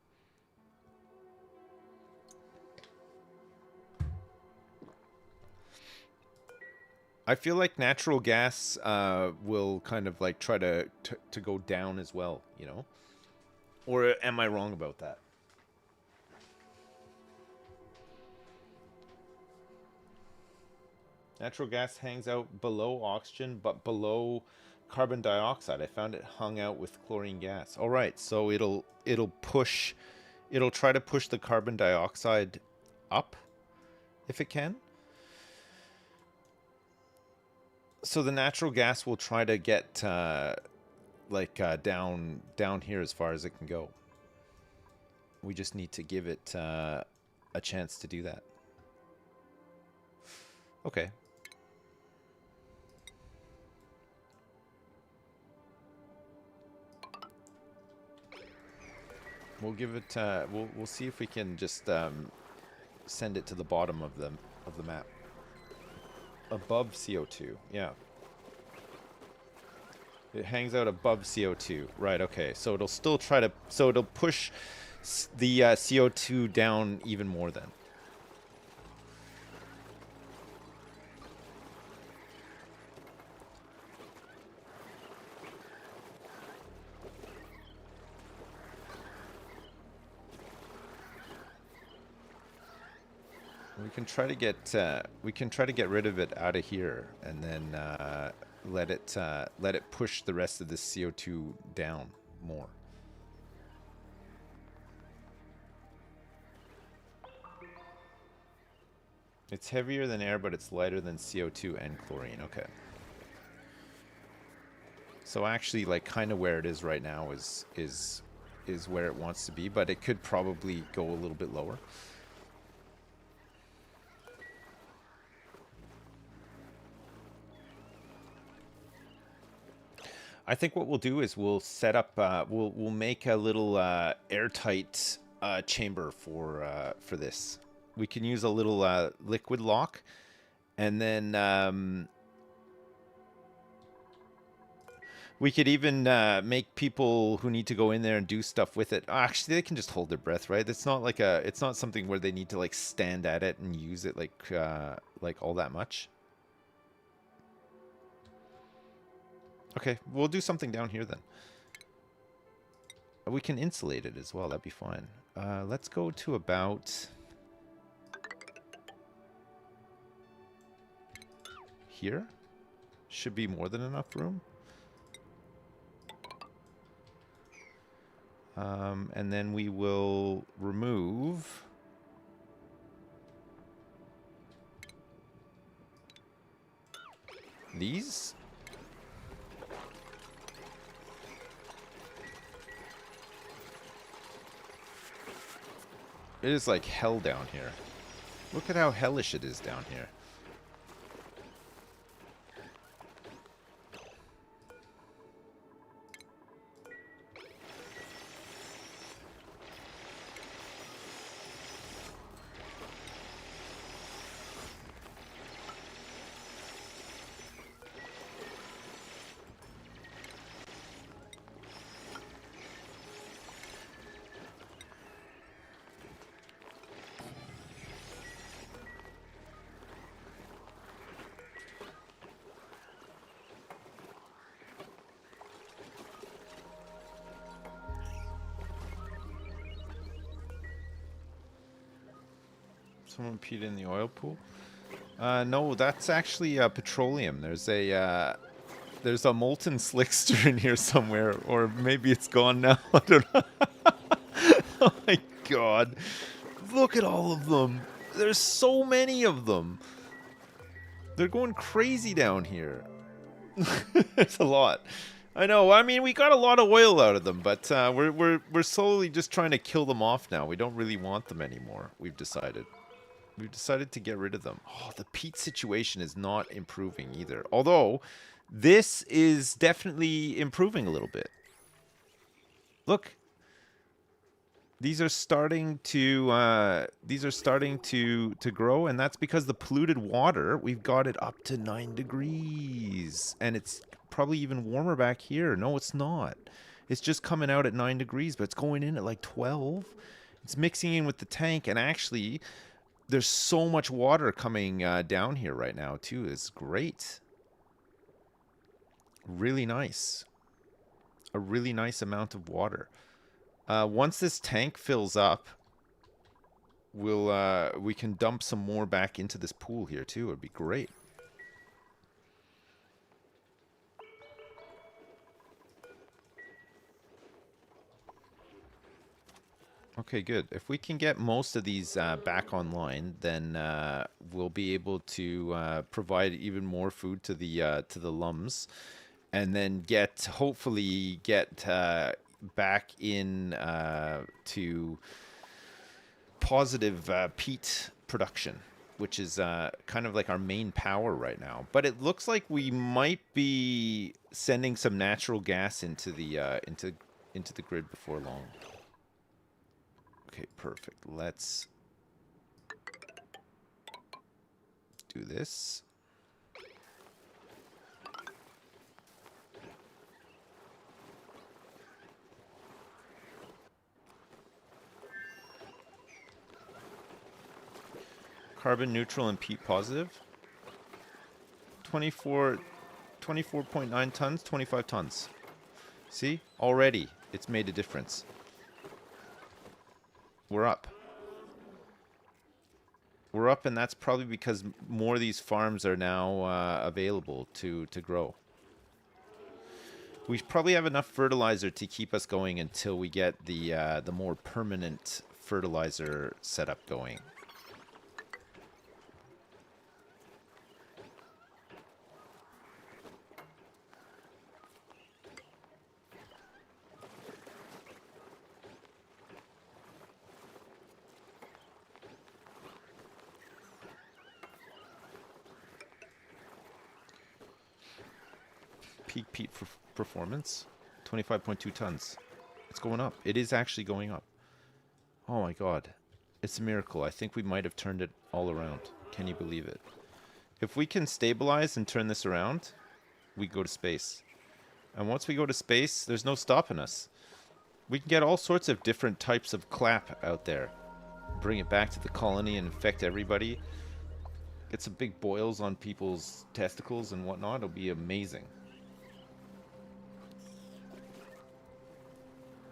I feel like natural gas will kind of like try to go down as well, you know? Or am I wrong about that? Natural gas hangs out below oxygen, but below carbon dioxide. I found it hung out with chlorine gas. All right, so it'll try to push the carbon dioxide up if it can. So the natural gas will try to get down here as far as it can go. We just need to give it a chance to do that. Okay. We'll give it. We'll see if we can just send it to the bottom of the map. Above CO2, yeah. It hangs out above CO2, right? Okay, so it'll still try to. So it'll push the CO2 down even more then. we can try to get rid of it out of here, and then let it push the rest of the CO2 down more. It's heavier than air, but it's lighter than CO2 and chlorine. Okay. So actually, like, kind of where it is right now is where it wants to be, but it could probably go a little bit lower. I think what we'll do is we'll set up, we'll make a little airtight chamber for this. We can use a little liquid lock, and then we could even make people who need to go in there and do stuff with it. Actually, they can just hold their breath, right? It's not like it's not something where they need to like stand at it and use it like all that much. Okay, we'll do something down here then. We can insulate it as well. That'd be fine. Let's go to about here. Should be more than enough room. And then we will remove these. It is like hell down here. Look at how hellish it is down here. Someone peed in the oil pool? No, that's actually petroleum. There's a molten slickster in here somewhere, or maybe it's gone now. I don't know. Oh my god. Look at all of them. There's so many of them. They're going crazy down here. There's a lot. I know. I mean, we got a lot of oil out of them, but we're slowly just trying to kill them off now. We don't really want them anymore. We've decided to get rid of them. Oh, the peat situation is not improving either. Although, this is definitely improving a little bit. Look. These are starting to grow, and that's because the polluted water, we've got it up to 9 degrees. And it's probably even warmer back here. No, it's not. It's just coming out at 9 degrees, but it's going in at like 12. It's mixing in with the tank, and actually, there's so much water coming down here right now, too. It's great. Really nice. A really nice amount of water. Once this tank fills up, we can dump some more back into this pool here, too. It'd be great. Okay, good. If we can get most of these back online, then we'll be able to provide even more food to the lums, and then hopefully get back in to positive peat production, which is kind of like our main power right now. But it looks like we might be sending some natural gas into the grid before long. Okay, perfect. Let's do this. Carbon neutral and peat positive. 24.9 tons, 25 tons. See? Already, it's made a difference. We're up. We're up, and that's probably because more of these farms are now available to grow. We probably have enough fertilizer to keep us going until we get the more permanent fertilizer setup going. Peak peat performance, 25.2 tons. It's going up. It is actually going up. Oh my god. It's a miracle. I think we might have turned it all around. Can you believe it? If we can stabilize and turn this around, we go to space. And once we go to space, there's no stopping us. We can get all sorts of different types of clap out there. Bring it back to the colony and infect everybody. Get some big boils on people's testicles and whatnot. It'll be amazing.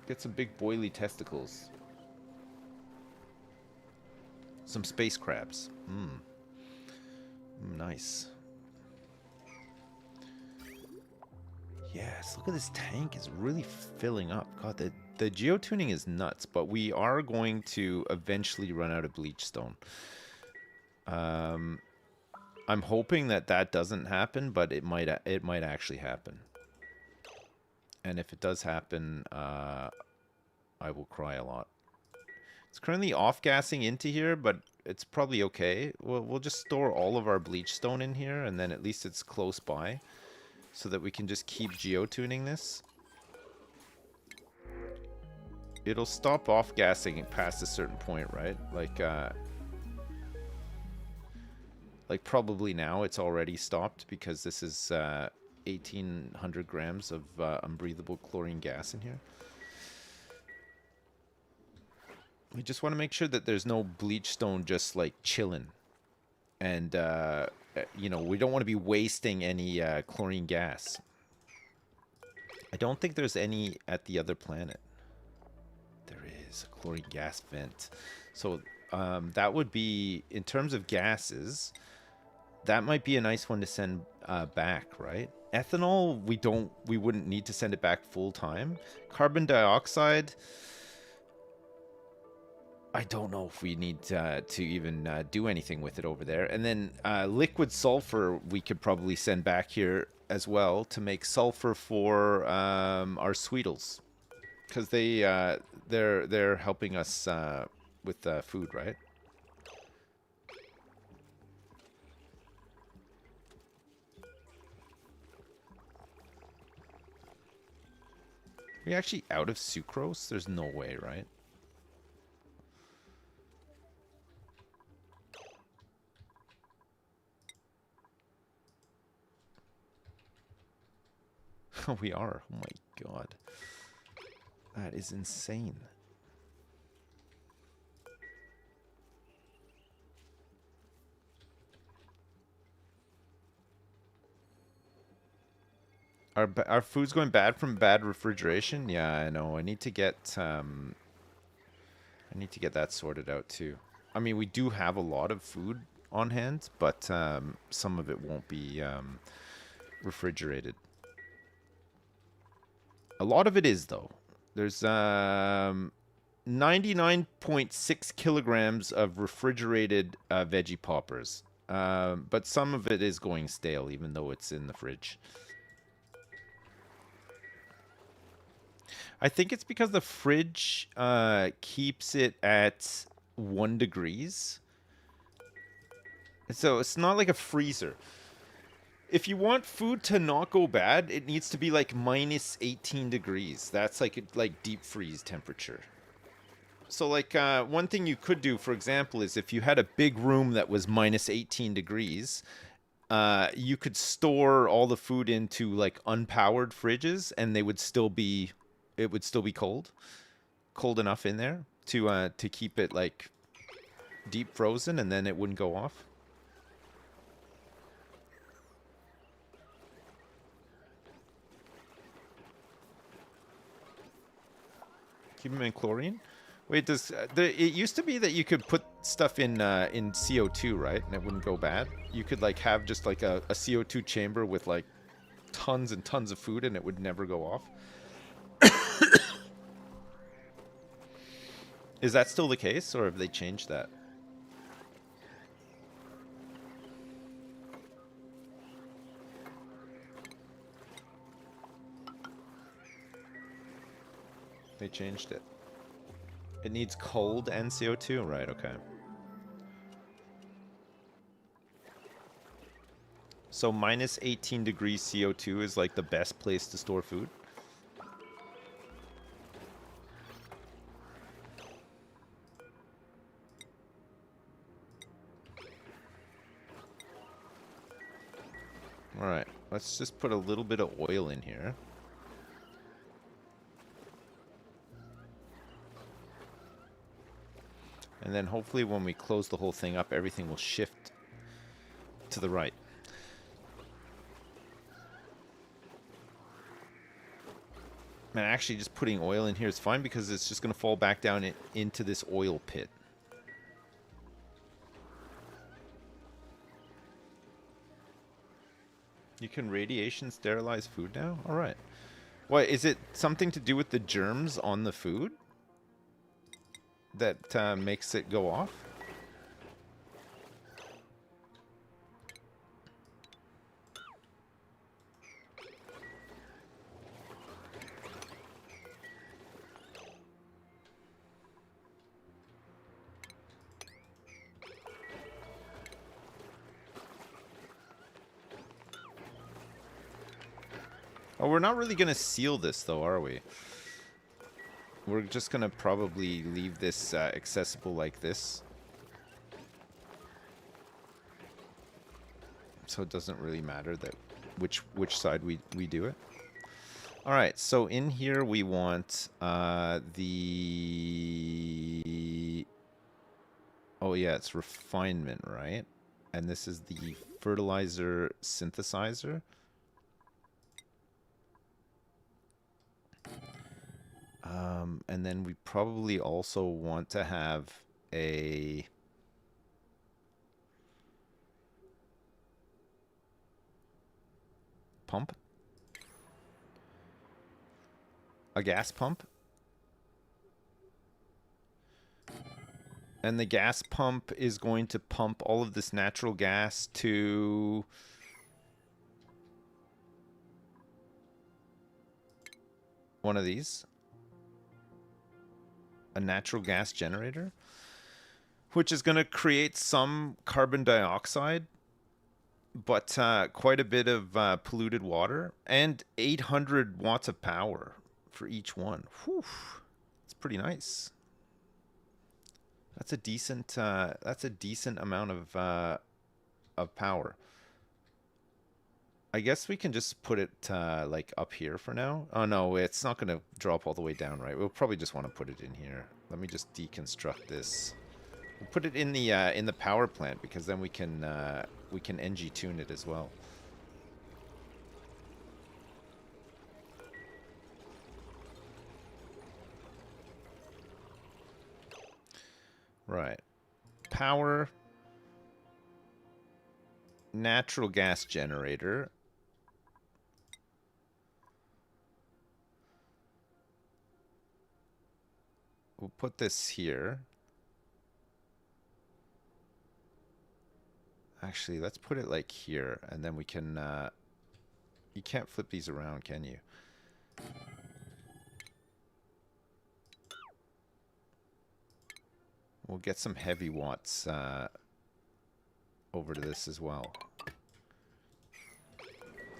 Get some big boily testicles. Some space crabs. Nice. Yes, look at this tank. It's really filling up. God, the geotuning is nuts, but we are going to eventually run out of bleach stone. I'm hoping that doesn't happen, but it might actually happen. And if it does happen, I will cry a lot. It's currently off-gassing into here, but it's probably okay. We'll just store all of our bleach stone in here, and then at least it's close by, so that we can just keep geotuning this. It'll stop off-gassing past a certain point, right? Like probably now it's already stopped because this is 1,800 grams of unbreathable chlorine gas in here. We just want to make sure that there's no bleach stone just like chilling. And, you know, we don't want to be wasting any chlorine gas. I don't think there's any at the other planet. There is a chlorine gas vent. So that would be, in terms of gases, that might be a nice one to send back, right? Ethanol, we wouldn't need to send it back full time. Carbon dioxide, I don't know if we need to even do anything with it over there. And then liquid sulfur we could probably send back here as well to make sulfur for our Sweetles, because they're helping us with food, right? Are we actually out of sucrose? There's no way, right? Oh, we are. Oh my god. That is insane. Our food's going bad from bad refrigeration? Yeah, I know. I need to get that sorted out too. I mean, we do have a lot of food on hand, but some of it won't be refrigerated. A lot of it is, though. There's 99.6 kilograms of refrigerated veggie poppers. But some of it is going stale, even though it's in the fridge. I think it's because the fridge keeps it at 1 degrees. So it's not like a freezer. If you want food to not go bad, it needs to be like minus 18 degrees. That's like deep freeze temperature. So like one thing you could do, for example, is if you had a big room that was minus 18 degrees, you could store all the food into like unpowered fridges, and it would still be cold enough in there to keep it like deep frozen, and then it wouldn't go off. Keep them in chlorine. Wait, it used to be that you could put stuff in CO2, right? And it wouldn't go bad. You could like have just like a CO2 chamber with like tons and tons of food, and it would never go off. Is that still the case, or have they changed that? They changed it. It needs cold and CO2, right? Okay. So minus 18 degrees CO2 is like the best place to store food? Alright, let's just put a little bit of oil in here. And then hopefully when we close the whole thing up, everything will shift to the right. And actually just putting oil in here is fine because it's just going to fall back down into this oil pit. You can radiation sterilize food now? Alright. What, is it something to do with the germs on the food that makes it go off? Oh, we're not really going to seal this, though, are we? We're just going to probably leave this accessible like this. So it doesn't really matter that which side we do it. All right, so in here we want the... Oh, yeah, it's refinement, right? And this is the fertilizer synthesizer. And then we probably also want to have a pump, a gas pump. And the gas pump is going to pump all of this natural gas to one of these. A natural gas generator, which is going to create some carbon dioxide, but quite a bit of polluted water, and 800 watts of power for each one. Whew, it's pretty nice. That's a decent amount of power. I guess we can just put it like up here for now. Oh no, it's not going to drop all the way down, right? We'll probably just want to put it in here. Let me just deconstruct this. We'll put it in the power plant because then we can NG tune it as well. Right. Power. Natural gas generator. We'll put this here. Actually, let's put it like here, and then we can... you can't flip these around, can you? We'll get some heavy watts over to this as well.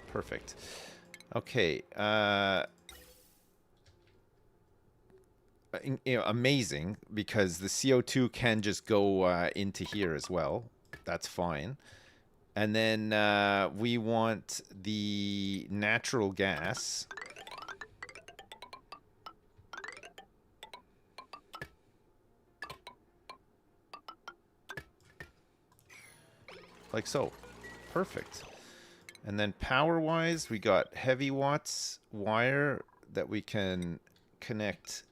Perfect. Okay. Amazing, because the CO2 can just go into here as well. That's fine. And then we want the natural gas. Like so. Perfect. And then power-wise, we got heavy watts wire that we can connect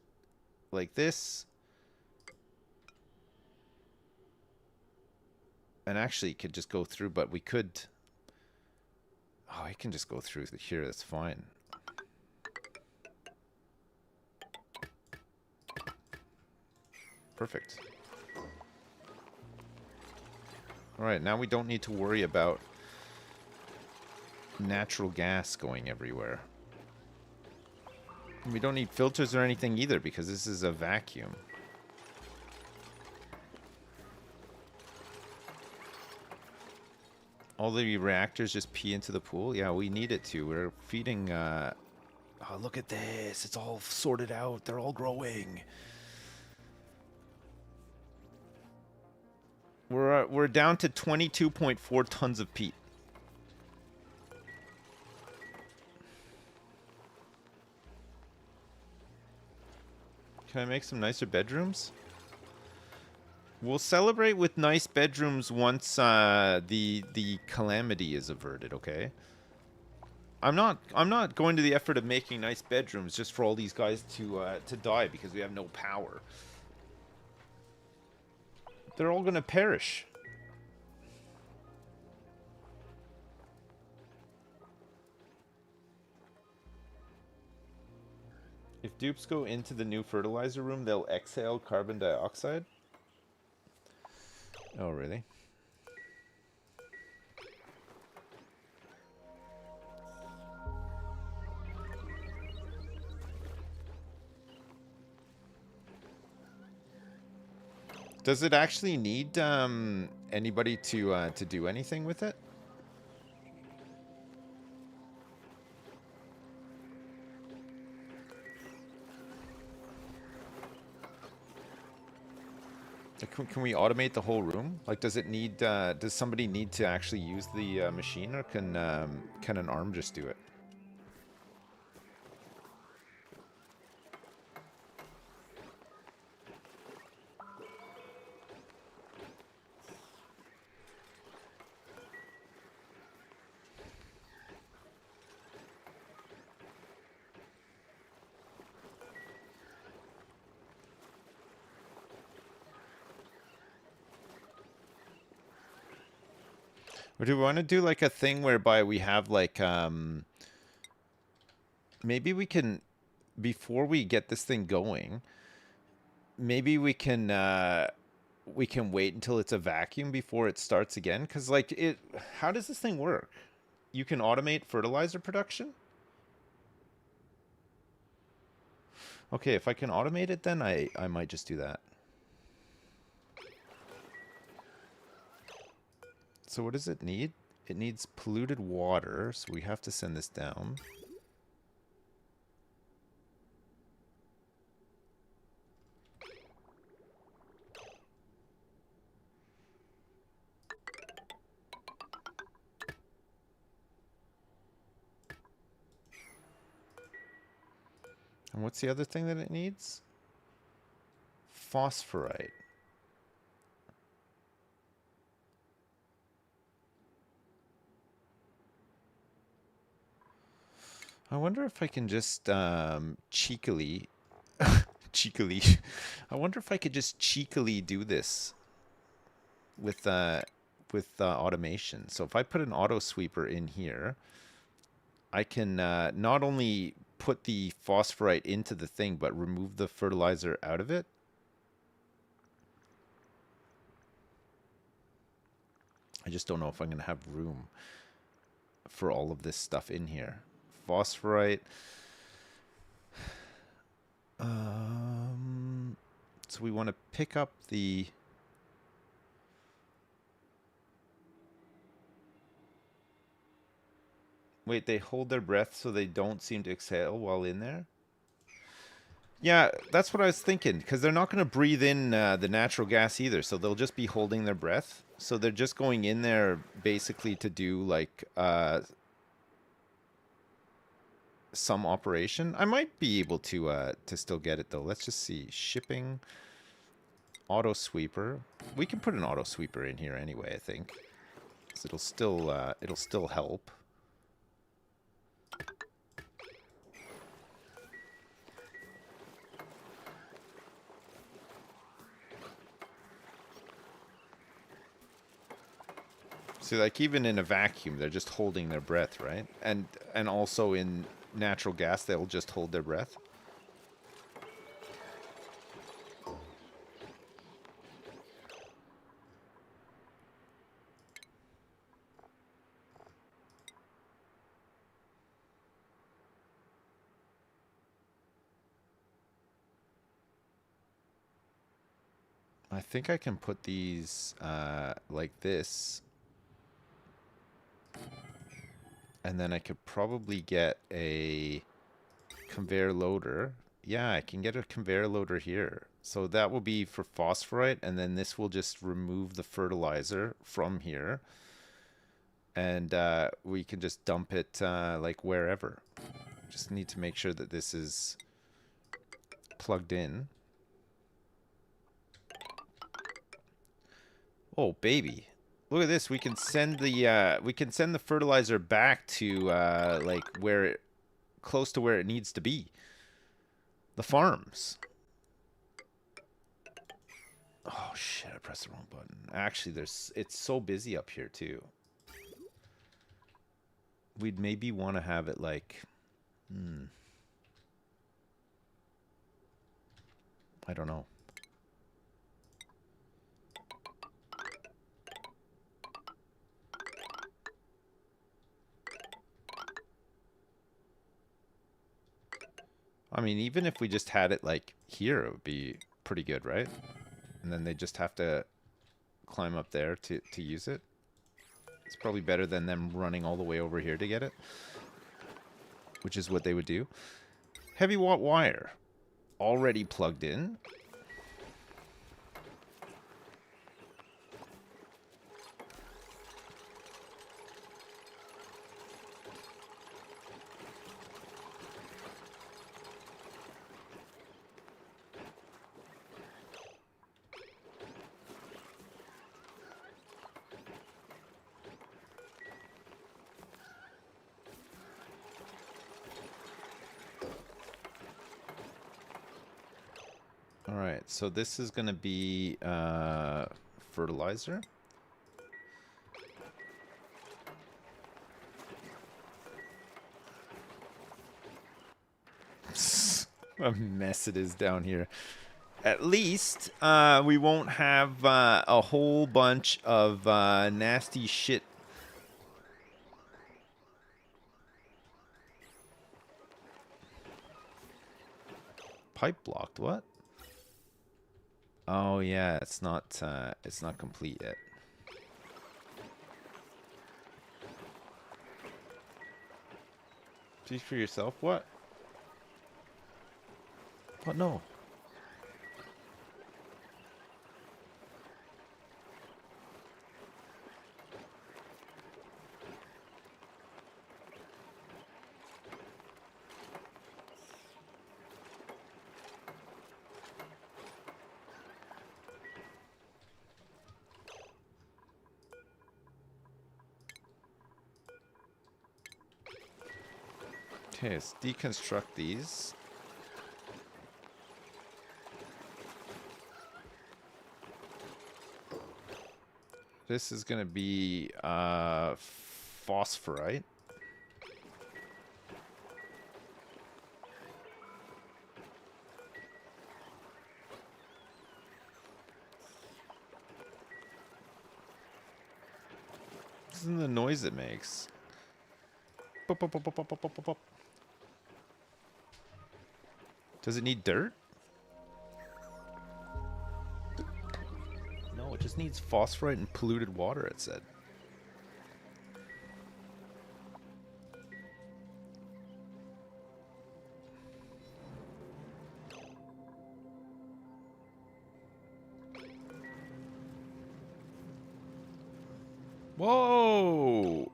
like this. And actually, it could just go through, but we could... Oh, I can just go through here. That's fine. Perfect. Alright, now we don't need to worry about natural gas going everywhere. And we don't need filters or anything either because this is a vacuum. All the reactors just pee into the pool? Yeah, we need it to. We're feeding... Oh, look at this. It's all sorted out. They're all growing. We're down to 22.4 tons of peat. Can I make some nicer bedrooms? We'll celebrate with nice bedrooms once the calamity is averted, okay? I'm not going to the effort of making nice bedrooms just for all these guys to die because we have no power. They're all gonna perish. If dupes go into the new fertilizer room, they'll exhale carbon dioxide? Oh, really? Does it actually need anybody to do anything with it? Can we automate the whole room? Like, does it need? Does somebody need to actually use the machine, or can an arm just do it? Or do we want to do like a thing whereby we have like maybe we can, before we get this thing going, maybe we can wait until it's a vacuum before it starts again? Because like how does this thing work? You can automate fertilizer production? Okay, if I can automate it, then I might just do that. So what does it need? It needs polluted water, so we have to send this down. And what's the other thing that it needs? Phosphorite. I wonder if I can just cheekily cheekily I wonder if I could just cheekily do this with automation. So if I put an auto sweeper in here, I can not only put the phosphorite into the thing, but remove the fertilizer out of it. I just don't know if I'm going to have room for all of this stuff in here. Phosphorite. So we want to pick up the... Wait, they hold their breath so they don't seem to exhale while in there? Yeah, that's what I was thinking, because they're not going to breathe in the natural gas either, so they'll just be holding their breath. So they're just going in there basically to do, like, some operation. I might be able to still get it, though. Let's just see. Shipping. Auto sweeper. We can put an auto sweeper in here anyway, I think. So it'll still help. So like even in a vacuum, they're just holding their breath, right? And also in natural gas, they'll just hold their breath. I think I can put these like this, and then I could probably get a conveyor loader. Yeah, I can get a conveyor loader here. So that will be for phosphorite, and then this will just remove the fertilizer from here, and we can just dump it like wherever. Just need to make sure that this is plugged in. Oh baby, look at this! We can send the fertilizer back to like close to where it needs to be. The farms. Oh shit! I pressed the wrong button. Actually, it's so busy up here too. We'd maybe want to have it like, I don't know. I mean, even if we just had it like here, it would be pretty good, right? And then they just have to climb up there to use it. It's probably better than them running all the way over here to get it, which is what they would do. Heavy watt wire already plugged in. All right, so this is going to be fertilizer. What a mess it is down here. At least we won't have a whole bunch of nasty shit. Pipe blocked, what? Oh yeah, it's not complete yet. See for yourself, what? What, no? Okay, let's deconstruct these. This is going to be phosphorite. Listen to the noise it makes. Pop, pop, pop, pop, pop, pop, pop, pop. Does it need dirt? No, it just needs phosphorite and polluted water, it said. Whoa!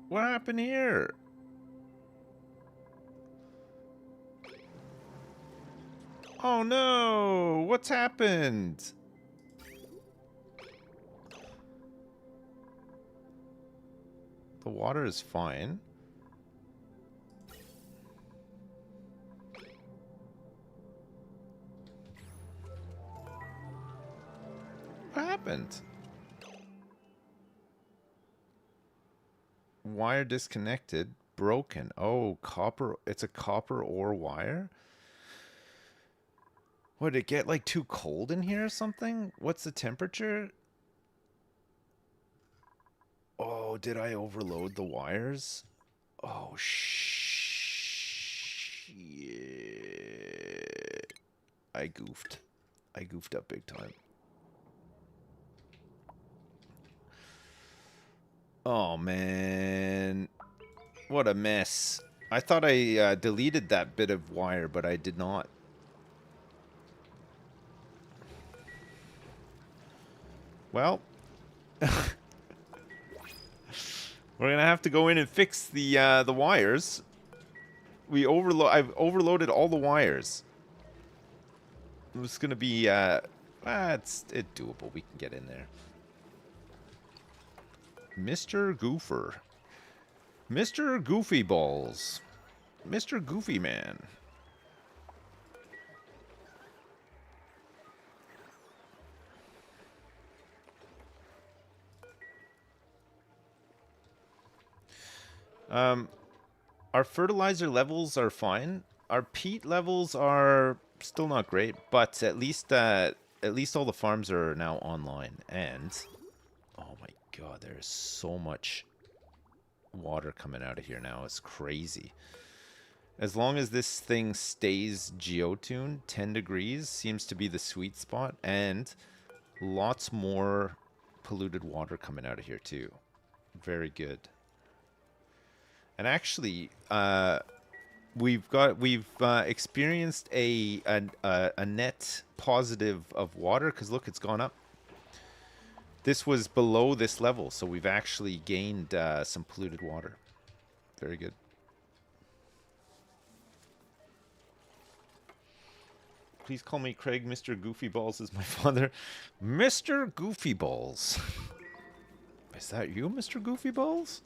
What happened here? Oh no! What's happened? The water is fine. What happened? Wire disconnected. Broken. Oh, copper. It's a copper ore wire? Would it get like too cold in here or something? What's the temperature? Oh, did I overload the wires? Oh, shit. I goofed. I goofed up big time. Oh, man. What a mess. I thought I deleted that bit of wire, but I did not. Well, we're gonna have to go in and fix the wires. I've overloaded all the wires. It's gonna be it's doable. We can get in there. Mr. Goofer. Mr. Goofy Balls. Mr. Goofy Man. Our fertilizer levels are fine. Our peat levels are still not great, but at least all the farms are now online. And oh my god, there's so much water coming out of here now. It's crazy. As long as this thing stays geotuned, 10 degrees seems to be the sweet spot, and lots more polluted water coming out of here too. Very good. And actually, we've experienced a net positive of water because look, it's gone up. This was below this level, so we've actually gained some polluted water. Very good. Please call me Craig. Mr. Goofy Balls is my father. Mr. Goofy Balls. Is that you, Mr. Goofy Balls?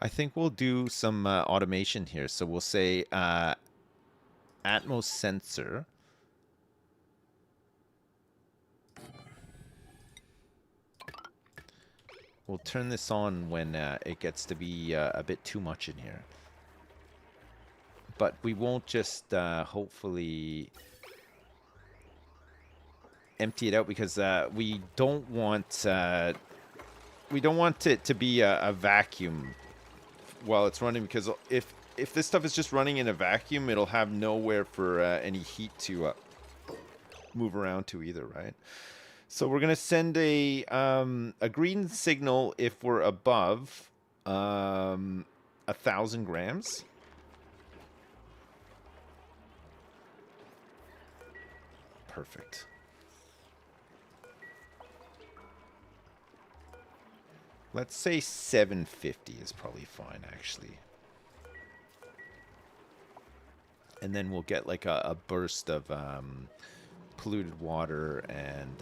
I think we'll do some automation here. So we'll say Atmos sensor. We'll turn this on when it gets to be a bit too much in here. But we won't just hopefully empty it out because we don't want it to be a vacuum while it's running, because if this stuff is just running in a vacuum, it'll have nowhere for any heat to move around to either, right? So we're gonna send a green signal if we're above 1,000 grams. Perfect. Let's say 750 is probably fine, actually. And then we'll get like a burst of polluted water and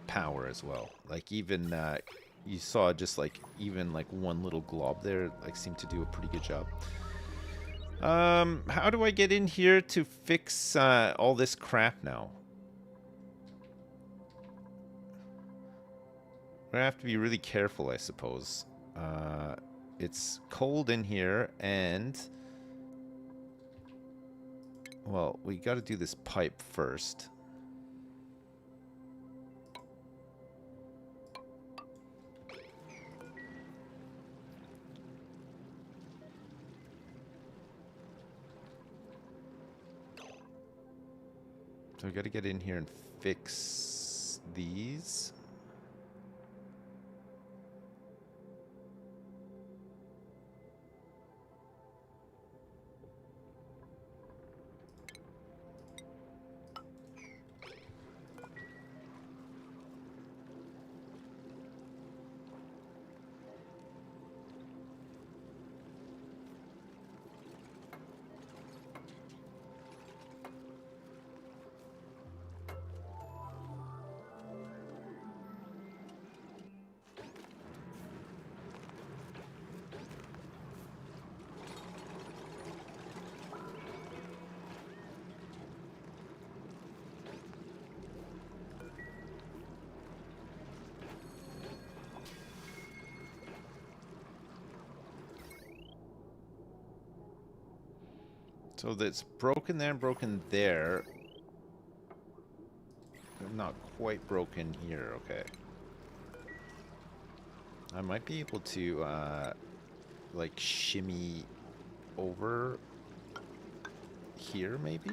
power as well. Like even you saw just like even like one little glob there like seemed to do a pretty good job. How do I get in here to fix all this crap now? We're gonna have to be really careful, I suppose. It's cold in here, and well, we got to do this pipe first. So we got to get in here and fix these. So that's broken there and broken there. Not quite broken here, okay. I might be able to, like, shimmy over here, maybe?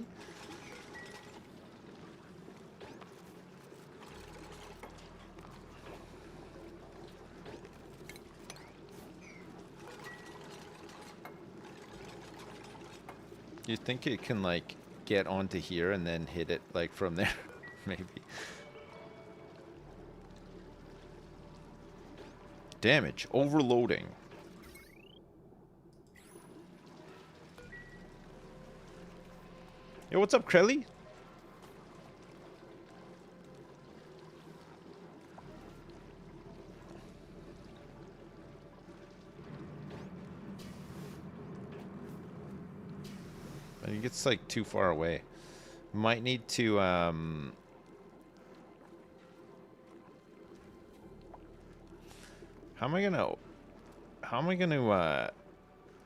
You think it can, like, get onto here and then hit it, like, from there? Maybe. Damage. Overloading. Yo, what's up, Krelly? I think it's, like, too far away. Might need to, How am I gonna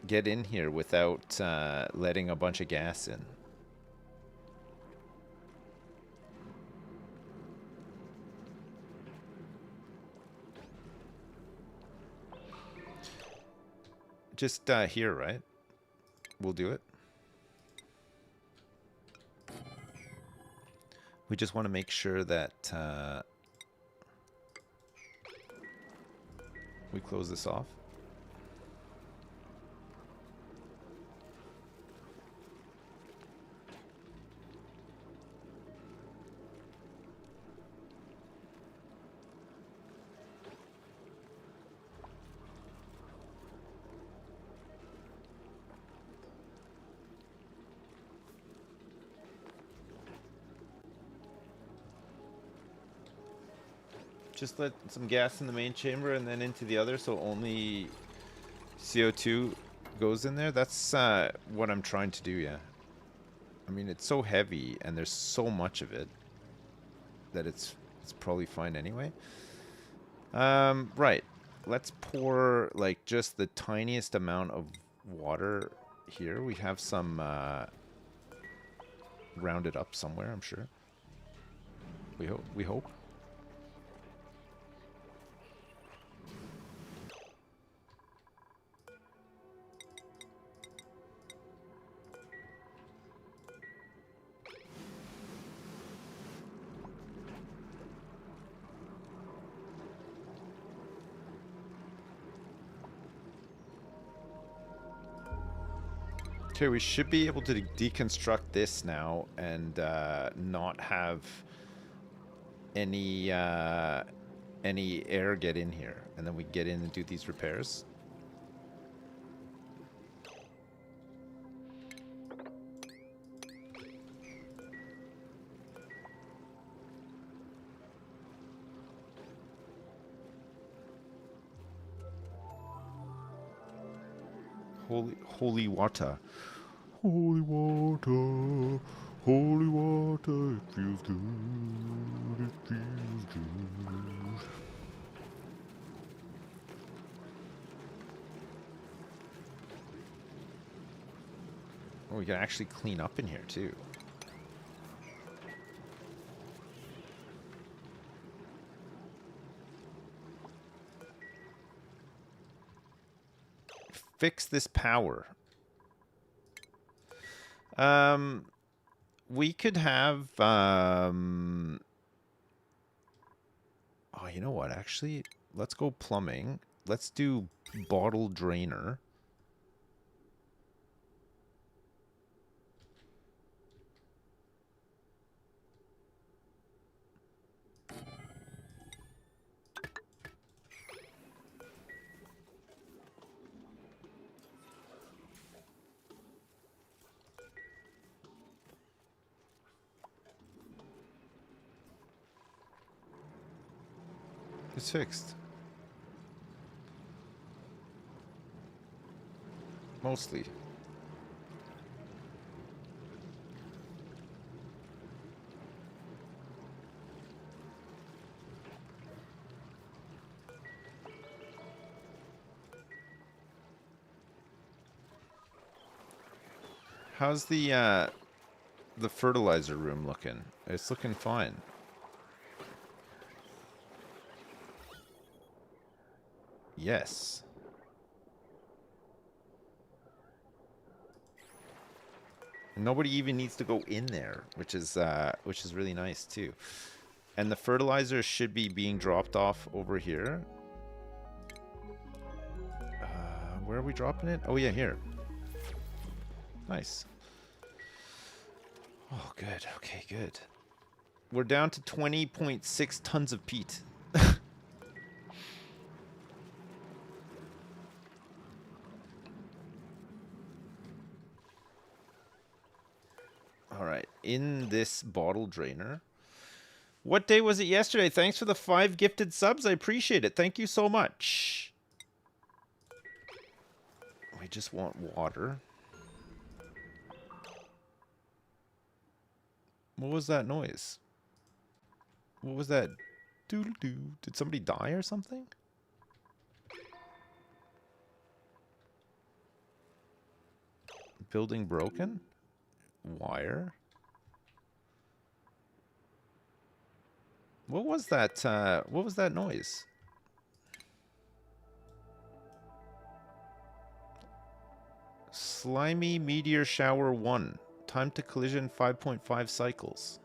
get in here without letting a bunch of gas in? Just here, right? We'll do it. We just want to make sure that we close this off. Just let some gas in the main chamber and then into the other, so only CO2 goes in there. That's what I'm trying to do, yeah. I mean, it's so heavy and there's so much of it that it's probably fine anyway. Right. Let's pour, like, just the tiniest amount of water here. We have some rounded up somewhere, I'm sure. We hope. Okay, we should be able to deconstruct this now and not have any air get in here, and then we get in and do these repairs. Holy water. Holy water. Holy water. It feels good. It feels good. Oh, we can actually clean up in here too. Fix this power. We could have, oh, you know what, actually, let's go plumbing. Let's do bottle drainer. It's fixed. Mostly. How's the fertilizer room looking? It's looking fine. Yes. Nobody even needs to go in there, which is really nice too. And the fertilizer should be being dropped off over here. Where are we dropping it? Oh yeah, here. Nice. Oh, good. Okay, good. We're down to 20.6 tons of peat. All right, in this bottle drainer. What day was it yesterday? Thanks for the 5 gifted subs. I appreciate it. Thank you so much. We just want water. What was that noise? What was that? Doo-doo-doo. Did somebody die or something? Building broken? Wire? What was that? What was that noise? Slimy meteor shower 1. Time to collision 5.5 cycles.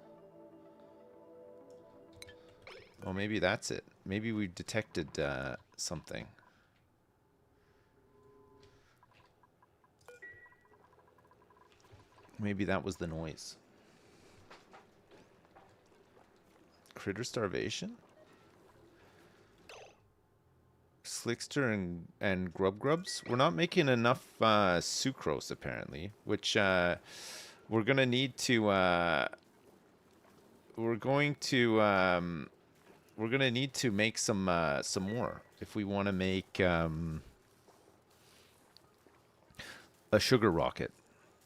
Oh, maybe that's it. Maybe we detected something. Maybe that was the noise. Critter starvation? Slickster and Grub Grubs? We're not making enough sucrose apparently, which we're gonna need to we're gonna need to make some more if we want to make a sugar rocket.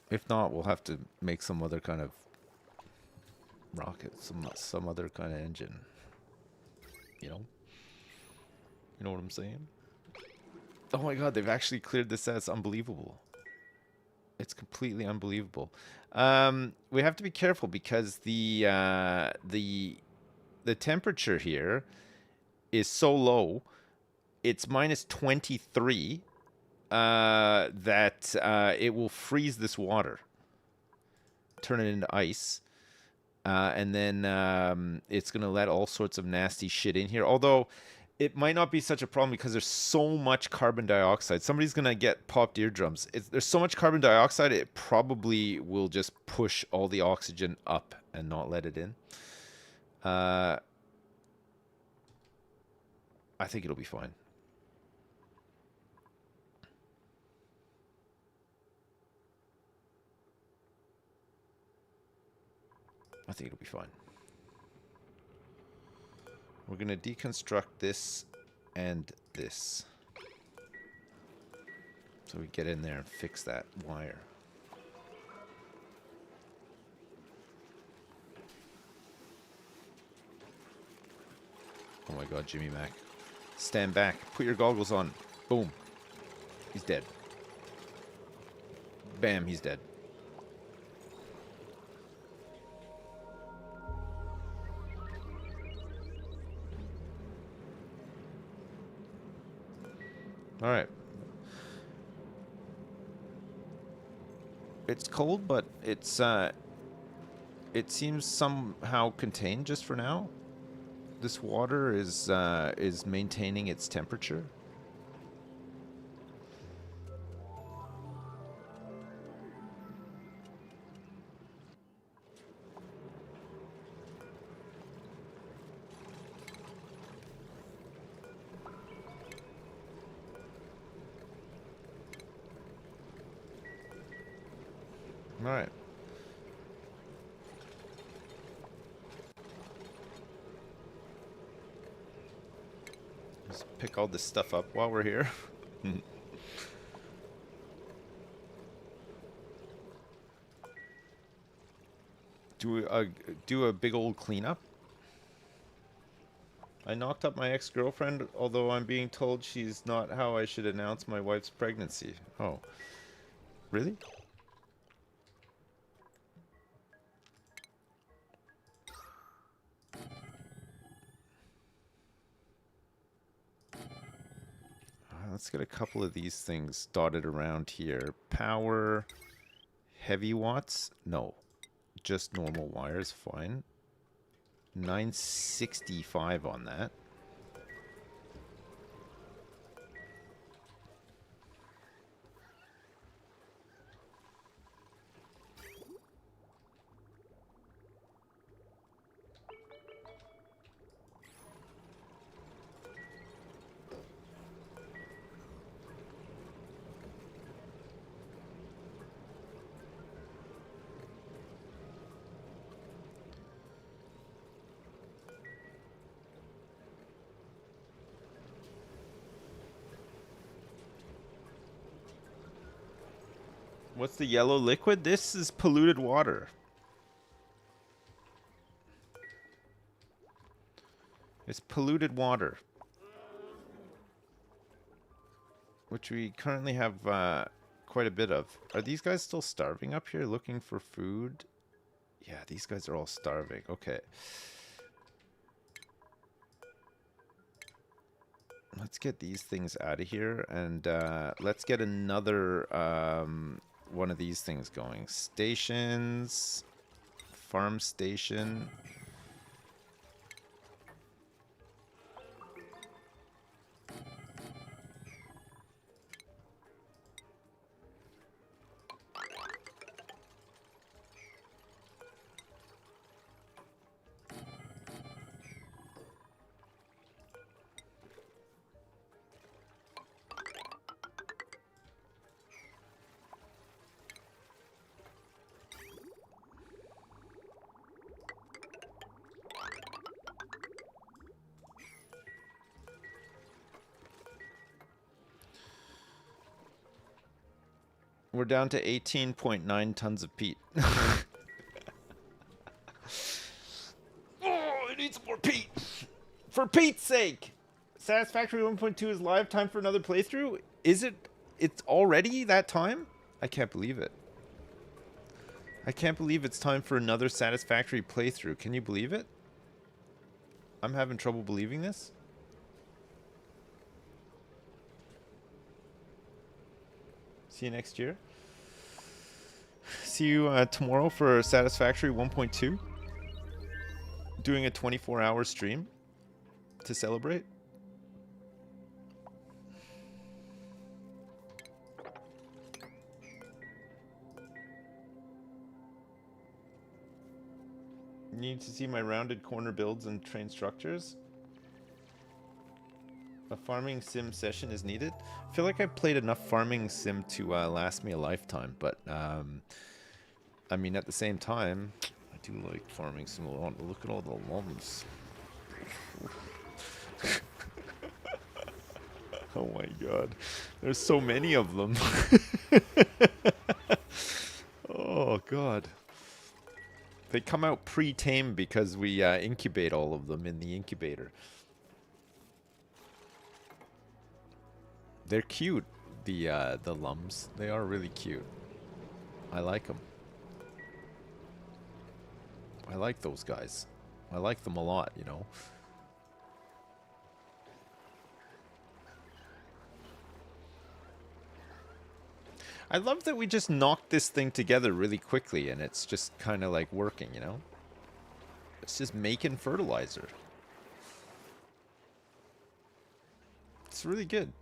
If not, we'll have to make some other kind of rocket, some other kind of engine. You know what I'm saying? Oh my god, they've actually cleared this out. It's unbelievable. It's completely unbelievable. We have to be careful because the temperature here is so low. It's minus 23 that it will freeze this water, turn it into ice. And then it's going to let all sorts of nasty shit in here. Although it might not be such a problem because there's so much carbon dioxide. Somebody's going to get popped eardrums. There's so much carbon dioxide, it probably will just push all the oxygen up and not let it in. I think it'll be fine. I think it'll be fine. We're going to deconstruct this and this. So we get in there and fix that wire. Oh my god, Jimmy Mac. Stand back. Put your goggles on. Boom. He's dead. Bam, he's dead. All right. It's cold, but it's it seems somehow contained just for now. This water is maintaining its temperature. All right. Let's pick all this stuff up while we're here. Do a big old cleanup. I knocked up my ex-girlfriend, although I'm being told she's not how I should announce my wife's pregnancy. Oh. Really? Let's get a couple of these things dotted around here. Power, heavy watts? No, just normal wires, fine. 965 on that. What's the yellow liquid? This is polluted water. It's polluted water. Which we currently have quite a bit of. Are these guys still starving up here looking for food? Yeah, these guys are all starving. Okay. Let's get these things out of here. And let's get another one of these things going. Stations. Farm station. We're down to 18.9 tons of peat. Oh, I need some more peat. For Pete's sake. Satisfactory 1.2 is live. Time for another playthrough? Is it? It's already that time? I can't believe it. I can't believe it's time for another Satisfactory playthrough. Can you believe it? I'm having trouble believing this. See you next year. See you tomorrow for Satisfactory 1.2. Doing a 24-hour stream to celebrate. Need to see my rounded corner builds and train structures. A farming sim session is needed. I feel like I've played enough farming sim to last me a lifetime, but I mean, at the same time, I do like farming sim a lot. Look at all the lumps. Oh my god. There's so many of them. Oh god. They come out pre-tamed because we incubate all of them in the incubator. They're cute, the lums. They are really cute. I like them. I like those guys. I like them a lot, you know. I love that we just knocked this thing together really quickly and it's just kind of like working, you know? It's just making fertilizer. It's really good.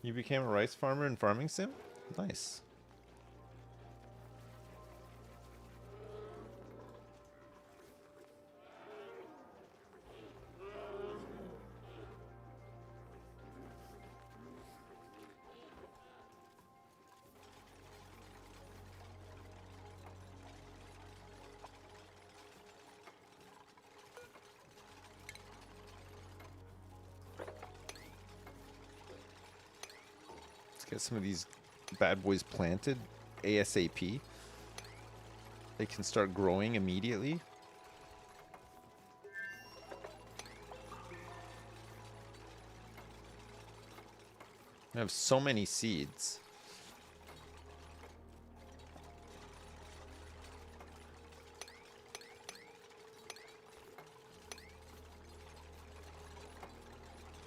You became a rice farmer in Farming Sim? Nice. Get some of these bad boys planted ASAP. They can start growing immediately. I have so many seeds.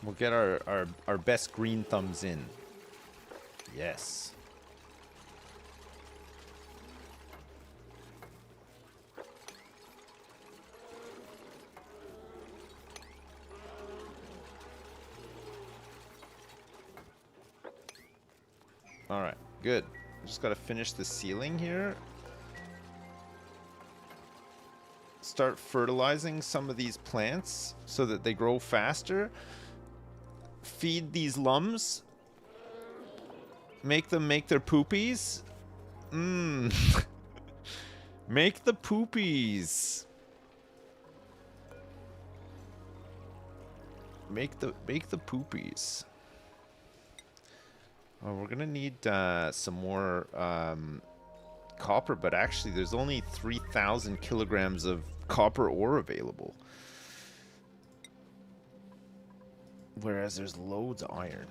We'll get our best green thumbs in. Yes. All right, good. Just got to finish the ceiling here. Start fertilizing some of these plants so that they grow faster. Feed these lums. Make them make their poopies. Make the poopies. Make the poopies. Oh, we're gonna need some more copper, but actually there's only 3,000 kilograms of copper ore available. Whereas there's loads of iron.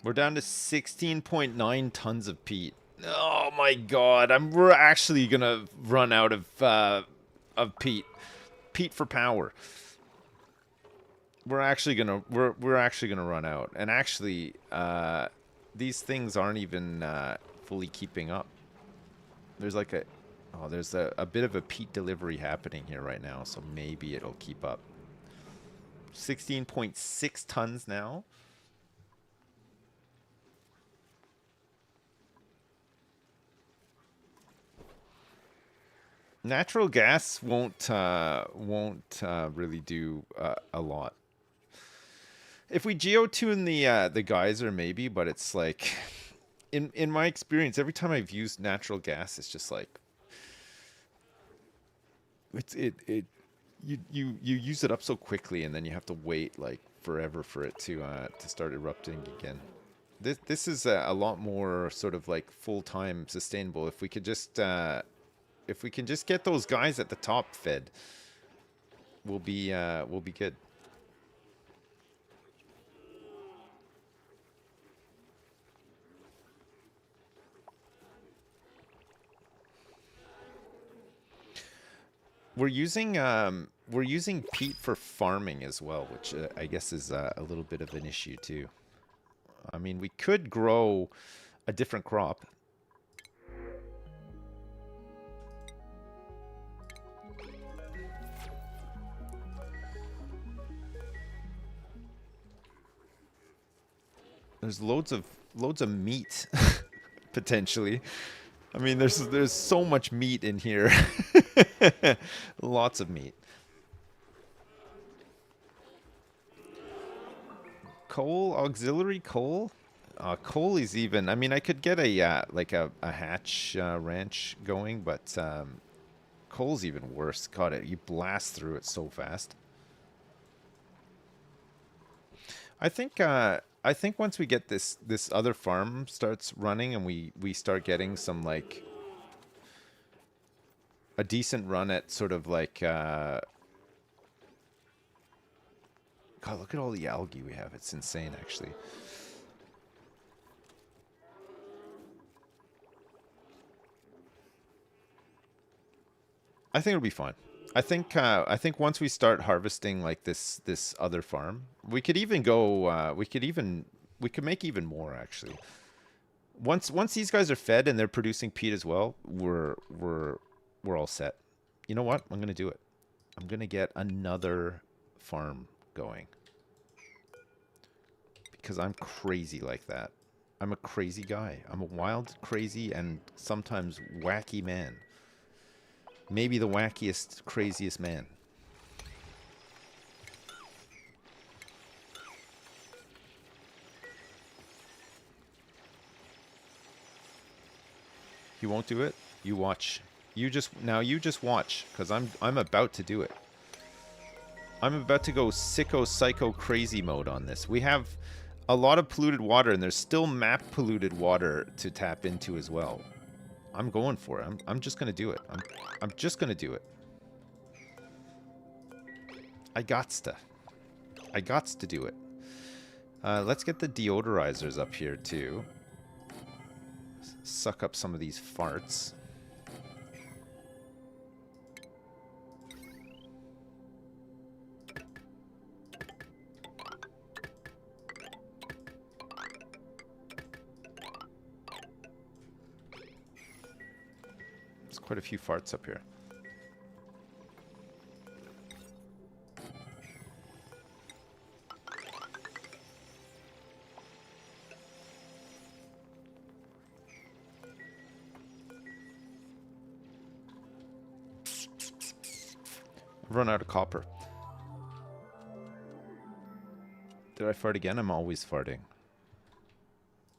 We're down to 16.9 tons of peat. Oh my god, we're actually gonna run out of peat. Peat for power. We're actually gonna run out. And actually, these things aren't even fully keeping up. There's like there's a bit of a peat delivery happening here right now, so maybe it'll keep up. 16.6 tons now. Natural gas won't really do a lot. If we geotune the geyser, maybe, but it's like, in my experience, every time I've used natural gas, it's just like you use it up so quickly, and then you have to wait like forever for it to start erupting again. This is a lot more sort of like full-time sustainable. If we could just get those guys at the top fed, we'll be good. We're using peat for farming as well, which I guess is a little bit of an issue too. I mean, we could grow a different crop. There's loads of meat potentially. I mean, there's so much meat in here. Lots of meat. Coal, auxiliary coal. Coal is even. I mean, I could get a like a hatch ranch going, but coal's even worse. God, you blast through it so fast. I think once we get this other farm starts running and we start getting some like a decent run at sort of like God, look at all the algae we have. It's insane, actually. I think it'll be fun. I think once we start harvesting like this other farm, we could even go we could make even more actually. Once these guys are fed and they're producing peat as well, we're all set. You know what? I'm going to do it. I'm going to get another farm going. Because I'm crazy like that. I'm a crazy guy. I'm a wild, crazy, and sometimes wacky man. Maybe the wackiest, craziest man. You won't do it? You watch. You just watch, because I'm about to do it. I'm about to go sicko psycho crazy mode on this. We have a lot of polluted water, and there's still map polluted water to tap into as well. I'm going for it. I'm just gonna do it. I'm just gonna do it. I gotsta. I gots to do it. Let's get the deodorizers up here too. Suck up some of these farts. There's quite a few farts up here. Run out of copper. Did I fart again? I'm always farting.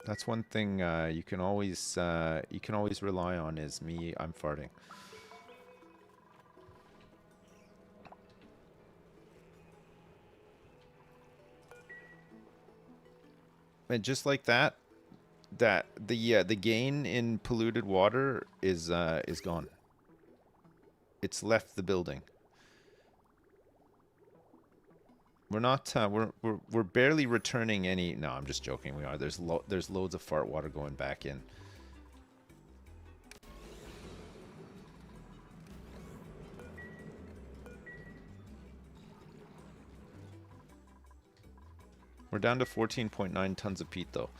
That's one thing you can always rely on is me. I'm farting. And just like that, the gain in polluted water is gone. It's left the building. We're not. We're barely returning any. No, I'm just joking. We are. There's loads of fart water going back in. We're down to 14.9 tons of peat, though.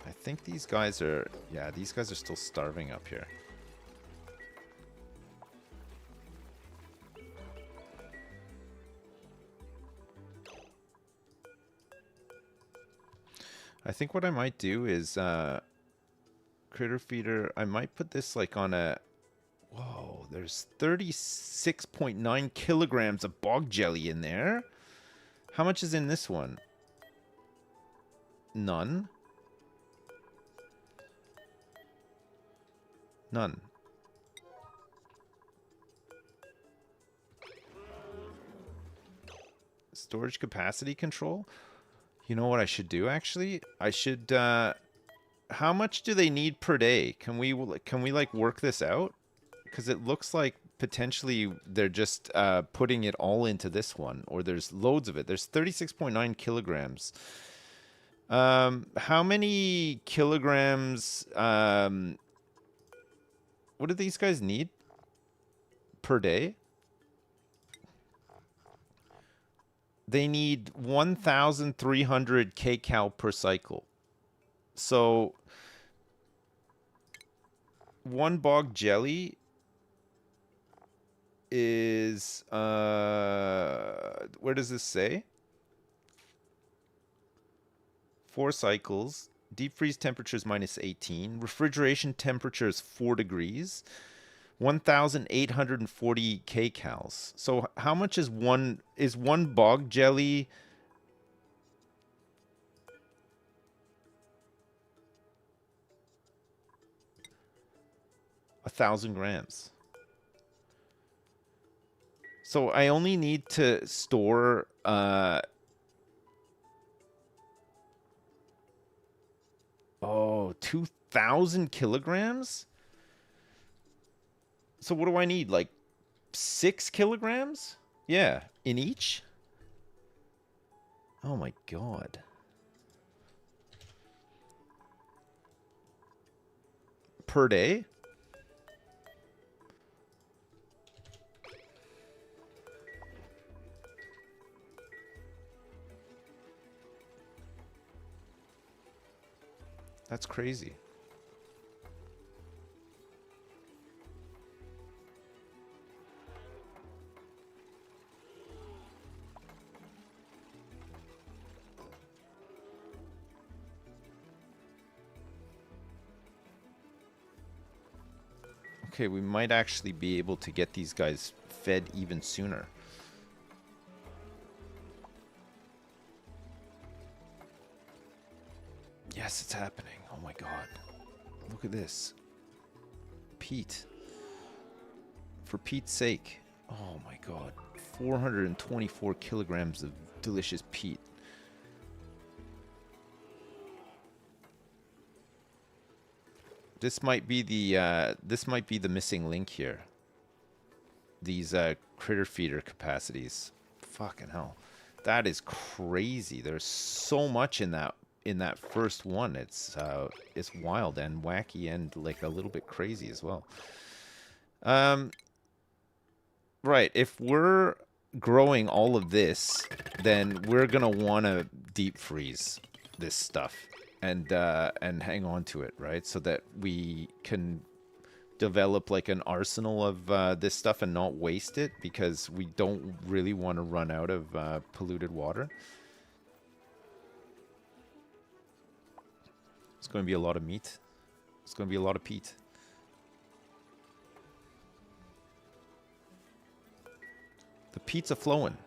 I think these guys are. Yeah, these guys are still starving up here. I think what I might do is critter feeder. I might put this like on a. Whoa, there's 36.9 kilograms of bog jelly in there. How much is in this one? None. None. Storage capacity control? You know what I should do actually? I should how much do they need per day? Can we like work this out? Cuz it looks like potentially they're just putting it all into this one, or there's loads of it. There's 36.9 kilograms. How many kilograms what do these guys need per day? They need 1,300 kcal per cycle. So one bog jelly is where does this say? 4 cycles. Deep freeze temperature is -18. Refrigeration temperature is 4 degrees. 1,840 kcals. So how much is one bog jelly? A 1,000 grams. So I only need to store 2,000 kilograms? So what do I need? Like 6 kilograms? Yeah, in each? Oh my god. Per day? That's crazy. Okay, we might actually be able to get these guys fed even sooner. Yes, it's happening. Oh my god. Look at this. Peat. For Pete's sake. Oh my god. 424 kilograms of delicious peat. This might be the missing link here. these critter feeder capacities. Fucking hell. That is crazy. There's so much in that first one. It's wild and wacky and like a little bit crazy as well. Right, if we're growing all of this, then we're gonna want to deep freeze this stuff and hang on to it, right? So that we can develop like an arsenal of this stuff and not waste it, because we don't really want to run out of polluted water. It's going to be a lot of meat. It's going to be a lot of peat. The peat's a flowing.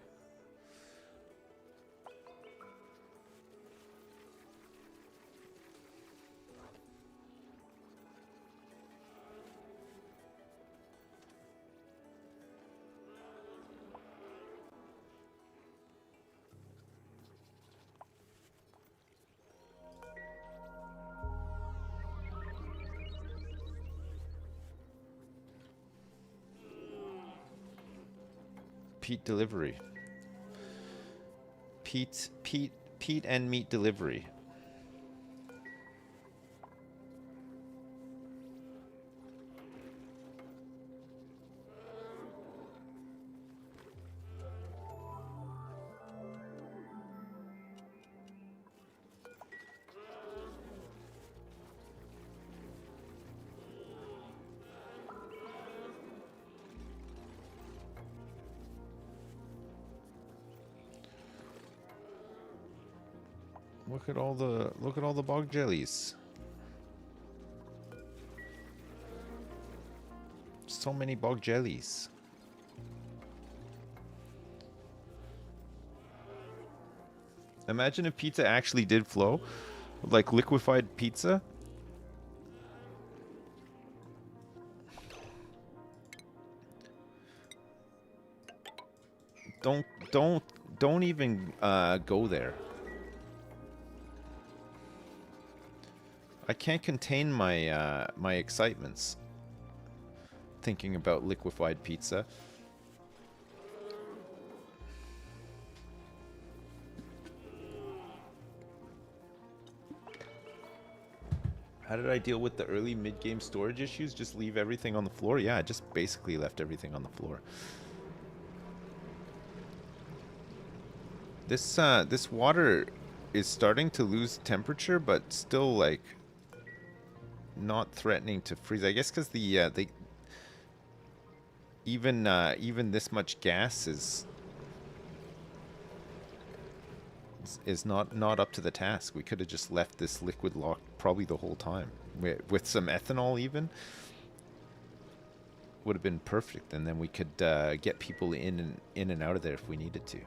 Peat delivery. Peat and meat delivery. Look at all the bog jellies. So many bog jellies. Imagine if pizza actually did flow, like liquefied pizza. Don't even go there. I can't contain my my excitements thinking about liquefied pizza. How did I deal with the early mid-game storage issues? Just leave everything on the floor? Yeah, I just basically left everything on the floor. This water is starting to lose temperature, but still like not threatening to freeze. I guess because the even this much gas is not up to the task. We could have just left this liquid locked probably the whole time with some ethanol. Even would have been perfect, and then we could get people in and out of there if we needed to.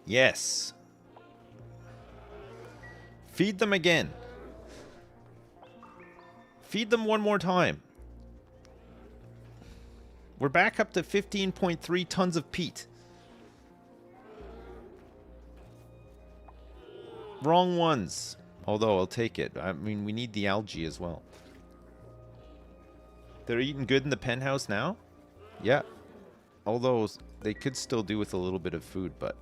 Yes. Feed them again. Feed them one more time. We're back up to 15.3 tons of peat. Wrong ones. Although, I'll take it. I mean, we need the algae as well. They're eating good in the penthouse now? Yeah. Although, they could still do with a little bit of food, but...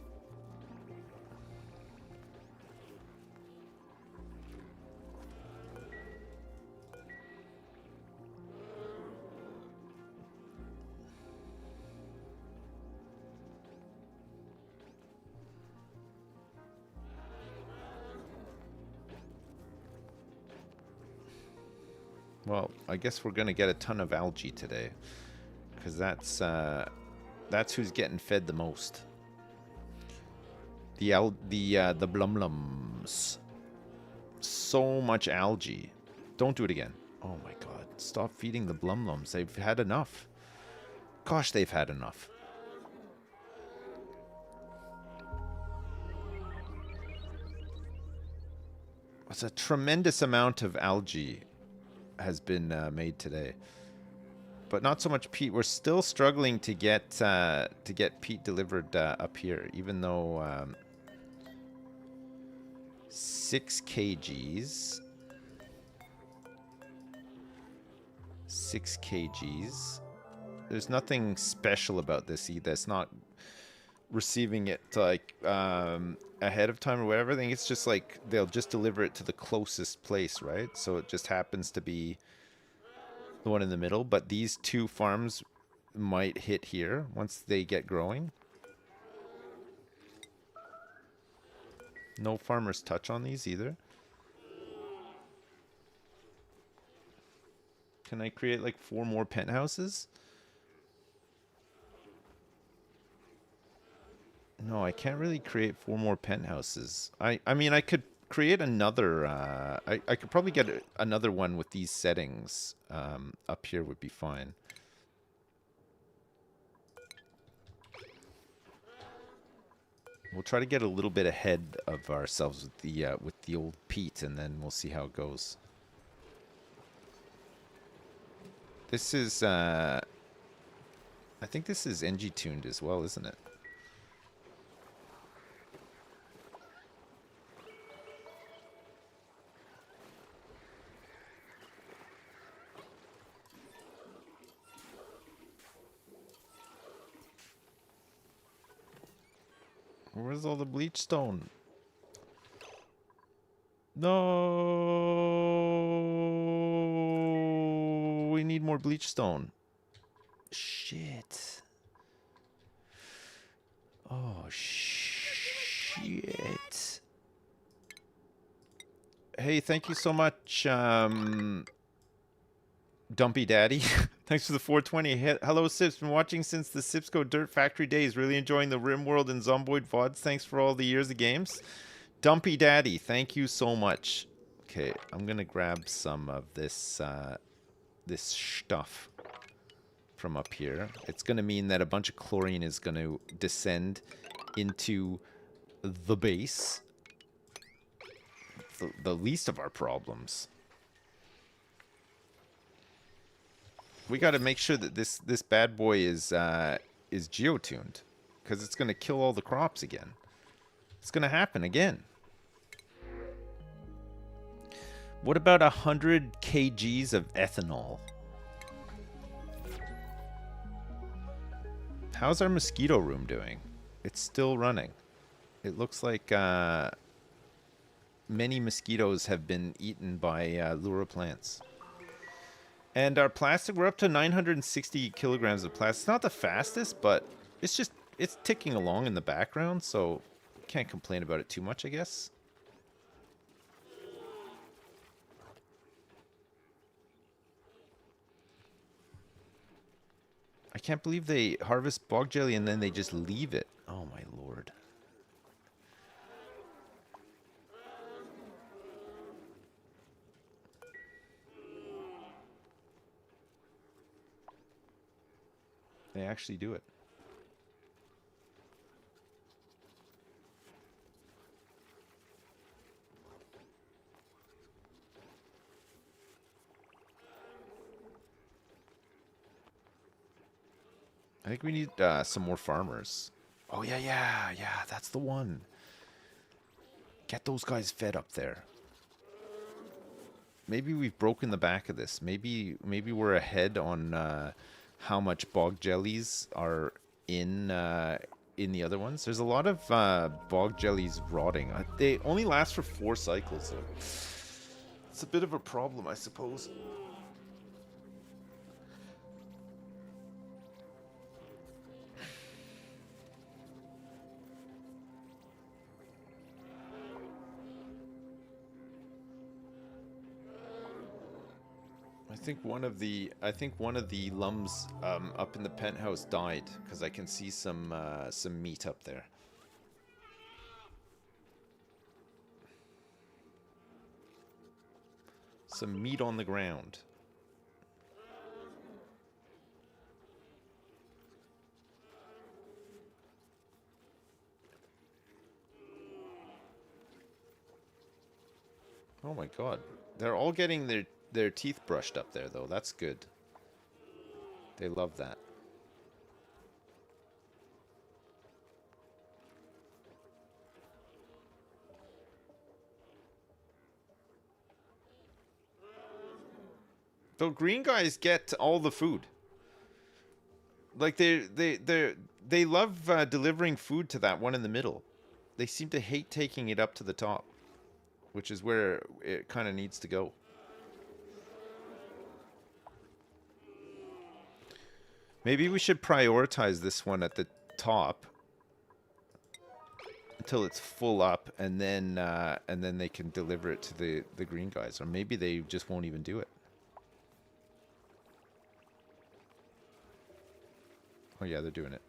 Well, I guess we're gonna get a ton of algae today, because that's who's getting fed the most. The blumlums. So much algae. Don't do it again. Oh my god! Stop feeding the blumlums. They've had enough. Gosh, they've had enough. It's a tremendous amount of algae has been made today, but not so much peat. We're still struggling to get peat delivered up here, even though 6 kgs, 6 kgs. There's nothing special about this either. It's not receiving it like ahead of time or whatever. I think it's just like they'll just deliver it to the closest place, right? So it just happens to be the one in the middle. But these two farms might hit here once they get growing. No farmer's touch on these either. Can I create like 4 more penthouses? No, I can't really create 4 more penthouses. I mean, I could create another, I could probably get another one with these settings up here would be fine. We'll try to get a little bit ahead of ourselves with the old peat, and then we'll see how it goes. This is, I think this is NG tuned as well, isn't it? Where's all the bleach stone? No, we need more bleach stone. Shit. Oh, shit. Hey, thank you so much, Dumpy Daddy. Thanks for the 420. Hello, Sips. Been watching since the Sipsco Dirt Factory days. Really enjoying the Rimworld and Zomboid VODs. Thanks for all the years of games. Dumpy Daddy, thank you so much. Okay, I'm going to grab some of this, this stuff from up here. It's going to mean that a bunch of chlorine is going to descend into the base. The least of our problems. We got to make sure that this bad boy is geotuned, because it's going to kill all the crops again. It's going to happen again. What about 100 kgs of ethanol? How's our mosquito room doing? It's still running. It looks like many mosquitoes have been eaten by lure plants. And our plastic, we're up to 960 kilograms of plastic. It's not the fastest, but it's ticking along in the background, so can't complain about it too much, I guess. I can't believe they harvest bog jelly and then they just leave it. Oh my lord. They actually do it. I think we need some more farmers. Oh, yeah, that's the one. Get those guys fed up there. Maybe we've broken the back of this. Maybe we're ahead on how much bog jellies are in the other ones. There's a lot of bog jellies rotting. They only last for 4 cycles, so it's a bit of a problem, I suppose. I think one of the lums up in the penthouse died because I can see some meat up there. Some meat on the ground. Oh my god. They're all getting their teeth brushed up there, though. That's good. They love that. The green guys get all the food. Like they love delivering food to that one in the middle. They seem to hate taking it up to the top, which is where it kind of needs to go. Maybe we should prioritize this one at the top until it's full up, and then they can deliver it to the green guys, or maybe they just won't even do it. Oh yeah, they're doing it.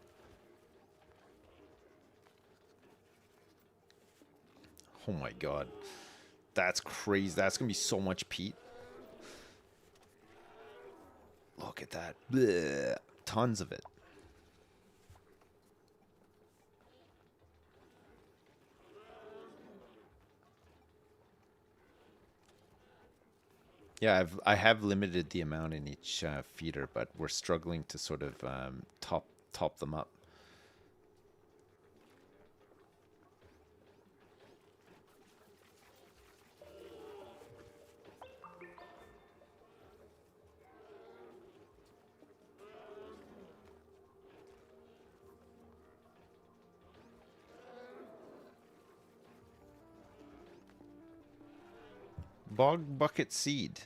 Oh my god. That's crazy. That's gonna be so much peat. Look at that. Blech. Tons of it. Yeah, I have limited the amount in each feeder, but we're struggling to sort of top them up. Bog bucket seed.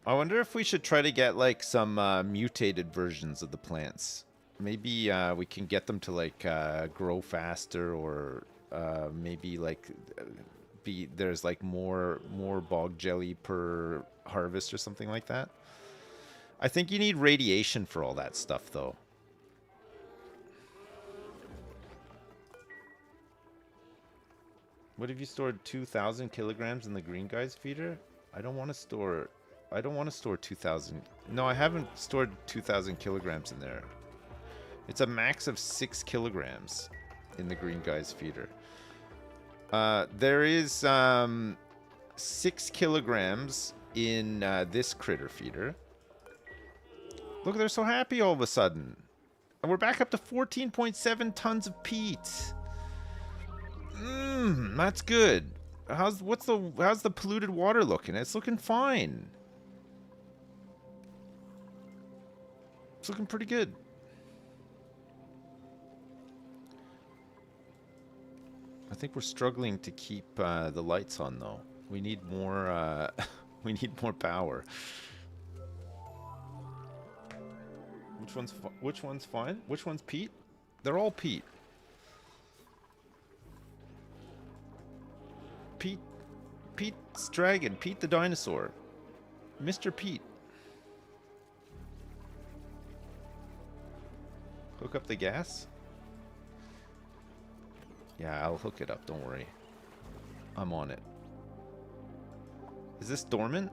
I wonder if we should try to get like some mutated versions of the plants. Maybe we can get them to like grow faster, or maybe like there's like more bog jelly per harvest or something like that. I think you need radiation for all that stuff though. What if you stored 2,000 kilograms in the green guys feeder? I don't want to store 2,000. No, I haven't stored 2,000 kilograms in there. It's a max of 6 kilograms in the green guys feeder. There is 6 kilograms in this critter feeder. Look, they're so happy all of a sudden. And we're back up to 14.7 tons of peat. That's good. How's the polluted water looking? It's looking fine. It's looking pretty good. I think we're struggling to keep the lights on though. We need more we need more power. Which one's fine? Which one's Pete? They're all Pete. Pete's dragon, Pete the dinosaur. Mr. Pete. Hook up the gas? Yeah, I'll hook it up, don't worry. I'm on it. Is this dormant?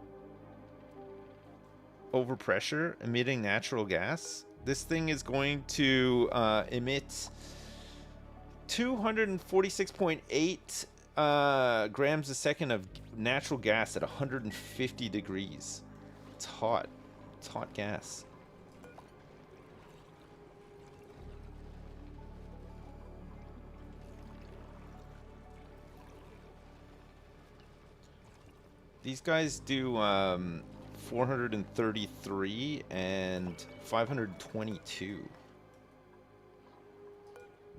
Overpressure, emitting natural gas? This thing is going to emit 246.8 grams a second of natural gas at 150 degrees. It's hot. It's hot gas. These guys do 433 and 522.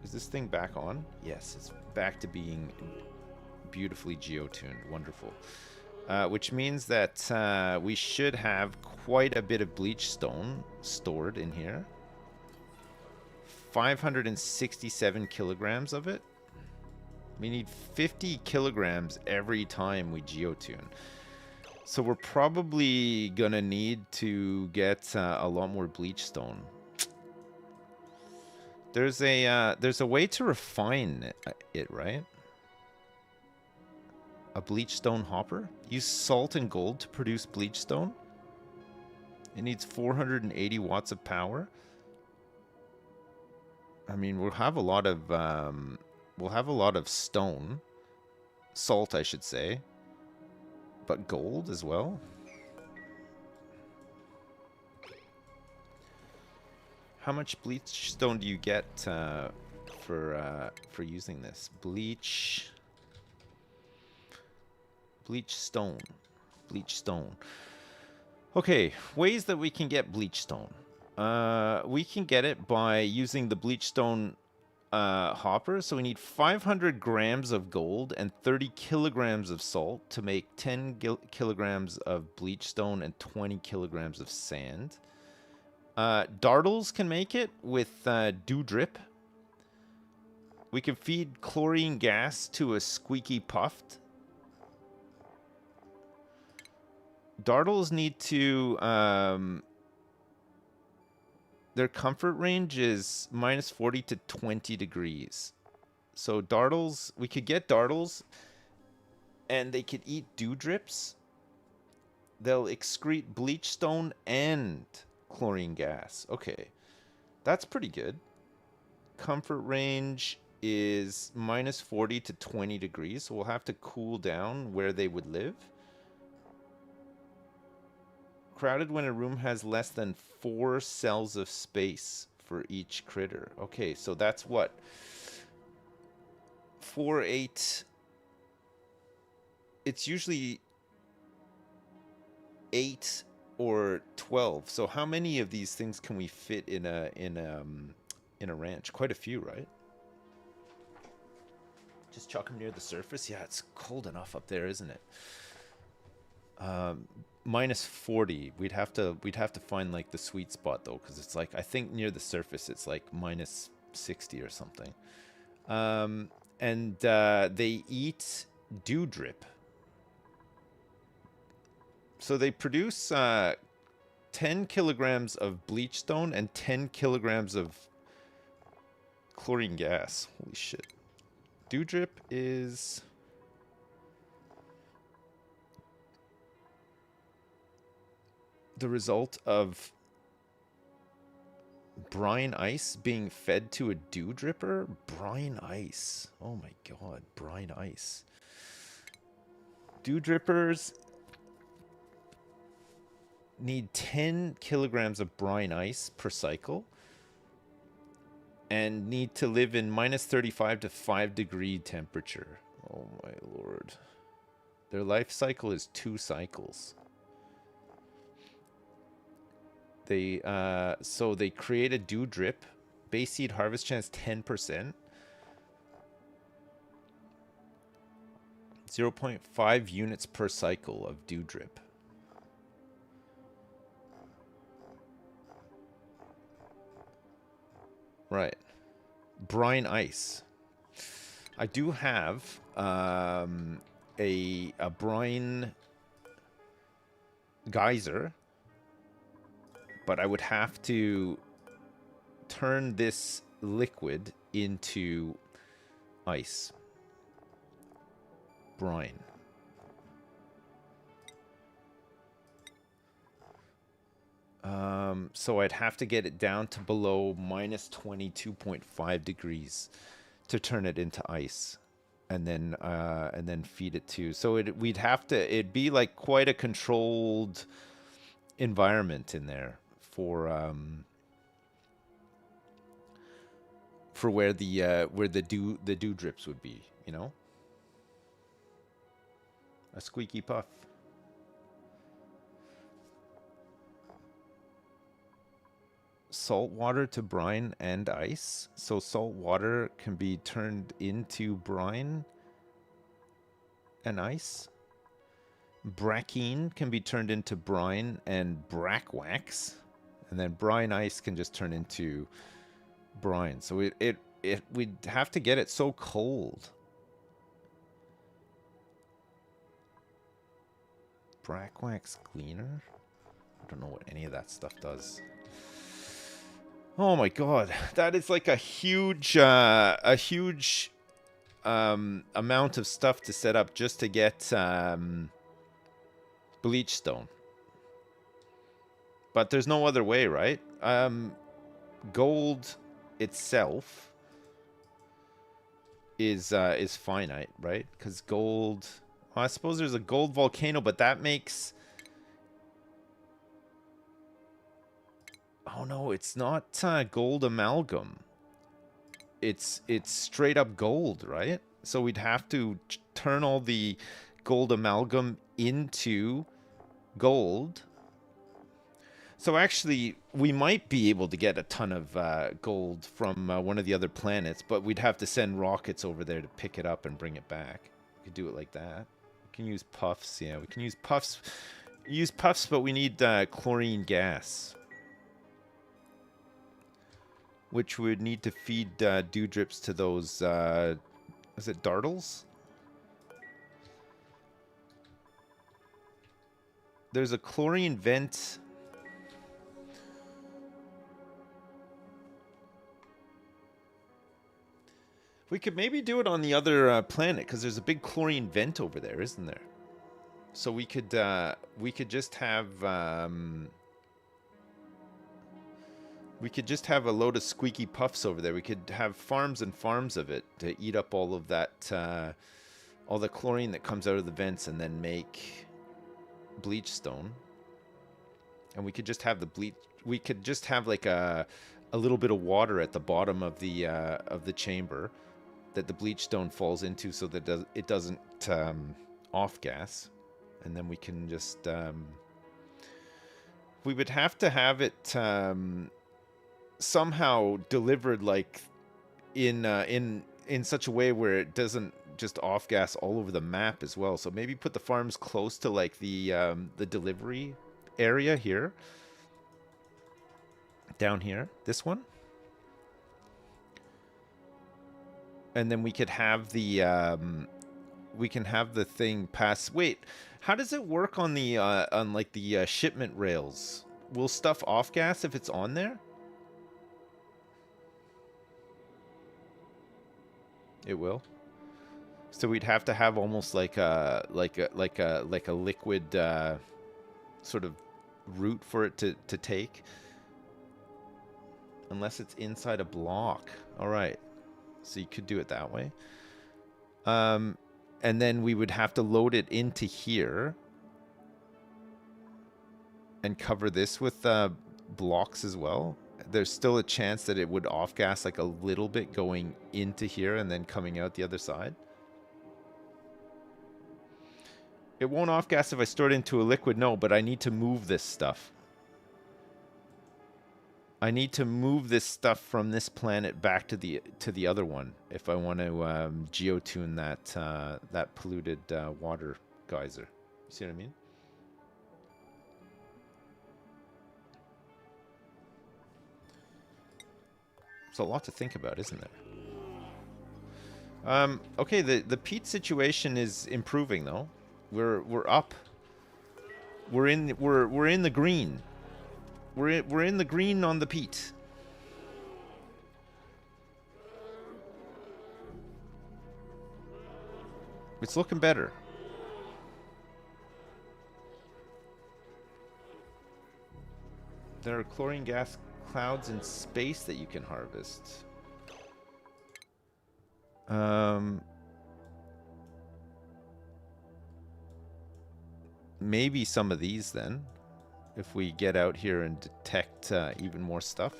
Is this thing back on? Yes, it's back to being beautifully geotuned. Wonderful. Which means that we should have quite a bit of bleach stone stored in here. 567 kilograms of it. We need 50 kilograms every time we geotune. So we're probably gonna need to get a lot more bleach stone. There's a way to refine it, right? A bleach stone hopper. Use salt and gold to produce bleach stone. It needs 480 watts of power. I mean, we'll have a lot of stone, salt, I should say, but gold as well. How much bleach stone do you get for using this? Bleach stone. Okay, ways that we can get bleachstone. We can get it by using the bleachstone hopper. So we need 500 grams of gold and 30 kilograms of salt to make 10 kilograms of bleachstone and 20 kilograms of sand. Dartles can make it with dew drip. We can feed chlorine gas to a squeaky puffed. Dartles need to... their comfort range is minus 40 to 20 degrees. So dartles, we could get dartles, and they could eat dew drips. They'll excrete bleachstone and chlorine gas. Okay, that's pretty good. Comfort range is minus 40 to 20 degrees, so we'll have to cool down where they would live. Crowded when a room has less than 4 cells of space for each critter. Okay, so that's what? 4, 8... It's usually 8 or 12. So how many of these things can we fit in a ranch? Quite a few, right? Just chuck them near the surface. Yeah, it's cold enough up there, isn't it? Minus 40. We'd have to find like the sweet spot though, because it's like, I think near the surface it's like minus 60 or something. And they eat dew drip. So they produce 10 kilograms of bleachstone and 10 kilograms of chlorine gas. Holy shit. Dew drip is... the result of brine ice being fed to a dew dripper? Brine ice. Oh my god, brine ice. Dew drippers need 10 kilograms of brine ice per cycle and need to live in minus 35 to 5 degree temperature. Oh my lord. Their life cycle is 2 cycles. They so they create a dew drip. Base seed harvest chance 10%. 0.5 units per cycle of dew drip. Right. Brine ice. I do have a brine geyser, but I would have to turn this liquid into ice. Brine. So I'd have to get it down to below minus 22.5 degrees to turn it into ice, and then feed it to. So we'd have to. It'd be like quite a controlled environment in there for where the dew drips would be. You know, a squeaky puff. Salt water to brine and ice. So salt water can be turned into brine and ice. Brackine can be turned into brine and brack wax. And then brine ice can just turn into brine. So we'd have to get it so cold. Brack wax cleaner? I don't know what any of that stuff does. Oh my god, that is like a huge amount of stuff to set up just to get bleachstone. But there's no other way, right? Gold itself is finite, right? Because gold... Well, I suppose there's a gold volcano, but that makes... Oh no, it's not gold amalgam. It's straight up gold, right? So we'd have to turn all the gold amalgam into gold So actually, we might be able to get a ton of gold from one of the other planets, but we'd have to send rockets over there to pick it up and bring it back. We could do it like that. We can use puffs. Yeah, we can use puffs. Use puffs, but we need chlorine gas, which would need to feed dewdrips to those. Is it dartles? There's a chlorine vent. We could maybe do it on the other planet because there's a big chlorine vent over there, isn't there? So we could just have a load of squeaky puffs over there. We could have farms and farms of it to eat up all of that, all the chlorine that comes out of the vents, and then make bleach stone. And we could just have the bleach. We could just have like a little bit of water at the bottom of the chamber that the bleach stone falls into, so that it doesn't off gas. And then we can just we would have to have it somehow delivered like in such a way where it doesn't just off gas all over the map as well. So maybe put the farms close to like the delivery area here, down here, this one. And then we could have the thing pass. Wait, how does it work on the on like the shipment rails? Will stuff off gas if it's on there? It will. So we'd have to have almost like a liquid sort of route for it to take, unless it's inside a block. All right. So you could do it that way. And then we would have to load it into here and cover this with blocks as well. There's still a chance that it would off gas like a little bit going into here and then coming out the other side. It won't off gas if I store it into a liquid, no, but I need to move this stuff. I need to move this stuff from this planet back to the other one if I want to geotune that polluted water geyser. You see what I mean? It's a lot to think about, isn't there? Okay, the peat situation is improving though. We're up. We're in the green. We're in the green on the peat. It's looking better. There are chlorine gas clouds in space that you can harvest. Maybe some of these then, if we get out here and detect even more stuff.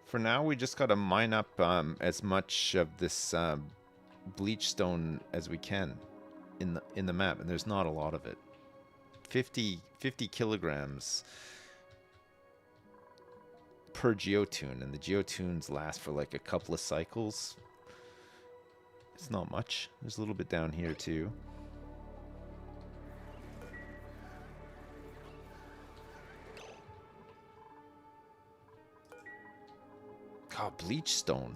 For now, we just gotta mine up as much of this bleach stone as we can in the map, and there's not a lot of it. 50 kilograms per geotune, and the geotunes last for like a couple of cycles. It's not much. There's a little bit down here too. God, bleach stone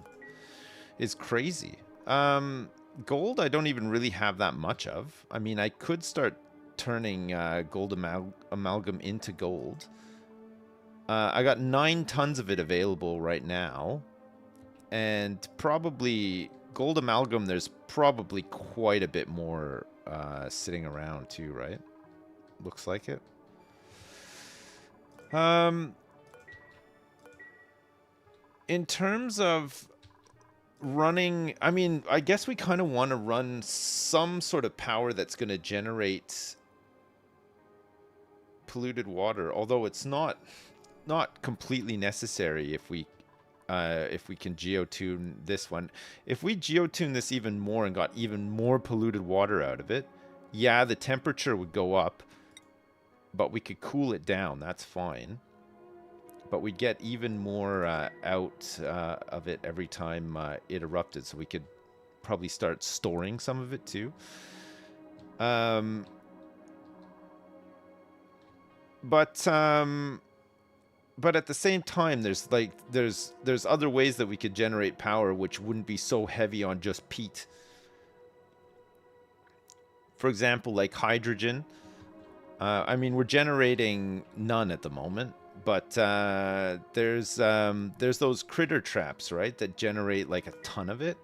is crazy. Gold I don't even really have that much of. I mean, I could start turning gold amalgam into gold. I got 9 tons of it available right now. And probably gold amalgam, there's probably quite a bit more sitting around too, right? Looks like it. In terms of running, I mean, I guess we kind of want to run some sort of power that's going to generate polluted water, although it's not completely necessary if we if we can geotune this one. If we geotune this even more and got even more polluted water out of it, yeah, the temperature would go up, but we could cool it down. That's fine. But we'd get even more out of it every time it erupted, so we could probably start storing some of it too. But at the same time, there's other ways that we could generate power which wouldn't be so heavy on just peat. For example, like hydrogen. I mean, we're generating none at the moment, but there's those critter traps, right, that generate like a ton of it.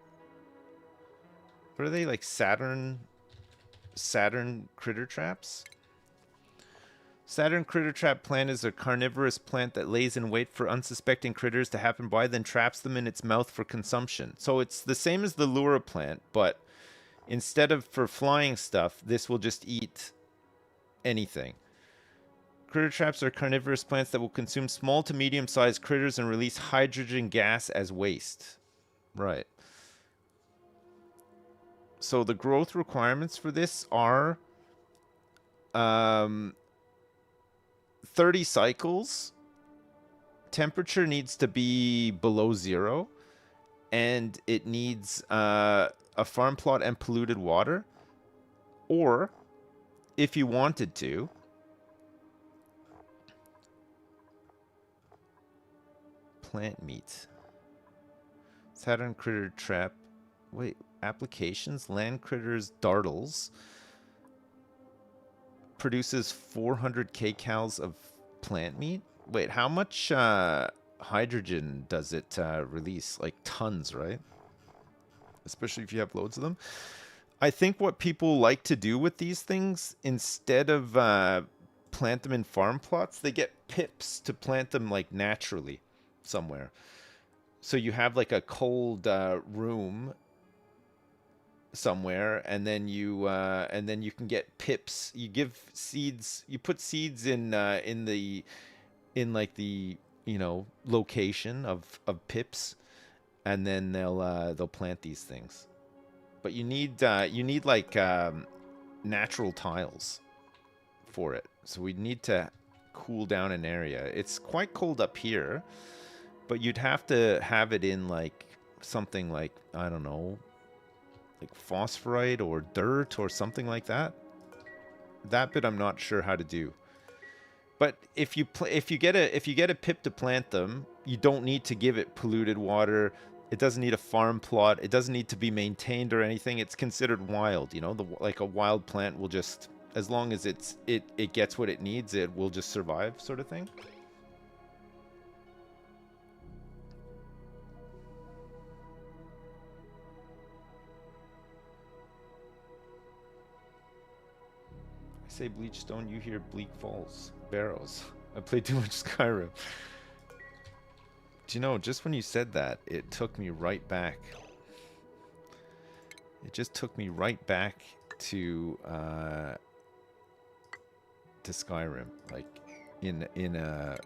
What are they, like Saturn critter traps? Saturn critter trap plant is a carnivorous plant that lays in wait for unsuspecting critters to happen by, then traps them in its mouth for consumption. So it's the same as the lure plant, but instead of for flying stuff, this will just eat anything. Critter traps are carnivorous plants that will consume small to medium-sized critters and release hydrogen gas as waste. Right. So the growth requirements for this are 30 cycles. Temperature needs to be below 0. And it needs a farm plot and polluted water. Or, if you wanted to, plant meat. Saturn critter trap. Wait, applications? Land critters, dartles. Produces 400 kcals of plant meat. Wait, how much hydrogen does it release? Like tons, right? Especially if you have loads of them. I think what people like to do with these things, instead of plant them in farm plots, they get pips to plant them like naturally somewhere. So you have like a cold room somewhere, and then you can get pips. You give seeds. You put seeds in like the location of pips, and then they'll plant these things. But you need like natural tiles for it. So we need to cool down an area. It's quite cold up here, but you'd have to have it in like something like, I don't know, like phosphorite or dirt or something like that. That bit I'm not sure how to do. But if you get a pip to plant them, you don't need to give it polluted water. It doesn't need a farm plot. It doesn't need to be maintained or anything. It's considered wild, like a wild plant will just, as long as it gets what it needs, it will just survive, sort of thing. I say Bleachstone, you hear Bleak Falls. Barrows. I played too much Skyrim. Do you know, just when you said that, it took me right back. It just took me right back to Skyrim, like in a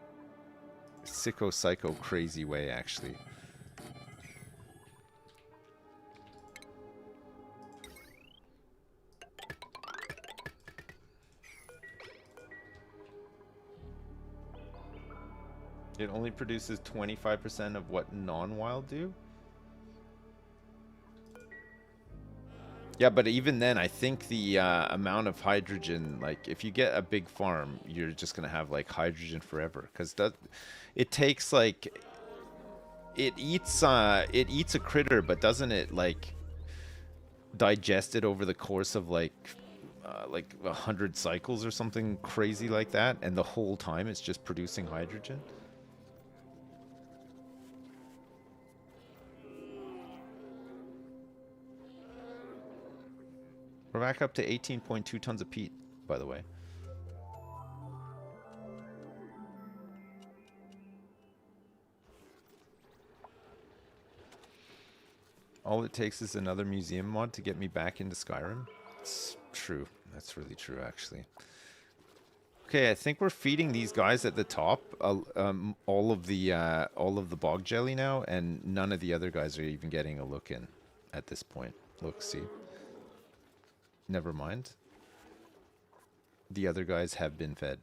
sicko psycho crazy way, actually. It only produces 25% of what non-wild do? Yeah, but even then, I think the amount of hydrogen, like, if you get a big farm, you're just going to have, like, hydrogen forever. Because it takes, like, it eats a critter, but doesn't it, like, digest it over the course of, like 100 cycles or something crazy like that? And the whole time it's just producing hydrogen? We're back up to 18.2 tons of peat, by the way. All it takes is another museum mod to get me back into Skyrim. It's true. That's really true, actually. Okay, I think we're feeding these guys at the top all of the bog jelly now, and none of the other guys are even getting a look in at this point. Look, see. Never mind. The other guys have been fed.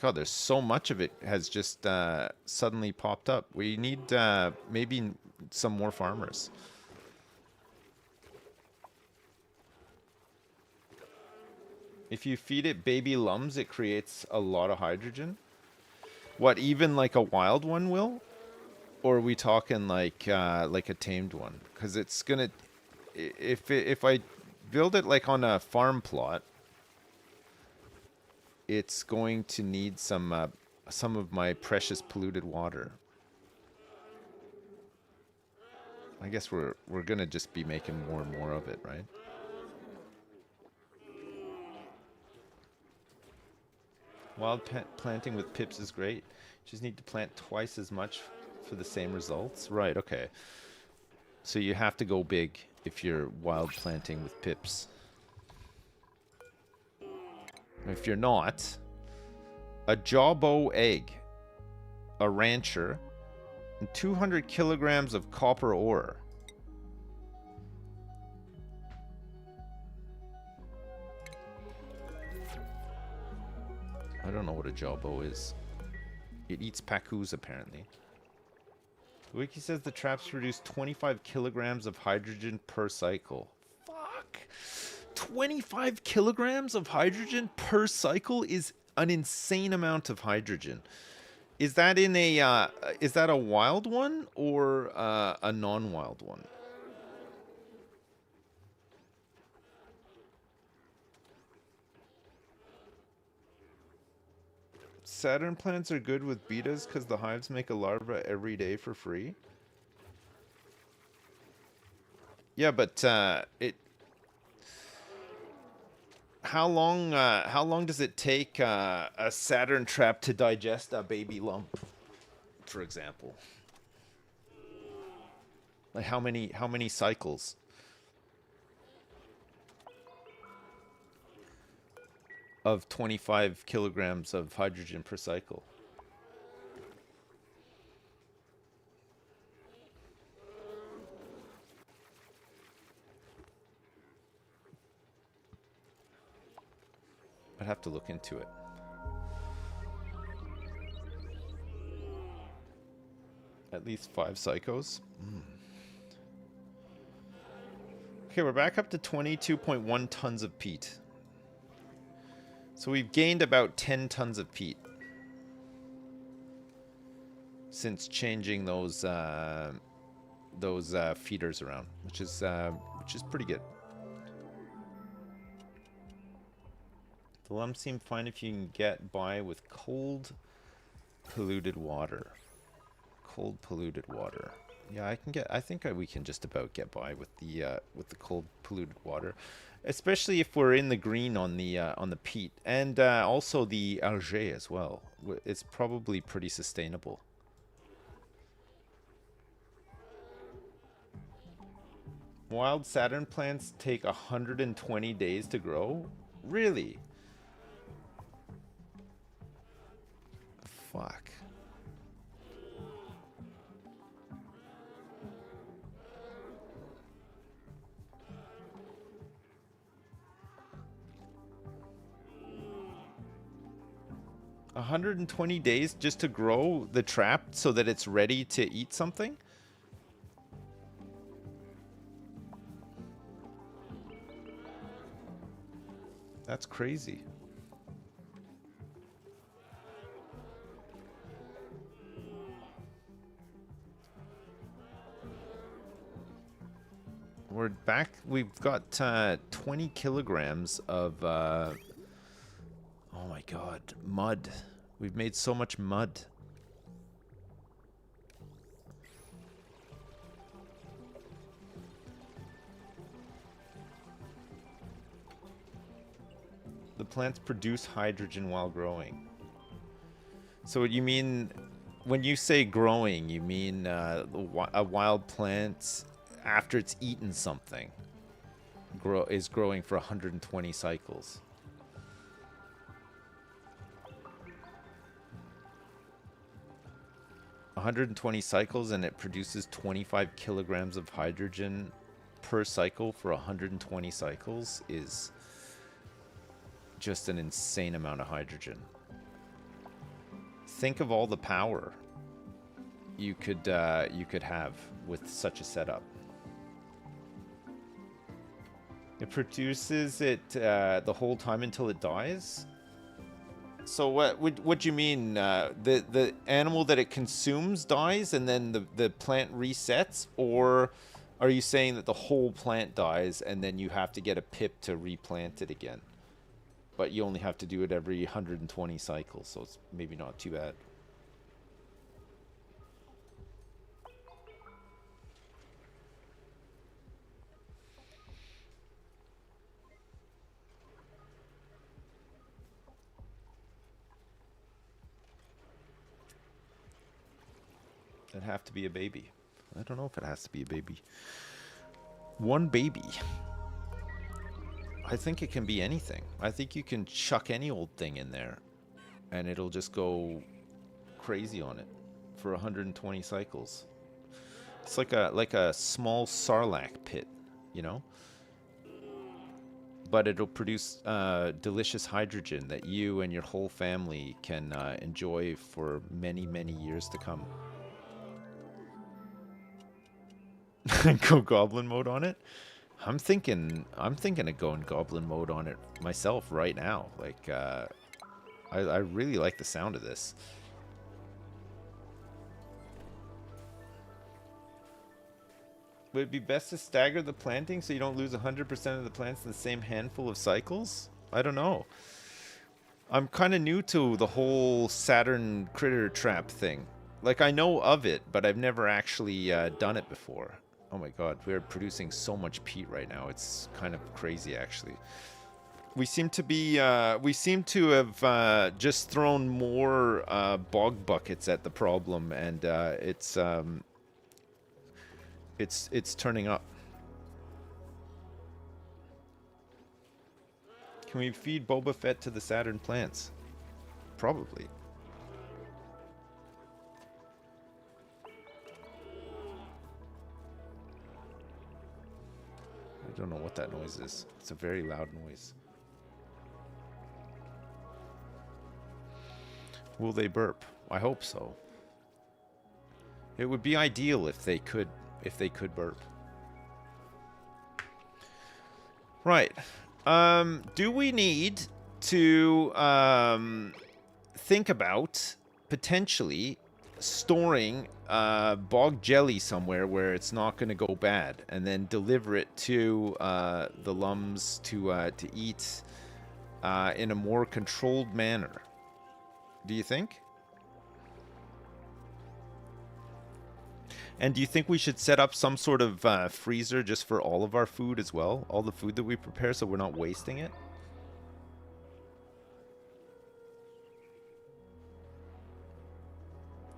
God, there's so much of it has just suddenly popped up. We need maybe some more farmers. If you feed it baby lums, it creates a lot of hydrogen. What, even like a wild one will? Or are we talking like a tamed one? Because it's gonna, if I build it like on a farm plot, it's going to need some of my precious polluted water. I guess we're gonna just be making more and more of it, right? Wild planting with pips is great. Just need to plant twice as much for the same results. Right, okay. So you have to go big if you're wild planting with pips. If you're not, a jawbow egg, a rancher, and 200 kilograms of copper ore. I don't know what a jawbow is. It eats pacus, apparently. The wiki says the traps produce 25 kilograms of hydrogen per cycle. Fuck! 25 kilograms of hydrogen per cycle is an insane amount of hydrogen. Is that in a is that a wild one or a non-wild one? Saturn plants are good with betas because the hives make a larva every day for free. Yeah, but it. How long does it take a Saturn trap to digest a baby lump, for example? Like how many cycles? Of 25 kilograms of hydrogen per cycle. I'd have to look into it. At least 5 psychos. Okay, we're back up to 22.1 tons of peat. So we've gained about 10 tons of peat since changing those feeders around, which is pretty good. The lumps seem fine if you can get by with cold, polluted water. Cold, polluted water. Yeah, I think we can just about get by with the cold, polluted water. Especially if we're in the green on the peat, and also the algae as well. It's probably pretty sustainable. Wild Saturn plants take 120 days to grow? Really? Fuck. $120 days just to grow the trap so that it's ready to eat something? That's crazy. We're back. We've got 20 kilograms of oh my god, mud. We've made so much mud. The plants produce hydrogen while growing. So you mean, when you say growing, you mean a wild plant after it's eaten something is growing for 120 cycles. 120 cycles, and it produces 25 kilograms of hydrogen per cycle for 120 cycles is just an insane amount of hydrogen. Think of all the power you could have with such a setup. It produces it the whole time until it dies. So what do you mean? The animal that it consumes dies and then the plant resets, or are you saying that the whole plant dies and then you have to get a pip to replant it again? But you only have to do it every 120 cycles, so it's maybe not too bad. It'd have to be a baby. I don't know if it has to be a baby. One baby. I think it can be anything. I think you can chuck any old thing in there and it'll just go crazy on it for 120 cycles. It's like a small sarlacc pit, you know? But it'll produce delicious hydrogen that you and your whole family can enjoy for many, many years to come. Go goblin mode on it? I'm thinking of going goblin mode on it myself right now. Like, I really like the sound of this. Would it be best to stagger the planting so you don't lose 100% of the plants in the same handful of cycles? I don't know. I'm kind of new to the whole Saturn critter trap thing. Like, I know of it, but I've never actually done it before. Oh my god, we're producing so much peat right now. It's kind of crazy, actually. We seem to have just thrown more bog buckets at the problem, and it's turning up. Can we feed Boba Fett to the Saturn plants? Probably. I don't know what that noise is. It's a very loud noise. Will they burp? I hope so. It would be ideal if they could burp. Right. Do we need to think about potentially storing bog jelly somewhere where it's not going to go bad, and then deliver it to the lums to eat in a more controlled manner? Do you think? And do you think we should set up some sort of freezer just for all of our food as well? All the food that we prepare, so we're not wasting it?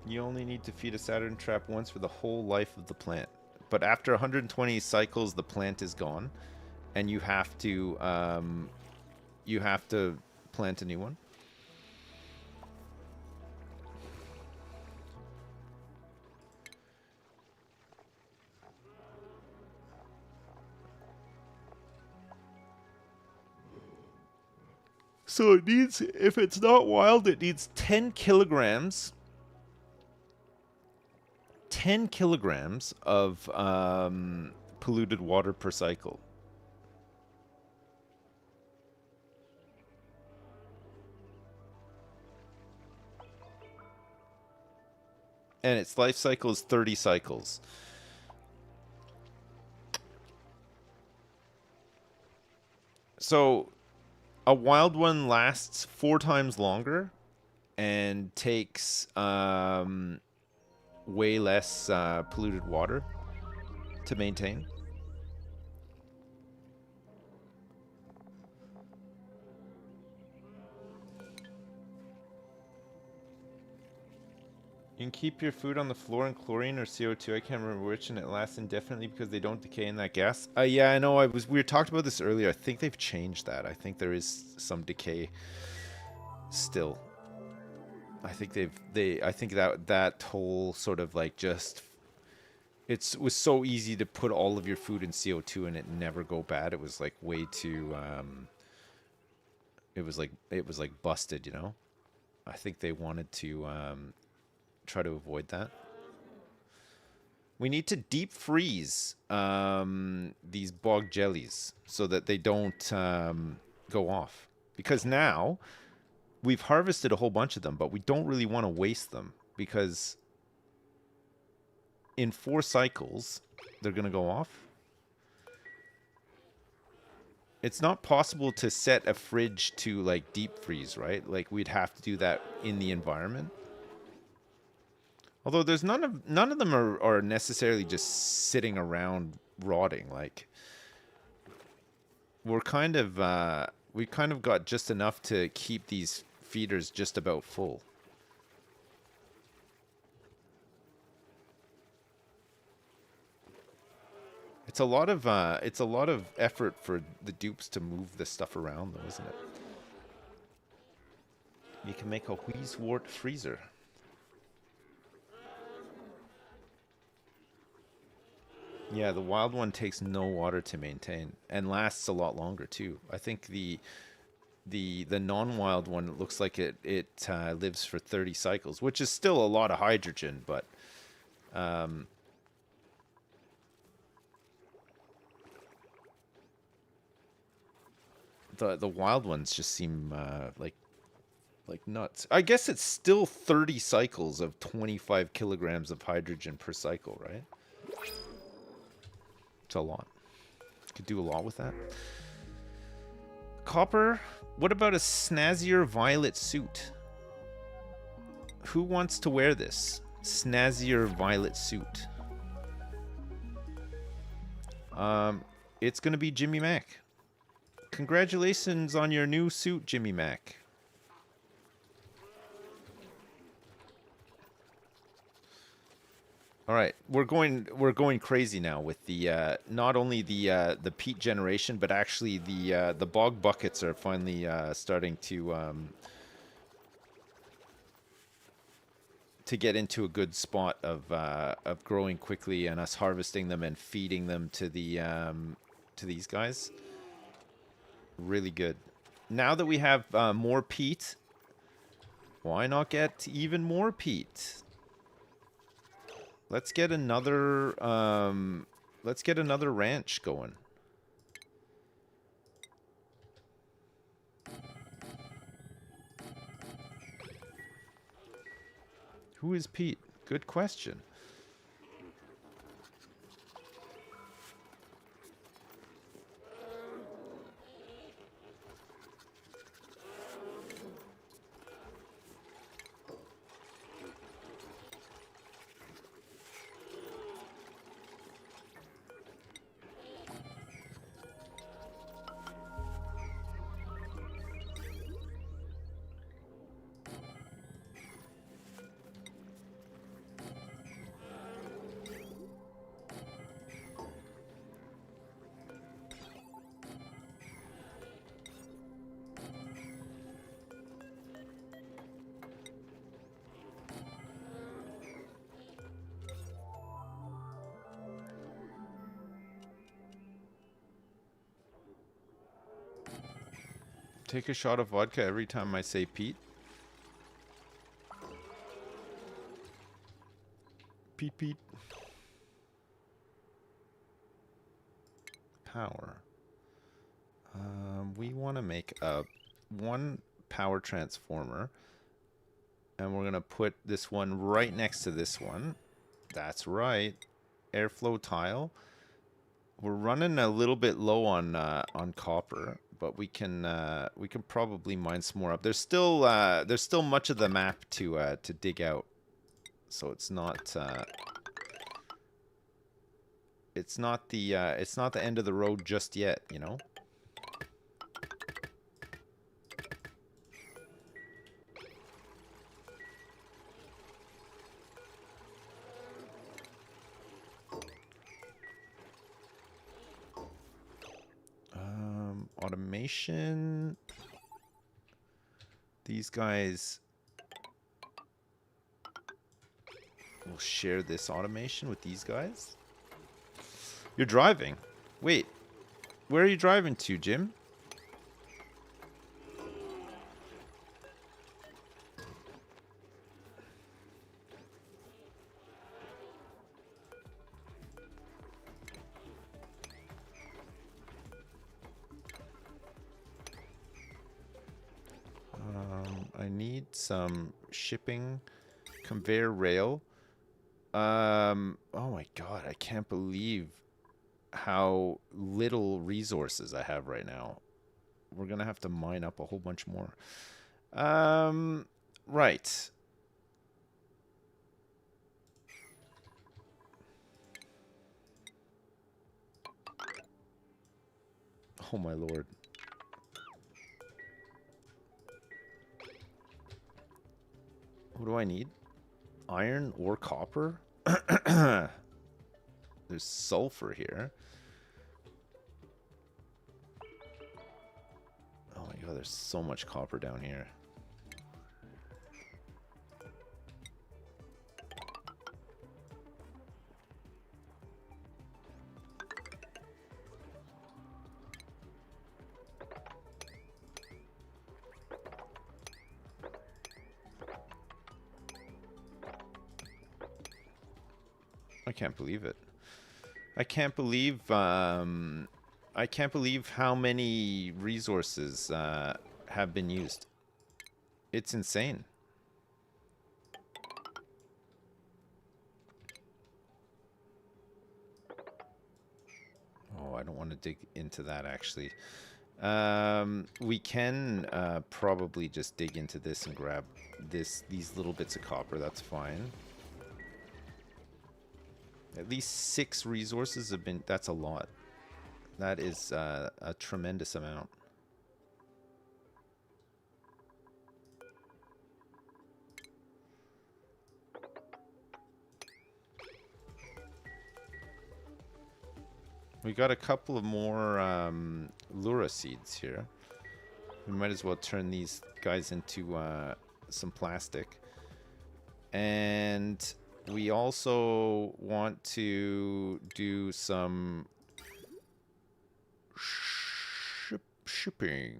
You only need to feed a Saturn trap once for the whole life of the plant. But after 120 cycles, the plant is gone, and you have to plant a new one. So it needs, if it's not wild, it needs 10 kilograms. 10 kilograms of polluted water per cycle. And its life cycle is 30 cycles. So a wild one lasts 4 times longer and takes way less polluted water to maintain. You can keep your food on the floor in chlorine or CO2. I can't remember which, and it lasts indefinitely because they don't decay in that gas. Yeah, I know. We were talked about this earlier. I think they've changed that. I think there is some decay still. I think I think that whole sort of like just it was so easy to put all of your food in CO2 and it never go bad. It was like way too it was like busted, you know. I think they wanted to try to avoid that. We need to deep freeze these bog jellies so that they don't go off. Because now we've harvested a whole bunch of them, but we don't really want to waste them because in 4 cycles they're going to go off. It's not possible to set a fridge to like deep freeze, right? Like we'd have to do that in the environment. Although there's none of them are necessarily just sitting around rotting. Like we kind of got just enough to keep these feeders just about full. It's a lot of effort for the dupes to move this stuff around, though, isn't it? You can make a Wheezewort freezer. Yeah, the wild one takes no water to maintain and lasts a lot longer too. I think the non-wild one looks like it lives for 30 cycles, which is still a lot of hydrogen, but the wild ones just seem like nuts. I guess it's still 30 cycles of 25 kilograms of hydrogen per cycle, right? It's a lot. Could do a lot with that. Copper, what about a snazzier violet suit? Who wants to wear this snazzier violet suit? It's gonna be Jimmy Mac. Congratulations on your new suit, Jimmy Mac. All right, we're going crazy now with the not only the peat generation, but actually the bog buckets are finally starting to get into a good spot of growing quickly and us harvesting them and feeding them to these guys. Really good. Now that we have more peat, why not get even more peat? Let's get another ranch going. Who is Pete? Good question. Take a shot of vodka every time I say Pete. Pete, Pete. Power. We want to make one power transformer. And we're going to put this one right next to this one. That's right. Airflow tile. We're running a little bit low on copper, but we can probably mine some more up. There's still much of the map to dig out, so it's not the end of the road just yet, you know. automation. These guys will share this automation with these guys. You're driving. Wait, where are you driving to, Jim? I need some shipping conveyor rail. Oh my god, I can't believe how little resources I have right now. We're gonna have to mine up a whole bunch more. Right. Oh my lord. What do I need? Iron or copper? There's sulfur here. Oh my god, there's so much copper down here. I can't believe it. I can't believe how many resources have been used. It's insane. Oh, I don't want to dig into that actually. We can probably just dig into this and grab these little bits of copper. That's fine. At least 6 resources have been... That's a lot. That is a tremendous amount. We got a couple of more Lura seeds here. We might as well turn these guys into some plastic. And we also want to do some shipping.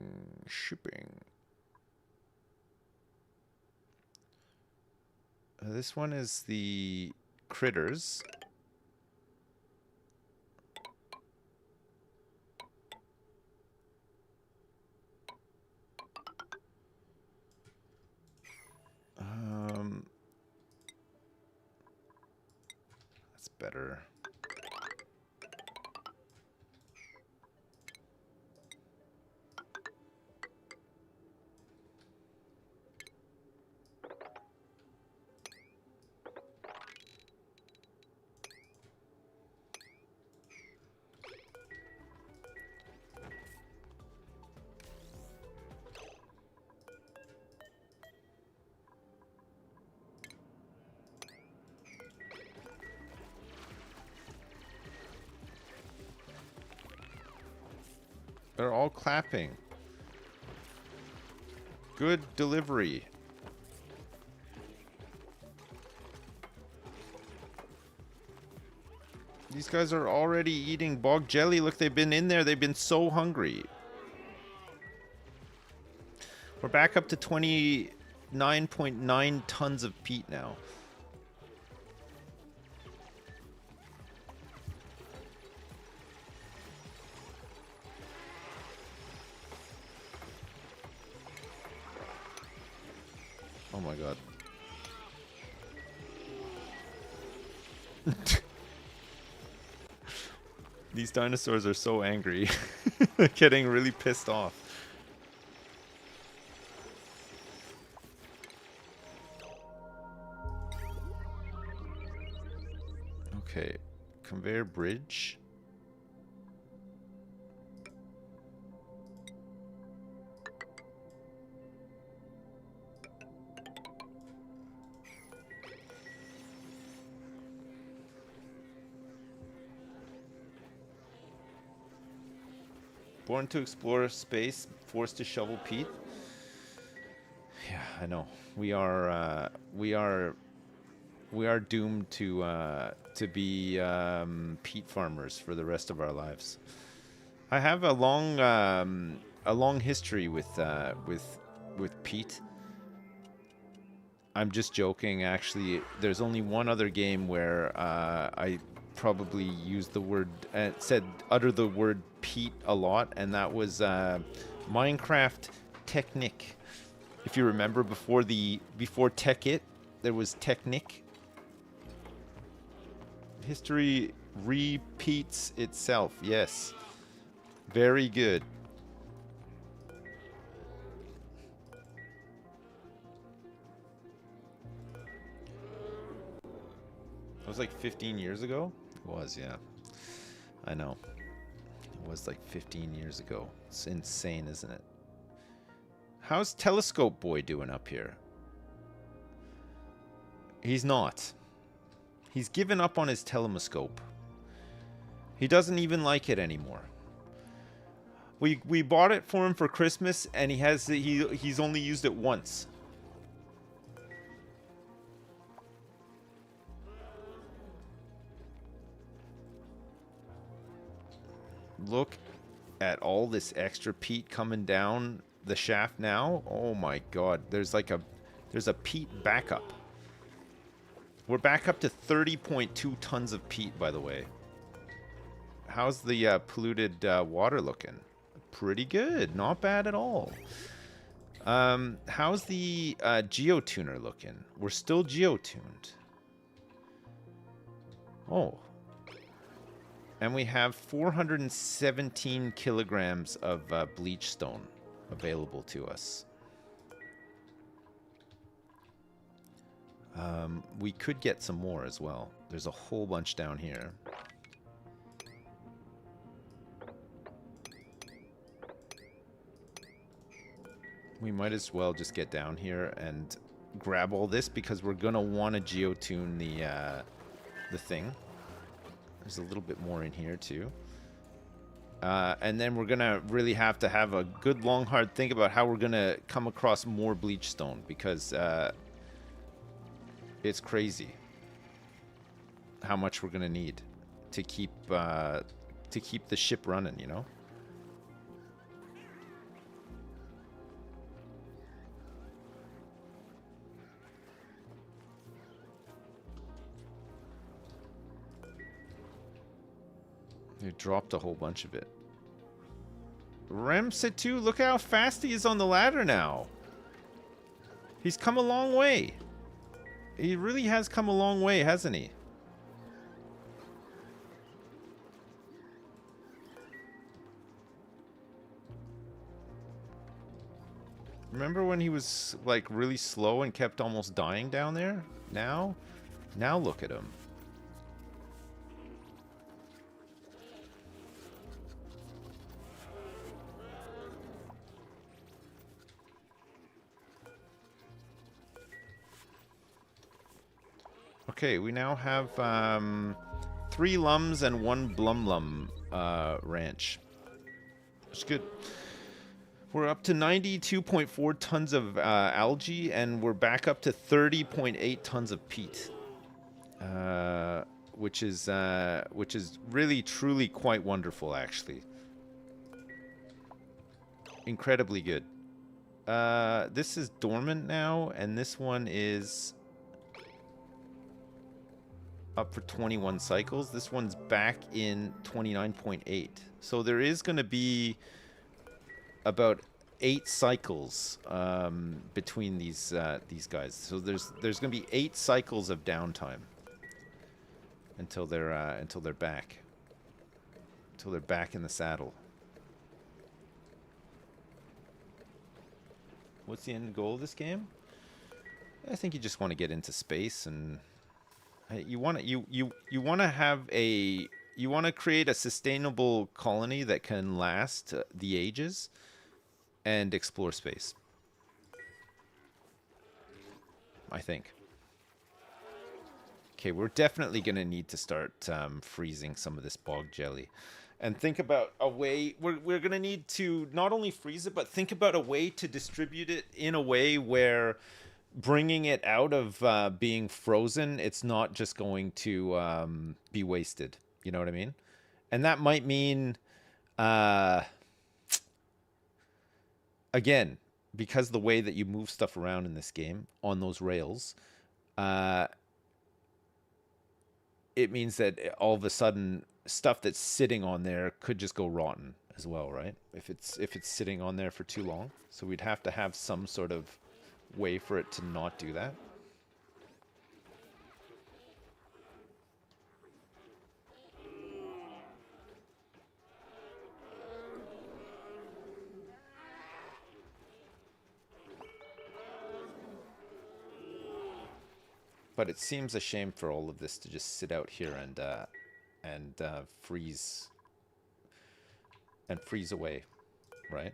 This one is the critters. That's better. They're all clapping. Good delivery. These guys are already eating bog jelly. Look, they've been in there. They've been so hungry. We're back up to 29.9 tons of peat now. Oh my god. These dinosaurs are so angry. They're getting really pissed off. Okay, conveyor bridge. Born to explore space, forced to shovel peat. Yeah, I know. We are doomed to be peat farmers for the rest of our lives. I have a long history with peat. I'm just joking. Actually, there's only one other game where I probably used the word, utter the word Pete a lot, and that was Minecraft Technic. If you remember, before Techit, there was Technic. History repeats itself. Yes, very good. It was like 15 years ago? It was, yeah. I know. It was like 15 years ago. It's insane, isn't it? How's Telescope Boy doing up here? He's not. He's given up on his telescope. He doesn't even like it anymore. We bought it for him for Christmas, and he's only used it once. Look at all this extra peat coming down the shaft now. Oh my god, there's a peat backup. We're back up to 30.2 tons of peat, by the way. How's the polluted water looking? Pretty good, not bad at all. How's the geotuner looking? We're still geotuned. Oh. And we have 417 kilograms of bleach stone available to us. We could get some more as well. There's a whole bunch down here. We might as well just get down here and grab all this because we're gonna want to geotune the thing. There's a little bit more in here too. And then we're gonna really have to have a good long hard think about how we're gonna come across more bleach stone because it's crazy how much we're gonna need to keep the ship running, you know. They dropped a whole bunch of it. Remset2, look how fast he is on the ladder now. He's come a long way. He really has come a long way, hasn't he? Remember when he was like really slow and kept almost dying down there? Now look at him. Okay, we now have 3 lums and 1 blumlum ranch. It's good. We're up to 92.4 tons of algae, and we're back up to 30.8 tons of peat, which is really truly quite wonderful, actually. Incredibly good. This is dormant now, and this one is up for 21 cycles. This one's back in 29.8. So there is going to be about 8 cycles between these guys. So there's going to be 8 cycles of downtime until they're back. Until they're back in the saddle. What's the end goal of this game? I think you just want to get into space, and you want to create a sustainable colony that can last the ages and explore space. I think. Okay, we're definitely going to need to start freezing some of this bog jelly. and think about a way. We're gonna need to not only freeze it, but think about a way to distribute it in a way where bringing it out of being frozen, it's not just going to be wasted. You know what I mean? And that might mean, uh, again, because the way that you move stuff around in this game on those rails, uh, it means that all of a sudden stuff that's sitting on there could just go rotten as well, right? If it's sitting on there for too long. So we'd have to have some sort of way for it to not do that. But it seems a shame for all of this to just sit out here and freeze away, right?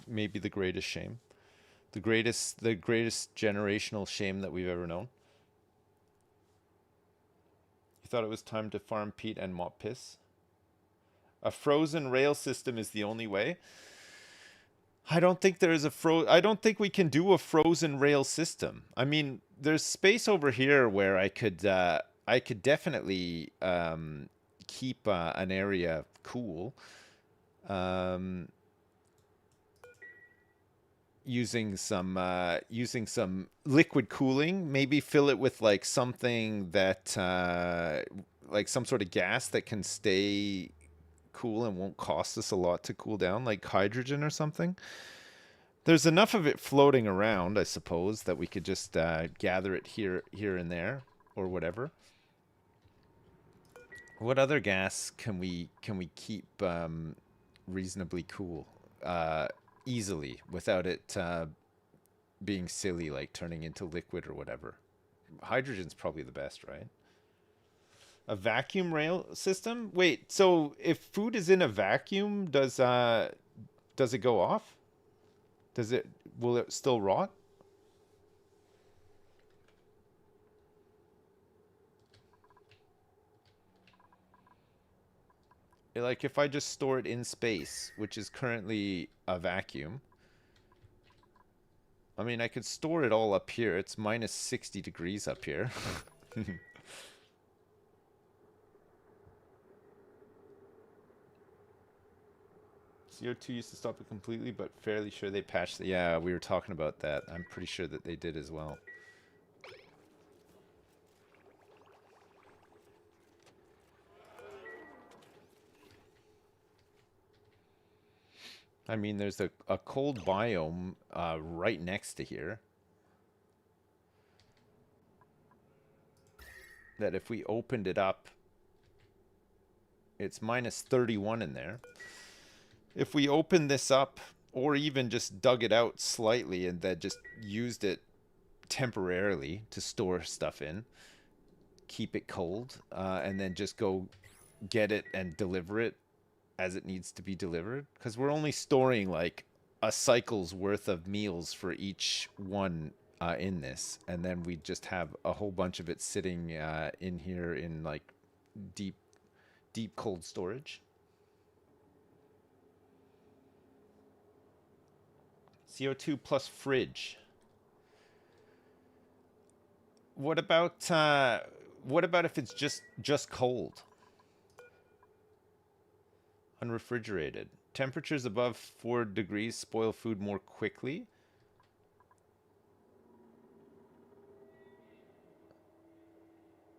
Maybe the greatest shame, the greatest generational shame that we've ever known. You thought it was time to farm peat and mop piss? A frozen rail system is the only way. I don't think there is I don't think we can do a frozen rail system. I mean, there's space over here where I could definitely keep an area cool, um, using some liquid cooling. Maybe fill it with like something that like some sort of gas that can stay cool and won't cost us a lot to cool down, like hydrogen or something. There's enough of it floating around, I suppose, that we could just gather it here and there, or whatever. What other gas can we keep reasonably cool, easily, without it being silly, like turning into liquid or whatever? Hydrogen's probably the best, right? A vacuum rail system? Wait, so if food is in a vacuum, does it go off? Does it Will it still rot? Like if I just store it in space, which is currently a vacuum. I mean, I could store it all up here. It's minus 60 degrees up here. CO2 used to stop it completely, but fairly sure they patched it. Yeah, we were talking about that. I'm pretty sure that they did as well. I mean, there's a cold biome right next to here. That if we opened it up, it's minus 31 in there. If we opened this up, or even just dug it out slightly and then just used it temporarily to store stuff in, keep it cold, and then just go get it and deliver it as it needs to be delivered, because we're only storing like a cycle's worth of meals for each one in this, and then we just have a whole bunch of it sitting in here in like deep cold storage. CO2 plus fridge. What about if it's just cold? Unrefrigerated. Temperatures above 4 degrees spoil food more quickly.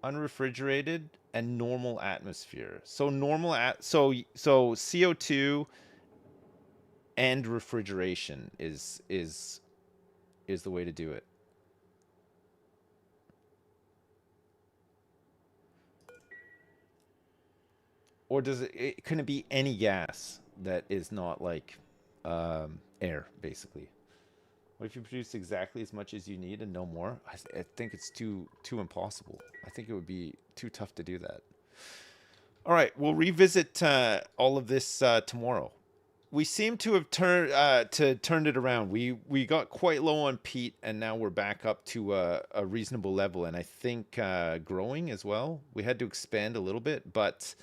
Unrefrigerated and normal atmosphere. So so CO2 and refrigeration is the way to do it. Or can it be any gas that is not like air, basically? What if you produce exactly as much as you need and no more? I think it's too impossible. I think it would be too tough to do that. All right, we'll revisit all of this tomorrow. we seem to have turned it around. We got quite low on peat, and now we're back up to a reasonable level. And I think growing as well. We had to expand a little bit, but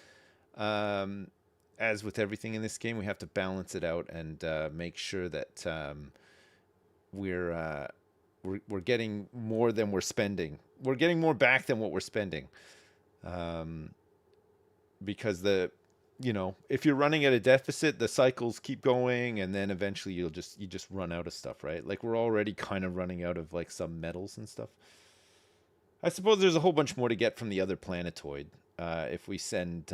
as with everything in this game, we have to balance it out and make sure that we're we're getting more than we're spending. We're getting more back than what we're spending. Because if you're running at a deficit, the cycles keep going, and then eventually you just run out of stuff, right? Like we're already kind of running out of like some metals and stuff. I suppose there's a whole bunch more to get from the other planetoid. If we send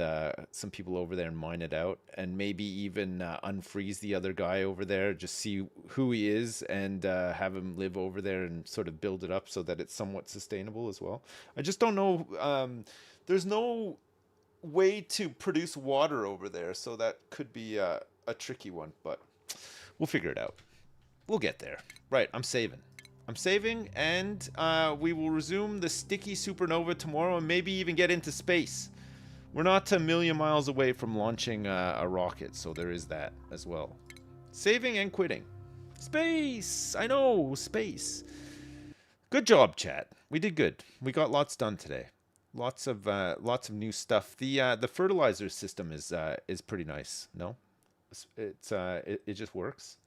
some people over there and mine it out, and maybe even unfreeze the other guy over there, just see who he is, and have him live over there and sort of build it up so that it's somewhat sustainable as well. I just don't know. There's no way to produce water over there, so that could be a tricky one, but we'll figure it out. We'll get there. Right, I'm saving, and we will resume the sticky supernova tomorrow, and maybe even get into space. We're not a million miles away from launching a rocket, so there is that as well. Saving and quitting. Space! I know, space. Good job, chat. We did good. We got lots done today. Lots of new stuff. The fertilizer system is pretty nice. No, it just works.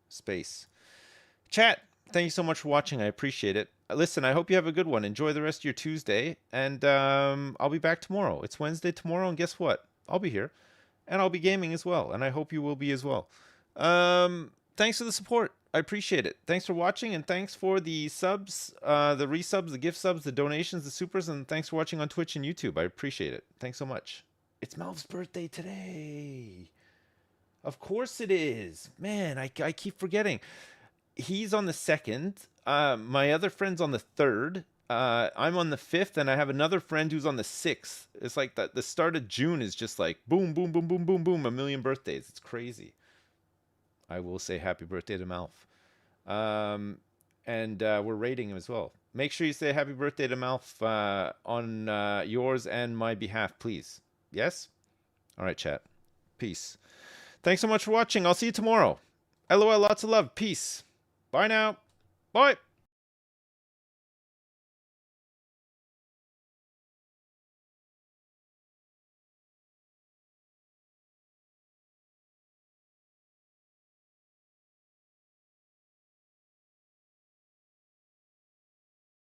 Space. Chat, thank you so much for watching. I appreciate it. Listen, I hope you have a good one. Enjoy the rest of your Tuesday, and I'll be back tomorrow. It's Wednesday tomorrow, and guess what? I'll be here, and I'll be gaming as well, and I hope you will be as well. Thanks for the support. I appreciate it. Thanks for watching, and thanks for the subs, the resubs, the gift subs, the donations, the supers, and thanks for watching on Twitch and YouTube. I appreciate it. Thanks so much. It's Melv's birthday today. Of course it is. Man, I keep forgetting. He's on the 2nd. My other friend's on the 3rd. I'm on the 5th, and I have another friend who's on the 6th. It's like the start of June is just like boom, boom, boom, boom, boom, boom, a million birthdays. It's crazy. I will say happy birthday to Malf. And we're rating him as well. Make sure you say happy birthday to Malf on yours and my behalf, please. Yes? All right, chat. Peace. Thanks so much for watching. I'll see you tomorrow. LOL, lots of love. Peace. Bye now. Bye.